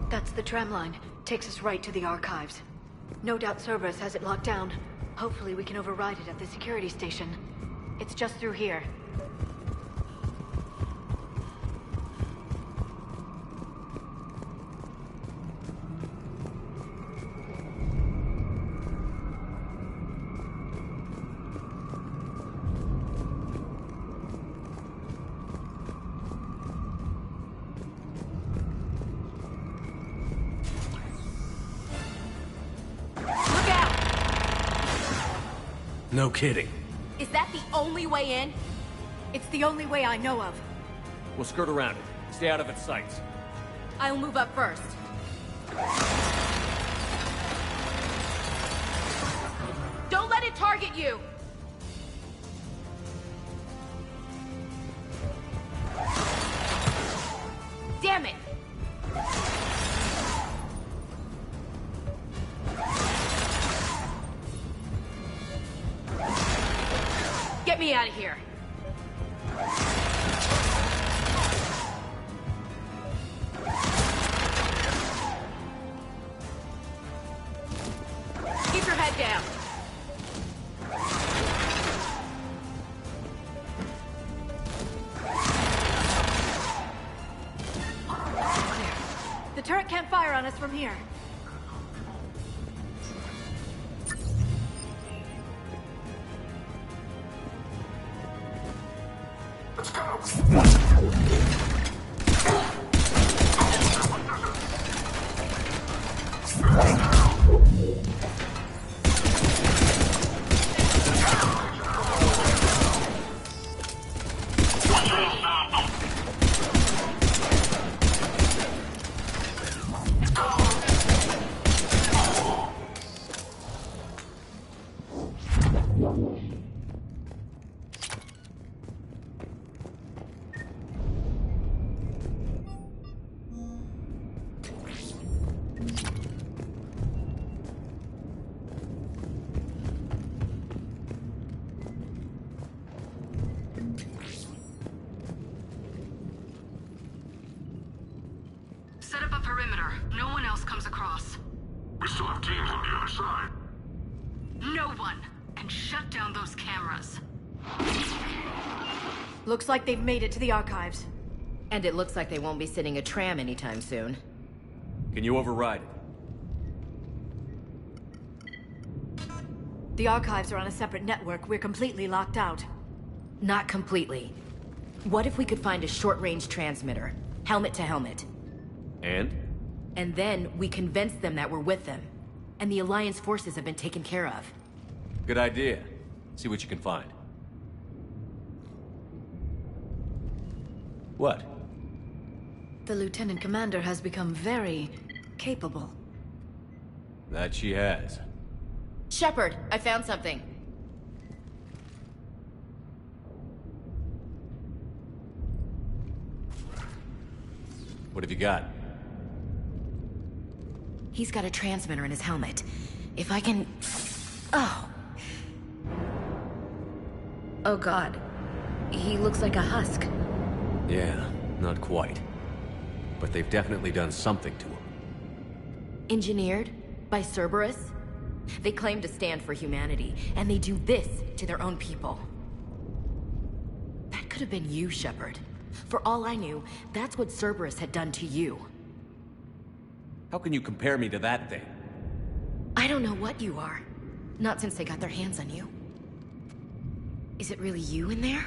That's the tram line. Takes us right to the archives. No doubt Cerberus has it locked down. Hopefully we can override it at the security station. It's just through here. No kidding. Is that the only way in? It's the only way I know of. We'll skirt around it. Stay out of its sights. I'll move up first. Don't let it target you! Damn it! Get me out of here. Keep your head down. Clear. The turret can't fire on us from here. No one else comes across. We still have teams on the other side. No one can shut down those cameras. Looks like they've made it to the archives. And it looks like they won't be sitting a tram anytime soon. Can you override it? The archives are on a separate network. We're completely locked out. Not completely. What if we could find a short-range transmitter? Helmet to helmet. And? And then we convince them that we're with them. And the Alliance forces have been taken care of. Good idea. See what you can find. What? The Lieutenant Commander has become very capable. That she has. Shepard, I found something. What have you got? He's got a transmitter in his helmet. If I can... Oh. Oh God. He looks like a husk. Yeah, not quite. But they've definitely done something to him. Engineered by Cerberus? They claim to stand for humanity, and they do this to their own people. That could have been you, Shepard. For all I knew, that's what Cerberus had done to you. How can you compare me to that thing? I don't know what you are. Not since they got their hands on you. Is it really you in there?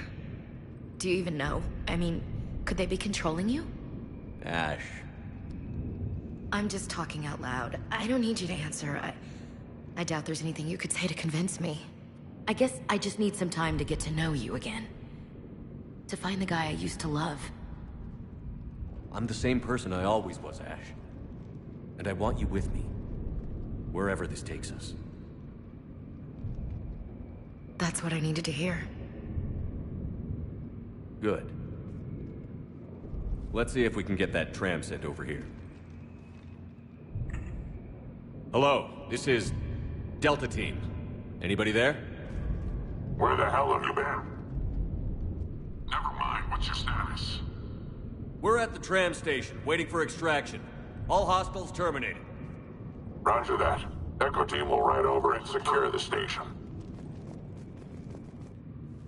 Do you even know? I mean, could they be controlling you? Ash. I'm just talking out loud. I don't need you to answer. I doubt there's anything you could say to convince me. I guess I just need some time to get to know you again. To find the guy I used to love. I'm the same person I always was, Ash. And I want you with me. Wherever this takes us. That's what I needed to hear. Good. Let's see if we can get that tram sent over here. Hello, this is Delta Team. Anybody there? Where the hell have you been? Never mind, what's your status? We're at the tram station, waiting for extraction. All hostiles terminated. Roger that. Echo Team will ride over and secure the station.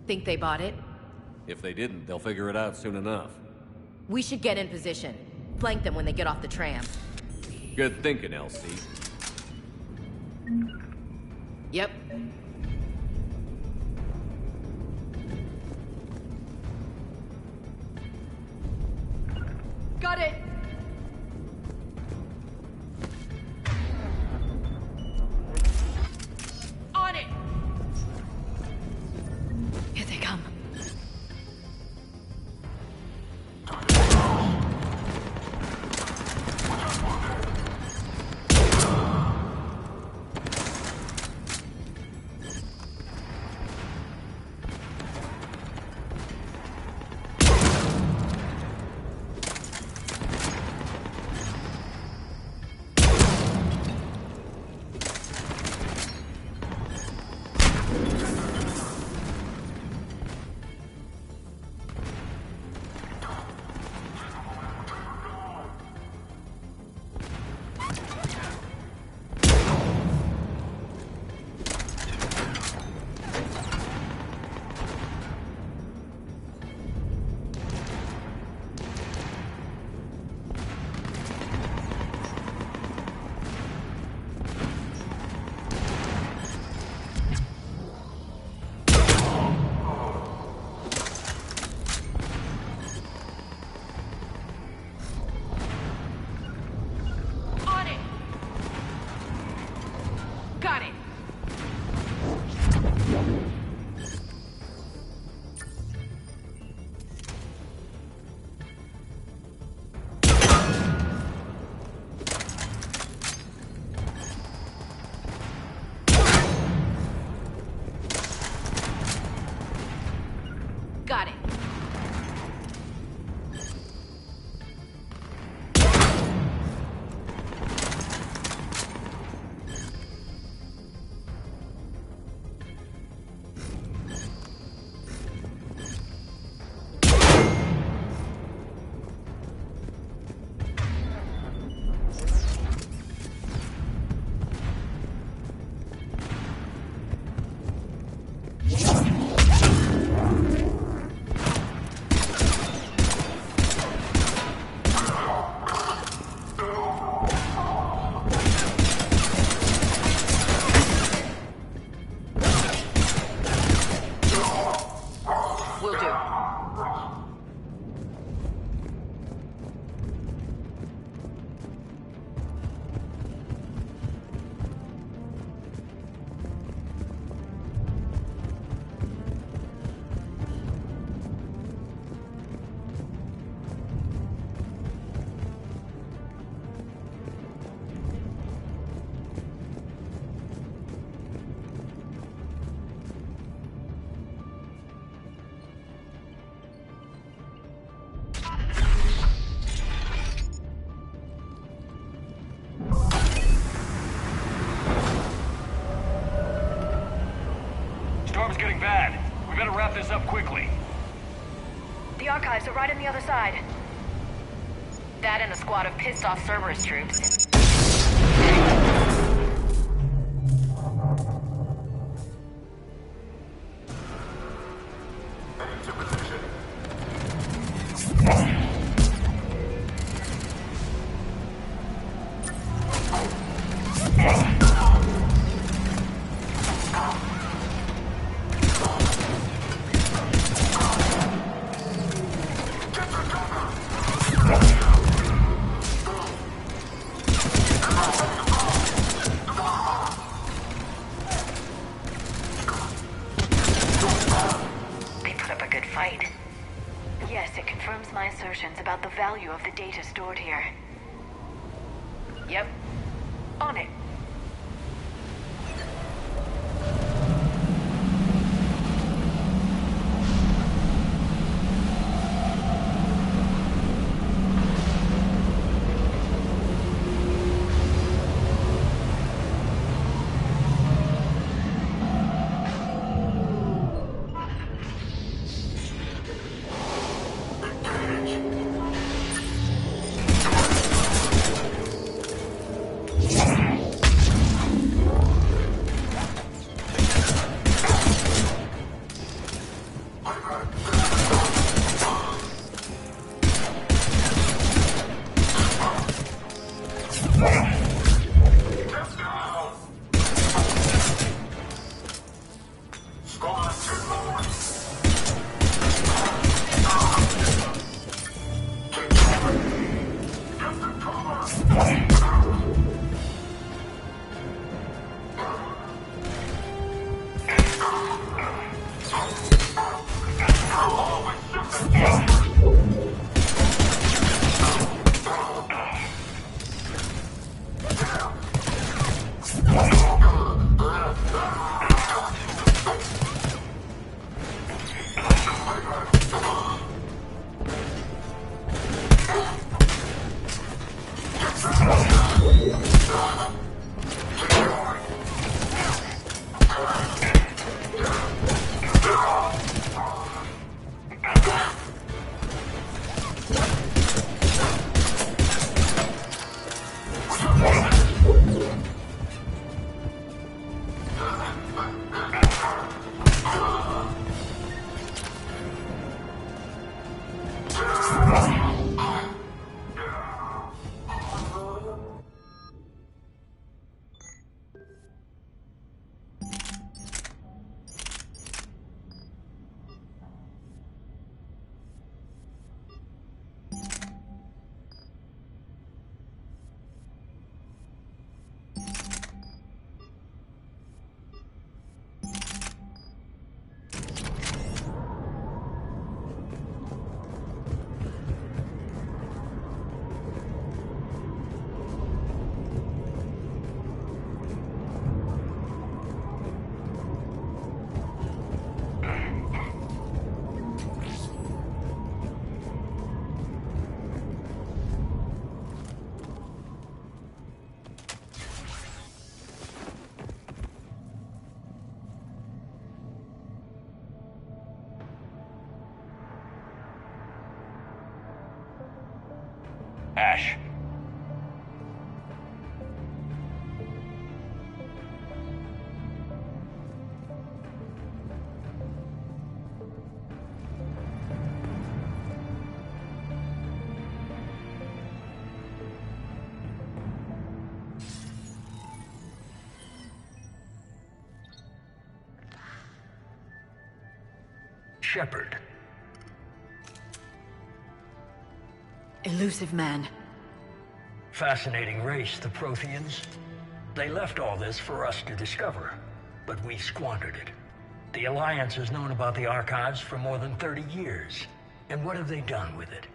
Think they bought it? If they didn't, they'll figure it out soon enough. We should get in position. Flank them when they get off the tram. Good thinking, LC. Yep. Got it! On it! Here they come. wrap this up quickly. The archives are right on the other side. That and a squad of pissed-off Cerberus troops. Yes, it confirms my assertions about the value of the data stored here. Yep. On it. Ash. Shepard. Elusive man. Fascinating race, the Protheans. They left all this for us to discover, but we squandered it. The Alliance has known about the archives for more than 30 years. And what have they done with it?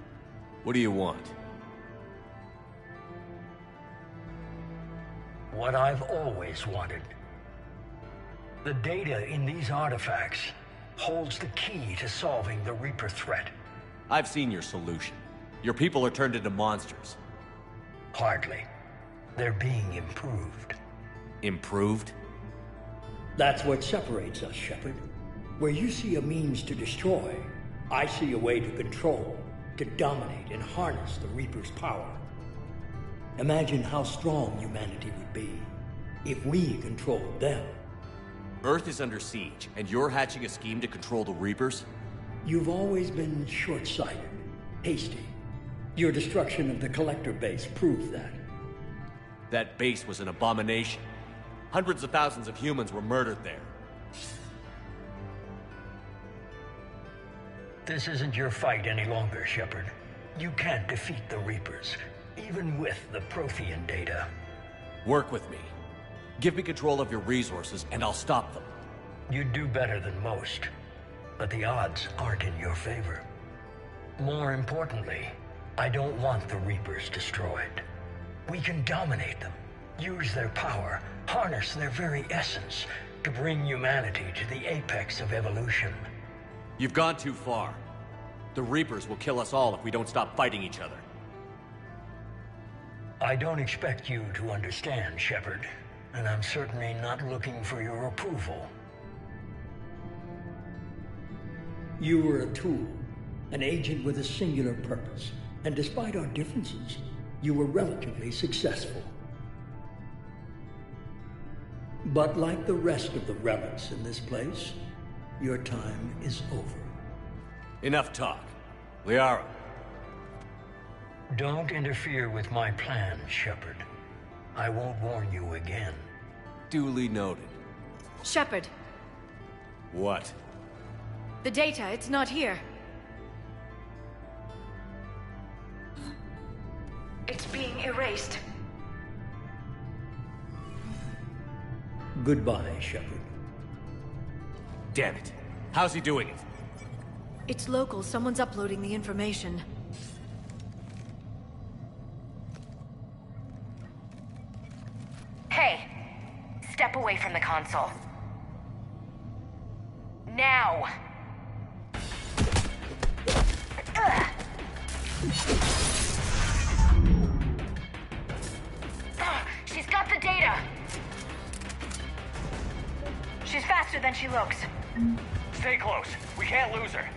What do you want? What I've always wanted. The data in these artifacts holds the key to solving the Reaper threat. I've seen your solution. Your people are turned into monsters. Hardly. They're being improved. Improved? That's what separates us, Shepard. Where you see a means to destroy, I see a way to control, to dominate and harness the Reaper's power. Imagine how strong humanity would be if we controlled them. Earth is under siege, and you're hatching a scheme to control the Reapers? You've always been short-sighted, hasty. Your destruction of the Collector base proves that. That base was an abomination. Hundreds of thousands of humans were murdered there. This isn't your fight any longer, Shepard. You can't defeat the Reapers, even with the Prothean data. Work with me. Give me control of your resources, and I'll stop them. You'd do better than most, but the odds aren't in your favor. More importantly, I don't want the Reapers destroyed. We can dominate them, use their power, harness their very essence, to bring humanity to the apex of evolution. You've gone too far. The Reapers will kill us all if we don't stop fighting each other. I don't expect you to understand, Shepard, and I'm certainly not looking for your approval. You were a tool, an agent with a singular purpose, and despite our differences, you were relatively successful. But like the rest of the relics in this place, your time is over. Enough talk. Liara. Don't interfere with my plan, Shepard. I won't warn you again. Duly noted. Shepard, What? the data, it's not here. It's being erased. Goodbye, Shepard. Damn it. How's he doing it? It's local. Someone's uploading the information. Hey, step away from the console. Now! Ugh. She's got the data! She's faster than she looks. Stay close. We can't lose her.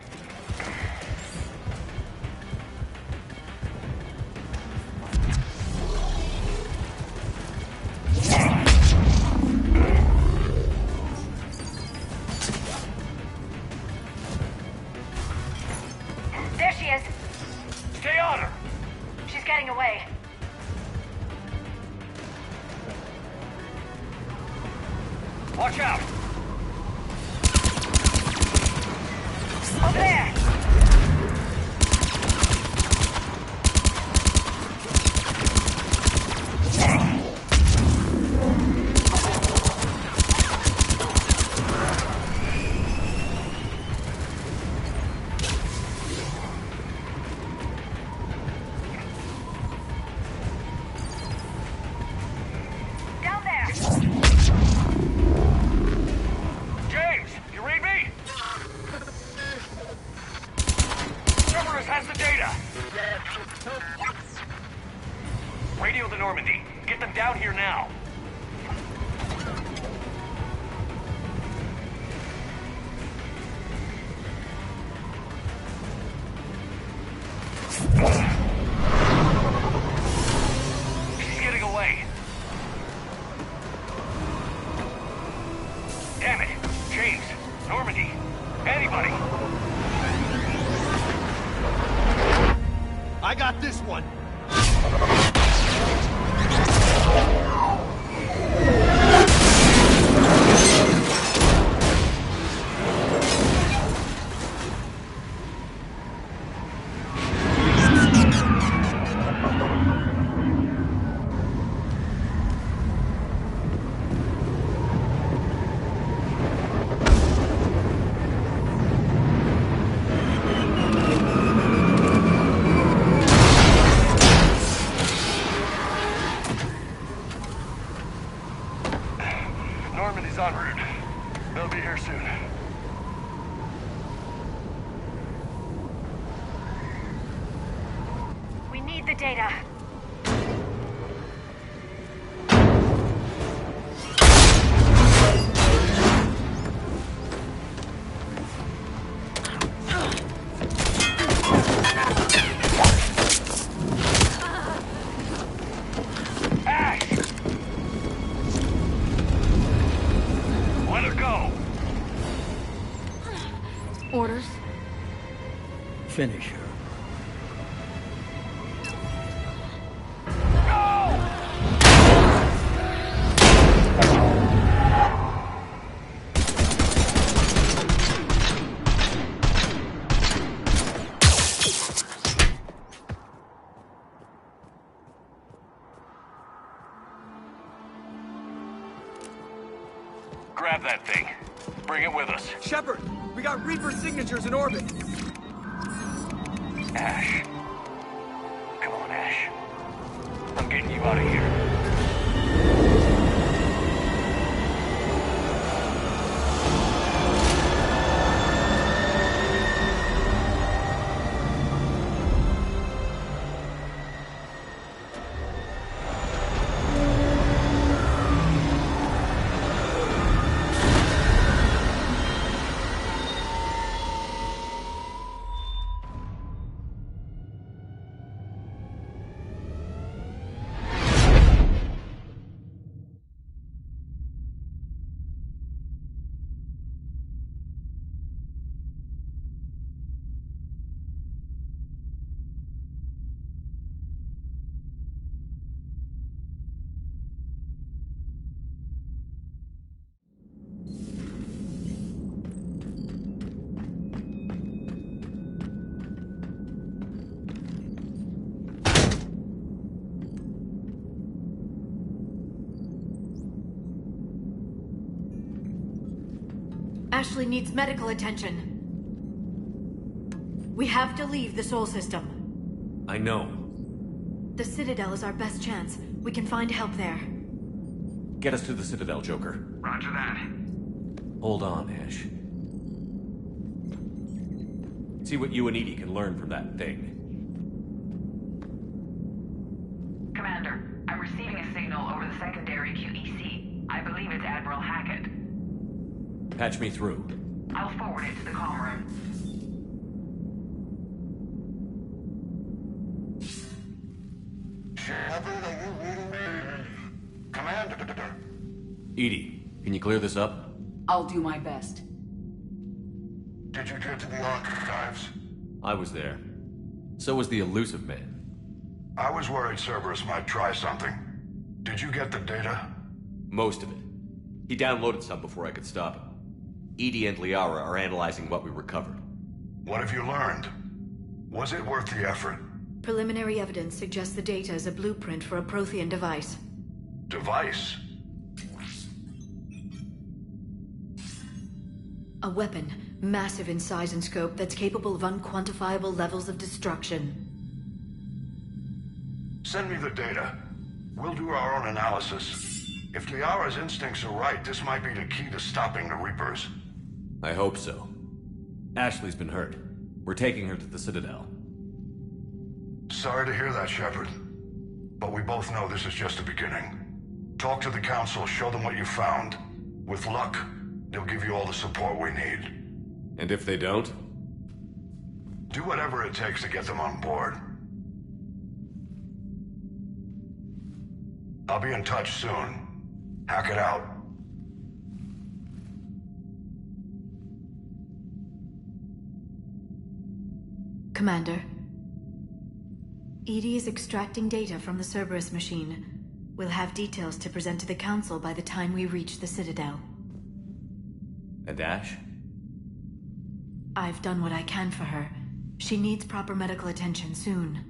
There she is. Stay on her. She's getting away. Watch out. Over there! Down there! James, you read me? Cerberus has the data. Radio to Normandy. Get them down here now. She's getting away. Damn it. James, Normandy, anybody. I got this one. Normandy's en route. They'll be here soon. We need the data. finish her. Grab that thing. Bring it with us. Shepard, we got Reaper signatures in orbit. Ash. Come on, Ash. I'm getting you out of here. Ashley needs medical attention. We have to leave the Sol system. I know. The Citadel is our best chance. We can find help there. Get us to the Citadel, Joker. Roger that. Hold on, Ash. See what you and Edie can learn from that thing. Commander, I'm receiving a signal over the secondary QEC. I believe it's Admiral Hackett. Patch me through. I'll forward it to the comm room. Shepard, are you reading me? Commander. Edie, can you clear this up? I'll do my best. Did you get to the archives? I was there. So was the elusive man. I was worried Cerberus might try something. Did you get the data? Most of it. He downloaded some before I could stop him. Edie and Liara are analyzing what we recovered. What have you learned? Was it worth the effort? Preliminary evidence suggests the data is a blueprint for a Prothean device. Device? A weapon, massive in size and scope, that's capable of unquantifiable levels of destruction. Send me the data. We'll do our own analysis. If Liara's instincts are right, this might be the key to stopping the Reapers. I hope so. Ashley's been hurt. We're taking her to the Citadel. Sorry to hear that, Shepard. But we both know this is just the beginning. Talk to the Council, show them what you found. With luck, they'll give you all the support we need. And if they don't? Do whatever it takes to get them on board. I'll be in touch soon. Hack it out. Commander. Edie is extracting data from the Cerberus machine. We'll have details to present to the Council by the time we reach the Citadel. And Ash? I've done what I can for her. She needs proper medical attention soon.